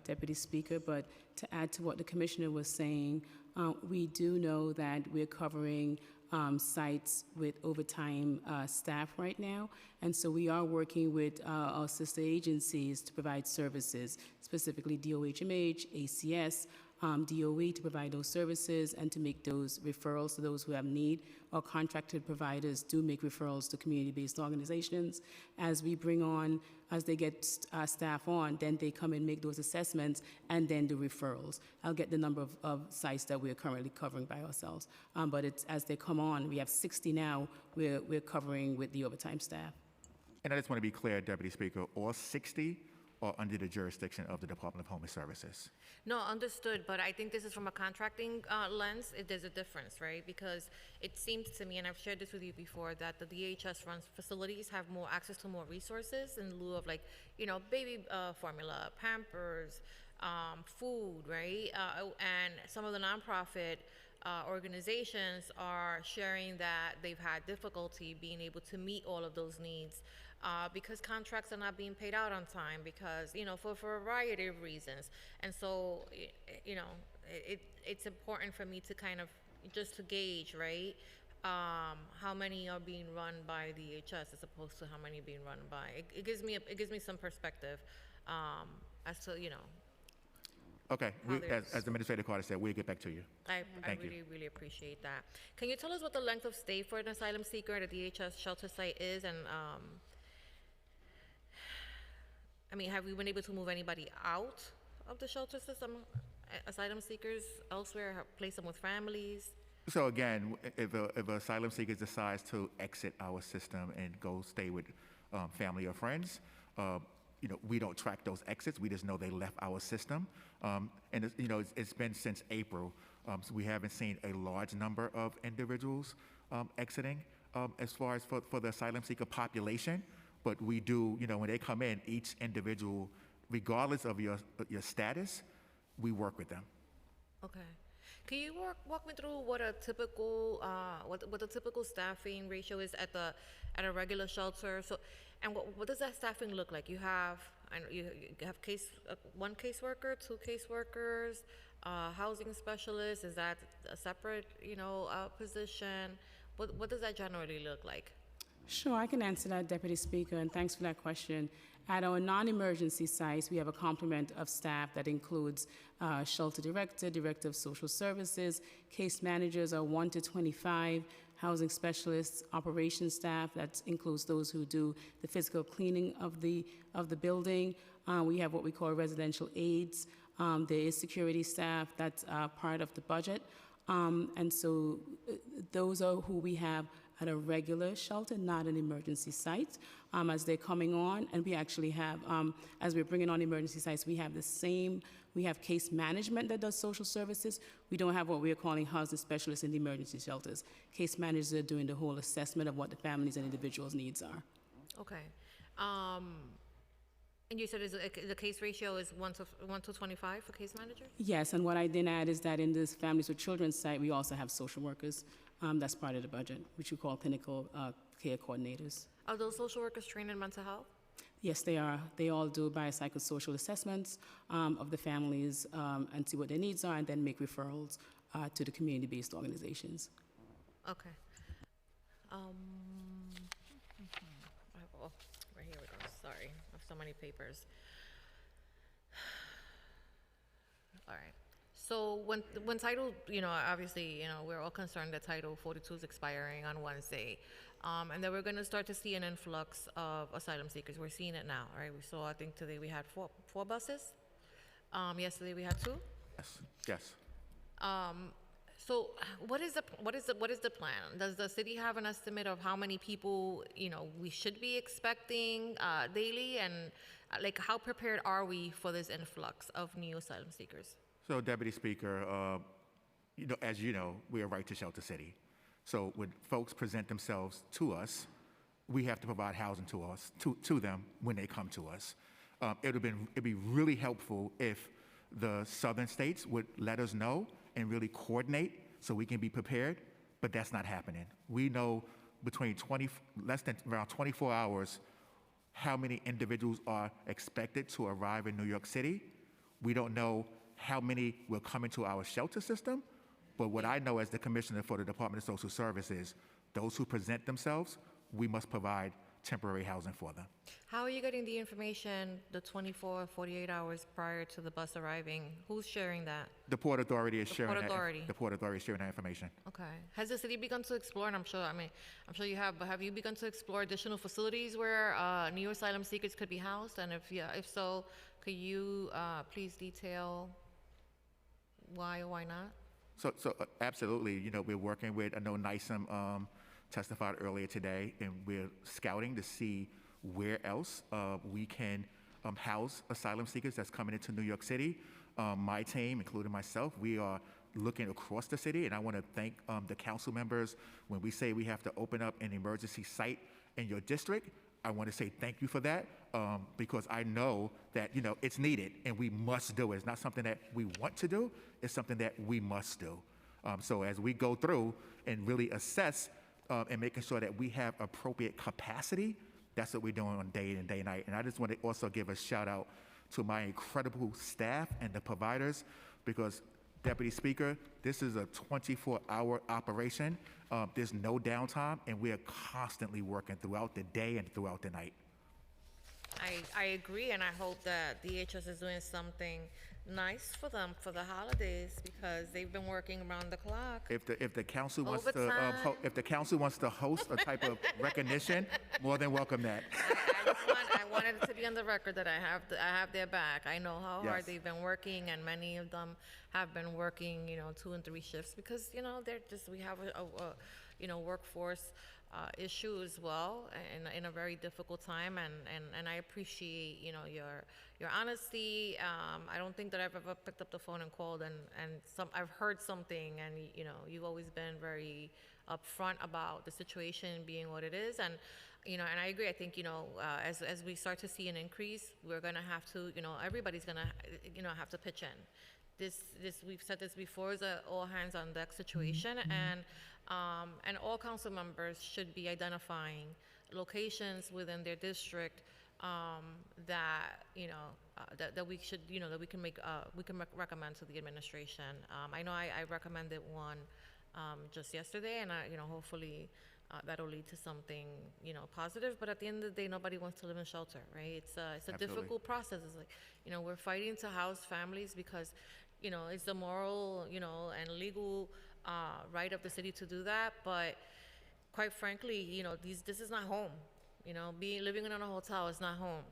Deputy Speaker, but to add to what the Commissioner was saying, we do know that we're covering sites with overtime staff right now, and so we are working with our sister agencies to provide services, specifically DOHMH, ACS, DOE to provide those services and to make those referrals to those who have need. Our contracted providers do make referrals to community-based organizations. As we bring on, as they get staff on, then they come and make those assessments and then do referrals. I'll get the number of sites that we're currently covering by ourselves. But it's, as they come on, we have 60 now, we're covering with the overtime staff. And I just want to be clear, Deputy Speaker, all 60 are under the jurisdiction of the Department of Homeland Services. No, understood, but I think this is from a contracting lens, there's a difference, right? Because it seems to me, and I've shared this with you before, that the DHS runs facilities have more access to more resources in lieu of baby formula, Pampers, food, right? And some of the nonprofit organizations are sharing that they've had difficulty being able to meet all of those needs because contracts are not being paid out on time because, for a variety of reasons. And so, it's important for me to kind of just to gauge, right, how many are being run by DHS as opposed to how many are being run by. It gives me some perspective as to, Okay, as Administrator Carter said, we'll get back to you. I really appreciate that. Can you tell us what the length of stay for an asylum seeker at a DHS shelter site is? And have we been able to move anybody out of the shelter system, asylum seekers elsewhere, place them with families? So again, if an asylum seeker decides to exit our system and go stay with family or friends, we don't track those exits. We just know they left our system. And it's been since April, so we haven't seen a large number of individuals exiting as far as for the asylum seeker population. But we do, when they come in, each individual, regardless of your status, we work with them. Okay. Can you walk me through what a typical what the typical staffing ratio is at a regular shelter? So, and what does that staffing look like? You have I know you have one caseworker, two caseworkers, housing specialist. Is that a separate, position? What does that generally look like? Sure, I can answer that, Deputy Speaker, and thanks for that question. At our non-emergency sites, we have a complement of staff that includes shelter director, director of social services, case managers are 1 to 25, housing specialists, operations staff, that includes those who do the physical cleaning of the building. We have what we call residential aides. There is security staff that's part of the budget. And so those are who we have at a regular shelter, not an emergency site, as they're coming on. And we actually have, as we're bringing on emergency sites, we have we have case management that does social services. We don't have what we are calling housing specialists in the emergency shelters. Case managers are doing the whole assessment of what the families and individuals' needs are. Okay. And you said the case ratio is 1 to 25 for case managers? Yes, and what I then add is that in this Families with Children site, we also have social workers. That's part of the budget, which we call clinical care coordinators. Are those social workers trained in mental health? Yes, they are. They all do biopsychosocial assessments of the families and see what their needs are, and then make referrals to the community-based organizations. Okay. Right here we go. Sorry, I have so many papers. All right. So when Title, obviously, we're all concerned that Title 42 is expiring on Wednesday, and that we're going to start to see an influx of asylum seekers. We're seeing it now, right? We saw, I think today we had four buses. Yesterday we had 2. Yes. So what is the plan? Does the city have an estimate of how many people, we should be expecting daily, and how prepared are we for this influx of new asylum seekers? So, Deputy Speaker, as you know, we are right to shelter city. So when folks present themselves to us, we have to provide housing to them when they come to us. It'd be really helpful if the southern states would let us know and really coordinate so we can be prepared, but that's not happening. We know between less than around 24 hours how many individuals are expected to arrive in New York City. We don't know how many will come into our shelter system, but what I know as the Commissioner for the Department of Social Services, those who present themselves, we must provide temporary housing for them. How are you getting the information the 24, 48 hours prior to the bus arriving? Who's sharing that? The Port Authority is sharing Port Authority. The Port Authority is sharing that information. Okay. Has the city begun to explore, and I'm sure you have, but have you begun to explore additional facilities where new asylum seekers could be housed? And if so, could you please detail why or why not? So absolutely, we're working with, I know NYSEM testified earlier today, and we're scouting to see where else we can house asylum seekers that's coming into New York City. My team, including myself, we are looking across the city, and I want to thank the council members. When we say we have to open up an emergency site in your district, I want to say thank you for that, because I know that, it's needed and we must do it. It's not something that we want to do, it's something that we must do. So as we go through and really assess and making sure that we have appropriate capacity, that's what we're doing on day in and day night. And I just want to also give a shout out to my incredible staff and the providers, because Deputy Speaker, this is a 24-hour operation. There's no downtime, and we are constantly working throughout the day and throughout the night. I agree, and I hope that DHS is doing something nice for them for the holidays, because they've been working around the clock. If the council wants Overtime. if the council wants to host a type of recognition, more than welcome that. I wanted it to be on the record that I have their back. I know how hard Yes. they've been working, and many of them have been working, 2 and 3 shifts, because we have a workforce issue as well, in a very difficult time, and I appreciate your honesty. I don't think that I've ever picked up the phone and called and I've heard something, and you've always been very upfront about the situation being what it is, and I agree. I think as we start to see an increase, we're gonna have to everybody's gonna have to pitch in. This we've said this before, is a all hands on deck situation, and all council members should be identifying locations within their district that, that we should, that we can recommend to the administration. I know I recommended one just yesterday, and hopefully that'll lead to something, positive. But at the end of the day, nobody wants to live in shelter, right? It's a Absolutely. difficult process. It's like, we're fighting to house families because, it's the moral, and legal right of the city to do that. But quite frankly, this is not home. Living in a hotel is not home.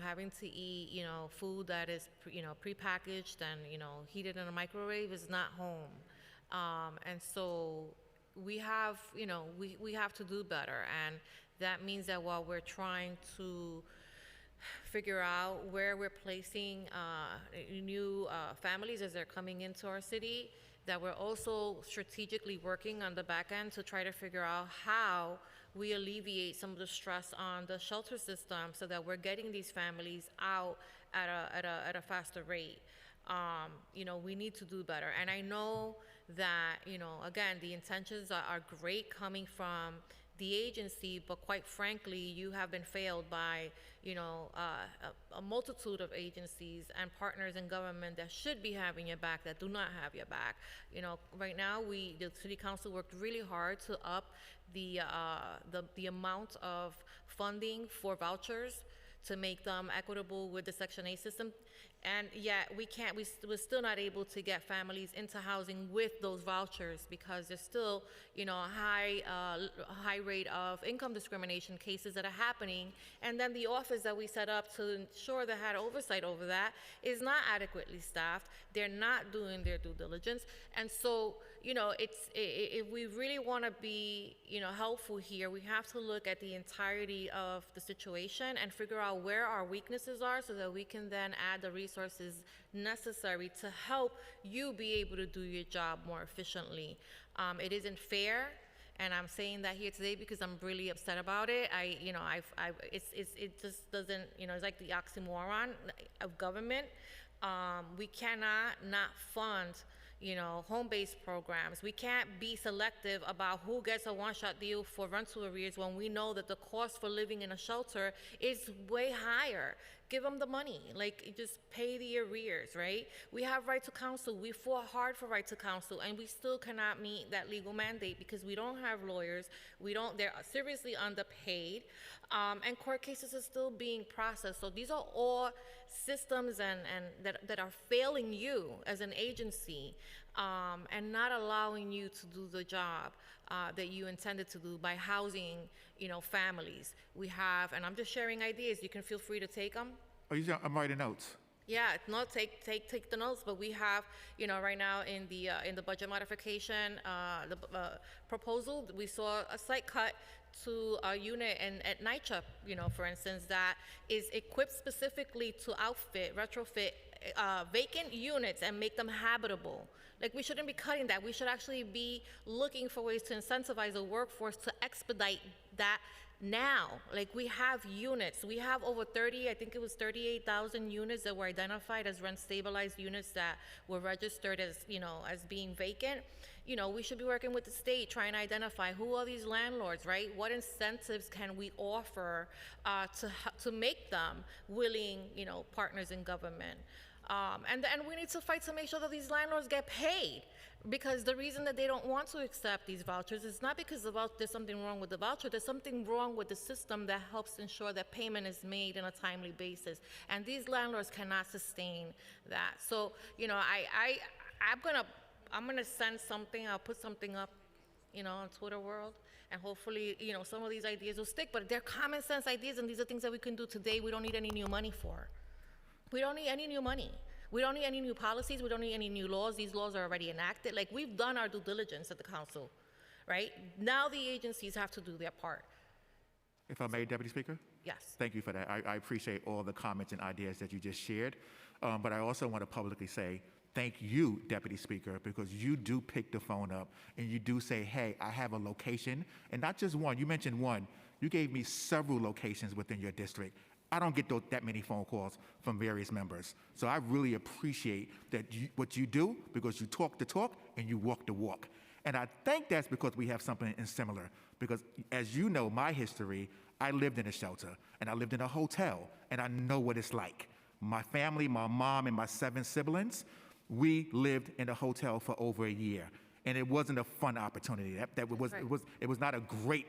Having to eat, food that is, prepackaged and, heated in a microwave is not home. And so we have, we have to do better. And that means that while we're trying to figure out where we're placing new families as they're coming into our city, that we're also strategically working on the back end to try to figure out how we alleviate some of the stress on the shelter system so that we're getting these families out at a faster rate. We need to do better. And I know that, again, the intentions are great coming from the agency, but quite frankly, you have been failed by, a multitude of agencies and partners in government that should be having your back that do not have your back. Right now, the City Council worked really hard to up the amount of funding for vouchers to make them equitable with the Section 8 system. And yet we're still not able to get families into housing with those vouchers because there's still, a high rate of income discrimination cases that are happening. And then the office that we set up to ensure that had oversight over that is not adequately staffed. They're not doing their due diligence. And so, if we really want to be, helpful here, we have to look at the entirety of the situation and figure out where our weaknesses are so that we can then add the resources necessary to help you be able to do your job more efficiently. It isn't fair, and I'm saying that here today because I'm really upset about it. It just doesn't, it's like the oxymoron of government. We cannot not fund, home-based programs. We can't be selective about who gets a one-shot deal for rental arrears when we know that the cost for living in a shelter is way higher. Give them the money, just pay the arrears, right? We have right to counsel. We fought hard for right to counsel, and we still cannot meet that legal mandate because we don't have lawyers. They're seriously underpaid, and court cases are still being processed. So these are all systems and that are failing you as an agency, and not allowing you to do the job that you intended to do by housing, families. We have, and I'm just sharing ideas. You can feel free to take them. Oh, I'm writing notes. Yeah, no, take the notes. But we have, right now in the budget modification, the proposal, we saw a slight cut to a unit at NYCHA, for instance, that is equipped specifically to retrofit vacant units and make them habitable. We shouldn't be cutting that. We should actually be looking for ways to incentivize the workforce to expedite that now. We have units. We have over 38,000 units that were identified as rent-stabilized units that were registered as, as being vacant. We should be working with the state, trying to identify who are these landlords, right? What incentives can we offer to make them willing, partners in government? And we need to fight to make sure that these landlords get paid, because the reason that they don't want to accept these vouchers is not because there's something wrong with the voucher. There's something wrong with the system that helps ensure that payment is made on a timely basis. And these landlords cannot sustain that. So, I'm gonna send something. I'll put something up, on Twitter world, and hopefully, some of these ideas will stick. But they're common sense ideas, and these are things that we can do today. We don't need any new money for. We don't need any new money. We don't need any new policies. We don't need any new laws. These laws are already enacted. We've done our due diligence at the council, right? Now the agencies have to do their part. If I may, Deputy Speaker? Yes. Thank you for that. I appreciate all the comments and ideas that you just shared. But I also want to publicly say thank you, Deputy Speaker, because you do pick the phone up and you do say, hey, I have a location, and not just one. You mentioned one. You gave me several locations within your district. I don't get that many phone calls from various members. So I really appreciate what you do, because you talk the talk and you walk the walk. And I think that's because we have something in similar, because as you know, my history, I lived in a shelter, and I lived in a hotel, and I know what it's like. My family, my mom, and my 7 siblings, we lived in a hotel for over a year, and it wasn't a fun opportunity. It was not a great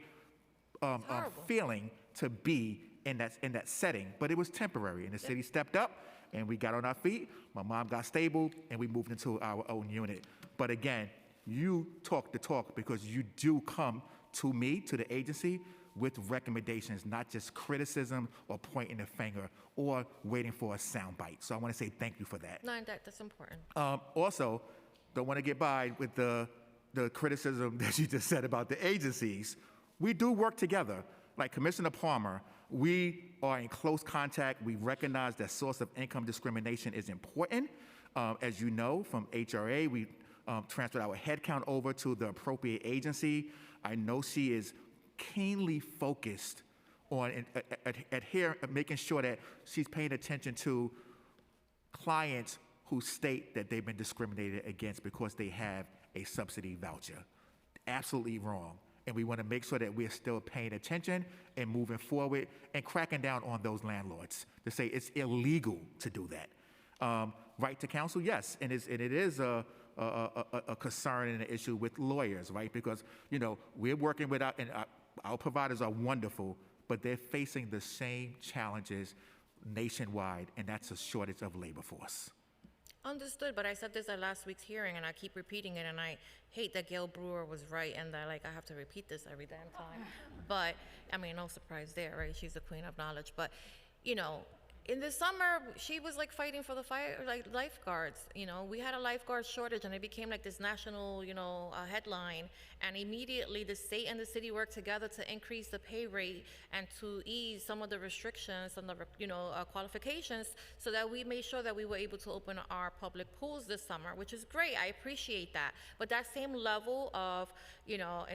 feeling to be in that setting, but it was temporary, and the city stepped up, and we got on our feet. My mom got stable, and we moved into our own unit. But again, you talk the talk because you do come to me, to the agency, with recommendations, not just criticism or pointing the finger or waiting for a soundbite. So I want to say thank you for that. No, that's important. Also, don't want to get by with the criticism that you just said about the agencies. We do work together. Like Commissioner Palmer, we are in close contact. We recognize that source of income discrimination is important. As you know, from HRA, we transferred our headcount over to the appropriate agency. I know she is keenly focused on making sure that she's paying attention to clients who state that they've been discriminated against because they have a subsidy voucher. Absolutely wrong. And we want to make sure that we're still paying attention and moving forward and cracking down on those landlords to say it's illegal to do that. Right to counsel, yes, and it is a concern and an issue with lawyers, right? Because, you know, we're working with our providers are wonderful, but they're facing the same challenges nationwide, and that's a shortage of labor force. Understood, but I said this at last week's hearing, and I keep repeating it, and I hate that Gail Brewer was right, and that, like, I have to repeat this every damn time. But, I mean, no surprise there, right? She's the queen of knowledge. But, you know, in the summer, she was, like, fighting for the lifeguards. You know, we had a lifeguard shortage, and it became, like, this national, you know, headline. And immediately, the state and the city worked together to increase the pay rate and to ease some of the restrictions and the, you know, qualifications, so that we made sure that we were able to open our public pools this summer, which is great. I appreciate that. But that same level of, you know,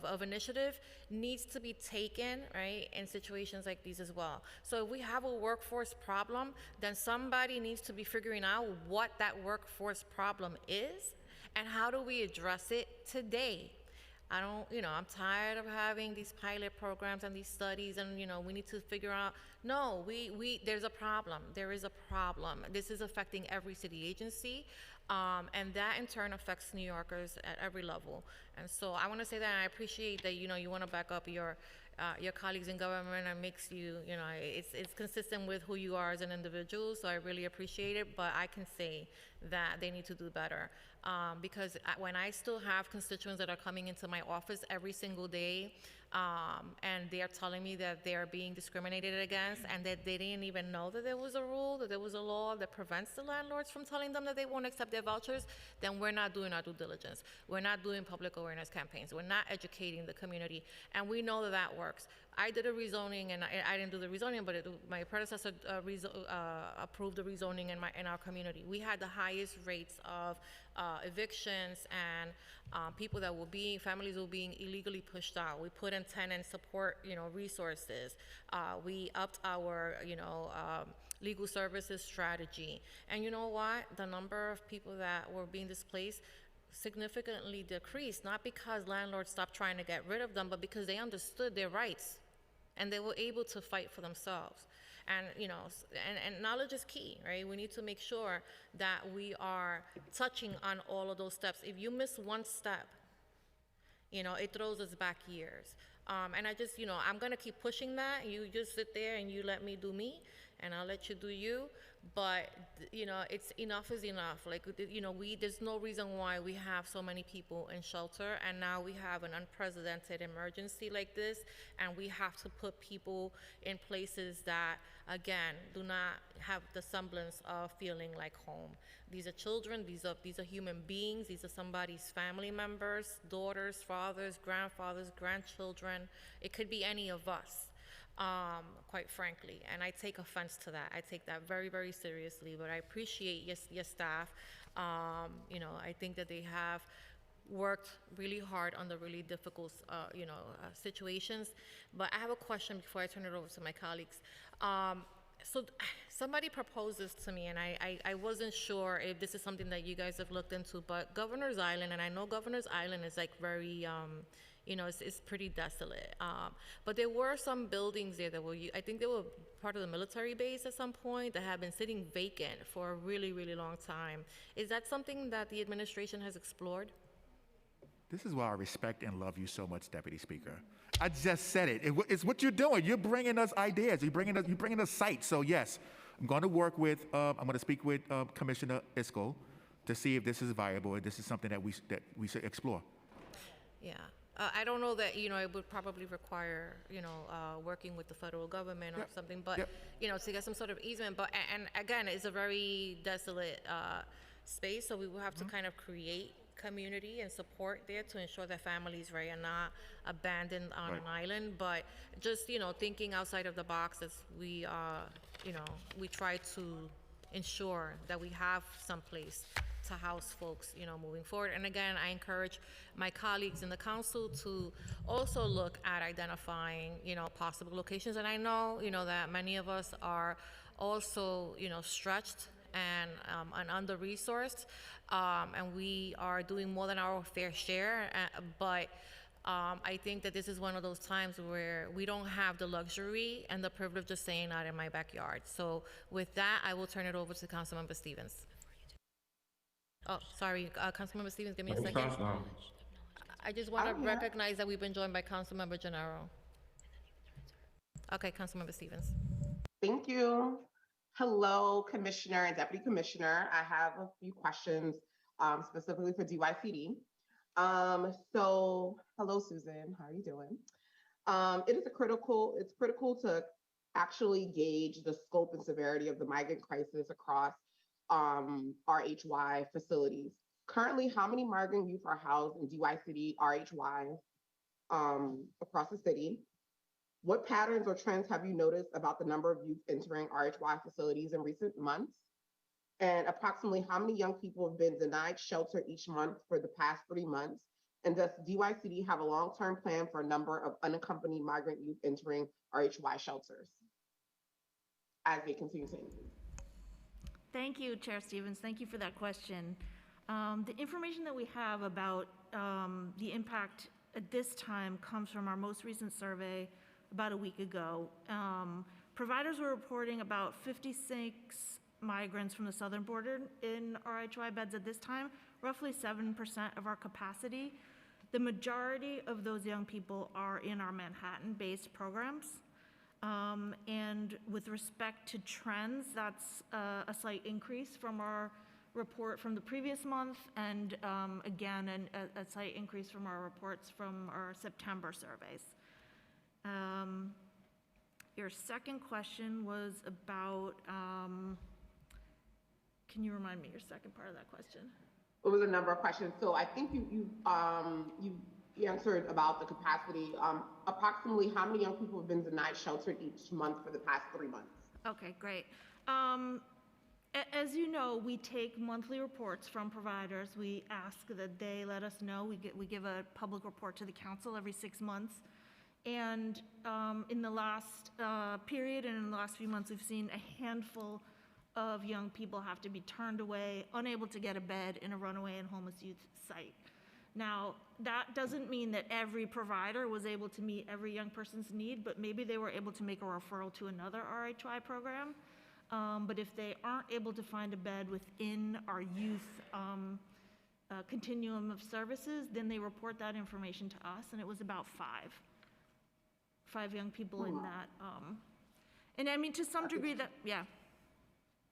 of initiative needs to be taken, right, in situations like these as well. So if we have a workforce problem, then somebody needs to be figuring out what that workforce problem is and how do we address it today. I'm tired of having these pilot programs and these studies, and, you know, we need to figure out, no, there's a problem. There is a problem. This is affecting every city agency, and that in turn affects New Yorkers at every level. And so I want to say that, and I appreciate that, you know, you want to back up your colleagues in government, and makes you, you know, it's consistent with who you are as an individual, so I really appreciate it, but I can say that they need to do better. Because when I still have constituents that are coming into my office every single day, and they are telling me that they are being discriminated against, and that they didn't even know that there was a rule, that there was a law that prevents the landlords from telling them that they won't accept their vouchers, then we're not doing our due diligence. We're not doing public awareness campaigns. We're not educating the community, and we know that that works. I did a rezoning, and I didn't do the rezoning, but my predecessor approved the rezoning in our community. We had the highest rates of evictions and families were being illegally pushed out. We put in tenant support, you know, resources. We upped our, you know, legal services strategy. And you know what? The number of people that were being displaced significantly decreased, not because landlords stopped trying to get rid of them, but because they understood their rights and they were able to fight for themselves. And, you know, and knowledge is key, right? We need to make sure that we are touching on all of those steps. If you miss one step, you know, it throws us back years. And I just, you know, I'm gonna keep pushing that. You just sit there and you let me do me, and I'll let you do you. But, you know, it's enough is enough. Like, you know, there's no reason why we have so many people in shelter, and now we have an unprecedented emergency like this, and we have to put people in places that, again, do not have the semblance of feeling like home. These are children, these are human beings, these are somebody's family members, daughters, fathers, grandfathers, grandchildren. It could be any of us. Quite frankly, and I take offense to that. I take that very, very seriously, but I appreciate your staff. You know, I think that they have worked really hard on the really difficult, situations. But I have a question before I turn it over to my colleagues. So somebody proposed this to me, and I wasn't sure if this is something that you guys have looked into, but Governor's Island, and I know Governor's Island is like very, it's pretty desolate. But there were some buildings there that were, I think they were part of the military base at some point that have been sitting vacant for a really, really long time. Is that something that the administration has explored? This is why I respect and love you so much, Deputy Speaker. I just said it. It's what you're doing. You're bringing us ideas. You're bringing us sites. So yes, I'm going to work with. I'm going to speak with Commissioner Iscol to see if this is viable and this is something that we should explore. Yeah. I don't know that, it would probably require, working with the federal government or something, but, to get some sort of easement. But, and again, it's a very desolate space, so we will have to kind of create community and support there to ensure that families, right, are not abandoned on an island. But just, thinking outside of the box as we, we try to ensure that we have some place to house folks, moving forward. And again, I encourage my colleagues in the council to also look at identifying, possible locations. And I know, that many of us are also, stretched and under-resourced, and we are doing more than our fair share. But I think that this is one of those times where we don't have the luxury and the privilege of saying not in my backyard. So with that, I will turn it over to Councilmember Stevens. Oh, sorry, Councilmember Stevens, give me a second. I just want to recognize that we've been joined by Councilmember Gennaro. Okay, Councilmember Stevens. Thank you. Hello, Commissioner and Deputy Commissioner. I have a few questions specifically for DYCD. So, hello, Susan. How are you doing? It's critical to actually gauge the scope and severity of the migrant crisis across RHY facilities. Currently, how many migrant youth are housed in DYCD RHY across the city? What patterns or trends have you noticed about the number of youth entering RHY facilities in recent months? And approximately how many young people have been denied shelter each month for the past 3 months? And does DYCD have a long-term plan for a number of unaccompanied migrant youth entering RHY shelters as they continue to increase? Thank you, Chair Stevens. Thank you for that question. The information that we have about the impact at this time comes from our most recent survey about a week ago. Providers were reporting about 56 migrants from the southern border in RHY beds at this time, roughly 7% of our capacity. The majority of those young people are in our Manhattan-based programs. And with respect to trends, that's a slight increase from our report from the previous month, and again, a slight increase from our reports from our September surveys. Your second question was about, can you remind me your second part of that question? It was a number of questions. So I think you answered about the capacity. Approximately how many young people have been denied shelter each month for the past 3 months? Okay, great. As you know, we take monthly reports from providers. We ask that they let us know. We give a public report to the council every 6 months. And in the last period and in the last few months, we've seen a handful of young people have to be turned away, unable to get a bed in a runaway and homeless youth site. Now, that doesn't mean that every provider was able to meet every young person's need, but maybe they were able to make a referral to another RHY program. But if they aren't able to find a bed within our youth continuum of services, then they report that information to us, and it was about five young people in that. And I mean, to some degree that, yeah.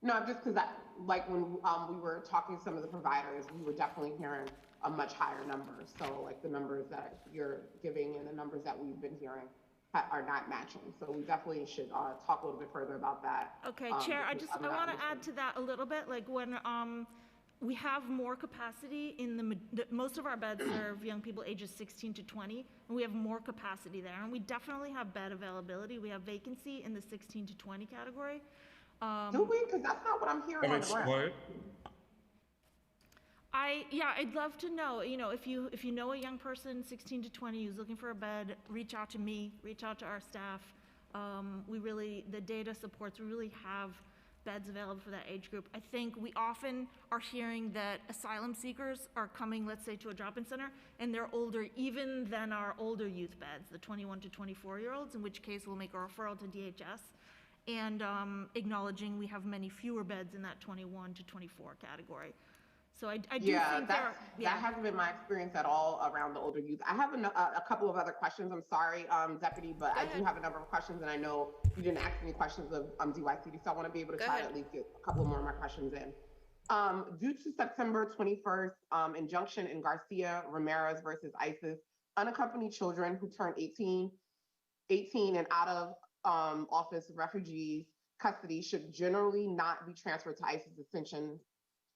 No, just because like when we were talking to some of the providers, we were definitely hearing a much higher number. So like the numbers that you're giving and the numbers that we've been hearing are not matching. So we definitely should talk a little bit further about that. Okay, Chair, I want to add to that a little bit. Like when we have more capacity in most of our beds serve young people ages 16 to 20, and we have more capacity there. And we definitely have bed availability. We have vacancy in the 16 to 20 category. Do we? Because that's not what I'm hearing on the ground. I'd love to know, if you know a young person, 16 to 20, who's looking for a bed, reach out to me, reach out to our staff. The data supports, we really have beds available for that age group. I think we often are hearing that asylum seekers are coming, let's say, to a drop-in center, and they're older even than our older youth beds, the 21 to 24-year-olds, in which case we'll make a referral to DHS, and acknowledging we have many fewer beds in that 21 to 24 category. So I do think that hasn't been my experience at all around the older youth. I have a couple of other questions. I'm sorry, Deputy, but I do have a number of questions, and I know you didn't ask any questions of DYCD, so I want to be able to try to at least get a couple more of my questions in. Due to September 21st injunction in Garcia Ramirez versus ISIS, unaccompanied children who turn 18 and out of office refugees custody should generally not be transferred to ISIS detention.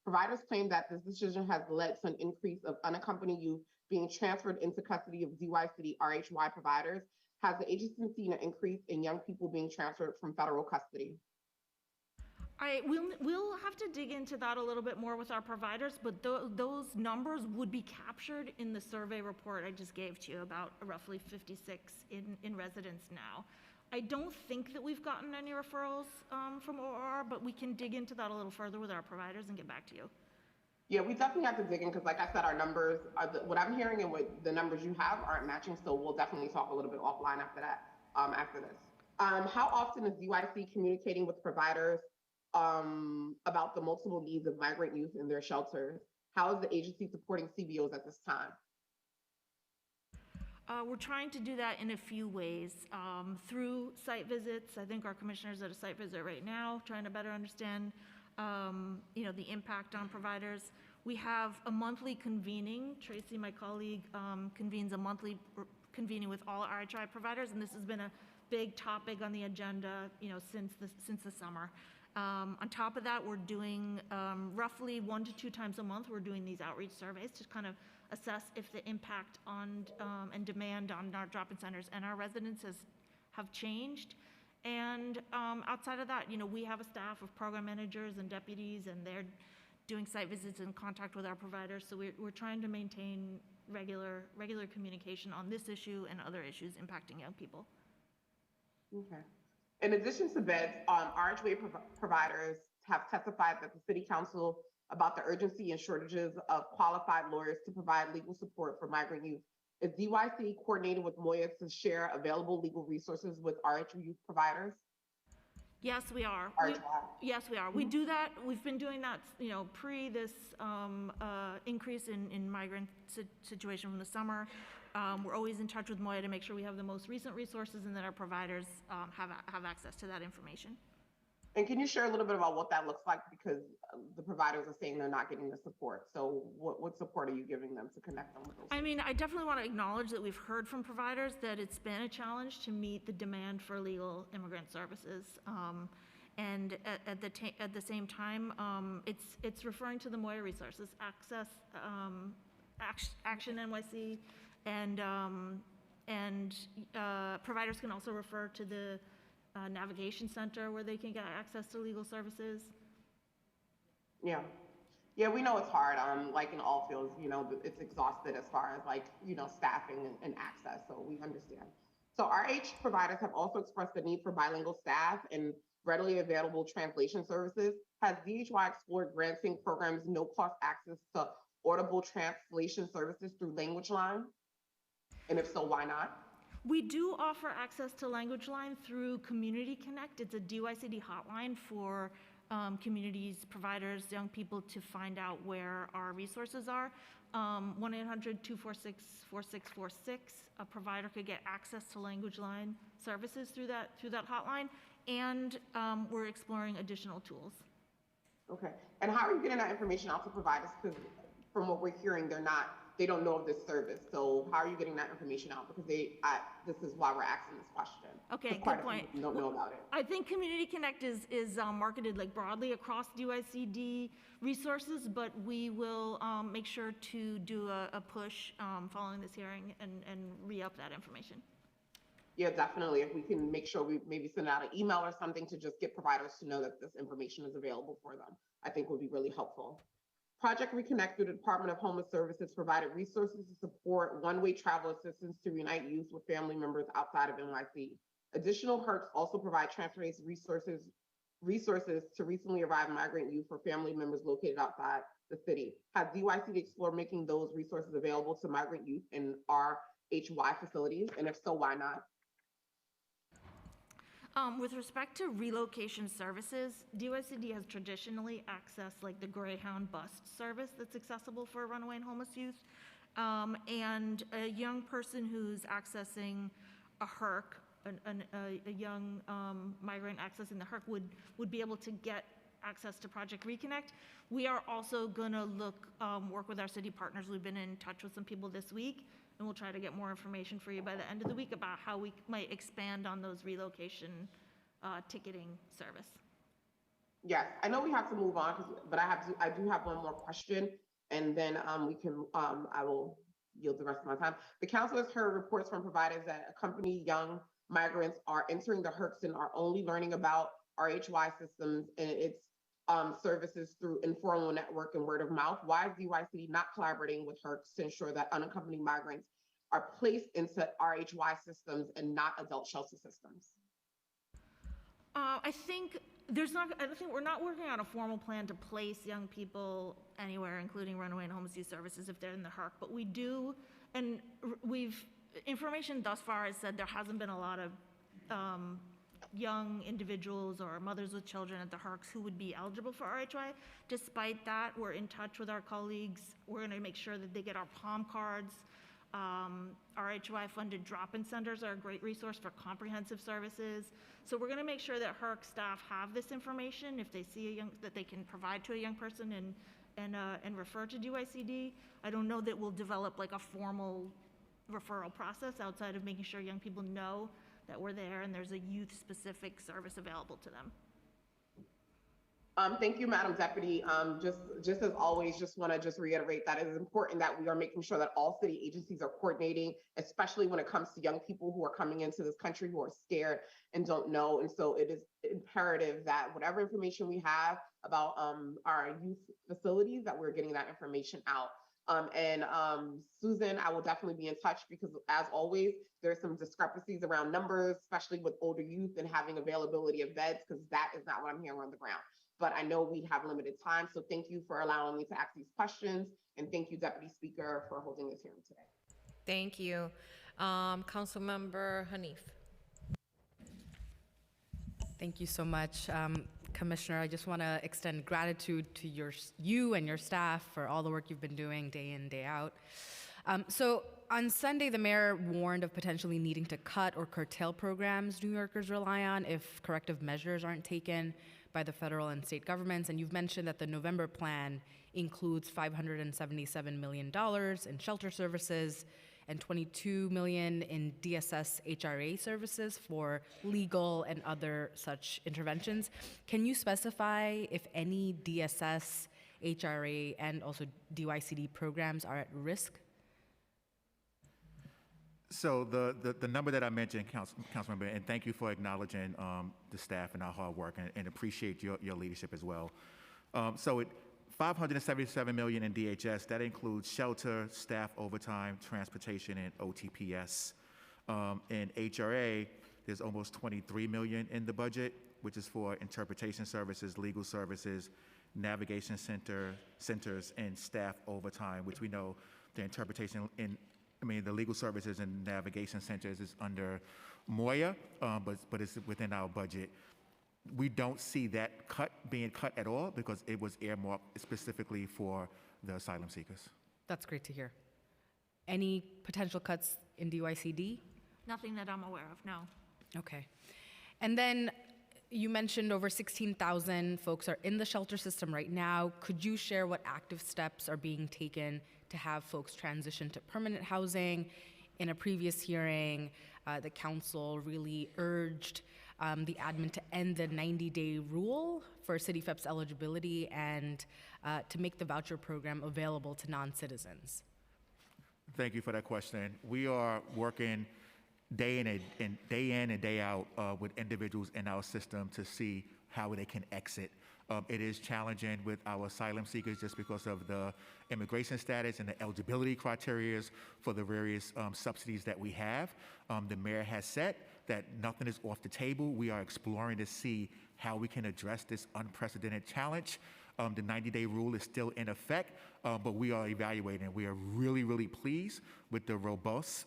Providers claim that this decision has led to an increase of unaccompanied youth being transferred into custody of DYCD RHY providers. Has the agency seen an increase in young people being transferred from federal custody? We'll have to dig into that a little bit more with our providers, but those numbers would be captured in the survey report I just gave to you, about roughly 56 in residence now. I don't think that we've gotten any referrals from OR, but we can dig into that a little further with our providers and get back to you. Yeah, we definitely have to dig in because, like I said, our numbers, what I'm hearing and what the numbers you have aren't matching. So we'll definitely talk a little bit offline after that. After this, how often is DYC communicating with providers about the multiple needs of migrant youth in their shelters? How is the agency supporting CBOs at this time? We're trying to do that in a few ways. Through site visits. I think our commissioner's at a site visit right now, trying to better understand the impact on providers. We have a monthly convening. Tracy, my colleague, convenes a monthly convening with all RHI providers, and this has been a big topic on the agenda, since the summer. On top of that, we're doing roughly 1 to 2 times a month, we're doing these outreach surveys to kind of assess if the impact on and demand on our drop-in centers and our residences have changed. And outside of that, we have a staff of program managers and deputies, and they're doing site visits and contact with our providers. So we're trying to maintain regular communication on this issue and other issues impacting young people. Okay. In addition to beds, RHWA providers have testified that the City Council about the urgency and shortages of qualified lawyers to provide legal support for migrant youth. Is DYC coordinating with Moya to share available legal resources with RHWA providers? Yes, we are. Yes, we are. We do that. We've been doing that, pre this increase in migrant situation from the summer. We're always in touch with Moya to make sure we have the most recent resources and that our providers have access to that information. And can you share a little bit about what that looks like? Because the providers are saying they're not getting the support. So what support are you giving them to connect them with those? I mean, I definitely want to acknowledge that we've heard from providers that it's been a challenge to meet the demand for legal immigrant services. And at the same time, it's referring to the Moya resources, Access, Action NYC, and providers can also refer to the Navigation Center where they can get access to legal services. Yeah, we know it's hard. Like in all fields, it's exhausted as far as staffing and access. So we understand. So RH providers have also expressed the need for bilingual staff and readily available translation services. Has DHY explored granting programs no-cost access to audible translation services through Language Line? And if so, why not? We do offer access to Language Line through Community Connect. It's a DYCD hotline for communities, providers, young people to find out where our resources are. 1-800-246-4646. A provider could get access to Language Line services through that hotline, and we're exploring additional tools. Okay. And how are you getting that information out to providers? Because from what we're hearing, they don't know of this service. So how are you getting that information out? Because this is why we're asking this question. Okay, good point. Don't know about it. I think Community Connect is marketed broadly across DYCD resources, but we will make sure to do a push following this hearing and re-up that information. Yeah, definitely. If we can make sure we maybe send out an email or something to just get providers to know that this information is available for them, I think would be really helpful. Project Reconnect through the Department of Homeless Services provided resources to support one-way travel assistance to reunite youth with family members outside of NYC. Additional HERTs also provide transfer-based resources resources to recently arrived migrant youth or family members located outside the city. Has DYCD explored making those resources available to migrant youth in RHY facilities? And if so, why not? With respect to relocation services, DYCD has traditionally accessed like the Greyhound bus service that's accessible for runaway and homeless youth. And a young person who's accessing a HERC, a young migrant accessing the HERC would be able to get access to Project Reconnect. We are also gonna work with our city partners. We've been in touch with some people this week, and we'll try to get more information for you by the end of the week about how we might expand on those relocation ticketing service. Yes, I know we have to move on, but I do have one more question, and then I will yield the rest of my time. The council has heard reports from providers that accompany young migrants are entering the HERCs and are only learning about RHY systems and its services through informal network and word of mouth. Why is DYCD not collaborating with HERCs to ensure that unaccompanied migrants are placed into RHY systems and not adult shelter systems? I think we're not working on a formal plan to place young people anywhere, including runaway and homeless youth services if they're in the HERC, but we do, and information thus far has said there hasn't been a lot of young individuals or mothers with children at the HERCs who would be eligible for RHY. Despite that, we're in touch with our colleagues. We're gonna make sure that they get our POM cards. RHY funded drop-in centers are a great resource for comprehensive services. So we're gonna make sure that HERC staff have this information if they see that they can provide to a young person and refer to DYCD. I don't know that we'll develop like a formal referral process outside of making sure young people know that we're there and there's a youth-specific service available to them. Thank you, Madam Deputy. Just as always, just want to reiterate that it is important that we are making sure that all city agencies are coordinating, especially when it comes to young people who are coming into this country who are scared and don't know. And so it is imperative that whatever information we have about our youth facilities, that we're getting that information out. Susan, I will definitely be in touch because as always, there's some discrepancies around numbers, especially with older youth and having availability of beds, because that is not what I'm hearing on the ground. But I know we have limited time, so thank you for allowing me to ask these questions, and thank you, Deputy Speaker, for holding this hearing today. Thank you. Councilmember Hanif. Thank you so much. Commissioner, I just want to extend gratitude to you and your staff for all the work you've been doing day in, day out. So on Sunday, the mayor warned of potentially needing to cut or curtail programs New Yorkers rely on if corrective measures aren't taken by the federal and state governments. And you've mentioned that the November plan includes $577 million in shelter services and $22 million in DSS HRA services for legal and other such interventions. Can you specify if any DSS, HRA, and also DYCD programs are at risk? So the number that I mentioned, Councilmember, and thank you for acknowledging the staff and our hard work, and appreciate your leadership as well. So $577 million in DHS, that includes shelter, staff overtime, transportation, and OTPS. In HRA, there's almost $23 million in the budget, which is for interpretation services, legal services, navigation centers, and staff overtime, which we know the interpretation the legal services and navigation centers is under Moya, but it's within our budget. We don't see that being cut at all because it was earmarked specifically for the asylum seekers. That's great to hear. Any potential cuts in DYCD? Nothing that I'm aware of, no. Okay. And then you mentioned over 16,000 folks are in the shelter system right now. Could you share what active steps are being taken to have folks transition to permanent housing? In a previous hearing, the council really urged the admin to end the 90-day rule for CityFEP's eligibility and to make the voucher program available to non-citizens. Thank you for that question. We are working day in and day out with individuals in our system to see how they can exit. It is challenging with our asylum seekers just because of the immigration status and the eligibility criteria for the various subsidies that we have. The mayor has said that nothing is off the table. We are exploring to see how we can address this unprecedented challenge. The 90-day rule is still in effect, but we are evaluating. We are really, really pleased with the robust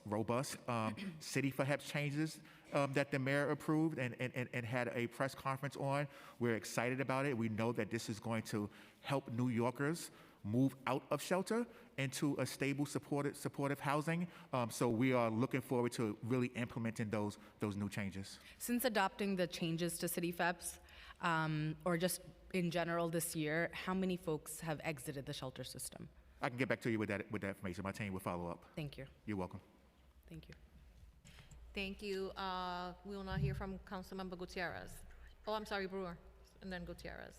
City for HEPS changes that the mayor approved and had a press conference on. We're excited about it. We know that this is going to help New Yorkers move out of shelter into a stable, supportive housing. So we are looking forward to really implementing those new changes. Since adopting the changes to City FEPS, or just in general this year, how many folks have exited the shelter system? I can get back to you with that information. My team will follow up. Thank you. You're welcome. Thank you. Thank you. We will now hear from Councilmember Gutierrez. Oh, I'm sorry, Brewer, and then Gutierrez.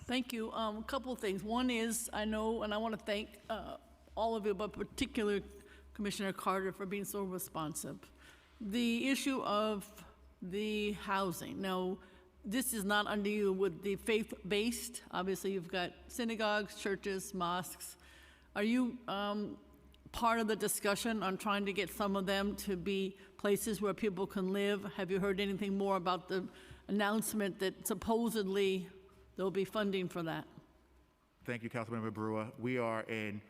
Thank you. A couple of things. One is, I know, and I want to thank all of you, but particularly Commissioner Carter for being so responsive. The issue of the housing. Now, this is not under you with the faith-based. Obviously, you've got synagogues, churches, mosques. Are you part of the discussion on trying to get some of them to be places where people can live? Have you heard anything more about the announcement that supposedly there'll be funding for that? Thank you, Councilmember Brewer. We are in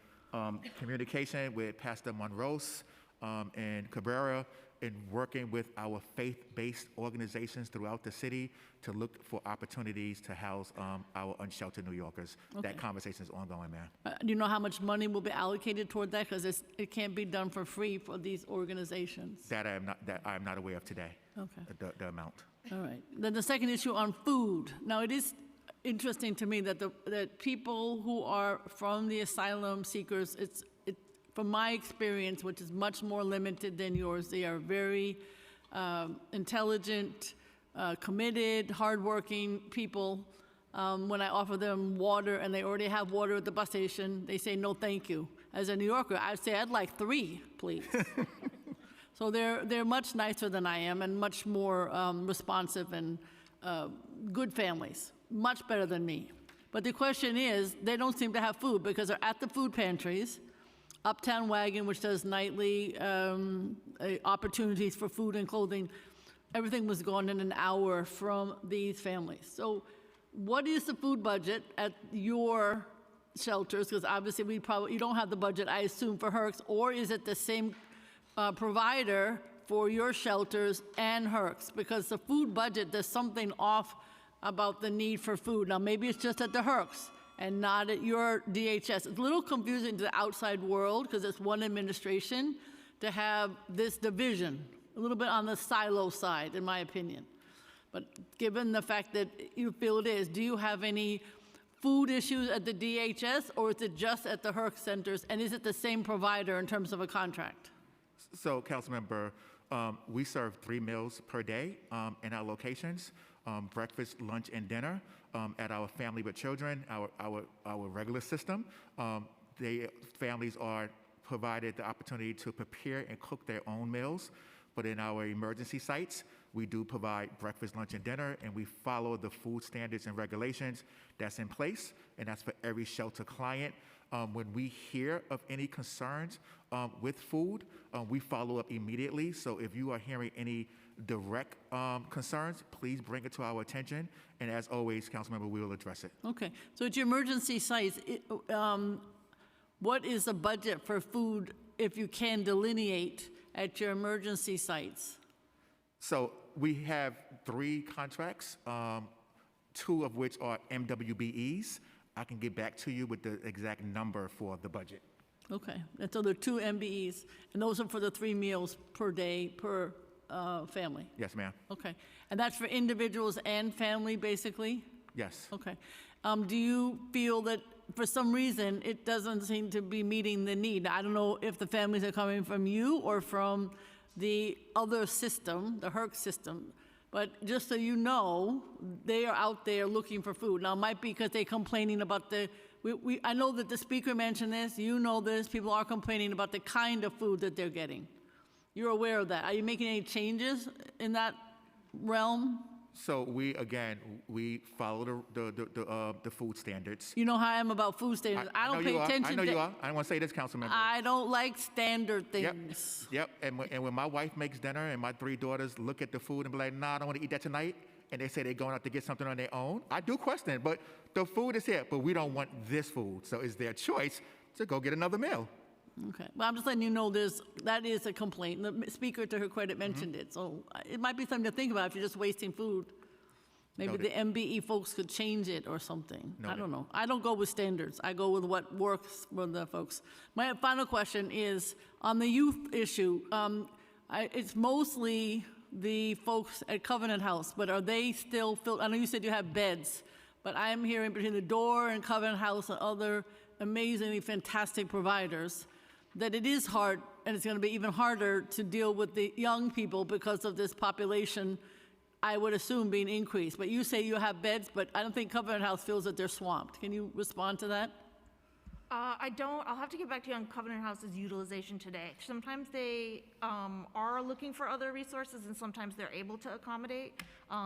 communication with Pastor Monrose and Cabrera in working with our faith-based organizations throughout the city to look for opportunities to house our unsheltered New Yorkers. Okay. That conversation is ongoing, ma'am. Do you know how much money will be allocated toward that? Because it can't be done for free for these organizations. That I am not aware of today. Okay. The amount. All right. Then the second issue on food. Now, it is interesting to me that that people who are from the asylum seekers, from my experience, which is much more limited than yours, they are very intelligent, committed, hardworking people. When I offer them water and they already have water at the bus station, they say, no, thank you. As a New Yorker, I'd say, I'd like 3, please. So they're much nicer than I am and much more responsive and good families, much better than me. But the question is, they don't seem to have food because they're at the food pantries. Uptown Wagon, which does nightly opportunities for food and clothing, everything was gone in an hour from these families. So what is the food budget at your shelters? Because obviously you don't have the budget, I assume, for HERCS, or is it the same provider for your shelters and HERCS? Because the food budget, there's something off about the need for food. Now, maybe it's just at the HERCS and not at your DHS. It's a little confusing to the outside world because it's one administration to have this division, a little bit on the silo side, in my opinion. But given the fact that you feel it is, do you have any food issues at the DHS, or is it just at the HERCS centers, and is it the same provider in terms of a contract? So, Councilmember, we serve 3 meals per day in our locations, breakfast, lunch, and dinner. At our Family with Children, our regular system, families are provided the opportunity to prepare and cook their own meals. But in our emergency sites, we do provide breakfast, lunch, and dinner, and we follow the food standards and regulations that's in place, and that's for every shelter client. When we hear of any concerns with food, we follow up immediately. So if you are hearing any direct concerns, please bring it to our attention. And as always, Councilmember, we will address it. Okay. So at your emergency sites, what is the budget for food, if you can delineate, at your emergency sites? So we have 3 contracts, 2 of which are MWBEs. I can get back to you with the exact number for the budget. Okay. And so there are 2 MBEs, and those are for the 3 meals per day per family? Yes, ma'am. Okay. And that's for individuals and family, basically? Yes. Okay. Do you feel that for some reason it doesn't seem to be meeting the need? I don't know if the families are coming from you or from the other system, the HERCS system, but just so you know, they are out there looking for food. Now, it might be because they're complaining about I know that the speaker mentioned this, you know this, people are complaining about the kind of food that they're getting. You're aware of that. Are you making any changes in that realm? So we follow the food standards. You know how I am about food standards. I don't pay attention I know to. you are. I don't want to say this, council member. I don't like standard things. Yep. And when my wife makes dinner and my 3 daughters look at the food and be like, nah, I don't want to eat that tonight, and they say they're going out to get something on their own, I do question it. But the food is here, but we don't want this food. So it's their choice to go get another meal. Okay, well, I'm just letting you know that is a complaint. The speaker, to her credit, mentioned it, so it might be something to think about if you're just wasting food. Maybe Noted. the MBE folks could change it or something. I Noted. don't know. I don't go with standards. I go with what works for the folks. My final question is on the youth issue. It's mostly the folks at Covenant House, but are they still filled? I know you said you have beds, but I am hearing between the door and Covenant House and other amazingly fantastic providers that it is hard, and it's going to be even harder to deal with the young people because of this population, I would assume, being increased. But you say you have beds, but I don't think Covenant House feels that they're swamped. Can you respond to that? I don't. I'll have to get back to you on Covenant House's utilization today. Sometimes they are looking for other resources, and sometimes they're able to accommodate.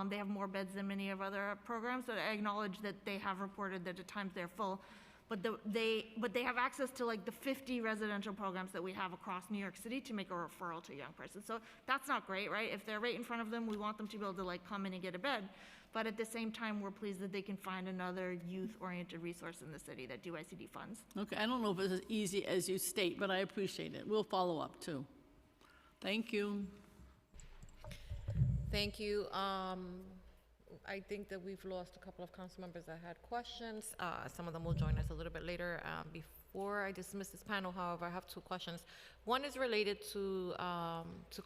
They have more beds than many of other programs, but I acknowledge that they have reported that at times they're full. But they have access to like the 50 residential programs that we have across New York City to make a referral to a young person. So that's not great, right? If they're right in front of them, we want them to be able to like come in and get a bed. But at the same time, we're pleased that they can find another youth-oriented resource in the city that DYCD funds. Okay, I don't know if it's as easy as you state, but I appreciate it. We'll follow up too. Thank you. Thank you. I think that we've lost a couple of council members that had questions. Some of them will join us a little bit later. Before I dismiss this panel, however, I have 2 questions. One is related to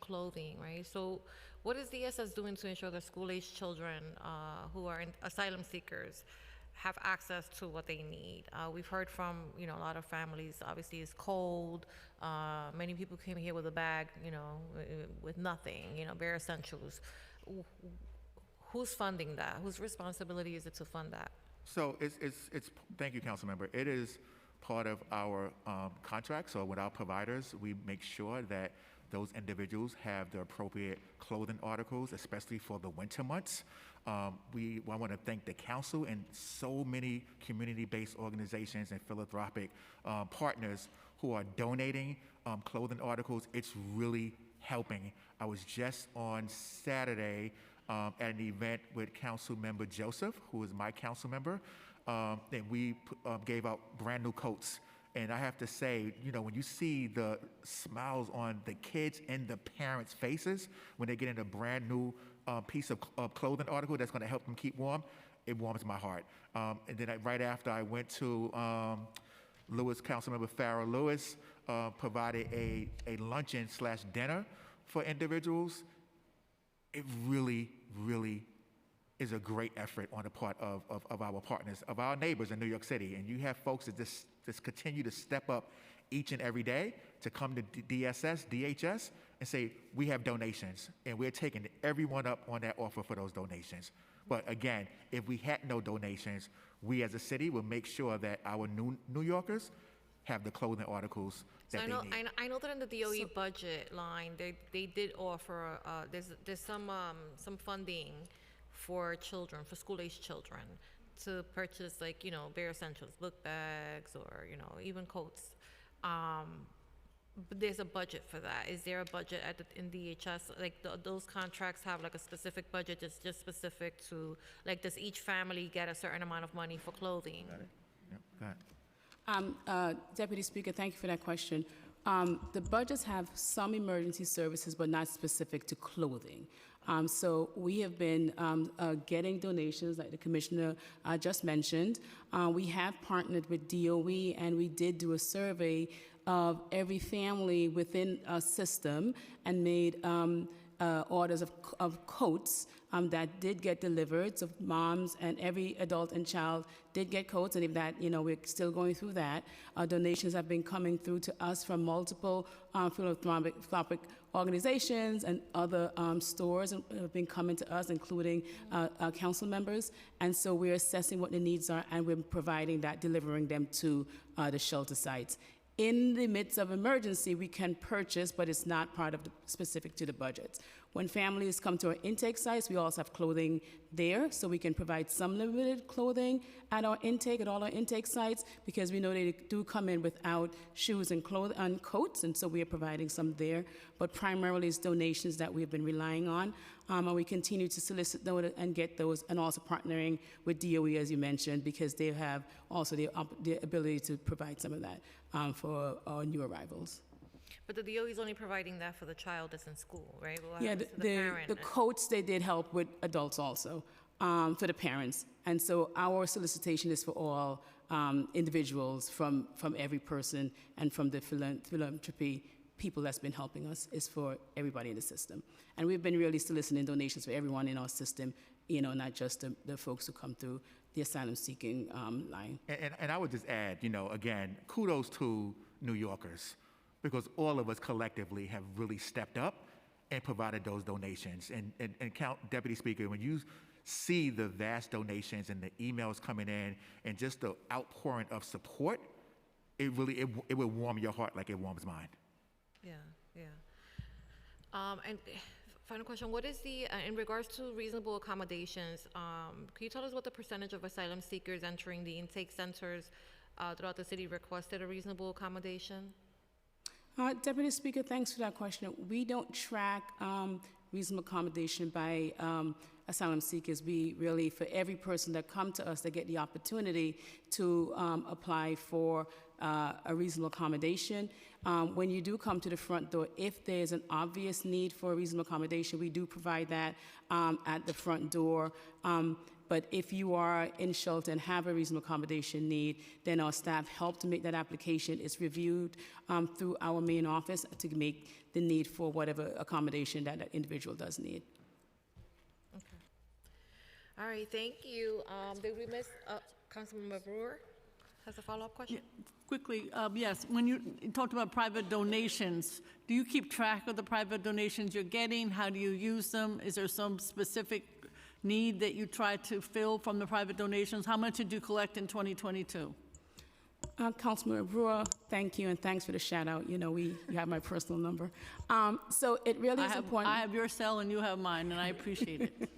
clothing, right? So what is DSS doing to ensure that school-aged children who are asylum seekers have access to what they need? We've heard from, a lot of families, obviously it's cold. Many people came here with a bag, with nothing, bare essentials. Who's funding that? Whose responsibility is it to fund that? So it's thank you, council member. It is part of our contract. So with our providers, we make sure that those individuals have the appropriate clothing articles, especially for the winter months. I want to thank the council and so many community-based organizations and philanthropic partners who are donating clothing articles. It's really helping. I was just on Saturday at an event with Council Member Joseph, who is my council member, and we gave out brand new coats. And I have to say, when you see the smiles on the kids and the parents' faces when they get in a brand new piece of clothing article that's going to help them keep warm, it warms my heart. And then right after, I went to Lewis, Councilmember Farrah Lewis, provided a luncheon/dinner for individuals. It really, really is a great effort on the part of our partners, of our neighbors in New York City. And you have folks that just continue to step up each and every day to come to DSS, DHS, and say, we have donations, and we're taking everyone up on that offer for those donations. But again, if we had no donations, we as a city will make sure that our New Yorkers have the clothing articles that they need. I know that in the DOE budget line, they did offer, there's some funding for children, for school-aged children, to purchase bare essentials, book bags, or even coats. But there's a budget for that. Is there a budget in DHS? Those contracts have a specific budget that's just specific to, does each family get a certain amount of money for clothing? Got it. Yep, go ahead. Deputy Speaker, thank you for that question. The budgets have some emergency services, but not specific to clothing. So we have been getting donations, like the Commissioner just mentioned. We have partnered with DOE, and we did do a survey of every family within a system and made orders of coats that did get delivered. So moms and every adult and child did get coats, and if that, we're still going through that. Donations have been coming through to us from multiple philanthropic organizations and other stores have been coming to us, including council members. And so we're assessing what the needs are, and we're providing that, delivering them to the shelter sites. In the midst of emergency, we can purchase, but it's not part of specific to the budgets. When families come to our intake sites, we also have clothing there, so we can provide some limited clothing at our intake, at all our intake sites, because we know they do come in without shoes and clothes and coats, and so we are providing some there. But primarily it's donations that we've been relying on, and we continue to solicit those and get those, and also partnering with DOE, as you mentioned, because they have also the ability to provide some of that for our new arrivals. But the DOE is only providing that for the child that's in school, right? What Yeah, happens to the parent? the coats, they did help with adults also, for the parents. And so our solicitation is for all individuals from every person, and from the philanthropy people that's been helping us is for everybody in the system. And we've been really soliciting donations for everyone in our system, not just the folks who come through the asylum seeking line. And I would just add, again, kudos to New Yorkers, because all of us collectively have really stepped up and provided those donations. And Deputy Speaker, when you see the vast donations and the emails coming in and just the outpouring of support, it will warm your heart like it warms mine. Yeah. And final question, what is the, in regards to reasonable accommodations, can you tell us what the percentage of asylum seekers entering the intake centers throughout the city requested a reasonable accommodation? Deputy Speaker, thanks for that question. We don't track reasonable accommodation by asylum seekers. We really, for every person that come to us, they get the opportunity to apply for a reasonable accommodation. When you do come to the front door, if there's an obvious need for a reasonable accommodation, we do provide that at the front door. But if you are in shelter and have a reasonable accommodation need, then our staff help to make that application. It's reviewed through our main office to make the need for whatever accommodation that individual does need. Okay. All right, thank you. Did we miss Councilmember Brewer? Has a follow-up question? Yeah, quickly, yes. When you talked about private donations, do you keep track of the private donations you're getting? How do you use them? Is there some specific need that you try to fill from the private donations? How much did you collect in 2022? Councilmember Brewer, thank you, and thanks for the shout out. You have my personal number. So it really is important. I have your cell and you have mine, and I appreciate it.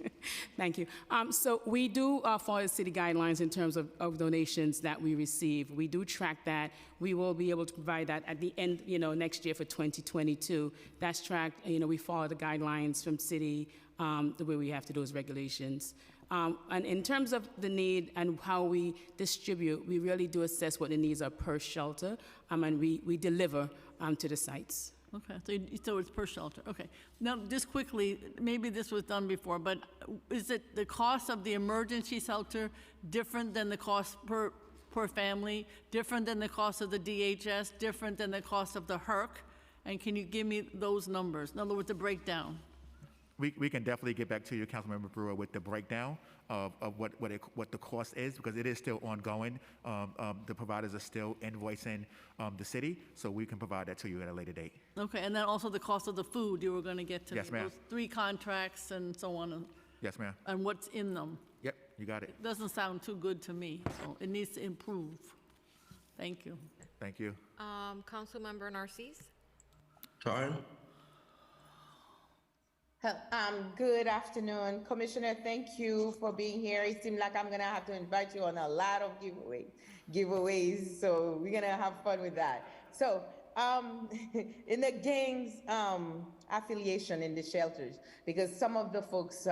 Thank you. So we do follow the city guidelines in terms of donations that we receive. We do track that. We will be able to provide that at the end, next year for 2022. That's tracked. We follow the guidelines from city, the way we have to do those regulations. And in terms of the need and how we distribute, we really do assess what the needs are per shelter, and we deliver to the sites. Okay, so it's per shelter. Okay. Now, just quickly, maybe this was done before, but is it the cost of the emergency shelter different than the cost per family, different than the cost of the DHS, different than the cost of the HERC? And can you give me those numbers? In other words, the breakdown. We can definitely get back to you, Councilmember Brewer, with the breakdown of what the cost is, because it is still ongoing. The providers are still invoicing the city, so we can provide that to you at a later date. Okay, and then also the cost of the food you were going to get to. Yes, ma'am. Those 3 contracts and so on. Yes, ma'am. And what's in them. Yep, you got it. It doesn't sound too good to me, so it needs to improve. Thank you. Thank you. Councilmember Narcisse? Time. Good afternoon, Commissioner. Thank you for being here. It seems like I'm gonna have to invite you on a lot of giveaways. So we're gonna have fun with that. So in the gangs affiliation in the shelters, because some of the folks,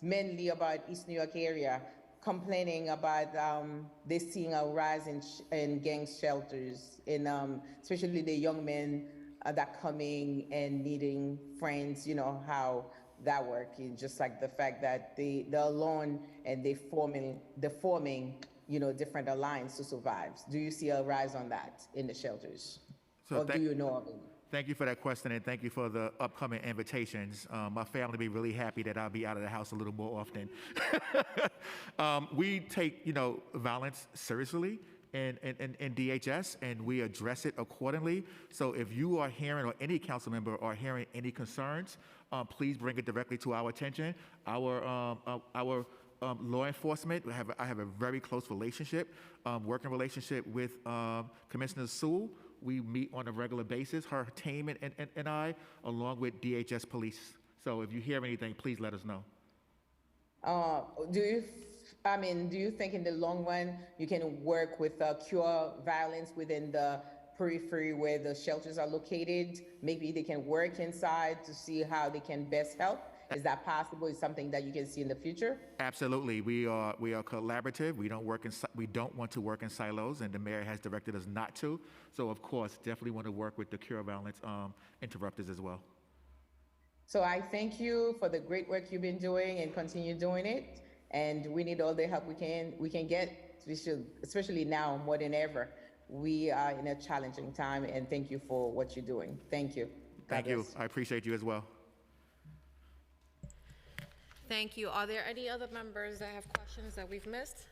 mainly about East New York area, complaining about they seeing a rise in gang shelters, in especially the young men that coming and needing friends, how that works. Just like the fact that they're alone and they're forming, different alliances to survive. Do you see a rise on that in the shelters? Or do you know of it? Thank you for that question, and thank you for the upcoming invitations. My family will be really happy that I'll be out of the house a little more often. We take, violence seriously in DHS, and we address it accordingly. So if you are hearing, or any council member are hearing any concerns, please bring it directly to our attention. Our law enforcement, I have a very close relationship, working relationship with Commissioner Sewell. We meet on a regular basis, her team and I, along with DHS police. So if you hear anything, please let us know. Do you think in the long run you can work with cure violence within the periphery where the shelters are located? Maybe they can work inside to see how they can best help. Is that possible? Is something that you can see in the future? Absolutely, we are collaborative. We don't want to work in silos, and the mayor has directed us not to. So of course, definitely want to work with the Cure Violence interrupters as well. So I thank you for the great work you've been doing and continue doing it. And we need all the help we can get, especially now more than ever. We are in a challenging time, and thank you for what you're doing. Thank you. Thank you. I appreciate you as well. Thank you. Are there any other members that have questions that we've missed?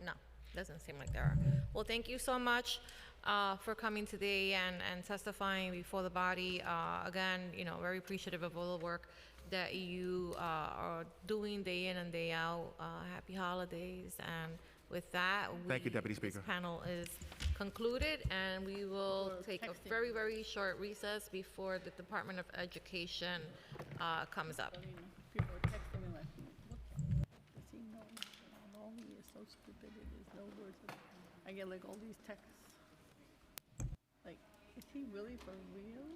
No, doesn't seem like there are. Well, thank you so much for coming today and testifying before the body. Again, very appreciative of all the work that you are doing day in and day out. Happy holidays. And with that, thank you, Deputy Speaker. This panel is concluded, and we will take a very, very short recess before the Department of Education comes up. People are texting me like, does he know how long he is so stupid? There's no words. I get like all these texts. Like, is he really for real?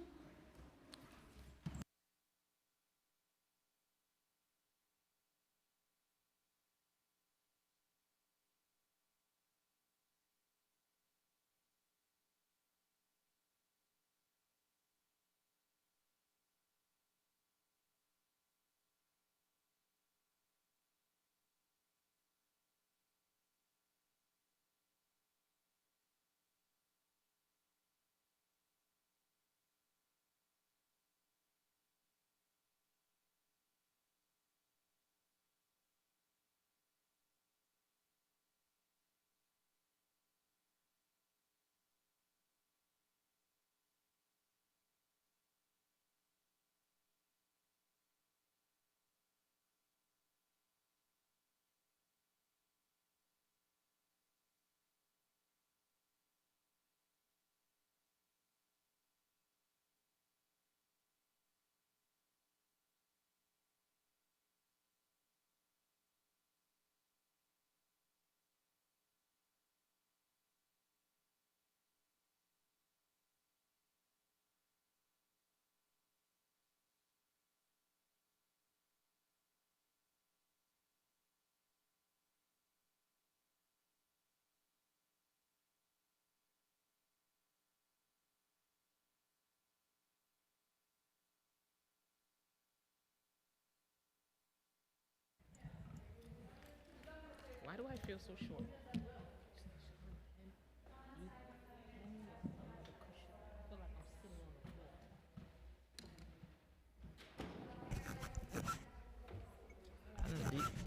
Why do I feel so short?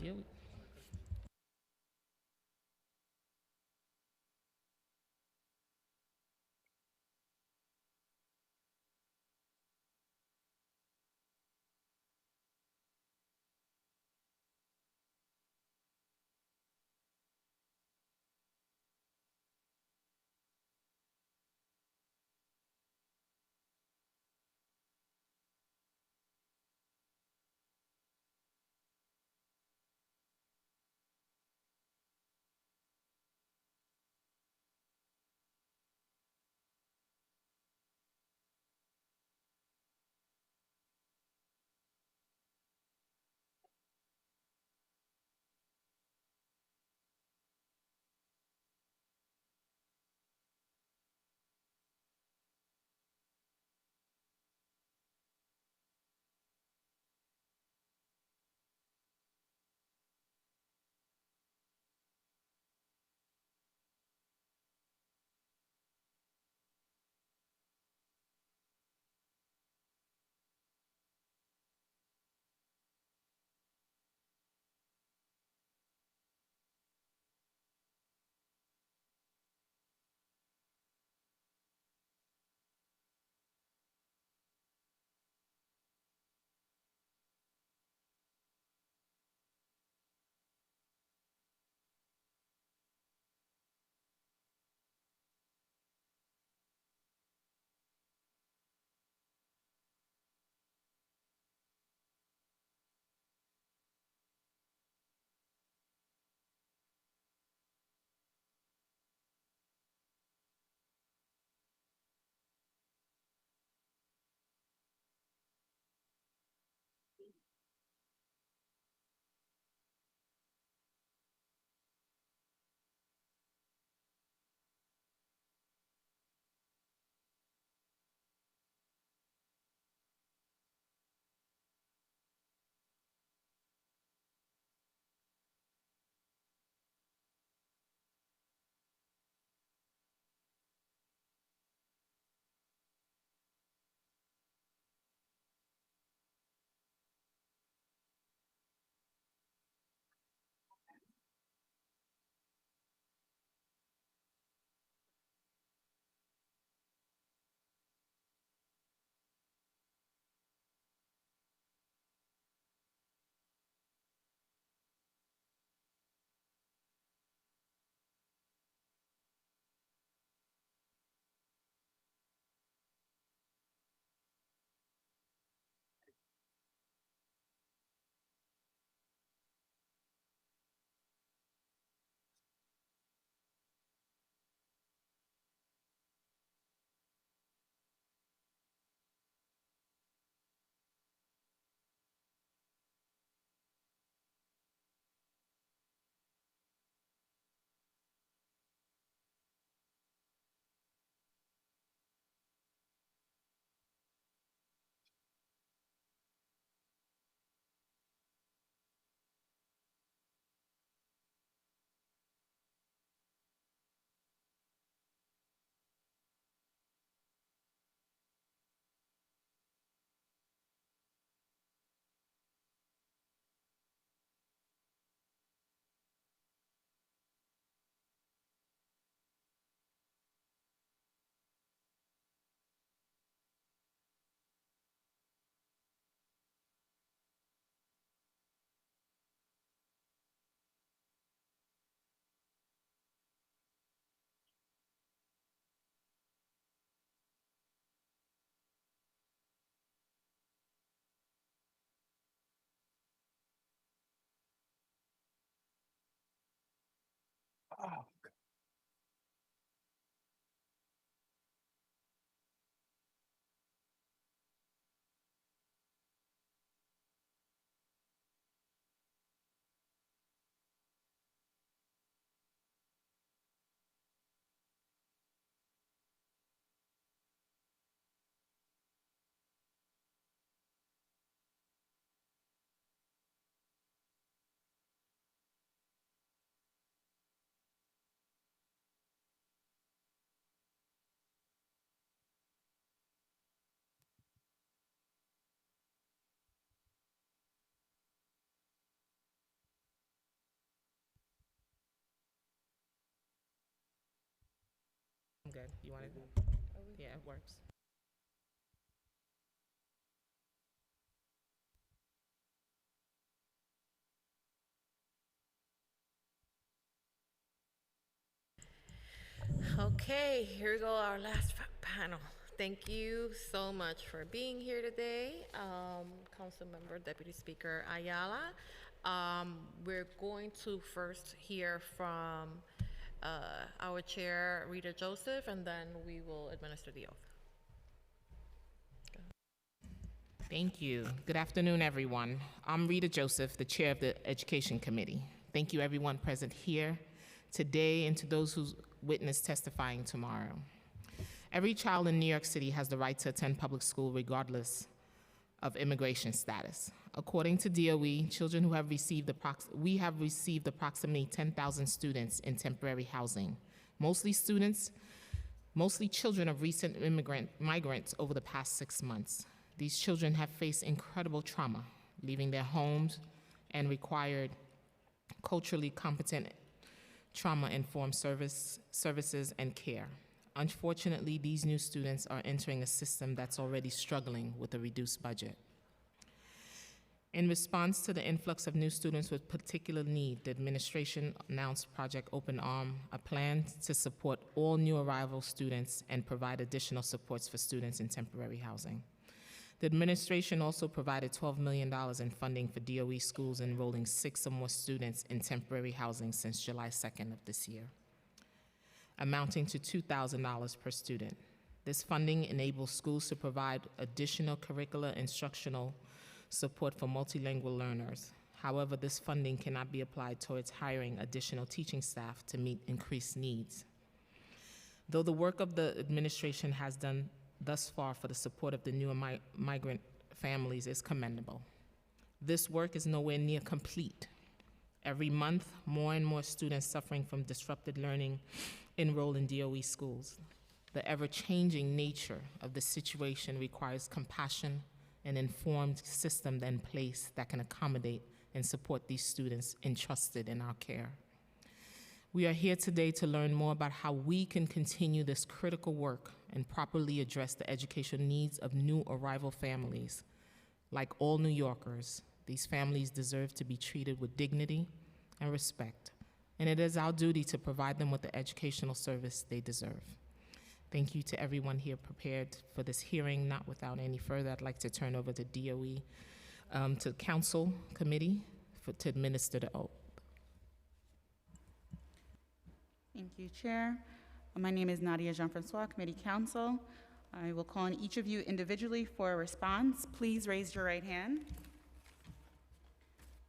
Deal good. You want it? Yeah, it works. Okay, here we go, our last panel. Thank you so much for being here today, Councilmember Deputy Speaker Ayala. We're going to first hear from our chair, Rita Joseph, and then we will administer the oath. Thank you. Good afternoon, everyone. I'm Rita Joseph, the chair of the Education Committee. Thank you, everyone present here today, and to those who witness testifying tomorrow. Every child in New York City has the right to attend public school regardless of immigration status. According to DOE, children who have received we have received approximately 10,000 students in temporary housing, mostly children of recent migrants over the past 6 months. These children have faced incredible trauma, leaving their homes, and required culturally competent trauma-informed services and care. Unfortunately, these new students are entering a system that's already struggling with a reduced budget. In response to the influx of new students with particular need, the administration announced Project Open Arm, a plan to support all new arrival students and provide additional supports for students in temporary housing. The administration also provided $12 million in funding for DOE schools enrolling 6 or more students in temporary housing since July 2nd of this year, amounting to $2,000 per student. This funding enables schools to provide additional curricular instructional support for multilingual learners. However, this funding cannot be applied towards hiring additional teaching staff to meet increased needs. Though the work of the administration has done thus far for the support of the newer migrant families is commendable, this work is nowhere near complete. Every month, more and more students suffering from disrupted learning enroll in DOE schools. The ever-changing nature of the situation requires compassion and informed system in place that can accommodate and support these students entrusted in our care. We are here today to learn more about how we can continue this critical work and properly address the educational needs of new arrival families. Like all New Yorkers, these families deserve to be treated with dignity and respect, and it is our duty to provide them with the educational service they deserve. Thank you to everyone here prepared for this hearing. Not without any further, I'd like to turn over to DOE, to the Council Committee to administer the oath. Thank you, Chair. My name is Nadia Jean-Francois, Committee Counsel. I will call on each of you individually for a response. Please raise your right hand.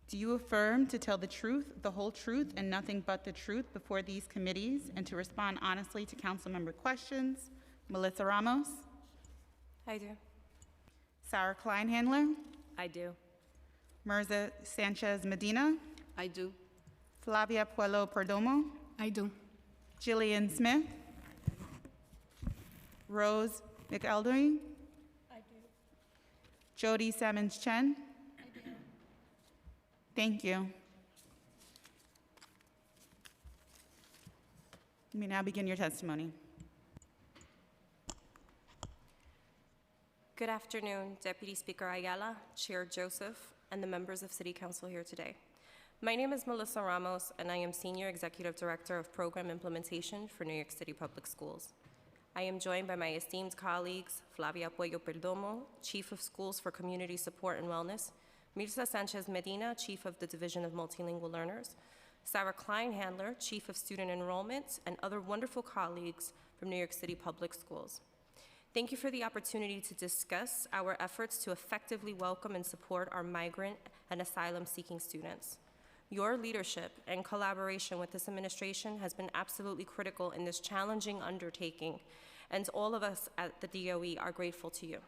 Do you affirm to tell the truth, the whole truth, and nothing but the truth before these committees, and to respond honestly to council member questions? Melissa Ramos? I do. Sarah Kleinhandler? I do. Mirza Sanchez Medina? I do. Flavia Puello Perdomo? I do. Jillian Smith? Rose McEldoing? I do. Jody Sammons Chen? I do. Thank you. You may now begin your testimony. Good afternoon, Deputy Speaker Ayala, Chair Joseph, and the members of City Council here today. My name is Melissa Ramos, and I am Senior Executive Director of Program Implementation for New York City Public Schools. I am joined by my esteemed colleagues, Flavia Puello Perdomo, Chief of Schools for Community Support and Wellness, Mirza Sanchez Medina, Chief of the Division of Multilingual Learners, Sarah Kleinhandler, Chief of Student Enrollment, and other wonderful colleagues from New York City Public Schools. Thank you for the opportunity to discuss our efforts to effectively welcome and support our migrant and asylum-seeking students. Your leadership and collaboration with this administration has been absolutely critical in this challenging undertaking, and all of us at the DOE are grateful to you.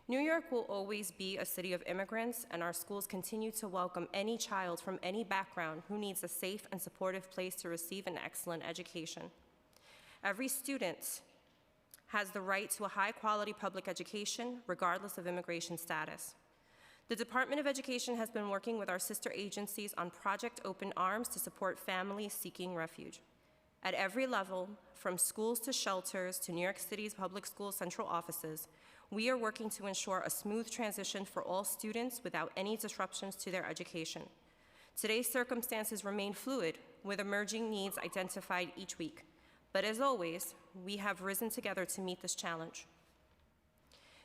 New York will always be a city of immigrants, and our schools continue to welcome any child from any background who needs a safe and supportive place to receive an excellent education. Every student has the right to a high-quality public education, regardless of immigration status. The Department of Education has been working with our sister agencies on Project Open Arms to support families seeking refuge. At every level, from schools to shelters to New York City's public school central offices, we are working to ensure a smooth transition for all students without any disruptions to their education. Today's circumstances remain fluid, with emerging needs identified each week. But as always, we have risen together to meet this challenge.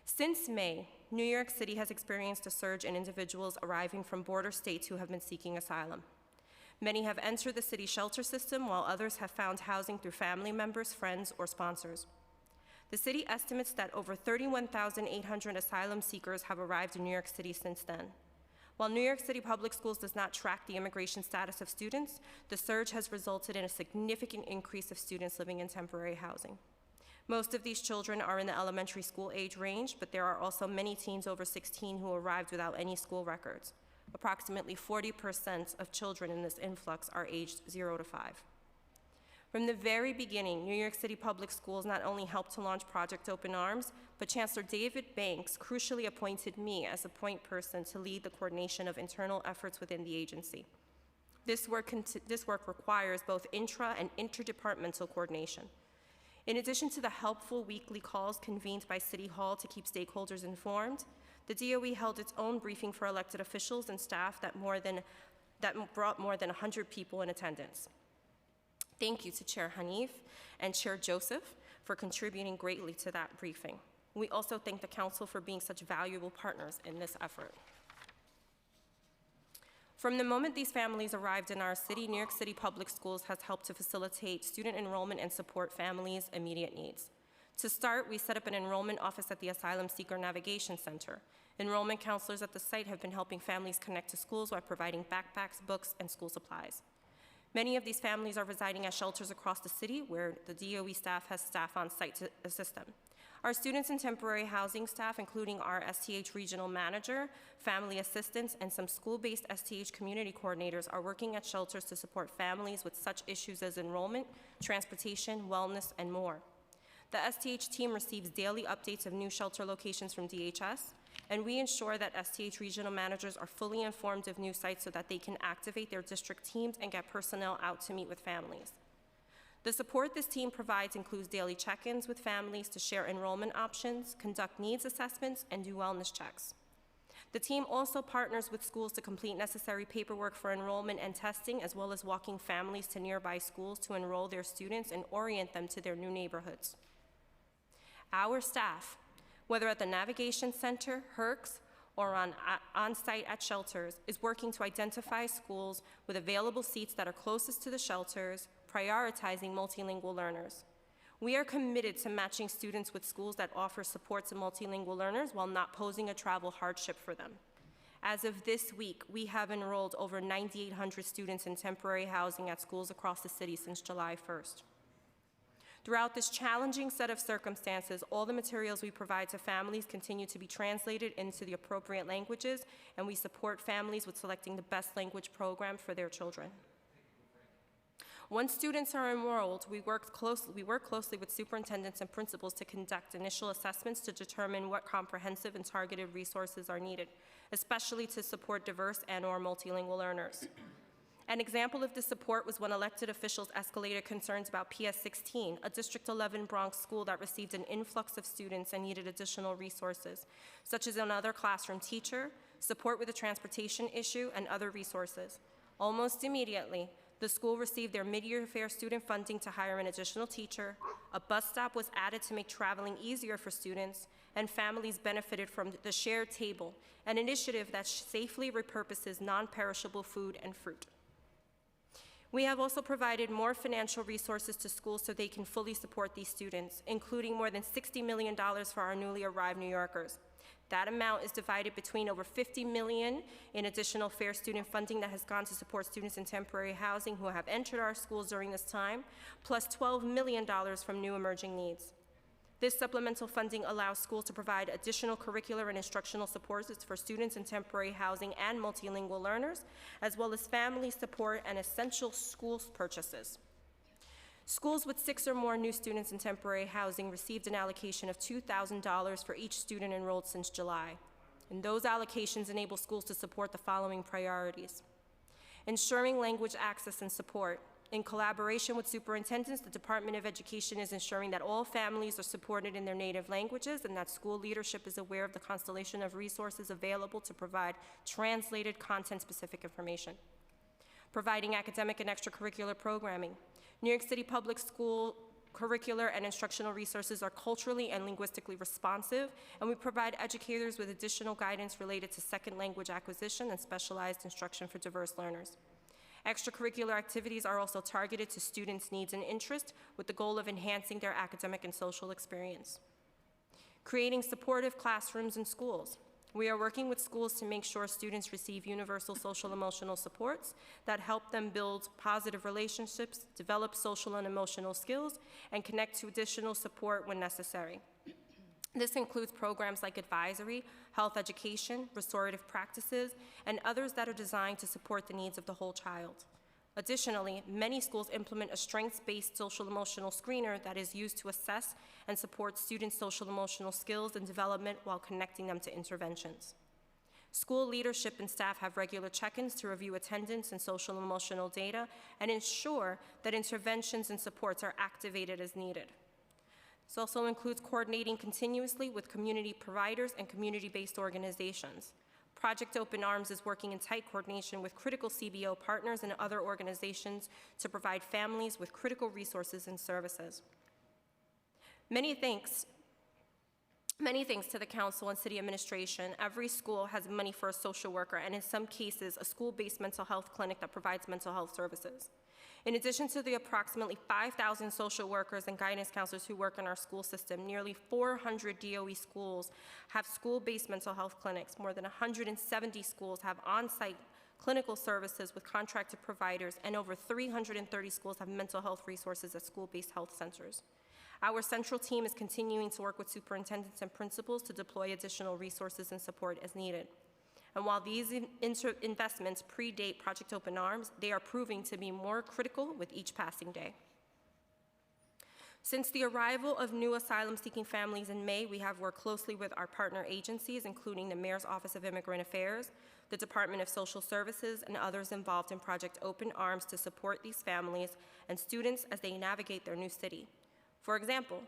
Since May, New York City has experienced a surge in individuals arriving from border states who have been seeking asylum. Many have entered the city shelter system, while others have found housing through family members, friends, or sponsors. The city estimates that over 31,800 asylum seekers have arrived in New York City since then. While New York City Public Schools does not track the immigration status of students, the surge has resulted in a significant increase of students living in temporary housing. Most of these children are in the elementary school age range, but there are also many teens over 16 who arrived without any school records. Approximately 40% of children in this influx are aged 0 to 5. From the very beginning, New York City Public Schools not only helped to launch Project Open Arms, but Chancellor David Banks crucially appointed me as a point person to lead the coordination of internal efforts within the agency. This work requires both intra- and interdepartmental coordination. In addition to the helpful weekly calls convened by City Hall to keep stakeholders informed, the DOE held its own briefing for elected officials and staff that brought more than 100 people in attendance. Thank you to Chair Hanif and Chair Joseph for contributing greatly to that briefing. We also thank the Council for being such valuable partners in this effort. From the moment these families arrived in our city, New York City Public Schools has helped to facilitate student enrollment and support families' immediate needs. To start, we set up an enrollment office at the Asylum Seeker Navigation Center. Enrollment counselors at the site have been helping families connect to schools while providing backpacks, books, and school supplies. Many of these families are residing at shelters across the city where the DOE staff has staff on site to assist them. Our students in temporary housing staff, including our STH regional manager, family assistants, and some school-based STH community coordinators, are working at shelters to support families with such issues as enrollment, transportation, wellness, and more. The STH team receives daily updates of new shelter locations from DHS, and we ensure that STH regional managers are fully informed of new sites so that they can activate their district teams and get personnel out to meet with families. The support this team provides includes daily check-ins with families to share enrollment options, conduct needs assessments, and do wellness checks. The team also partners with schools to complete necessary paperwork for enrollment and testing, as well as walking families to nearby schools to enroll their students and orient them to their new neighborhoods. Our staff, whether at the Navigation Center, HERCS, or on-site at shelters, is working to identify schools with available seats that are closest to the shelters, prioritizing multilingual learners. We are committed to matching students with schools that offer support to multilingual learners while not posing a travel hardship for them. As of this week, we have enrolled over 9,800 students in temporary housing at schools across the city since July 1st. Throughout this challenging set of circumstances, all the materials we provide to families continue to be translated into the appropriate languages, and we support families with selecting the best language program for their children. Once students are enrolled, we work closely with superintendents and principals to conduct initial assessments to determine what comprehensive and targeted resources are needed, especially to support diverse and/or multilingual learners. An example of this support was when elected officials escalated concerns about PS16, a District 11 Bronx school that received an influx of students and needed additional resources, such as another classroom teacher, support with a transportation issue, and other resources. Almost immediately, the school received their mid-year fare student funding to hire an additional teacher, a bus stop was added to make traveling easier for students, and families benefited from the shared table, an initiative that safely repurposes non-perishable food and fruit. We have also provided more financial resources to schools so they can fully support these students, including more than $60 million for our newly arrived New Yorkers. That amount is divided between over $50 million in additional fare student funding that has gone to support students in temporary housing who have entered our schools during this time, plus $12 million from new emerging needs. This supplemental funding allows schools to provide additional curricular and instructional supports for students in temporary housing and multilingual learners, as well as family support and essential school purchases. Schools with 6 or more new students in temporary housing received an allocation of $2,000 for each student enrolled since July. And those allocations enable schools to support the following priorities: ensuring language access and support. In collaboration with superintendents, the Department of Education is ensuring that all families are supported in their native languages and that school leadership is aware of the constellation of resources available to provide translated content-specific information. Providing academic and extracurricular programming. New York City Public School curricular and instructional resources are culturally and linguistically responsive, and we provide educators with additional guidance related to second language acquisition and specialized instruction for diverse learners. Extracurricular activities are also targeted to students' needs and interests with the goal of enhancing their academic and social experience. Creating supportive classrooms in schools. We are working with schools to make sure students receive universal social emotional supports that help them build positive relationships, develop social and emotional skills, and connect to additional support when necessary. This includes programs like advisory, health education, restorative practices, and others that are designed to support the needs of the whole child. Additionally, many schools implement a strengths-based social-emotional screener that is used to assess and support students' social-emotional skills and development while connecting them to interventions. School leadership and staff have regular check-ins to review attendance and social-emotional data and ensure that interventions and supports are activated as needed. This also includes coordinating continuously with community providers and community-based organizations. Project Open Arms is working in tight coordination with critical CBO partners and other organizations to provide families with critical resources and services. Many thanks to the council and city administration. Every school has money for a social worker, and in some cases, a school-based mental health clinic that provides mental health services. In addition to the approximately 5,000 social workers and guidance counselors who work in our school system, nearly 400 DOE schools have school-based mental health clinics. More than 170 schools have on-site clinical services with contracted providers, and over 330 schools have mental health resources at school-based health centers. Our central team is continuing to work with superintendents and principals to deploy additional resources and support as needed. And while these investments predate Project Open Arms, they are proving to be more critical with each passing day. Since the arrival of new asylum-seeking families in May, we have worked closely with our partner agencies, including the Mayor's Office of Immigrant Affairs, the Department of Social Services, and others involved in Project Open Arms to support these families and students as they navigate their new city. For example,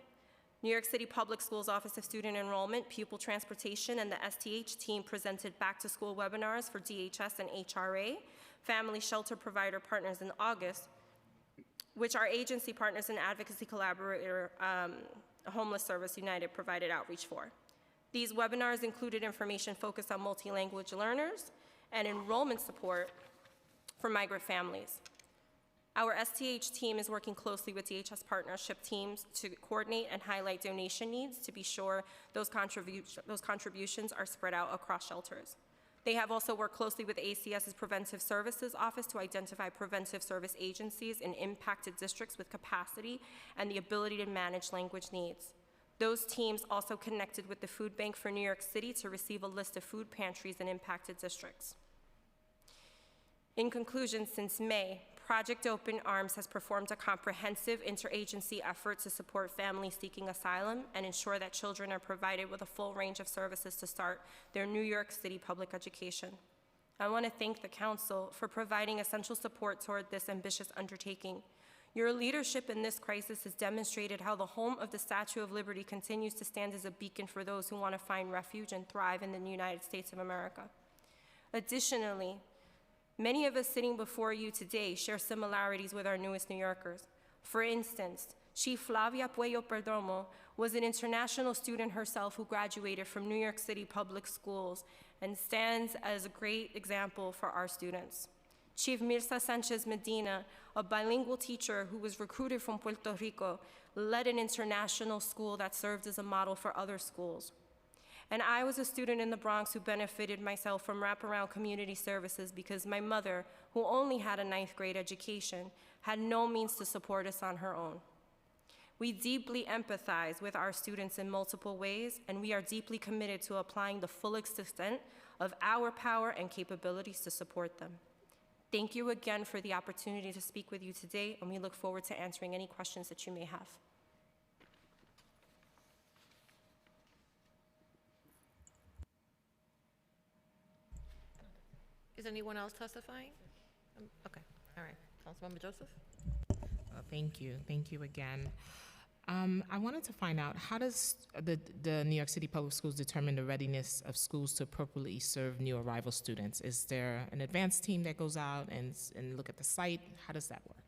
New York City Public Schools Office of Student Enrollment, Pupil Transportation, and the STH team presented back-to-school webinars for DHS and HRA, family shelter provider partners in August, which our agency partners and advocacy collaborator, Homeless Service United, provided outreach for. These webinars included information focused on multi-language learners and enrollment support for migrant families. Our STH team is working closely with DHS partnership teams to coordinate and highlight donation needs to be sure those contributions are spread out across shelters. They have also worked closely with ACS's Preventive Services Office to identify preventive service agencies in impacted districts with capacity and the ability to manage language needs. Those teams also connected with the Food Bank for New York City to receive a list of food pantries in impacted districts. In conclusion, since May, Project Open Arms has performed a comprehensive interagency effort to support families seeking asylum and ensure that children are provided with a full range of services to start their New York City public education. I want to thank the Council for providing essential support toward this ambitious undertaking. Your leadership in this crisis has demonstrated how the home of the Statue of Liberty continues to stand as a beacon for those who want to find refuge and thrive in the United States of America. Additionally, many of us sitting before you today share similarities with our newest New Yorkers. For instance, Chief Flavia Puello Perdomo was an international student herself who graduated from New York City Public Schools and stands as a great example for our students. Chief Mirza Sanchez Medina, a bilingual teacher who was recruited from Puerto Rico, led an international school that served as a model for other schools. And I was a student in the Bronx who benefited myself from wraparound community services because my mother, who only had a 9th grade education, had no means to support us on her own. We deeply empathize with our students in multiple ways, and we are deeply committed to applying the full extent of our power and capabilities to support them. Thank you again for the opportunity to speak with you today, and we look forward to answering any questions that you may have. Is anyone else testifying? Okay, all right. Councilmember Joseph? Thank you again. I wanted to find out, how does the New York City Public Schools determine the readiness of schools to appropriately serve new arrival students? Is there an advanced team that goes out and look at the site? How does that work?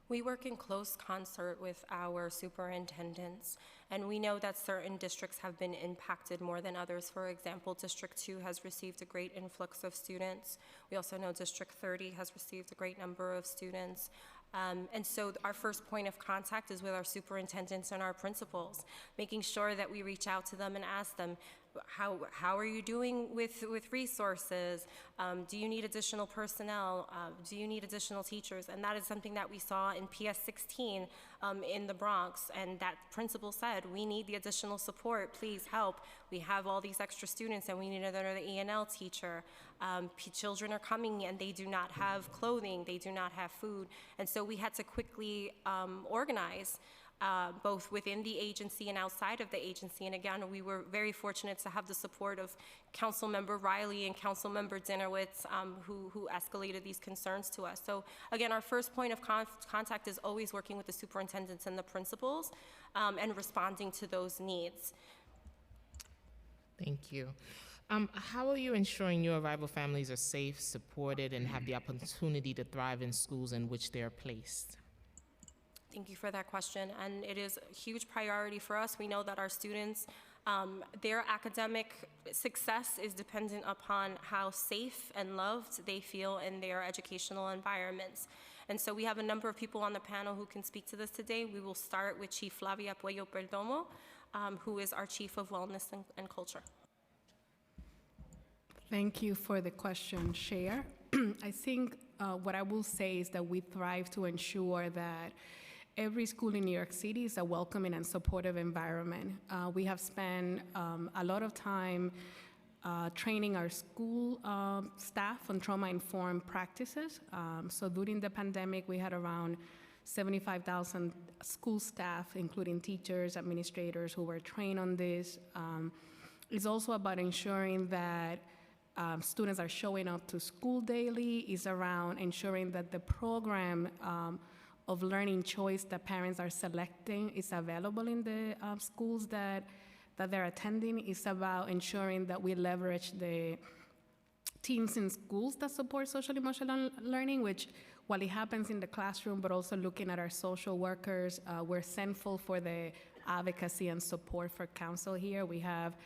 We work in close concert with our superintendents, and we know that certain districts have been impacted more than others. For example, District 2 has received a great influx of students. We also know District 30 has received a great number of students. And so our first point of contact is with our superintendents and our principals, making sure that we reach out to them and ask them, how are you doing with resources? Do you need additional personnel? Do you need additional teachers? And that is something that we saw in PS 16 in the Bronx, and that principal said, we need the additional support, please help. We have all these extra students and we need another E&L teacher. Children are coming and they do not have clothing, they do not have food. And so we had to quickly organize both within the agency and outside of the agency. And again, we were very fortunate to have the support of Councilmember Riley and Councilmember Dinowitz, who escalated these concerns to us. So again, our first point of contact is always working with the superintendents and the principals and responding to those needs. Thank you. How are you ensuring new arrival families are safe, supported, and have the opportunity to thrive in schools in which they are placed? Thank you for that question, and it is a huge priority for us. We know that our students, their academic success is dependent upon how safe and loved they feel in their educational environments. And so we have a number of people on the panel who can speak to this today. We will start with Chief Flavia Puello Perdomo, who is our Chief of Wellness and Culture. Thank you for the question, Chair. I think what I will say is that we thrive to ensure that every school in New York City is a welcoming and supportive environment. We have spent a lot of time training our school staff on trauma-informed practices. So during the pandemic, we had around 75,000 school staff, including teachers, administrators, who were trained on this. It's also about ensuring that students are showing up to school daily. It's around ensuring that the program of learning choice that parents are selecting is available in the schools that they're attending. It's about ensuring that we leverage the teams in schools that support social emotional learning, which, while it happens in the classroom, but also looking at our social workers, we're thankful for the advocacy and support for council here. We have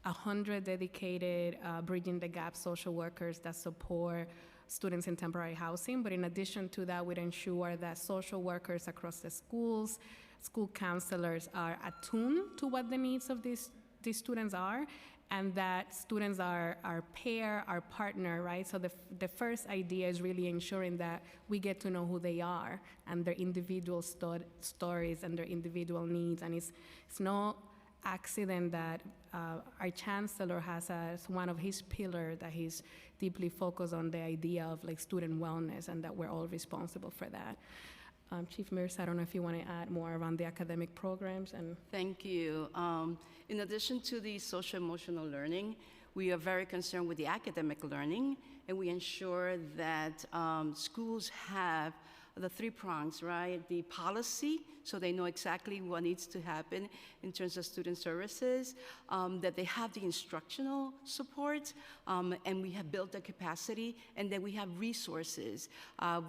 100 dedicated Bridging the Gap social workers that support students in temporary housing. But in addition to that, we'd ensure that social workers across the schools, school counselors are attuned to what the needs of these students are, and that students are our pair, our partner, right? So the first idea is really ensuring that we get to know who they are and their individual stories and their individual needs. And it's no accident that our chancellor has as one of his pillars that he's deeply focused on the idea of like student wellness, and that we're all responsible for that. Chief Mirza, I don't know if you want to add more around the academic programs. And Thank you. In addition to the social emotional learning, we are very concerned with the academic learning, and we ensure that schools have the three prongs, right? The policy, so they know exactly what needs to happen in terms of student services, that they have the instructional support, and we have built the capacity, and then we have resources.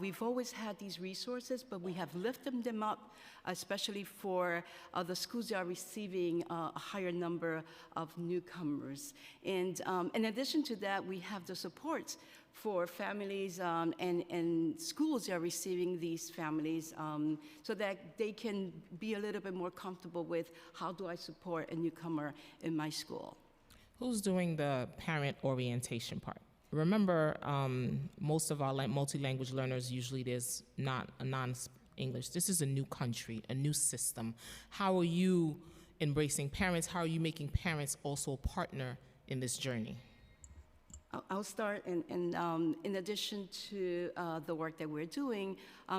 We've always had these resources, but we have lifted them up, especially for the schools that are receiving a higher number of newcomers. And in addition to that, we have the supports for families and schools that are receiving these families, so that they can be a little bit more comfortable with, how do I support a newcomer in my school? Who's doing the parent orientation part? Remember, most of our multi-language learners, usually there's not a non-English. This is a new country, a new system. How are you embracing parents? How are you making parents also a partner in this journey? I'll start, and in addition to the work that we're doing,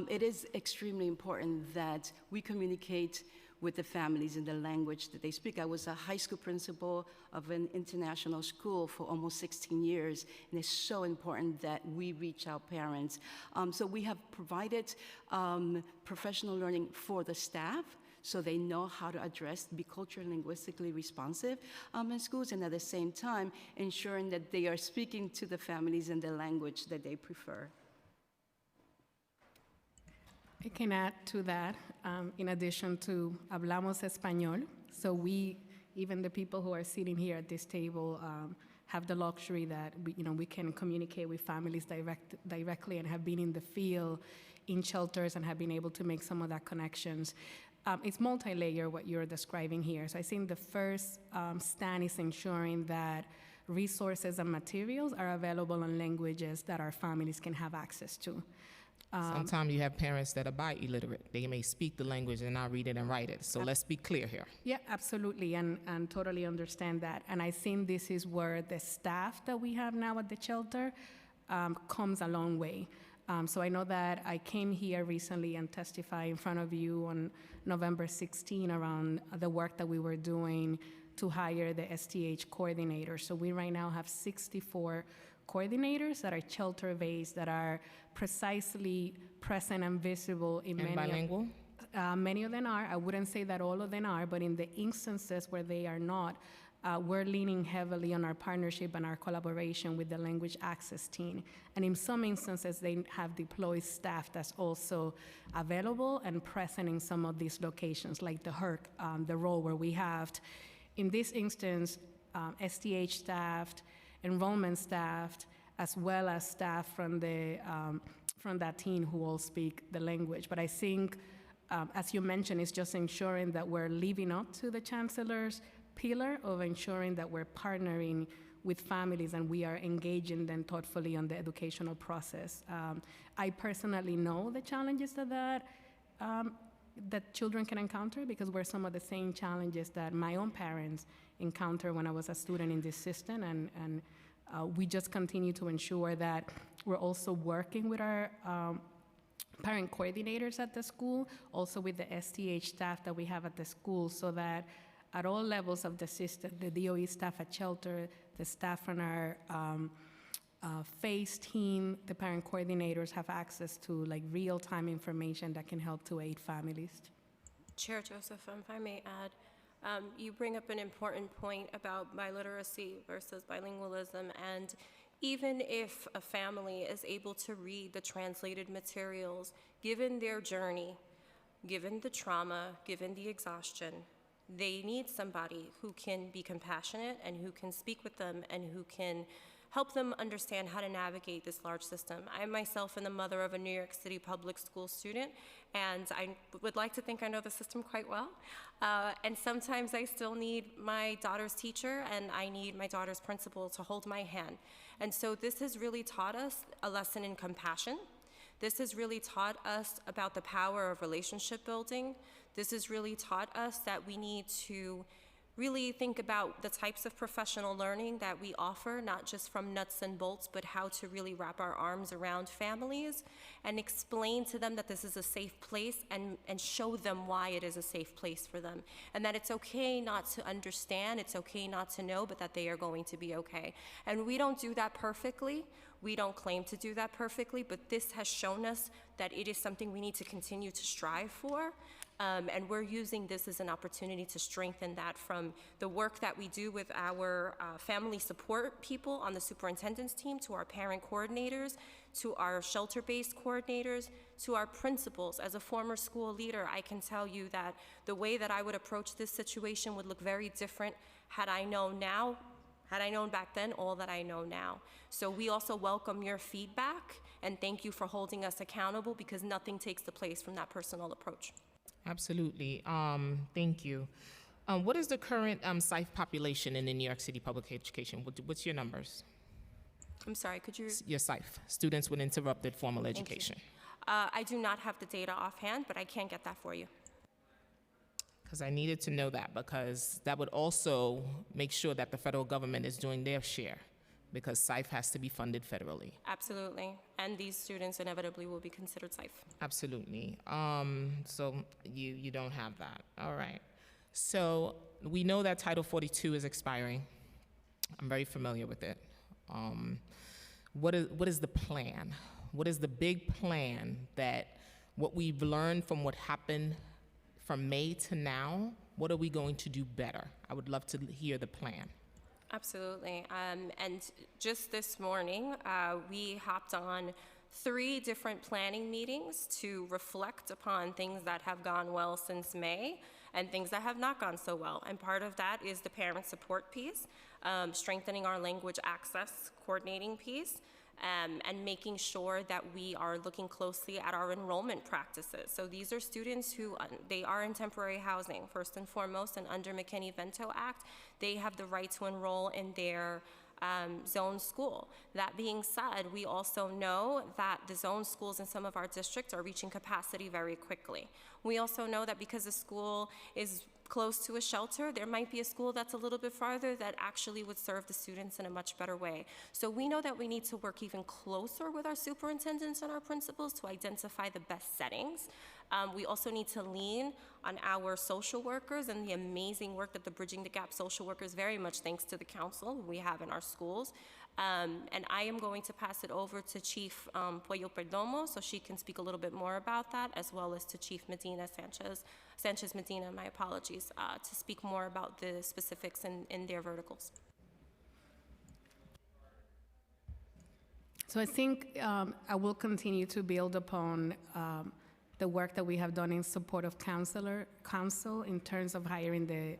it is extremely important that we communicate with the families in the language that they speak. I was a high school principal of an international school for almost 16 years, and it's so important that we reach our parents. So we have provided professional learning for the staff, so they know how to address, be culturally and linguistically responsive in schools, and at the same time, ensuring that they are speaking to the families in the language that they prefer. I can add to that, in addition to Hablamos Español, so we, even the people who are sitting here at this table, have the luxury that we can communicate with families directly and have been in the field, in shelters, and have been able to make some of that connections. It's multi-layer what you're describing here. So I think the first stand is ensuring that resources and materials are available in languages that our families can have access to. Sometimes you have parents that are bi-illiterate. They may speak the language and not read it and write it. So let's be clear here. Yeah, absolutely, and totally understand that. And I think this is where the staff that we have now at the shelter comes a long way. So I know that I came here recently and testified in front of you on November 16 around the work that we were doing to hire the STH coordinator. So we right now have 64 coordinators that are shelter-based, that are precisely present and visible in And bilingual? Many of them are. I wouldn't say that all of them are, but in the instances where they are not, we're leaning heavily on our partnership and our collaboration with the language access team. And in some instances, they have deployed staff that's also available and present in some of these locations, like the HERC, the role where we have, in this instance, STH staffed, enrollment staffed, as well as staff from that team who all speak the language. But I think, as you mentioned, it's just ensuring that we're living up to the chancellor's pillar of ensuring that we're partnering with families and we are engaging them thoughtfully on the educational process. I personally know the challenges that children can encounter, because we're some of the same challenges that my own parents encountered when I was a student in this system, and we just continue to ensure that we're also working with our parent coordinators at the school, also with the STH staff that we have at the school, so that at all levels of the system, the DOE staff at shelter, the staff from our FACE team, the parent coordinators have access to real-time information that can help to aid families. Chair Joseph, if I may add, you bring up an important point about biliteracy versus bilingualism, and even if a family is able to read the translated materials, given their journey, given the trauma, given the exhaustion, they need somebody who can be compassionate and who can speak with them and who can help them understand how to navigate this large system. I myself am the mother of a New York City public school student, and I would like to think I know the system quite well. And sometimes I still need my daughter's teacher and I need my daughter's principal to hold my hand. And so this has really taught us a lesson in compassion. This has really taught us about the power of relationship building. This has really taught us that we need to really think about the types of professional learning that we offer, not just from nuts and bolts, but how to really wrap our arms around families and explain to them that this is a safe place, and show them why it is a safe place for them. And that it's okay not to understand, it's okay not to know, but that they are going to be okay. And we don't do that perfectly. We don't claim to do that perfectly, but this has shown us that it is something we need to continue to strive for. And we're using this as an opportunity to strengthen that, from the work that we do with our family support people on the superintendent's team, to our parent coordinators, to our shelter-based coordinators, to our principals. As a former school leader, I can tell you that the way that I would approach this situation would look very different had I known back then all that I know now. So we also welcome your feedback, and thank you for holding us accountable, because nothing takes the place from that personal approach. Absolutely. Thank you. What is the current SIFE population in the New York City public education? What's your numbers? I'm sorry, could you? Your SIFE, students with interrupted formal education. I do not have the data offhand, but I can get that for you. Because I needed to know that, because that would also make sure that the federal government is doing their share because SIFE has to be funded federally. Absolutely. And these students inevitably will be considered SIFE. Absolutely. So you don't have that. All right. So we know that Title 42 is expiring. I'm very familiar with it. What is the plan? What is the big plan that what we've learned from what happened from May to now, what are we going to do better? I would love to hear the plan. Absolutely. And just this morning, we hopped on 3 different planning meetings to reflect upon things that have gone well since May and things that have not gone so well. And part of that is the parent support piece, strengthening our language access coordinating piece, and making sure that we are looking closely at our enrollment practices. So these are students who, they are in temporary housing, first and foremost, and under McKinney-Vento Act, they have the right to enroll in their zone school. That being said, we also know that the zone schools in some of our districts are reaching capacity very quickly. We also know that because the school is close to a shelter, there might be a school that's a little bit farther that actually would serve the students in a much better way. So we know that we need to work even closer with our superintendents and our principals to identify the best settings. We also need to lean on our social workers and the amazing work that the Bridging the Gap social workers, very much thanks to the council we have in our schools. And I am going to pass it over to Chief Puello Perdomo so she can speak a little bit more about that, as well as to Chief Sanchez Medina, my apologies, to speak more about the specifics in their verticals. So I think I will continue to build upon the work that we have done in support of council in terms of hiring the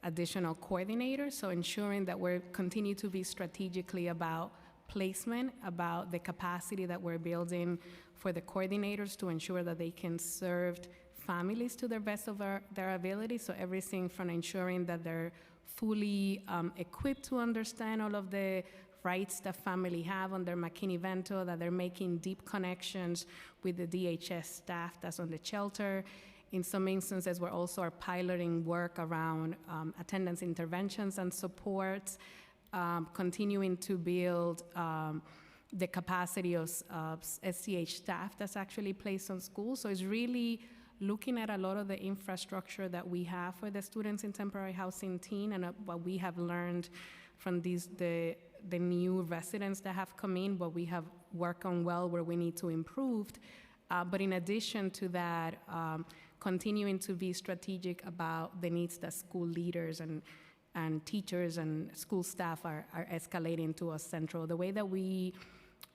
additional coordinators, so ensuring that we're continue to be strategically about placement, about the capacity that we're building for the coordinators to ensure that they can serve families to the best of their ability. So everything from ensuring that they're fully equipped to understand all of the rights that family have under McKinney-Vento, that they're making deep connections with the DHS staff that's on the shelter. In some instances, we're also piloting work around attendance interventions and supports, continuing to build the capacity of SCH staff that's actually placed on schools. So it's really looking at a lot of the infrastructure that we have for the students in temporary housing teen and what we have learned from the new residents that have come in, what we have worked on well, where we need to improve. But in addition to that, continuing to be strategic about the needs that school leaders and teachers and school staff are escalating to us central. The way that we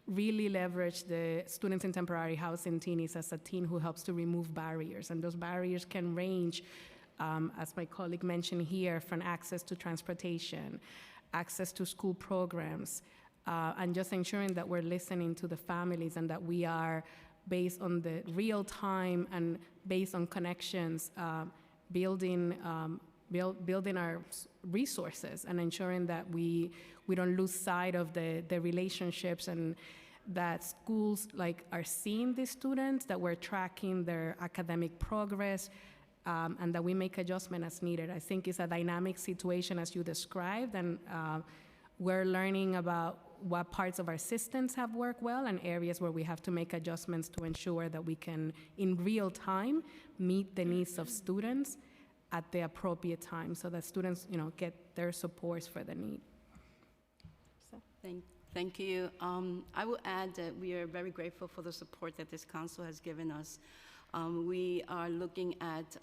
really leverage the students in temporary housing teen is as a team who helps to remove barriers. And those barriers can range, as my colleague mentioned here, from access to transportation, access to school programs, and just ensuring that we're listening to the families and that we are, based on the real time and based on connections, building our resources and ensuring that we don't lose sight of the relationships, and that schools are seeing these students, that we're tracking their academic progress, and that we make adjustment as needed. I think it's a dynamic situation as you described, and we're learning about what parts of our systems have worked well and areas where we have to make adjustments to ensure that we can, in real time, meet the needs of students at the appropriate time so that students, get their supports for the need. So. Thank you. I will add that we are very grateful for the support that this council has given us. We are looking at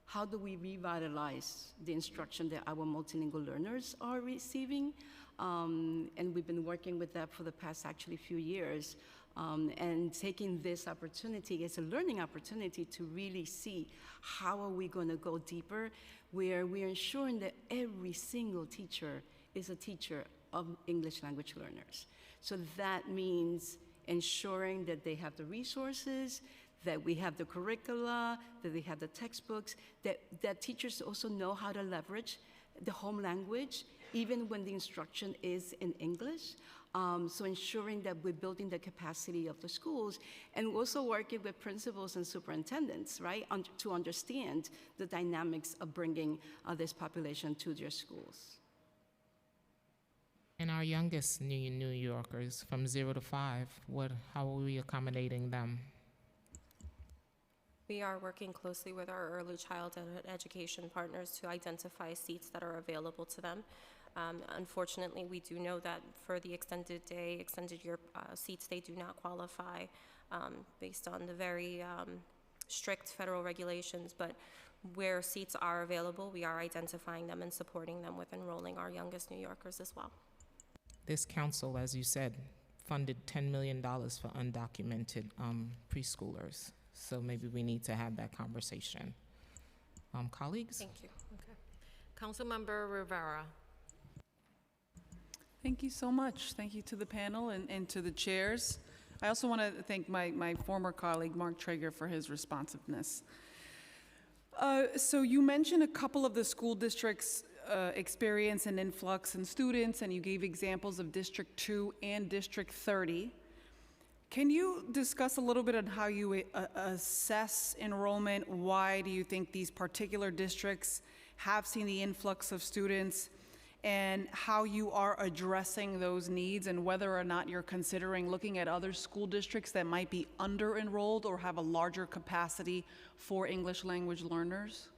how do we revitalize the instruction that our multilingual learners are receiving. And we've been working with that for the past actually few years, and taking this opportunity as a learning opportunity to really see how are we going to go deeper, where we're ensuring that every single teacher is a teacher of English language learners. So that means ensuring that they have the resources, that we have the curricula, that they have the textbooks, that teachers also know how to leverage the home language, even when the instruction is in English. So ensuring that we're building the capacity of the schools, and also working with principals and superintendents, right, to understand the dynamics of bringing this population to their schools. And our youngest New Yorkers from 0 to 5, how are we accommodating them? We are working closely with our early childhood education partners to identify seats that are available to them. Unfortunately, we do know that for the extended day, extended year seats, they do not qualify based on the very strict federal regulations, but where seats are available, we are identifying them and supporting them with enrolling our youngest New Yorkers as well. This council, as you said, funded $10 million for undocumented preschoolers. So maybe we need to have that conversation. Colleagues? Thank you. Okay. Councilmember Rivera. Thank you so much. Thank you to the panel and to the chairs. I also want to thank my former colleague, Mark Traeger, for his responsiveness. So you mentioned a couple of the school districts' experience and influx in students, and you gave examples of District 2 and District 30. Can you discuss a little bit on how you assess enrollment? Why do you think these particular districts have seen the influx of students, and how you are addressing those needs, and whether or not you're considering looking at other school districts that might be under-enrolled or have a larger capacity for English language learners?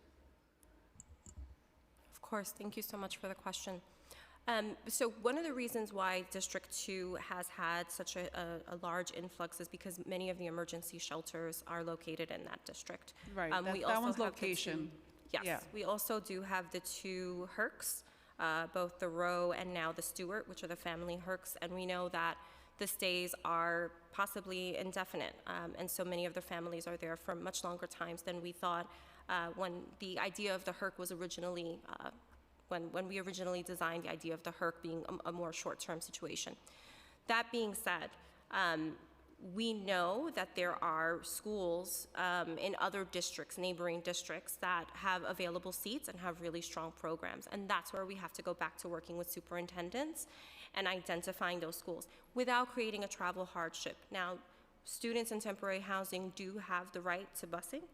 Of course, thank you so much for the question. So one of the reasons why District 2 has had such a large influx is because many of the emergency shelters are located in that district. Right, We that also one's have location. Yes, Yeah. we also do have the 2 HERCs, both the Roe and now the Stewart, which are the family HERCs, and we know that the stays are possibly indefinite, and so many of the families are there for much longer times than we thought when the idea of the HERC was originally when we originally designed the idea of the HERC being a more short-term situation. That being said, we know that there are schools in other districts, neighboring districts, that have available seats and have really strong programs. And that's where we have to go back to working with superintendents and identifying those schools without creating a travel hardship. Now, students in temporary housing do have the right to busing.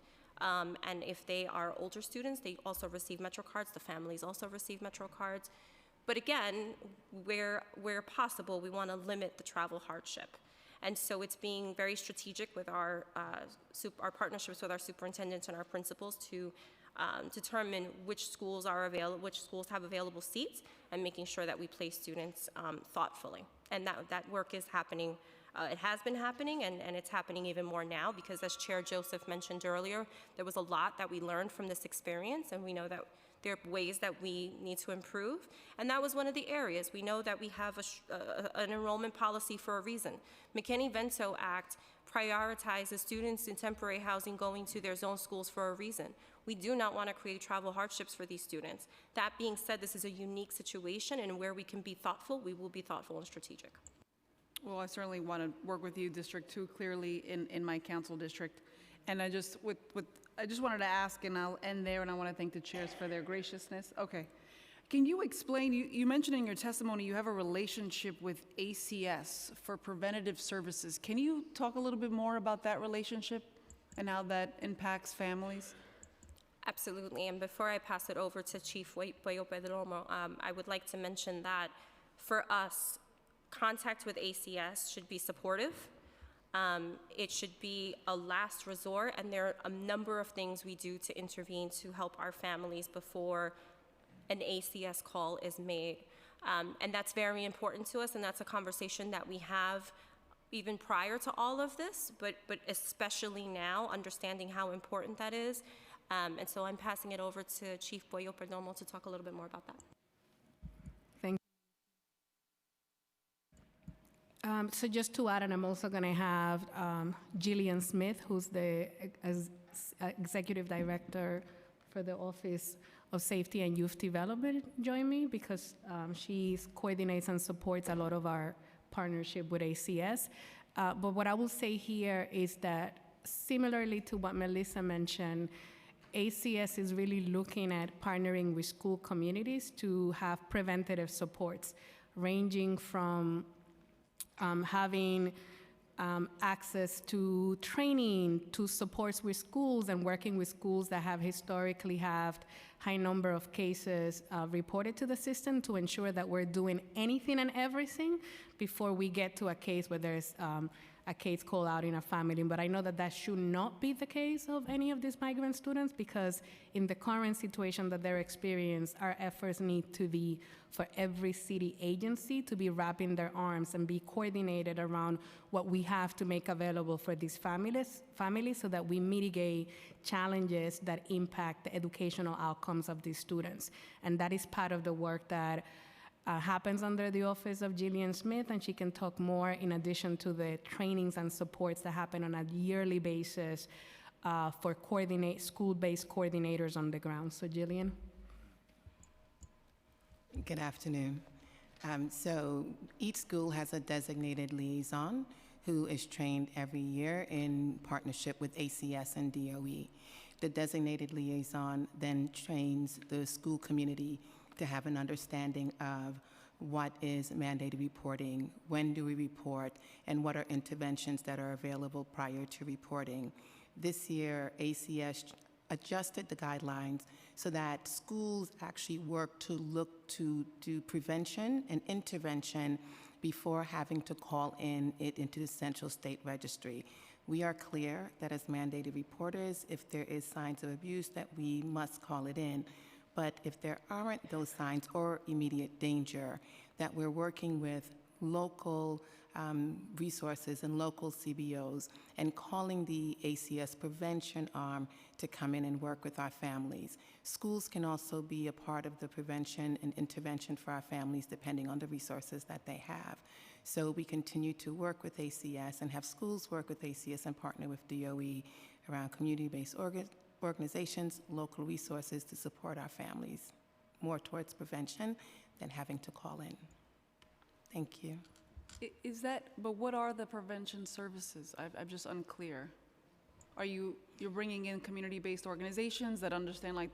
And if they are older students, they also receive Metro cards. The families also receive Metro cards. But again, where possible, we want to limit the travel hardship. And so it's being very strategic with our partnerships with our superintendents and our principals to determine which schools are available, which schools have available seats, and making sure that we place students thoughtfully. And that work is happening. It has been happening, and it's happening even more now because, as Chair Joseph mentioned earlier, there was a lot that we learned from this experience, and we know that there are ways that we need to improve. And that was one of the areas. We know that we have an enrollment policy for a reason. McKinney-Vento Act prioritizes students in temporary housing going to their zone schools for a reason. We do not want to create travel hardships for these students. That being said, this is a unique situation, and where we can be thoughtful, we will be thoughtful and strategic. Well, I certainly want to work with you, District 2, clearly in my council district. And I just wanted to ask, and I'll end there, and I want to thank the chairs for their graciousness. Okay. Can you explain, you mentioned in your testimony you have a relationship with ACS for preventative services. Can you talk a little bit more about that relationship and how that impacts families? Absolutely, and before I pass it over to Chief Boyo Perdomo, I would like to mention that for us, contact with ACS should be supportive. It should be a last resort, and there are a number of things we do to intervene to help our families before an ACS call is made. And that's very important to us, and that's a conversation that we have even prior to all of this, but especially now, understanding how important that is. And so I'm passing it over to Chief Boyo Perdomo to talk a little bit more about that. So just to add, and I'm also going to have Jillian Smith, who's the Executive Director for the Office of Safety and Youth Development, join me, because she coordinates and supports a lot of our partnership with ACS. But what I will say here is that, similarly to what Melissa mentioned, ACS is really looking at partnering with school communities to have preventative supports, ranging from having access to training, to supports with schools and working with schools that have historically had high number of cases reported to the system to ensure that we're doing anything and everything before we get to a case where there's a case call out in a family. But I know that that should not be the case of any of these migrant students, because in the current situation that they're experiencing, our efforts need to be for every city agency to be wrapping their arms and be coordinated around what we have to make available for these families so that we mitigate challenges that impact the educational outcomes of these students. And that is part of the work that happens under the office of Jillian Smith, and she can talk more in addition to the trainings and supports that happen on a yearly basis for school-based coordinators on the ground. So Jillian. Good afternoon. So each school has a designated liaison who is trained every year in partnership with ACS and DOE. The designated liaison then trains the school community to have an understanding of what is mandated reporting, when do we report, and what are interventions that are available prior to reporting. This year, ACS adjusted the guidelines so that schools actually work to look to do prevention and intervention before having to call it into the Central State Registry. We are clear that as mandated reporters, if there is signs of abuse, that we must call it in. But if there aren't those signs or immediate danger, that we're working with local resources and local CBOs and calling the ACS prevention arm to come in and work with our families. Schools can also be a part of the prevention and intervention for our families depending on the resources that they have. So we continue to work with ACS and have schools work with ACS and partner with DOE around community-based organizations, local resources to support our families, more towards prevention than having to call in. Thank you. But what are the prevention services? I'm just unclear. You're bringing in community-based organizations that understand like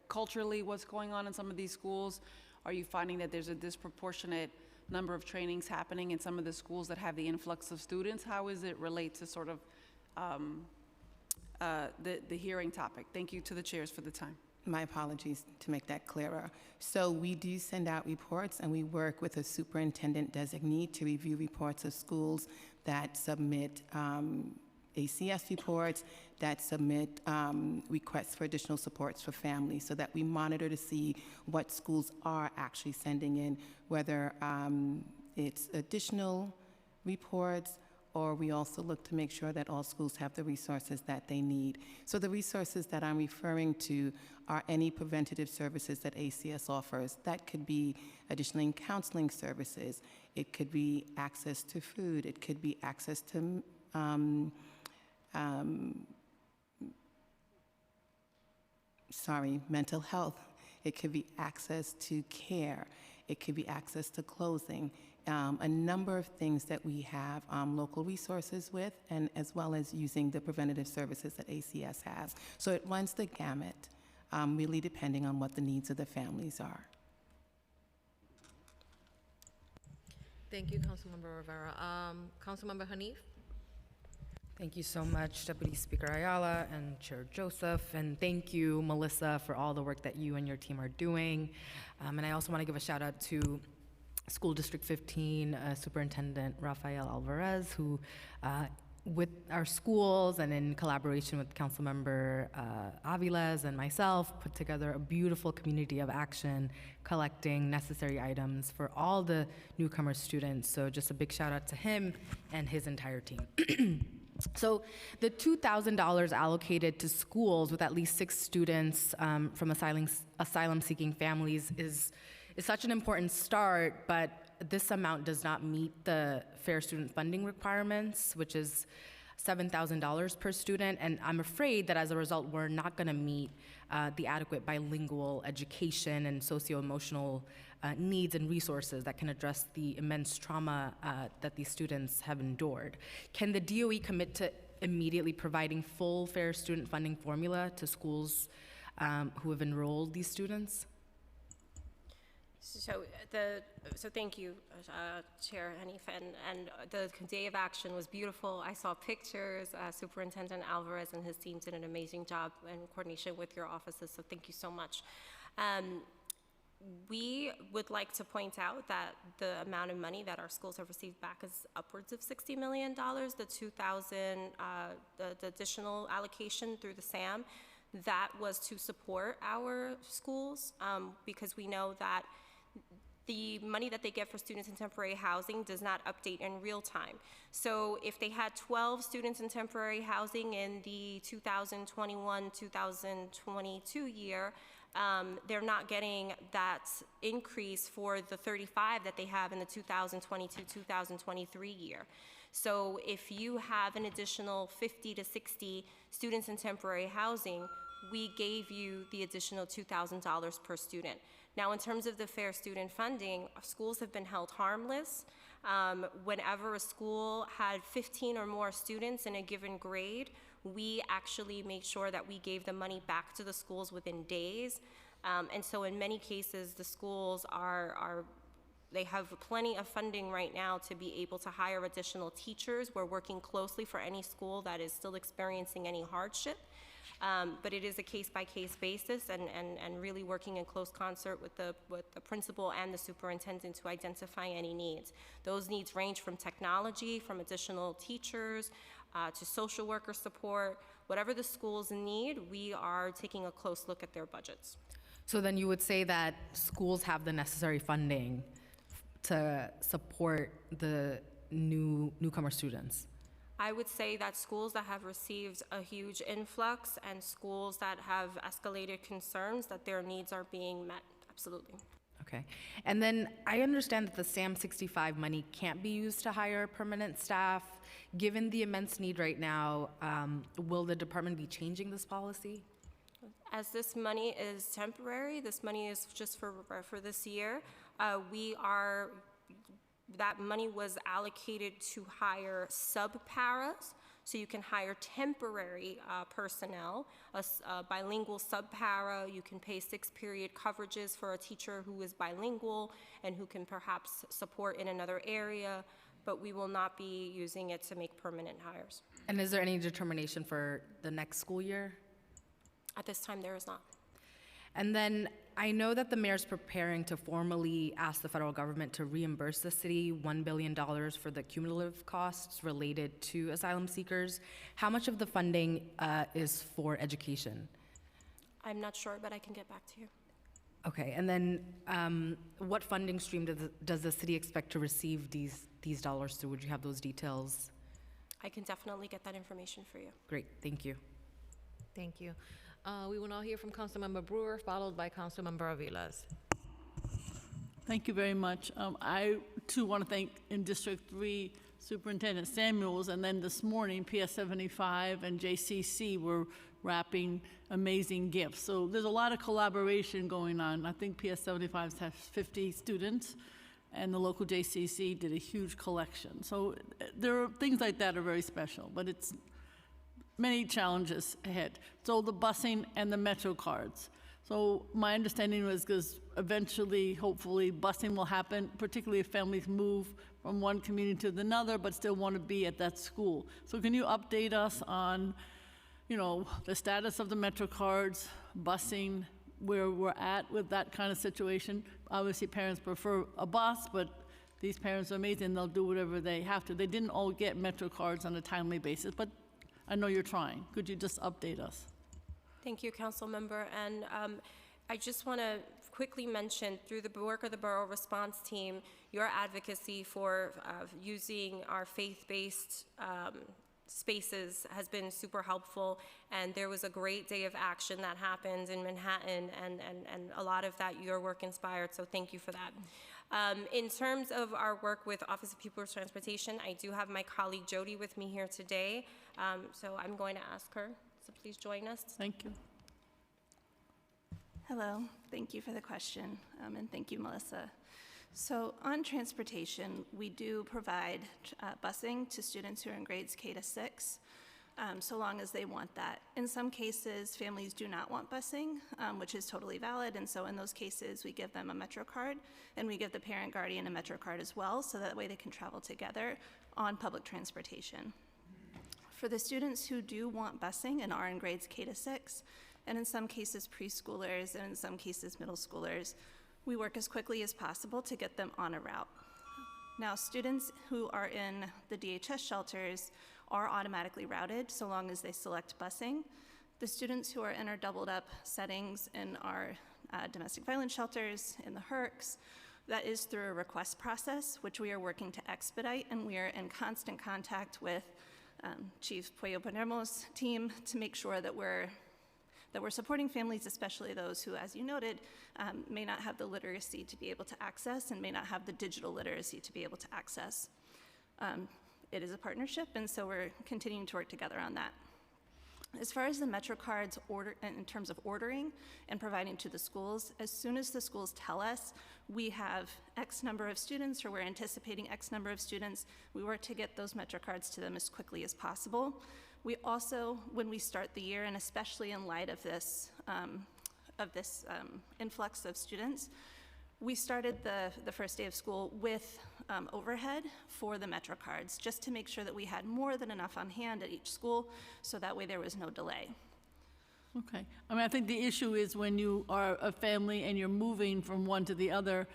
culturally what's going on in some of these schools? Are you finding that there's a disproportionate number of trainings happening in some of the schools that have the influx of students? How does it relate to sort of the hearing topic? Thank you to the chairs for the time. My apologies to make that clearer. So we do send out reports and we work with a superintendent designee to review reports of schools that submit ACS reports, that submit requests for additional supports for families, so that we monitor to see what schools are actually sending in, whether it's additional reports, or we also look to make sure that all schools have the resources that they need. So the resources that I'm referring to are any preventative services that ACS offers. That could be additional counseling services. It could be access to food. It could be access to mental health. It could be access to care. It could be access to clothing. A number of things that we have local resources with, and as well as using the preventative services that ACS has. So it runs the gamut, really depending on what the needs of the families are. Thank you, Councilmember Rivera. Councilmember Hanif? Thank you so much, Deputy Speaker Ayala and Chair Joseph, and thank you, Melissa, for all the work that you and your team are doing. And I also want to give a shout out to School District 15 Superintendent Rafael Alvarez, who with our schools and in collaboration with Councilmember Aviles and myself, put together a beautiful community of action, collecting necessary items for all the newcomer students. So just a big shout out to him and his entire team. So the $2,000 allocated to schools with at least 6 students from asylum-seeking families is such an important start, but this amount does not meet the Fair Student Funding requirements, which is $7,000 per student, and I'm afraid that as a result, we're not gonna meet the adequate bilingual education and socio-emotional needs and resources that can address the immense trauma that these students have endured. Can the DOE commit to immediately providing full Fair Student Funding formula to schools who have enrolled these students? So thank you, Chair Hanif, and the day of action was beautiful. I saw pictures. Superintendent Alvarez and his team did an amazing job in coordination with your offices, so thank you so much. We would like to point out that the amount of money that our schools have received back is upwards of $60 million. The 2000, the additional allocation through the SAM, that was to support our schools because we know that the money that they get for students in temporary housing does not update in real time. So if they had 12 students in temporary housing in the 2021-2022 year, they're not getting that increase for the 35 that they have in the 2022-2023 year. So if you have an additional 50 to 60 students in temporary housing, we gave you the additional $2,000 per student. Now, in terms of the fair student funding, schools have been held harmless. Whenever a school had 15 or more students in a given grade, we actually made sure that we gave the money back to the schools within days. And so in many cases, the schools they have plenty of funding right now to be able to hire additional teachers. We're working closely for any school that is still experiencing any hardship. But it is a case-by-case basis and really working in close concert with the principal and the superintendent to identify any needs. Those needs range from technology, from additional teachers, to social worker support. Whatever the schools need, we are taking a close look at their budgets. So then you would say that schools have the necessary funding to support the newcomer students? I would say that schools that have received a huge influx and schools that have escalated concerns, that their needs are being met, absolutely. Okay. And then I understand that the SAM 65 money can't be used to hire permanent staff. Given the immense need right now, will the department be changing this policy? As this money is temporary, this money is just for this year, that money was allocated to hire sub-paras, so you can hire temporary personnel, a bilingual sub-para. You can pay 6-period coverages for a teacher who is bilingual and who can perhaps support in another area, but we will not be using it to make permanent hires. And is there any determination for the next school year? At this time, there is not. And then I know that the mayor's preparing to formally ask the federal government to reimburse the city $1 billion for the cumulative costs related to asylum seekers. How much of the funding is for education? I'm not sure, but I can get back to you. Okay, and then what funding stream does the city expect to receive these dollars through? Would you have those details? I can definitely get that information for you. Great, thank you. Thank you. We will now hear from Councilmember Brewer, followed by Councilmember Aviles. Thank you very much. I, too, want to thank in District 3 Superintendent Samuels, and then this morning, PS 75 and JCC were wrapping amazing gifts. So there's a lot of collaboration going on. I think PS 75 has 50 students, and the local JCC did a huge collection. So there are things like that are very special, but it's many challenges ahead. So the busing and the Metro cards. So my understanding was because eventually, hopefully, busing will happen, particularly if families move from one community to another, but still want to be at that school. So can you update us on, the status of the Metro cards, busing, where we're at with that kind of situation? Obviously, parents prefer a bus, but these parents are amazing. They'll do whatever they have to. They didn't all get Metro cards on a timely basis, but I know you're trying. Could you just update us? Thank you, Council Member. And I just want to quickly mention, through the work of the Borough Response Team, your advocacy for using our faith-based spaces has been super helpful. And there was a great day of action that happened in Manhattan, and a lot of that your work inspired, so thank you for that. In terms of our work with Office of People's Transportation, I do have my colleague Jody with me here today, so I'm going to ask her, so please join us. Thank you. Hello, thank you for the question, and thank you, Melissa. So on transportation, we do provide busing to students who are in grades K to 6. so long as they want that. In some cases, families do not want busing, which is totally valid, and so in those cases, we give them a Metro card, and we give the parent guardian a Metro card as well, so that way they can travel together on public transportation. For the students who do want busing and are in grades K to 6, and in some cases preschoolers, and in some cases middle schoolers, we work as quickly as possible to get them on a route. Now, students who are in the DHS shelters are automatically routed so long as they select busing. The students who are in our doubled up settings in our domestic violence shelters, in the HERCs, that is through a request process, which we are working to expedite, and we are in constant contact with Chief Puello Palermo's team to make sure that we're supporting families, especially those who, as you noted, may not have the literacy to be able to access and may not have the digital literacy to be able to access. It is a partnership, and so we're continuing to work together on that. As far as the Metro cards in terms of ordering and providing to the schools, as soon as the schools tell us we have X number of students or we're anticipating X number of students, we work to get those Metro cards to them as quickly as possible. We also, when we start the year, and especially in light of this influx of students, we started the first day of school with overhead for the Metro cards, just to make sure that we had more than enough on hand at each school, so that way there was no delay. Okay. I mean, I think the issue is when you are a family and you're moving from one to the other,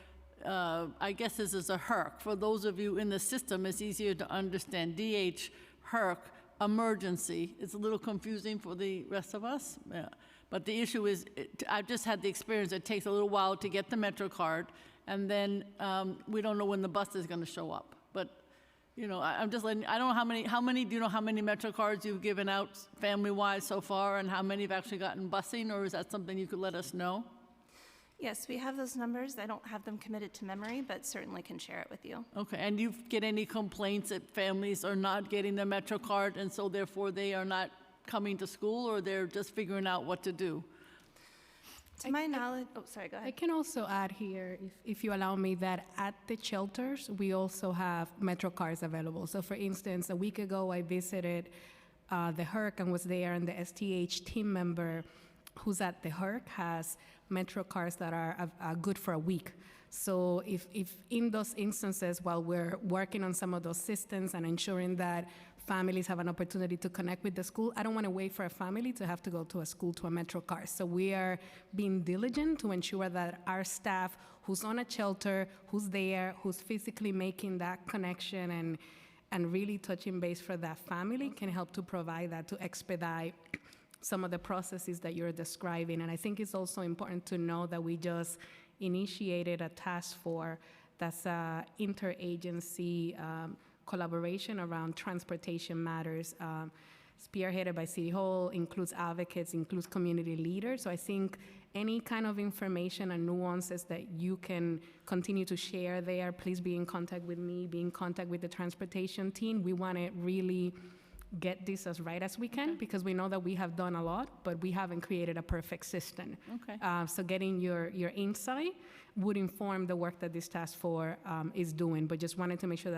I guess this is a HERC. For those of you in the system, it's easier to understand. DH, HERC, emergency. It's a little confusing for the rest of us. Yeah. But the issue is, I've just had the experience, it takes a little while to get the Metro card, and then we don't know when the bus is going to show up. But, you know, I'm just letting, I don't know how many, do you know how many Metro cards you've given out family-wise so far, and how many have actually gotten busing, or is that something you could let us know? Yes, we have those numbers. I don't have them committed to memory, but certainly can share it with you. Okay, and you get any complaints that families are not getting their Metro card, and so therefore they are not coming to school, or they're just figuring out what to do? To my knowledge, oh, sorry, go ahead. I can also add here, if you allow me, that at the shelters, we also have Metro cards available. So for instance, a week ago, I visited the HERC and was there, and the STH team member who's at the HERC has Metro cards that are good for a week. So if in those instances, while we're working on some of those systems and ensuring that families have an opportunity to connect with the school, I don't want to wait for a family to have to go to a school to a Metro card. So we are being diligent to ensure that our staff who's on a shelter, who's there, who's physically making that connection and really touching base for that family can help to provide that, to expedite some of the processes that you're describing. And I think it's also important to know that we just initiated a task force that's an interagency collaboration around transportation matters, spearheaded by City Hall, includes advocates, includes community leaders. So I think any kind of information and nuances that you can continue to share there, please be in contact with me, be in contact with the transportation team. We want to really get this as right as we can, because we know that we have done a lot, but we haven't created a perfect system. Okay. So getting your insight would inform the work that this task force is doing, but just wanted to make sure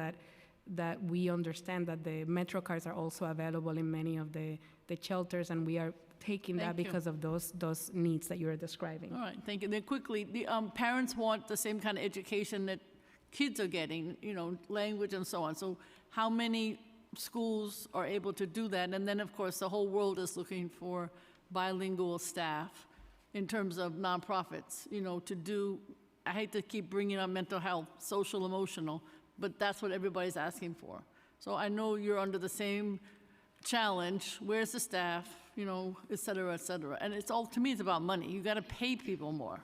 that we understand that the Metro cards are also available in many of the shelters, and we are taking that because of those needs that you are describing. All right, thank you. Then quickly, the parents want the same kind of education that kids are getting, you know, language and so on. So how many schools are able to do that? And then, of course, the whole world is looking for bilingual staff in terms of nonprofits, you know, to do, I hate to keep bringing up mental health, social, emotional, but that's what everybody's asking for. So I know you're under the same challenge. Where's the staff, you know, et cetera, et cetera. And it's all, to me, it's about money. You got to pay people more.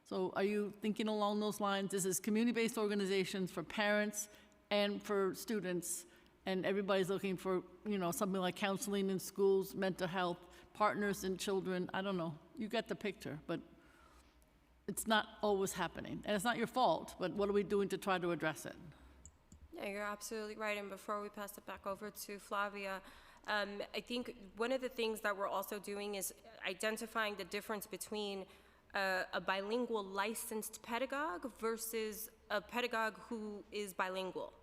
So are you thinking along those lines? This is community-based organizations for parents and for students, and everybody's looking for, you know, something like counseling in schools, mental health, partners in children. I don't know. You get the picture, but it's not always happening. And it's not your fault, but what are we doing to try to address it? Yeah, you're absolutely right. And before we pass it back over to Flavia, I think one of the things that we're also doing is identifying the difference between a bilingual licensed pedagogue versus a pedagogue who is bilingual.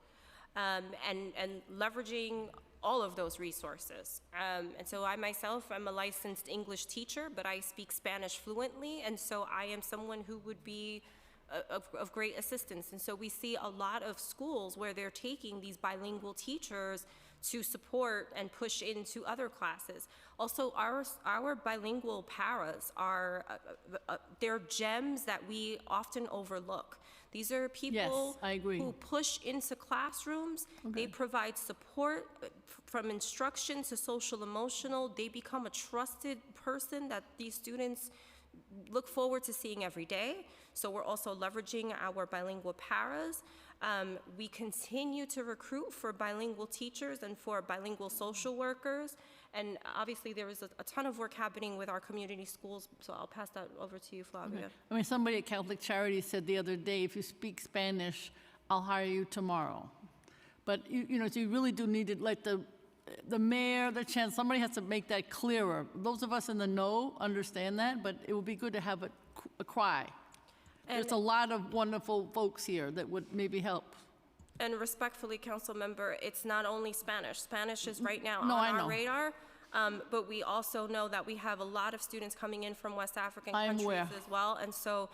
And leveraging all of those resources. And so I myself am a licensed English teacher, but I speak Spanish fluently, and so I am someone who would be of great assistance. And so we see a lot of schools where they're taking these bilingual teachers to support and push into other classes. Also, our bilingual paras are, they're gems that we often overlook. These are people who push into classrooms. They provide support from instruction to social emotional. They become a trusted person that these students look forward to seeing every day. So we're also leveraging our bilingual paras. We continue to recruit for bilingual teachers and for bilingual social workers. And obviously there is a ton of work happening with our community schools, so I'll pass that over to you, Flavia. Okay. I mean, somebody at Catholic Charities said the other day, if you speak Spanish, I'll hire you tomorrow. But you know, so you really do need to let the mayor, the chancellor, somebody has to make that clearer. Those of us in the know understand that, but it would be good to have a cry. There's a lot of wonderful folks here that would maybe help. And respectfully, Council Member, it's not only Spanish. Spanish is right now No, on I our know. radar, but we also know that we have a lot of students coming in from West African I am countries aware. as well. And so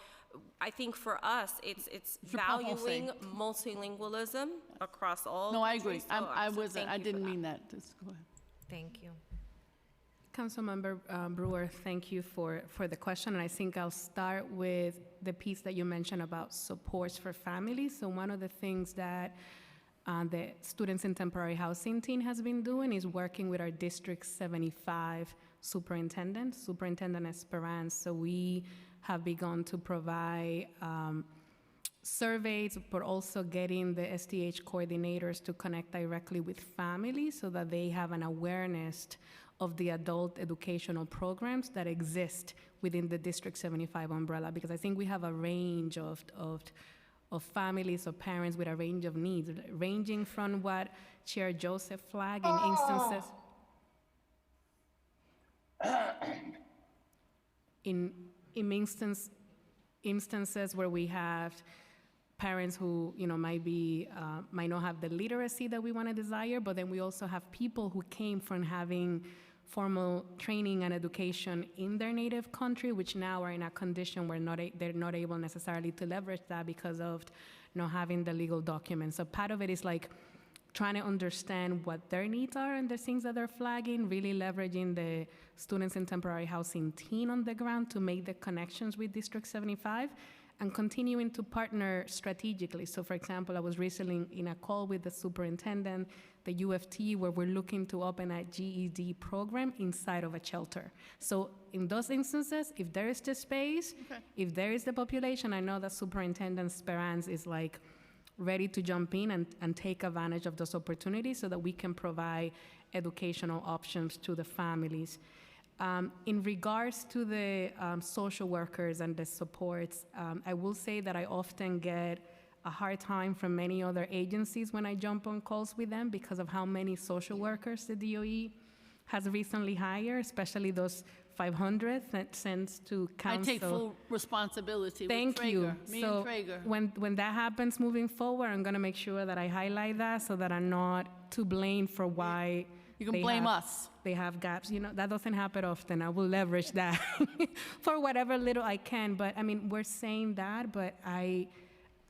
I think for us, it's Je parle valuing français. multilingualism across all No, I agree. countries. So, I didn't mean that. Just go ahead. Thank you. Councilmember Brewer, thank you for the question. And I think I'll start with the piece that you mentioned about supports for families. So one of the things that the Students in Temporary Housing team has been doing is working with our District 75 superintendent, Superintendent Esperance. So we have begun to provide surveys, but also getting the STH coordinators to connect directly with families so that they have an awareness of the adult educational programs that exist within the District 75 umbrella, because I think we have a range of families or parents with a range of needs, ranging from what Chair Joseph flagged in instances, instances where we have parents who might not have the literacy that we want to desire, but then we also have people who came from having formal training and education in their native country, which now are in a condition where they're not able necessarily to leverage that because of not having the legal documents. So part of it is like trying to understand what their needs are and the things that they're flagging, really leveraging the Students in Temporary Housing team on the ground to make the connections with District 75, and continuing to partner strategically. So for example, I was recently in a call with the superintendent, the UFT, where we're looking to open a GED program inside of a shelter. So in those instances, if there is the space, if there is the population, I know that Superintendent Esperance is like ready to jump in and take advantage of those opportunities so that we can provide educational options to the families. In regards to the social workers and the supports, I will say that I often get a hard time from many other agencies when I jump on calls with them because of how many social workers the DOE has recently hired, especially those 500 that sends to council. I take full responsibility. Thank with you. Traeger, me So and Traeger. when that happens moving forward, I'm going to make sure that I highlight that so that I'm not to blame for why You can they blame have- us. They have gaps. You know, that doesn't happen often. I will leverage that for whatever little I can. But I mean, we're saying that, but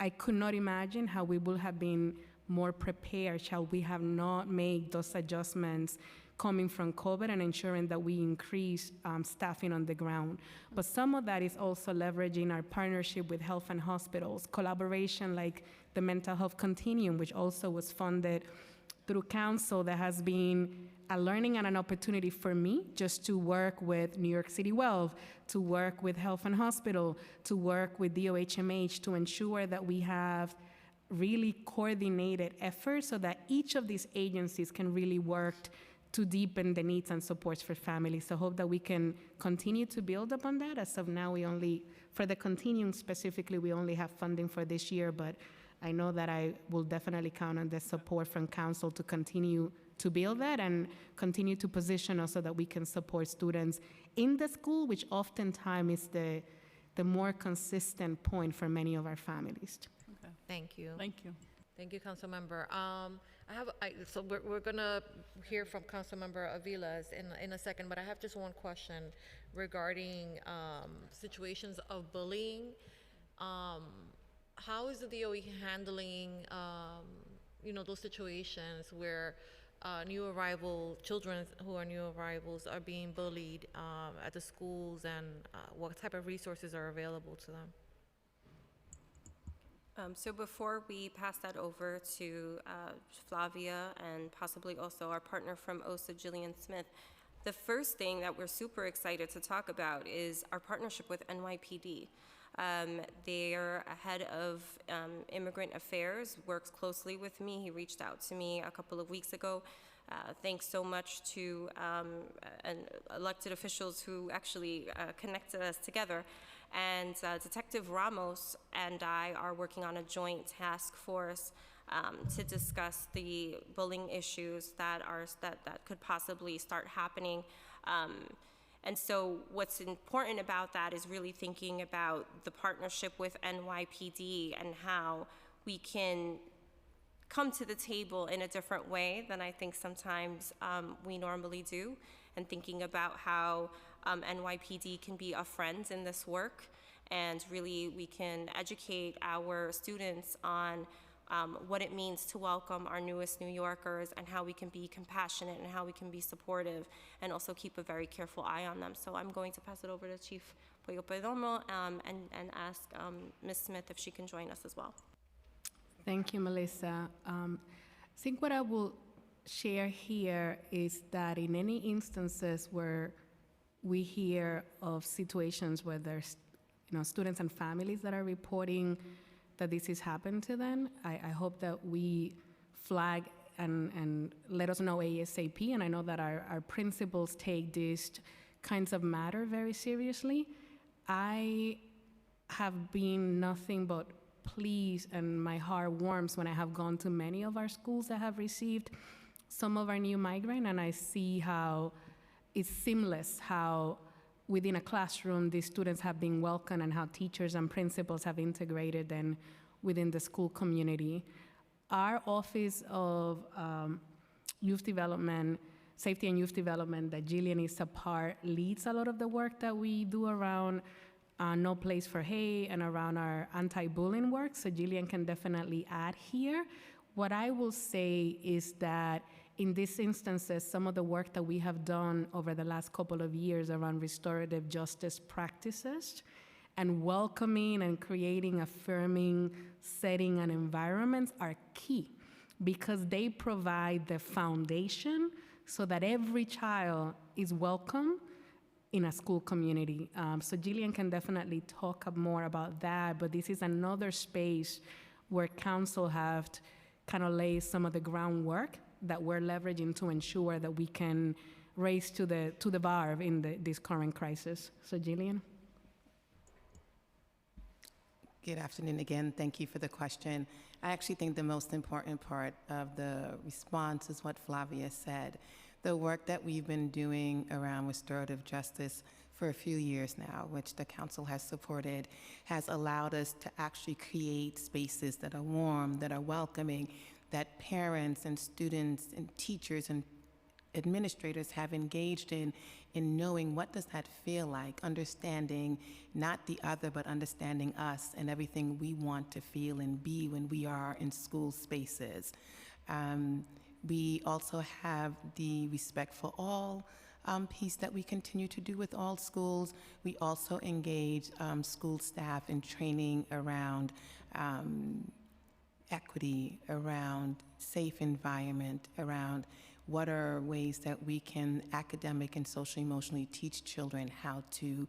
I could not imagine how we would have been more prepared shall we have not made those adjustments coming from COVID and ensuring that we increase staffing on the ground. But some of that is also leveraging our partnership with health and hospitals, collaboration like the Mental Health Continuum, which also was funded through council, that has been a learning and an opportunity for me just to work with New York City Well, to work with Health and Hospital, to work with DOHMH to ensure that we have really coordinated efforts so that each of these agencies can really work to deepen the needs and supports for families. So I hope that we can continue to build upon that. As of now, for the Continuum specifically, we only have funding for this year, but I know that I will definitely count on the support from council to continue to build that and continue to position us so that we can support students in the school, which oftentimes is the more consistent point for many of our families. Thank you. Thank you. Thank you, Councilmember. So we're gonna hear from Councilmember Aviles in a second, but I have just one question regarding situations of bullying. How is the DOE handling, those situations where children who are new arrivals are being bullied at the schools, and what type of resources are available to them? So before we pass that over to Flavia and possibly also our partner from OSA, Jillian Smith, the first thing that we're super excited to talk about is our partnership with NYPD. Their head of immigrant affairs works closely with me. He reached out to me a couple of weeks ago. Thanks so much to elected officials who actually connected us together. And Detective Ramos and I are working on a joint task force to discuss the bullying issues that could possibly start happening. And so what's important about that is really thinking about the partnership with NYPD and how we can come to the table in a different way than I think sometimes we normally do, and thinking about how NYPD can be a friend in this work, and really we can educate our students on what it means to welcome our newest New Yorkers, and how we can be compassionate and how we can be supportive, and also keep a very careful eye on them. So I'm going to pass it over to Chief Pollo Perdomo and ask Ms. Smith if she can join us as well. Thank you, Melissa. I think what I will share here is that in any instances where we hear of situations where there's students and families that are reporting that this has happened to them, I hope that we flag and let us know ASAP. And I know that our principals take these kinds of matter very seriously. I have been nothing but pleased, and my heart warms when I have gone to many of our schools that have received some of our new migrant, and I see how it's seamless, how within a classroom these students have been welcomed, and how teachers and principals have integrated them within the school community. Our Office of Youth Development, Safety and Youth Development, that Jillian is a part, leads a lot of the work that we do around No Place for Hate and around our anti-bullying work, so Jillian can definitely add here. What I will say is that in these instances, some of the work that we have done over the last couple of years around restorative justice practices and welcoming and creating affirming setting and environments are key, because they provide the foundation so that every child is welcome in a school community. So Jillian can definitely talk more about that, but this is another space where council have kind of laid some of the groundwork that we're leveraging to ensure that we can raise to the bar in this current crisis. So Jillian. Good afternoon again. Thank you for the question. I actually think the most important part of the response is what Flavia said. The work that we've been doing around restorative justice for a few years now, which the council has supported, has allowed us to actually create spaces that are warm, that are welcoming, that parents and students and teachers and administrators have engaged in knowing what does that feel like, understanding not the other, but understanding us and everything we want to feel and be when we are in school spaces. We also have the Respect for All piece that we continue to do with all schools. We also engage school staff in training around equity, around safe environment, around what are ways that we can academic and social emotionally teach children how to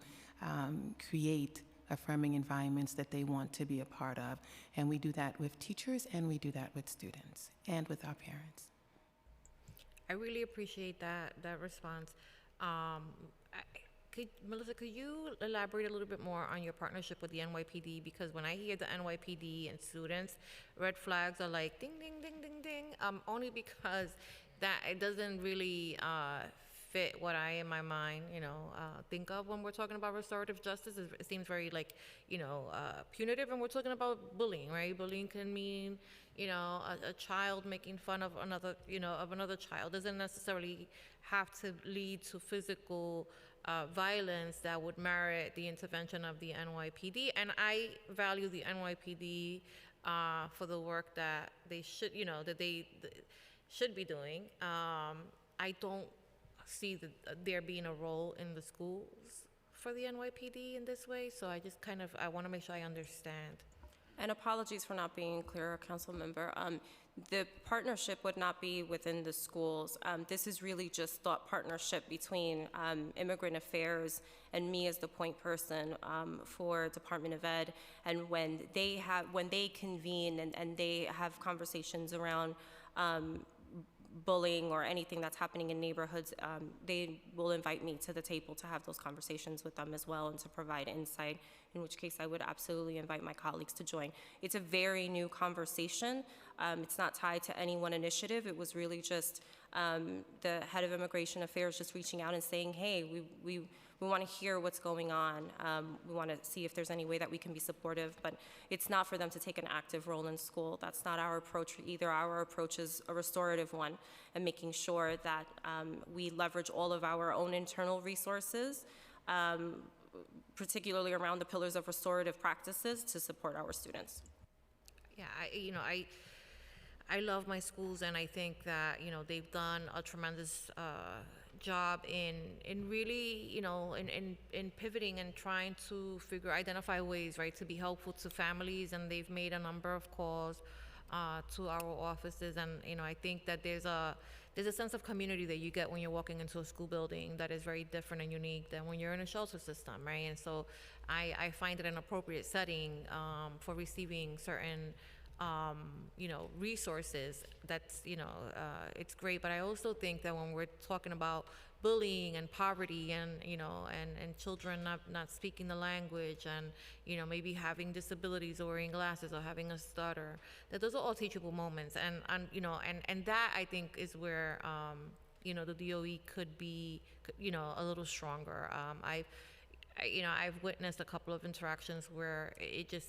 create affirming environments that they want to be a part of. And we do that with teachers, and we do that with students and with our parents. I really appreciate that response. Melissa, could you elaborate a little bit more on your partnership with the NYPD? Because when I hear the NYPD and students, red flags are like ding, ding, ding, ding, ding, only because that it doesn't really fit what I, in my mind, think of when we're talking about restorative justice. It seems very punitive, and we're talking about bullying, right? Bullying can mean, a child making fun of another child. Doesn't necessarily have to lead to physical violence that would merit the intervention of the NYPD. And I value the NYPD for the work that they should, should be doing. I don't see there being a role in the schools for the NYPD in this way, so I just I want to make sure I understand. And apologies for not being clear, Council Member. The partnership would not be within the schools. This is really just thought partnership between Immigrant Affairs and me as the point person for Department of Ed. And when they convene and they have conversations around bullying or anything that's happening in neighborhoods, they will invite me to the table to have those conversations with them as well and to provide insight, in which case I would absolutely invite my colleagues to join. It's a very new conversation. It's not tied to any one initiative. It was really just the head of Immigration Affairs just reaching out and saying, hey, we want to hear what's going on. We want to see if there's any way that we can be supportive, but it's not for them to take an active role in school. That's not our approach either. Our approach is a restorative one, and making sure that we leverage all of our own internal resources, particularly around the pillars of restorative practices, to support our students. Yeah, I love my schools, and I think that they've done a tremendous job in really in pivoting and trying to identify ways, right, to be helpful to families, and they've made a number of calls to our offices, and I think that there's a sense of community that you get when you're walking into a school building that is very different and unique than when you're in a shelter system, right? And so I find it an appropriate setting for receiving certain resources. That's, it's great. But I also think that when we're talking about bullying and poverty and, and children not speaking the language and, maybe having disabilities or wearing glasses or having a stutter, that those are all teachable moments. And that I think is where, the DOE could be, a little stronger. I've witnessed a couple of interactions where it just,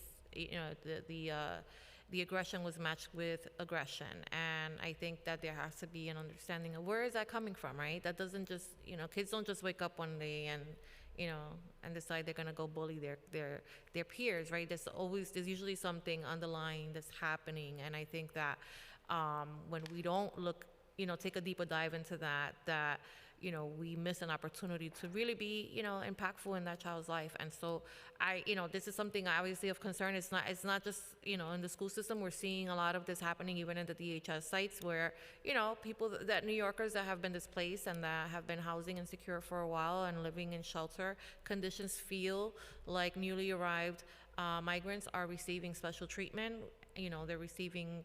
the aggression was matched with aggression. And I think that there has to be an understanding of where is that coming from, right? That doesn't just, kids don't just wake up one day and, and decide they're gonna go bully their peers, right? There's usually something underlying that's happening. And I think that when we don't look, take a deeper dive into that, we miss an opportunity to really be, impactful in that child's life. And so this is something obviously of concern. It's not just, in the school system. We're seeing a lot of this happening even in the DHS sites where, people New Yorkers that have been displaced and that have been housing insecure for a while and living in shelter conditions feel like newly arrived migrants are receiving special treatment. They're receiving,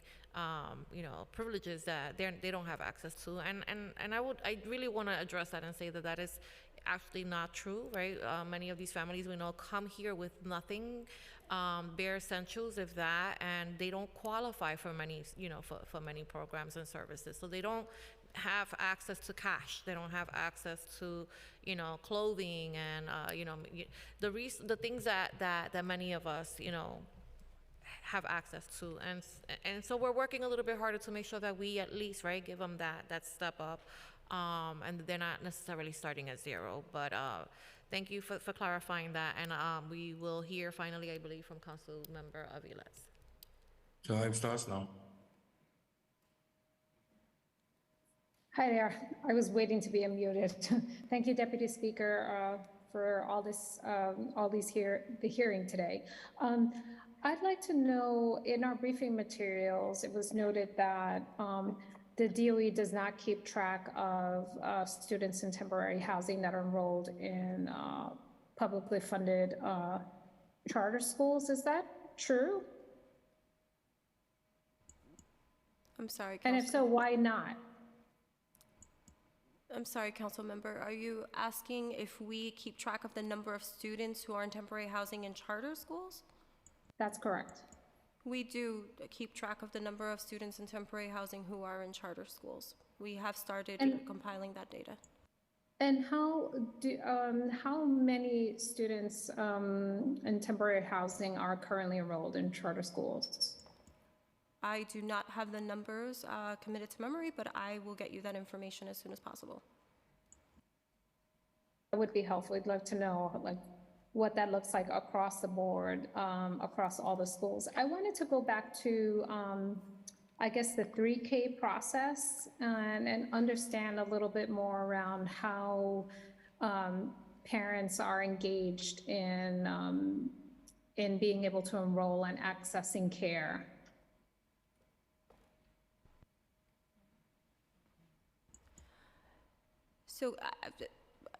privileges that they don't have access to. And I really want to address that and say that is actually not true, right? Many of these families we know come here with nothing, bare essentials, if that, and they don't qualify for many, for many programs and services. So they don't have access to cash. They don't have access to, clothing and, the things that many of us, have access to. And so we're working a little bit harder to make sure that we at least, right, give them that step up. And they're not necessarily starting at zero. But thank you for clarifying that. And we will hear finally, I believe, from Council Member Aviles. Time starts now. Hi there. I was waiting to be unmuted. Thank you, Deputy Speaker, for all the hearing today. I'd like to know, in our briefing materials, it was noted that the DOE does not keep track of students in temporary housing that are enrolled in publicly funded charter schools. Is that true? I'm sorry, And if so, why not? I'm sorry, Council Member. Are you asking if we keep track of the number of students who are in temporary housing in charter schools? That's correct. We do keep track of the number of students in temporary housing who are in charter schools. We have started compiling that data. And how many students in temporary housing are currently enrolled in charter schools? I do not have the numbers committed to memory, but I will get you that information as soon as possible. That would be helpful. I'd love to know like what that looks like across the board, across all the schools. I wanted to go back to, I guess, the 3K process and understand a little bit more around how parents are engaged in being able to enroll and accessing care. So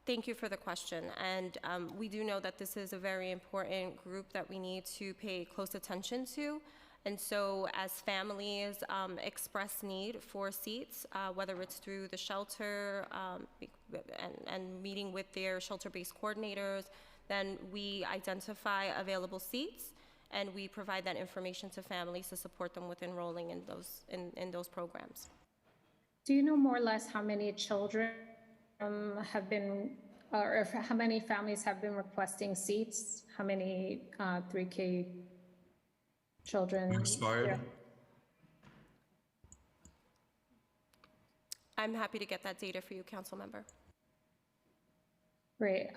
thank you for the question. And we do know that this is a very important group that we need to pay close attention to. And so as families express need for seats, whether it's through the shelter and meeting with their shelter-based coordinators, then we identify available seats and we provide that information to families to support them with enrolling in those programs. Do you know more or less how many children have been, or how many families have been requesting seats? How many 3K children? Expired. Yeah. I'm happy to get that data for you, council member. Great.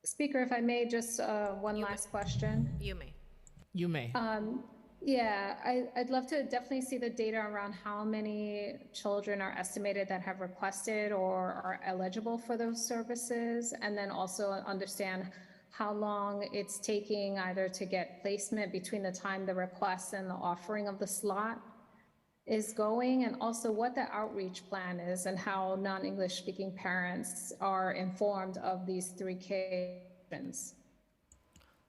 Speaker, if I may, just one last question. You may. You may. Yeah, I'd love to definitely see the data around how many children are estimated that have requested or are eligible for those services, and then also understand how long it's taking either to get placement between the time the request and the offering of the slot is going, and also what the outreach plan is and how non-English speaking parents are informed of these 3K options.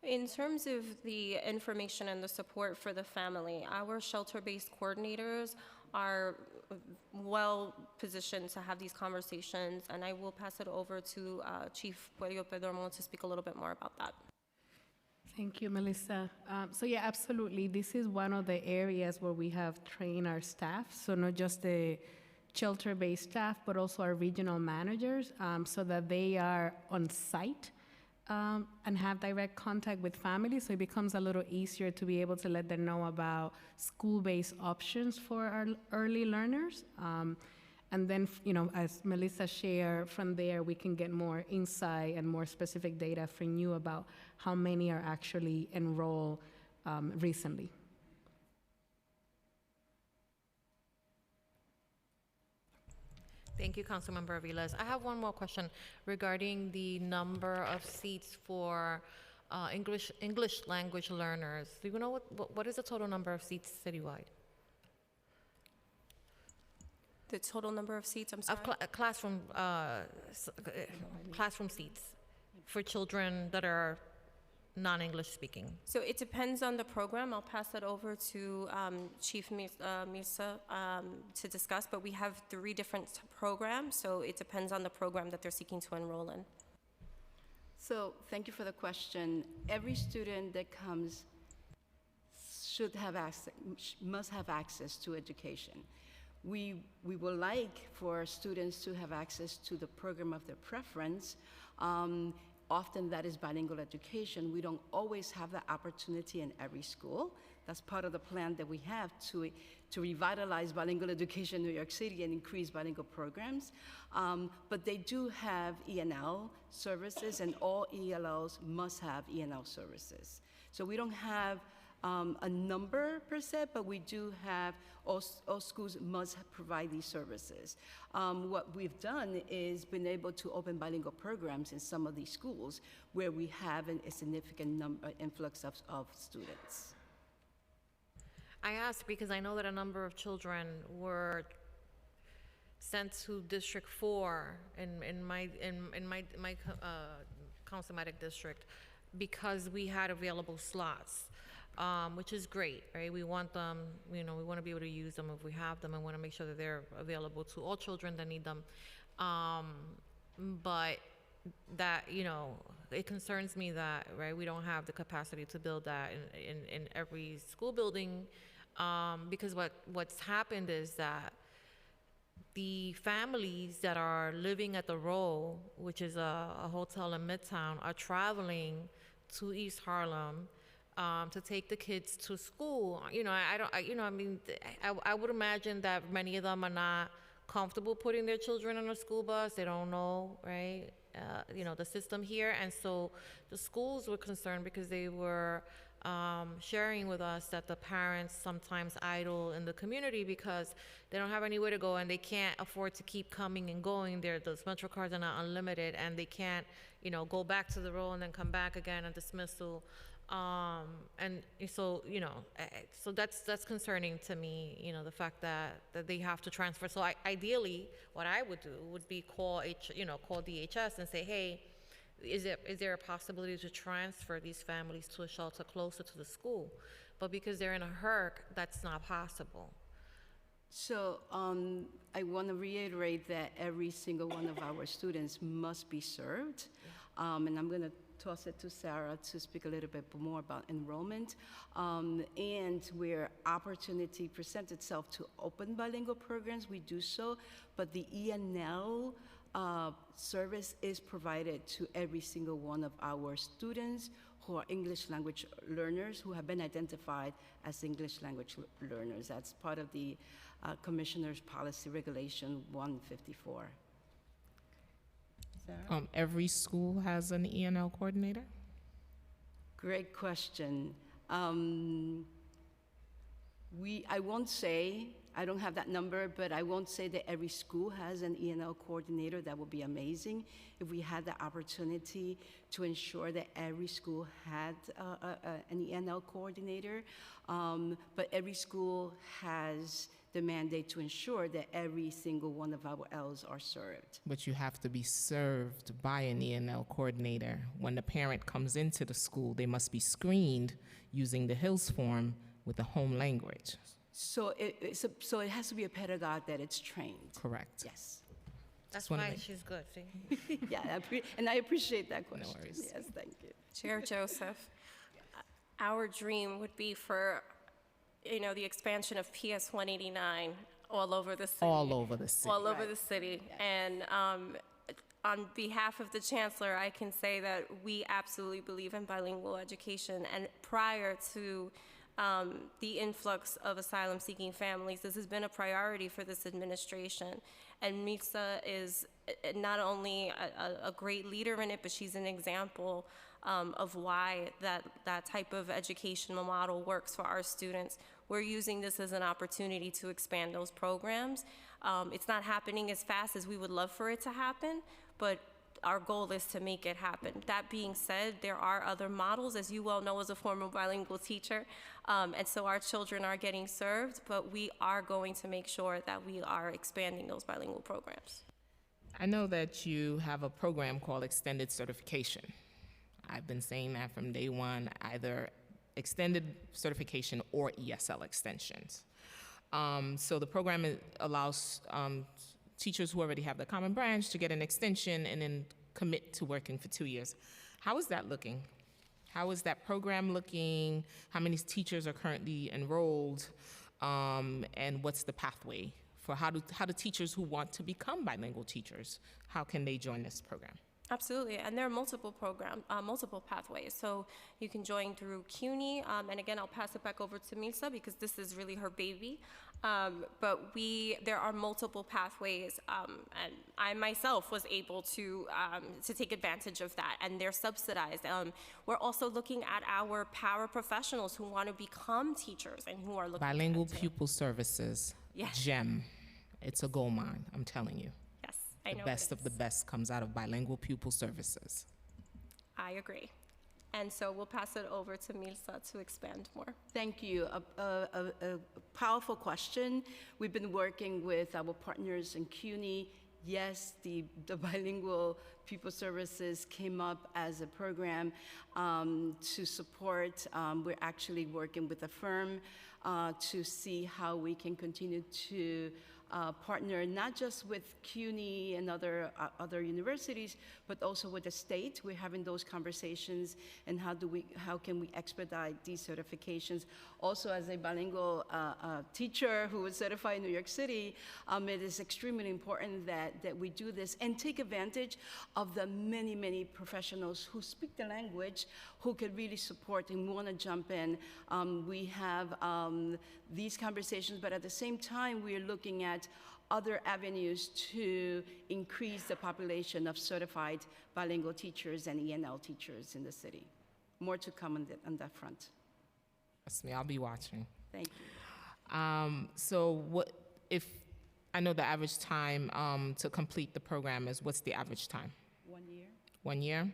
In terms of the information and the support for the family, our shelter-based coordinators are well positioned to have these conversations, and I will pass it over to Chief Puello Perdomo to speak a little bit more about that. Thank you, Melissa. So yeah, absolutely. This is one of the areas where we have trained our staff. So not just the shelter-based staff, but also our regional managers, so that they are on site and have direct contact with families. So it becomes a little easier to be able to let them know about school-based options for our early learners. And then, as Melissa shared, from there we can get more insight and more specific data from you about how many are actually enrolled recently. Thank you, Councilmember Aviles. I have one more question regarding the number of seats for English language learners. Do you know what is the total number of seats citywide? The total number of seats, I'm sorry? Of classroom seats for children that are non-English speaking. So it depends on the program. I'll pass that over to Chief Mirza to discuss, but we have 3 different programs, so it depends on the program that they're seeking to enroll in. So thank you for the question. Every student that comes must have access to education. We would like for students to have access to the program of their preference. Often that is bilingual education. We don't always have the opportunity in every school. That's part of the plan that we have to revitalize bilingual education in New York City and increase bilingual programs. But they do have ENL services, and all ELLs must have ENL services. So we don't have a number per se, but we do have, all schools must provide these services. What we've done is been able to open bilingual programs in some of these schools where we have a significant influx of students. I ask because I know that a number of children were sent to District 4 in my councilmatic district because we had available slots. Which is great, right? We want them, we want to be able to use them if we have them, and want to make sure that they're available to all children that need them. But that, it concerns me that, right, we don't have the capacity to build that in every school building, because what's happened is that the families that are living at the Row, which is a hotel in Midtown, are traveling to East Harlem to take the kids to school. I would imagine that many of them are not comfortable putting their children on a school bus. They don't know, right? The system here. And so the schools were concerned because they were sharing with us that the parents sometimes idle in the community because they don't have anywhere to go and they can't afford to keep coming and going. Those Metro cards are not unlimited, and they can't, go back to the Row and then come back again at dismissal. And so, so that's concerning to me, the fact that they have to transfer. So ideally, what I would do would be call DHS and say, hey, is there a possibility to transfer these families to a shelter closer to the school? But because they're in a HERC, that's not possible. So I want to reiterate that every single one of our students must be served. And I'm going to toss it to Sarah to speak a little bit more about enrollment. And where opportunity presents itself to open bilingual programs, we do so. But the ENL service is provided to every single one of our students who are English language learners who have been identified as English language learners. That's part of the Commissioner's Policy Regulation 154. Sarah? Every school has an ENL coordinator? Great question. I won't say, I don't have that number, but I won't say that every school has an ENL coordinator. That would be amazing if we had the opportunity to ensure that every school had an ENL coordinator. But every school has the mandate to ensure that every single one of our Ls are served. But you have to be served by an ENL coordinator. When the parent comes into the school, they must be screened using the HILS form with the home language. So it has to be a pedagogue that it's trained. Correct. Yes. That's why she's good. See? Yeah, and I appreciate that question. No worries. Yes, thank you. Chair Joseph, our dream would be for, the expansion of PS 189 all over the city. All over the city. All over the city. And on behalf of the Chancellor, I can say that we absolutely believe in bilingual education. And prior to the influx of asylum-seeking families, this has been a priority for this administration. And Milsa is not only a great leader in it, but she's an example of why that type of educational model works for our students. We're using this as an opportunity to expand those programs. It's not happening as fast as we would love for it to happen, but our goal is to make it happen. That being said, there are other models, as you well know as a former bilingual teacher, and so our children are getting served, but we are going to make sure that we are expanding those bilingual programs. I know that you have a program called Extended Certification. I've been saying that from day one, either extended certification or ESL extensions. So the program allows teachers who already have the Common Branch to get an extension and then commit to working for 2 years. How is that looking? How is that program looking? How many teachers are currently enrolled? And what's the pathway for how do teachers who want to become bilingual teachers, how can they join this program? Absolutely, and there are multiple pathways. So you can join through CUNY, and again, I'll pass it back over to Milsa because this is really her baby. But there are multiple pathways, and I myself was able to take advantage of that, and they're subsidized. We're also looking at our paraprofessionals who want to become teachers and who are looking Bilingual Pupil Services, yes. GEM. It's a gold mine, I'm telling you. Yes, I know. The best of the best comes out of Bilingual Pupil Services. I agree. And so we'll pass it over to Milsa to expand more. Thank you. A powerful question. We've been working with our partners in CUNY. Yes, the Bilingual Pupil Services came up as a program to support. We're actually working with a firm to see how we can continue to partner not just with CUNY and other universities, but also with the state. We're having those conversations, and how can we expedite these certifications? Also, as a bilingual teacher who was certified in New York City, it is extremely important that we do this and take advantage of the many, many professionals who speak the language, who could really support and want to jump in. We have these conversations, but at the same time, we are looking at other avenues to increase the population of certified bilingual teachers and ENL teachers in the city. More to come on that front. That's me. I'll be watching. Thank you. So what if, I know the average time to complete the program is, what's the average time? 1 year. 1 year?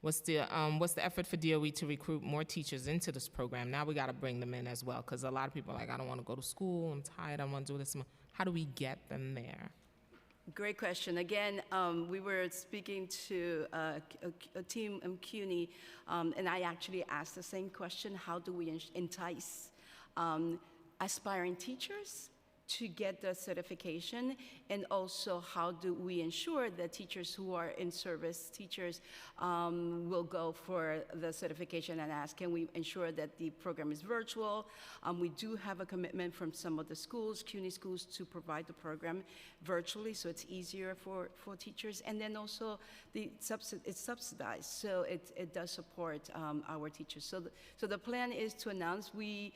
What's the effort for DOE to recruit more teachers into this program? Now we got to bring them in as well, because a lot of people are like, I don't want to go to school, I'm tired, I want to do this. How do we get them there? Great question. Again, we were speaking to a team in CUNY, and I actually asked the same question: how do we entice aspiring teachers to get the certification, and also how do we ensure that teachers who are in service, teachers will go for the certification and ask, can we ensure that the program is virtual? We do have a commitment from some of the schools, CUNY schools, to provide the program virtually, so it's easier for teachers. And then also it's subsidized, so it does support our teachers. So the plan is to announce, we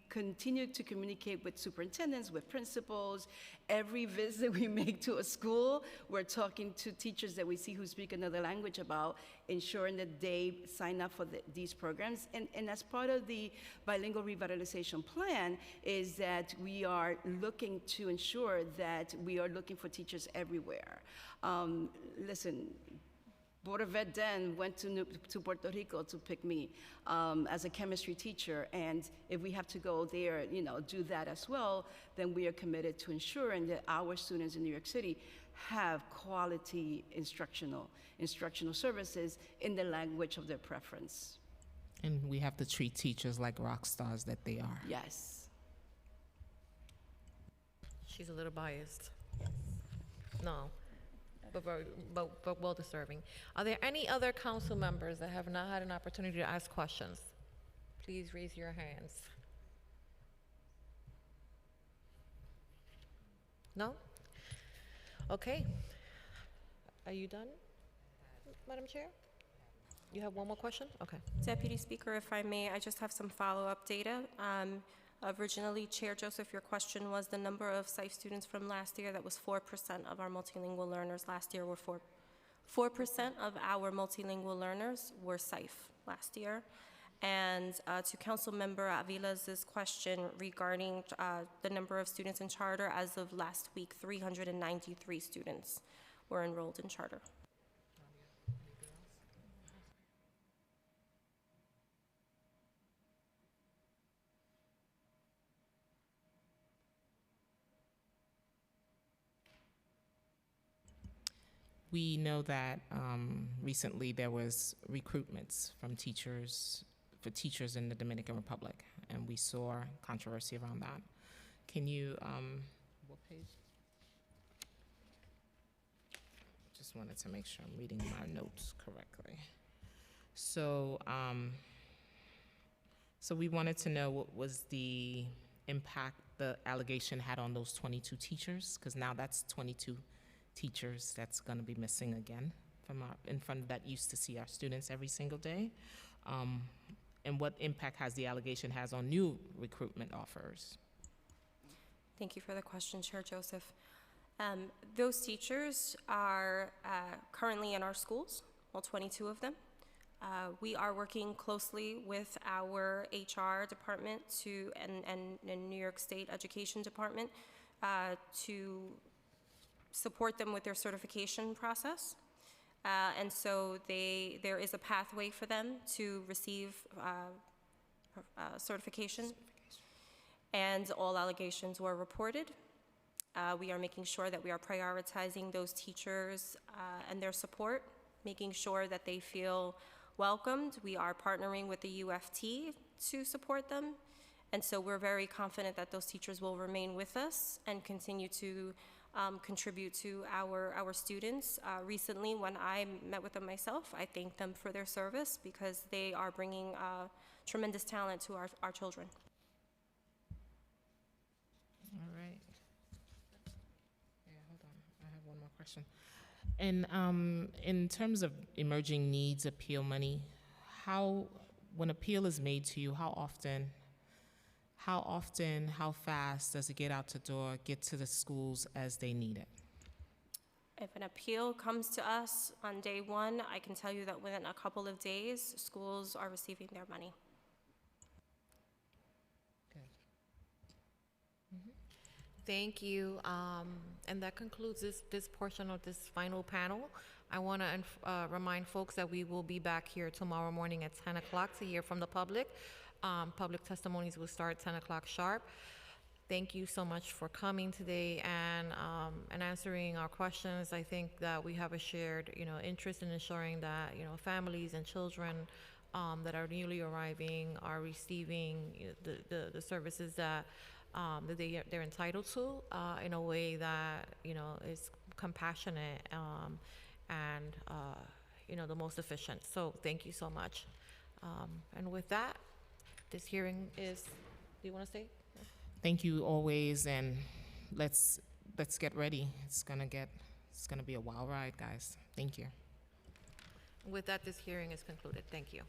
continue to communicate with superintendents, with principals. Every visit we make to a school, we're talking to teachers that we see who speak another language about ensuring that they sign up for these programs. And as part of the bilingual revitalization plan is that we are looking to ensure that we are looking for teachers everywhere. Listen, Board of Ed then went to Puerto Rico to pick me as a chemistry teacher, and if we have to go there, do that as well, then we are committed to ensuring that our students in New York City have quality instructional services in the language of their preference. And we have to treat teachers like rock stars that they are. Yes. She's a little biased. No. But well deserving. Are there any other council members that have not had an opportunity to ask questions? Please raise your hands. No? Okay. Are you done, Madam Chair? You have one more question? Okay. Deputy Speaker, if I may, I just have some follow-up data. Originally, Chair Joseph, your question was the number of SIFE students from last year. That was 4% of our multilingual learners last year were 4% of our multilingual learners were SIFE last year. And to Council Member Avila's question regarding the number of students in charter, as of last week, 393 students were enrolled in charter. We know that recently there was recruitments from teachers, for teachers in the Dominican Republic, and we saw controversy around that. Can you, what page? Just wanted to make sure I'm reading my notes correctly. So, so we wanted to know what was the impact the allegation had on those 22 teachers, because now that's 22 teachers that's going to be missing again from in front that used to see our students every single day, and what impact has the allegation has on new recruitment offers? Thank you for the question, Chair Joseph. Those teachers are currently in our schools, all 22 of them. We are working closely with our HR department and New York State Education Department to support them with their certification process. And so there is a pathway for them to receive certification, and all allegations were reported. We are making sure that we are prioritizing those teachers and their support, making sure that they feel welcomed. We are partnering with the UFT to support them, And so we're very confident that those teachers will remain with us and continue to contribute to our students. Recently, when I met with them myself, I thanked them for their service because they are bringing tremendous talent to our children. All right. Yeah, hold on. I have one more question. And in terms of emerging needs appeal money, when appeal is made to you, how often, how fast does it get out the door, get to the schools as they need it? If an appeal comes to us on day one, I can tell you that within a couple of days, schools are receiving their money. Thank you. And that concludes this portion of this final panel. I want to remind folks that we will be back here tomorrow morning at 10 o'clock to hear from the public. Public testimonies will start 10 o'clock sharp. Thank you so much for coming today and answering our questions. I think that we have a shared, interest in ensuring that, families and children that are newly arriving are receiving the services that they're entitled to in a way that is compassionate and the most efficient. So thank you so much. And with that, this hearing is. Do you want to stay? Thank you always, and let's get ready. It's gonna be a wild ride, guys. Thank you. With that, this hearing is concluded. Thank you.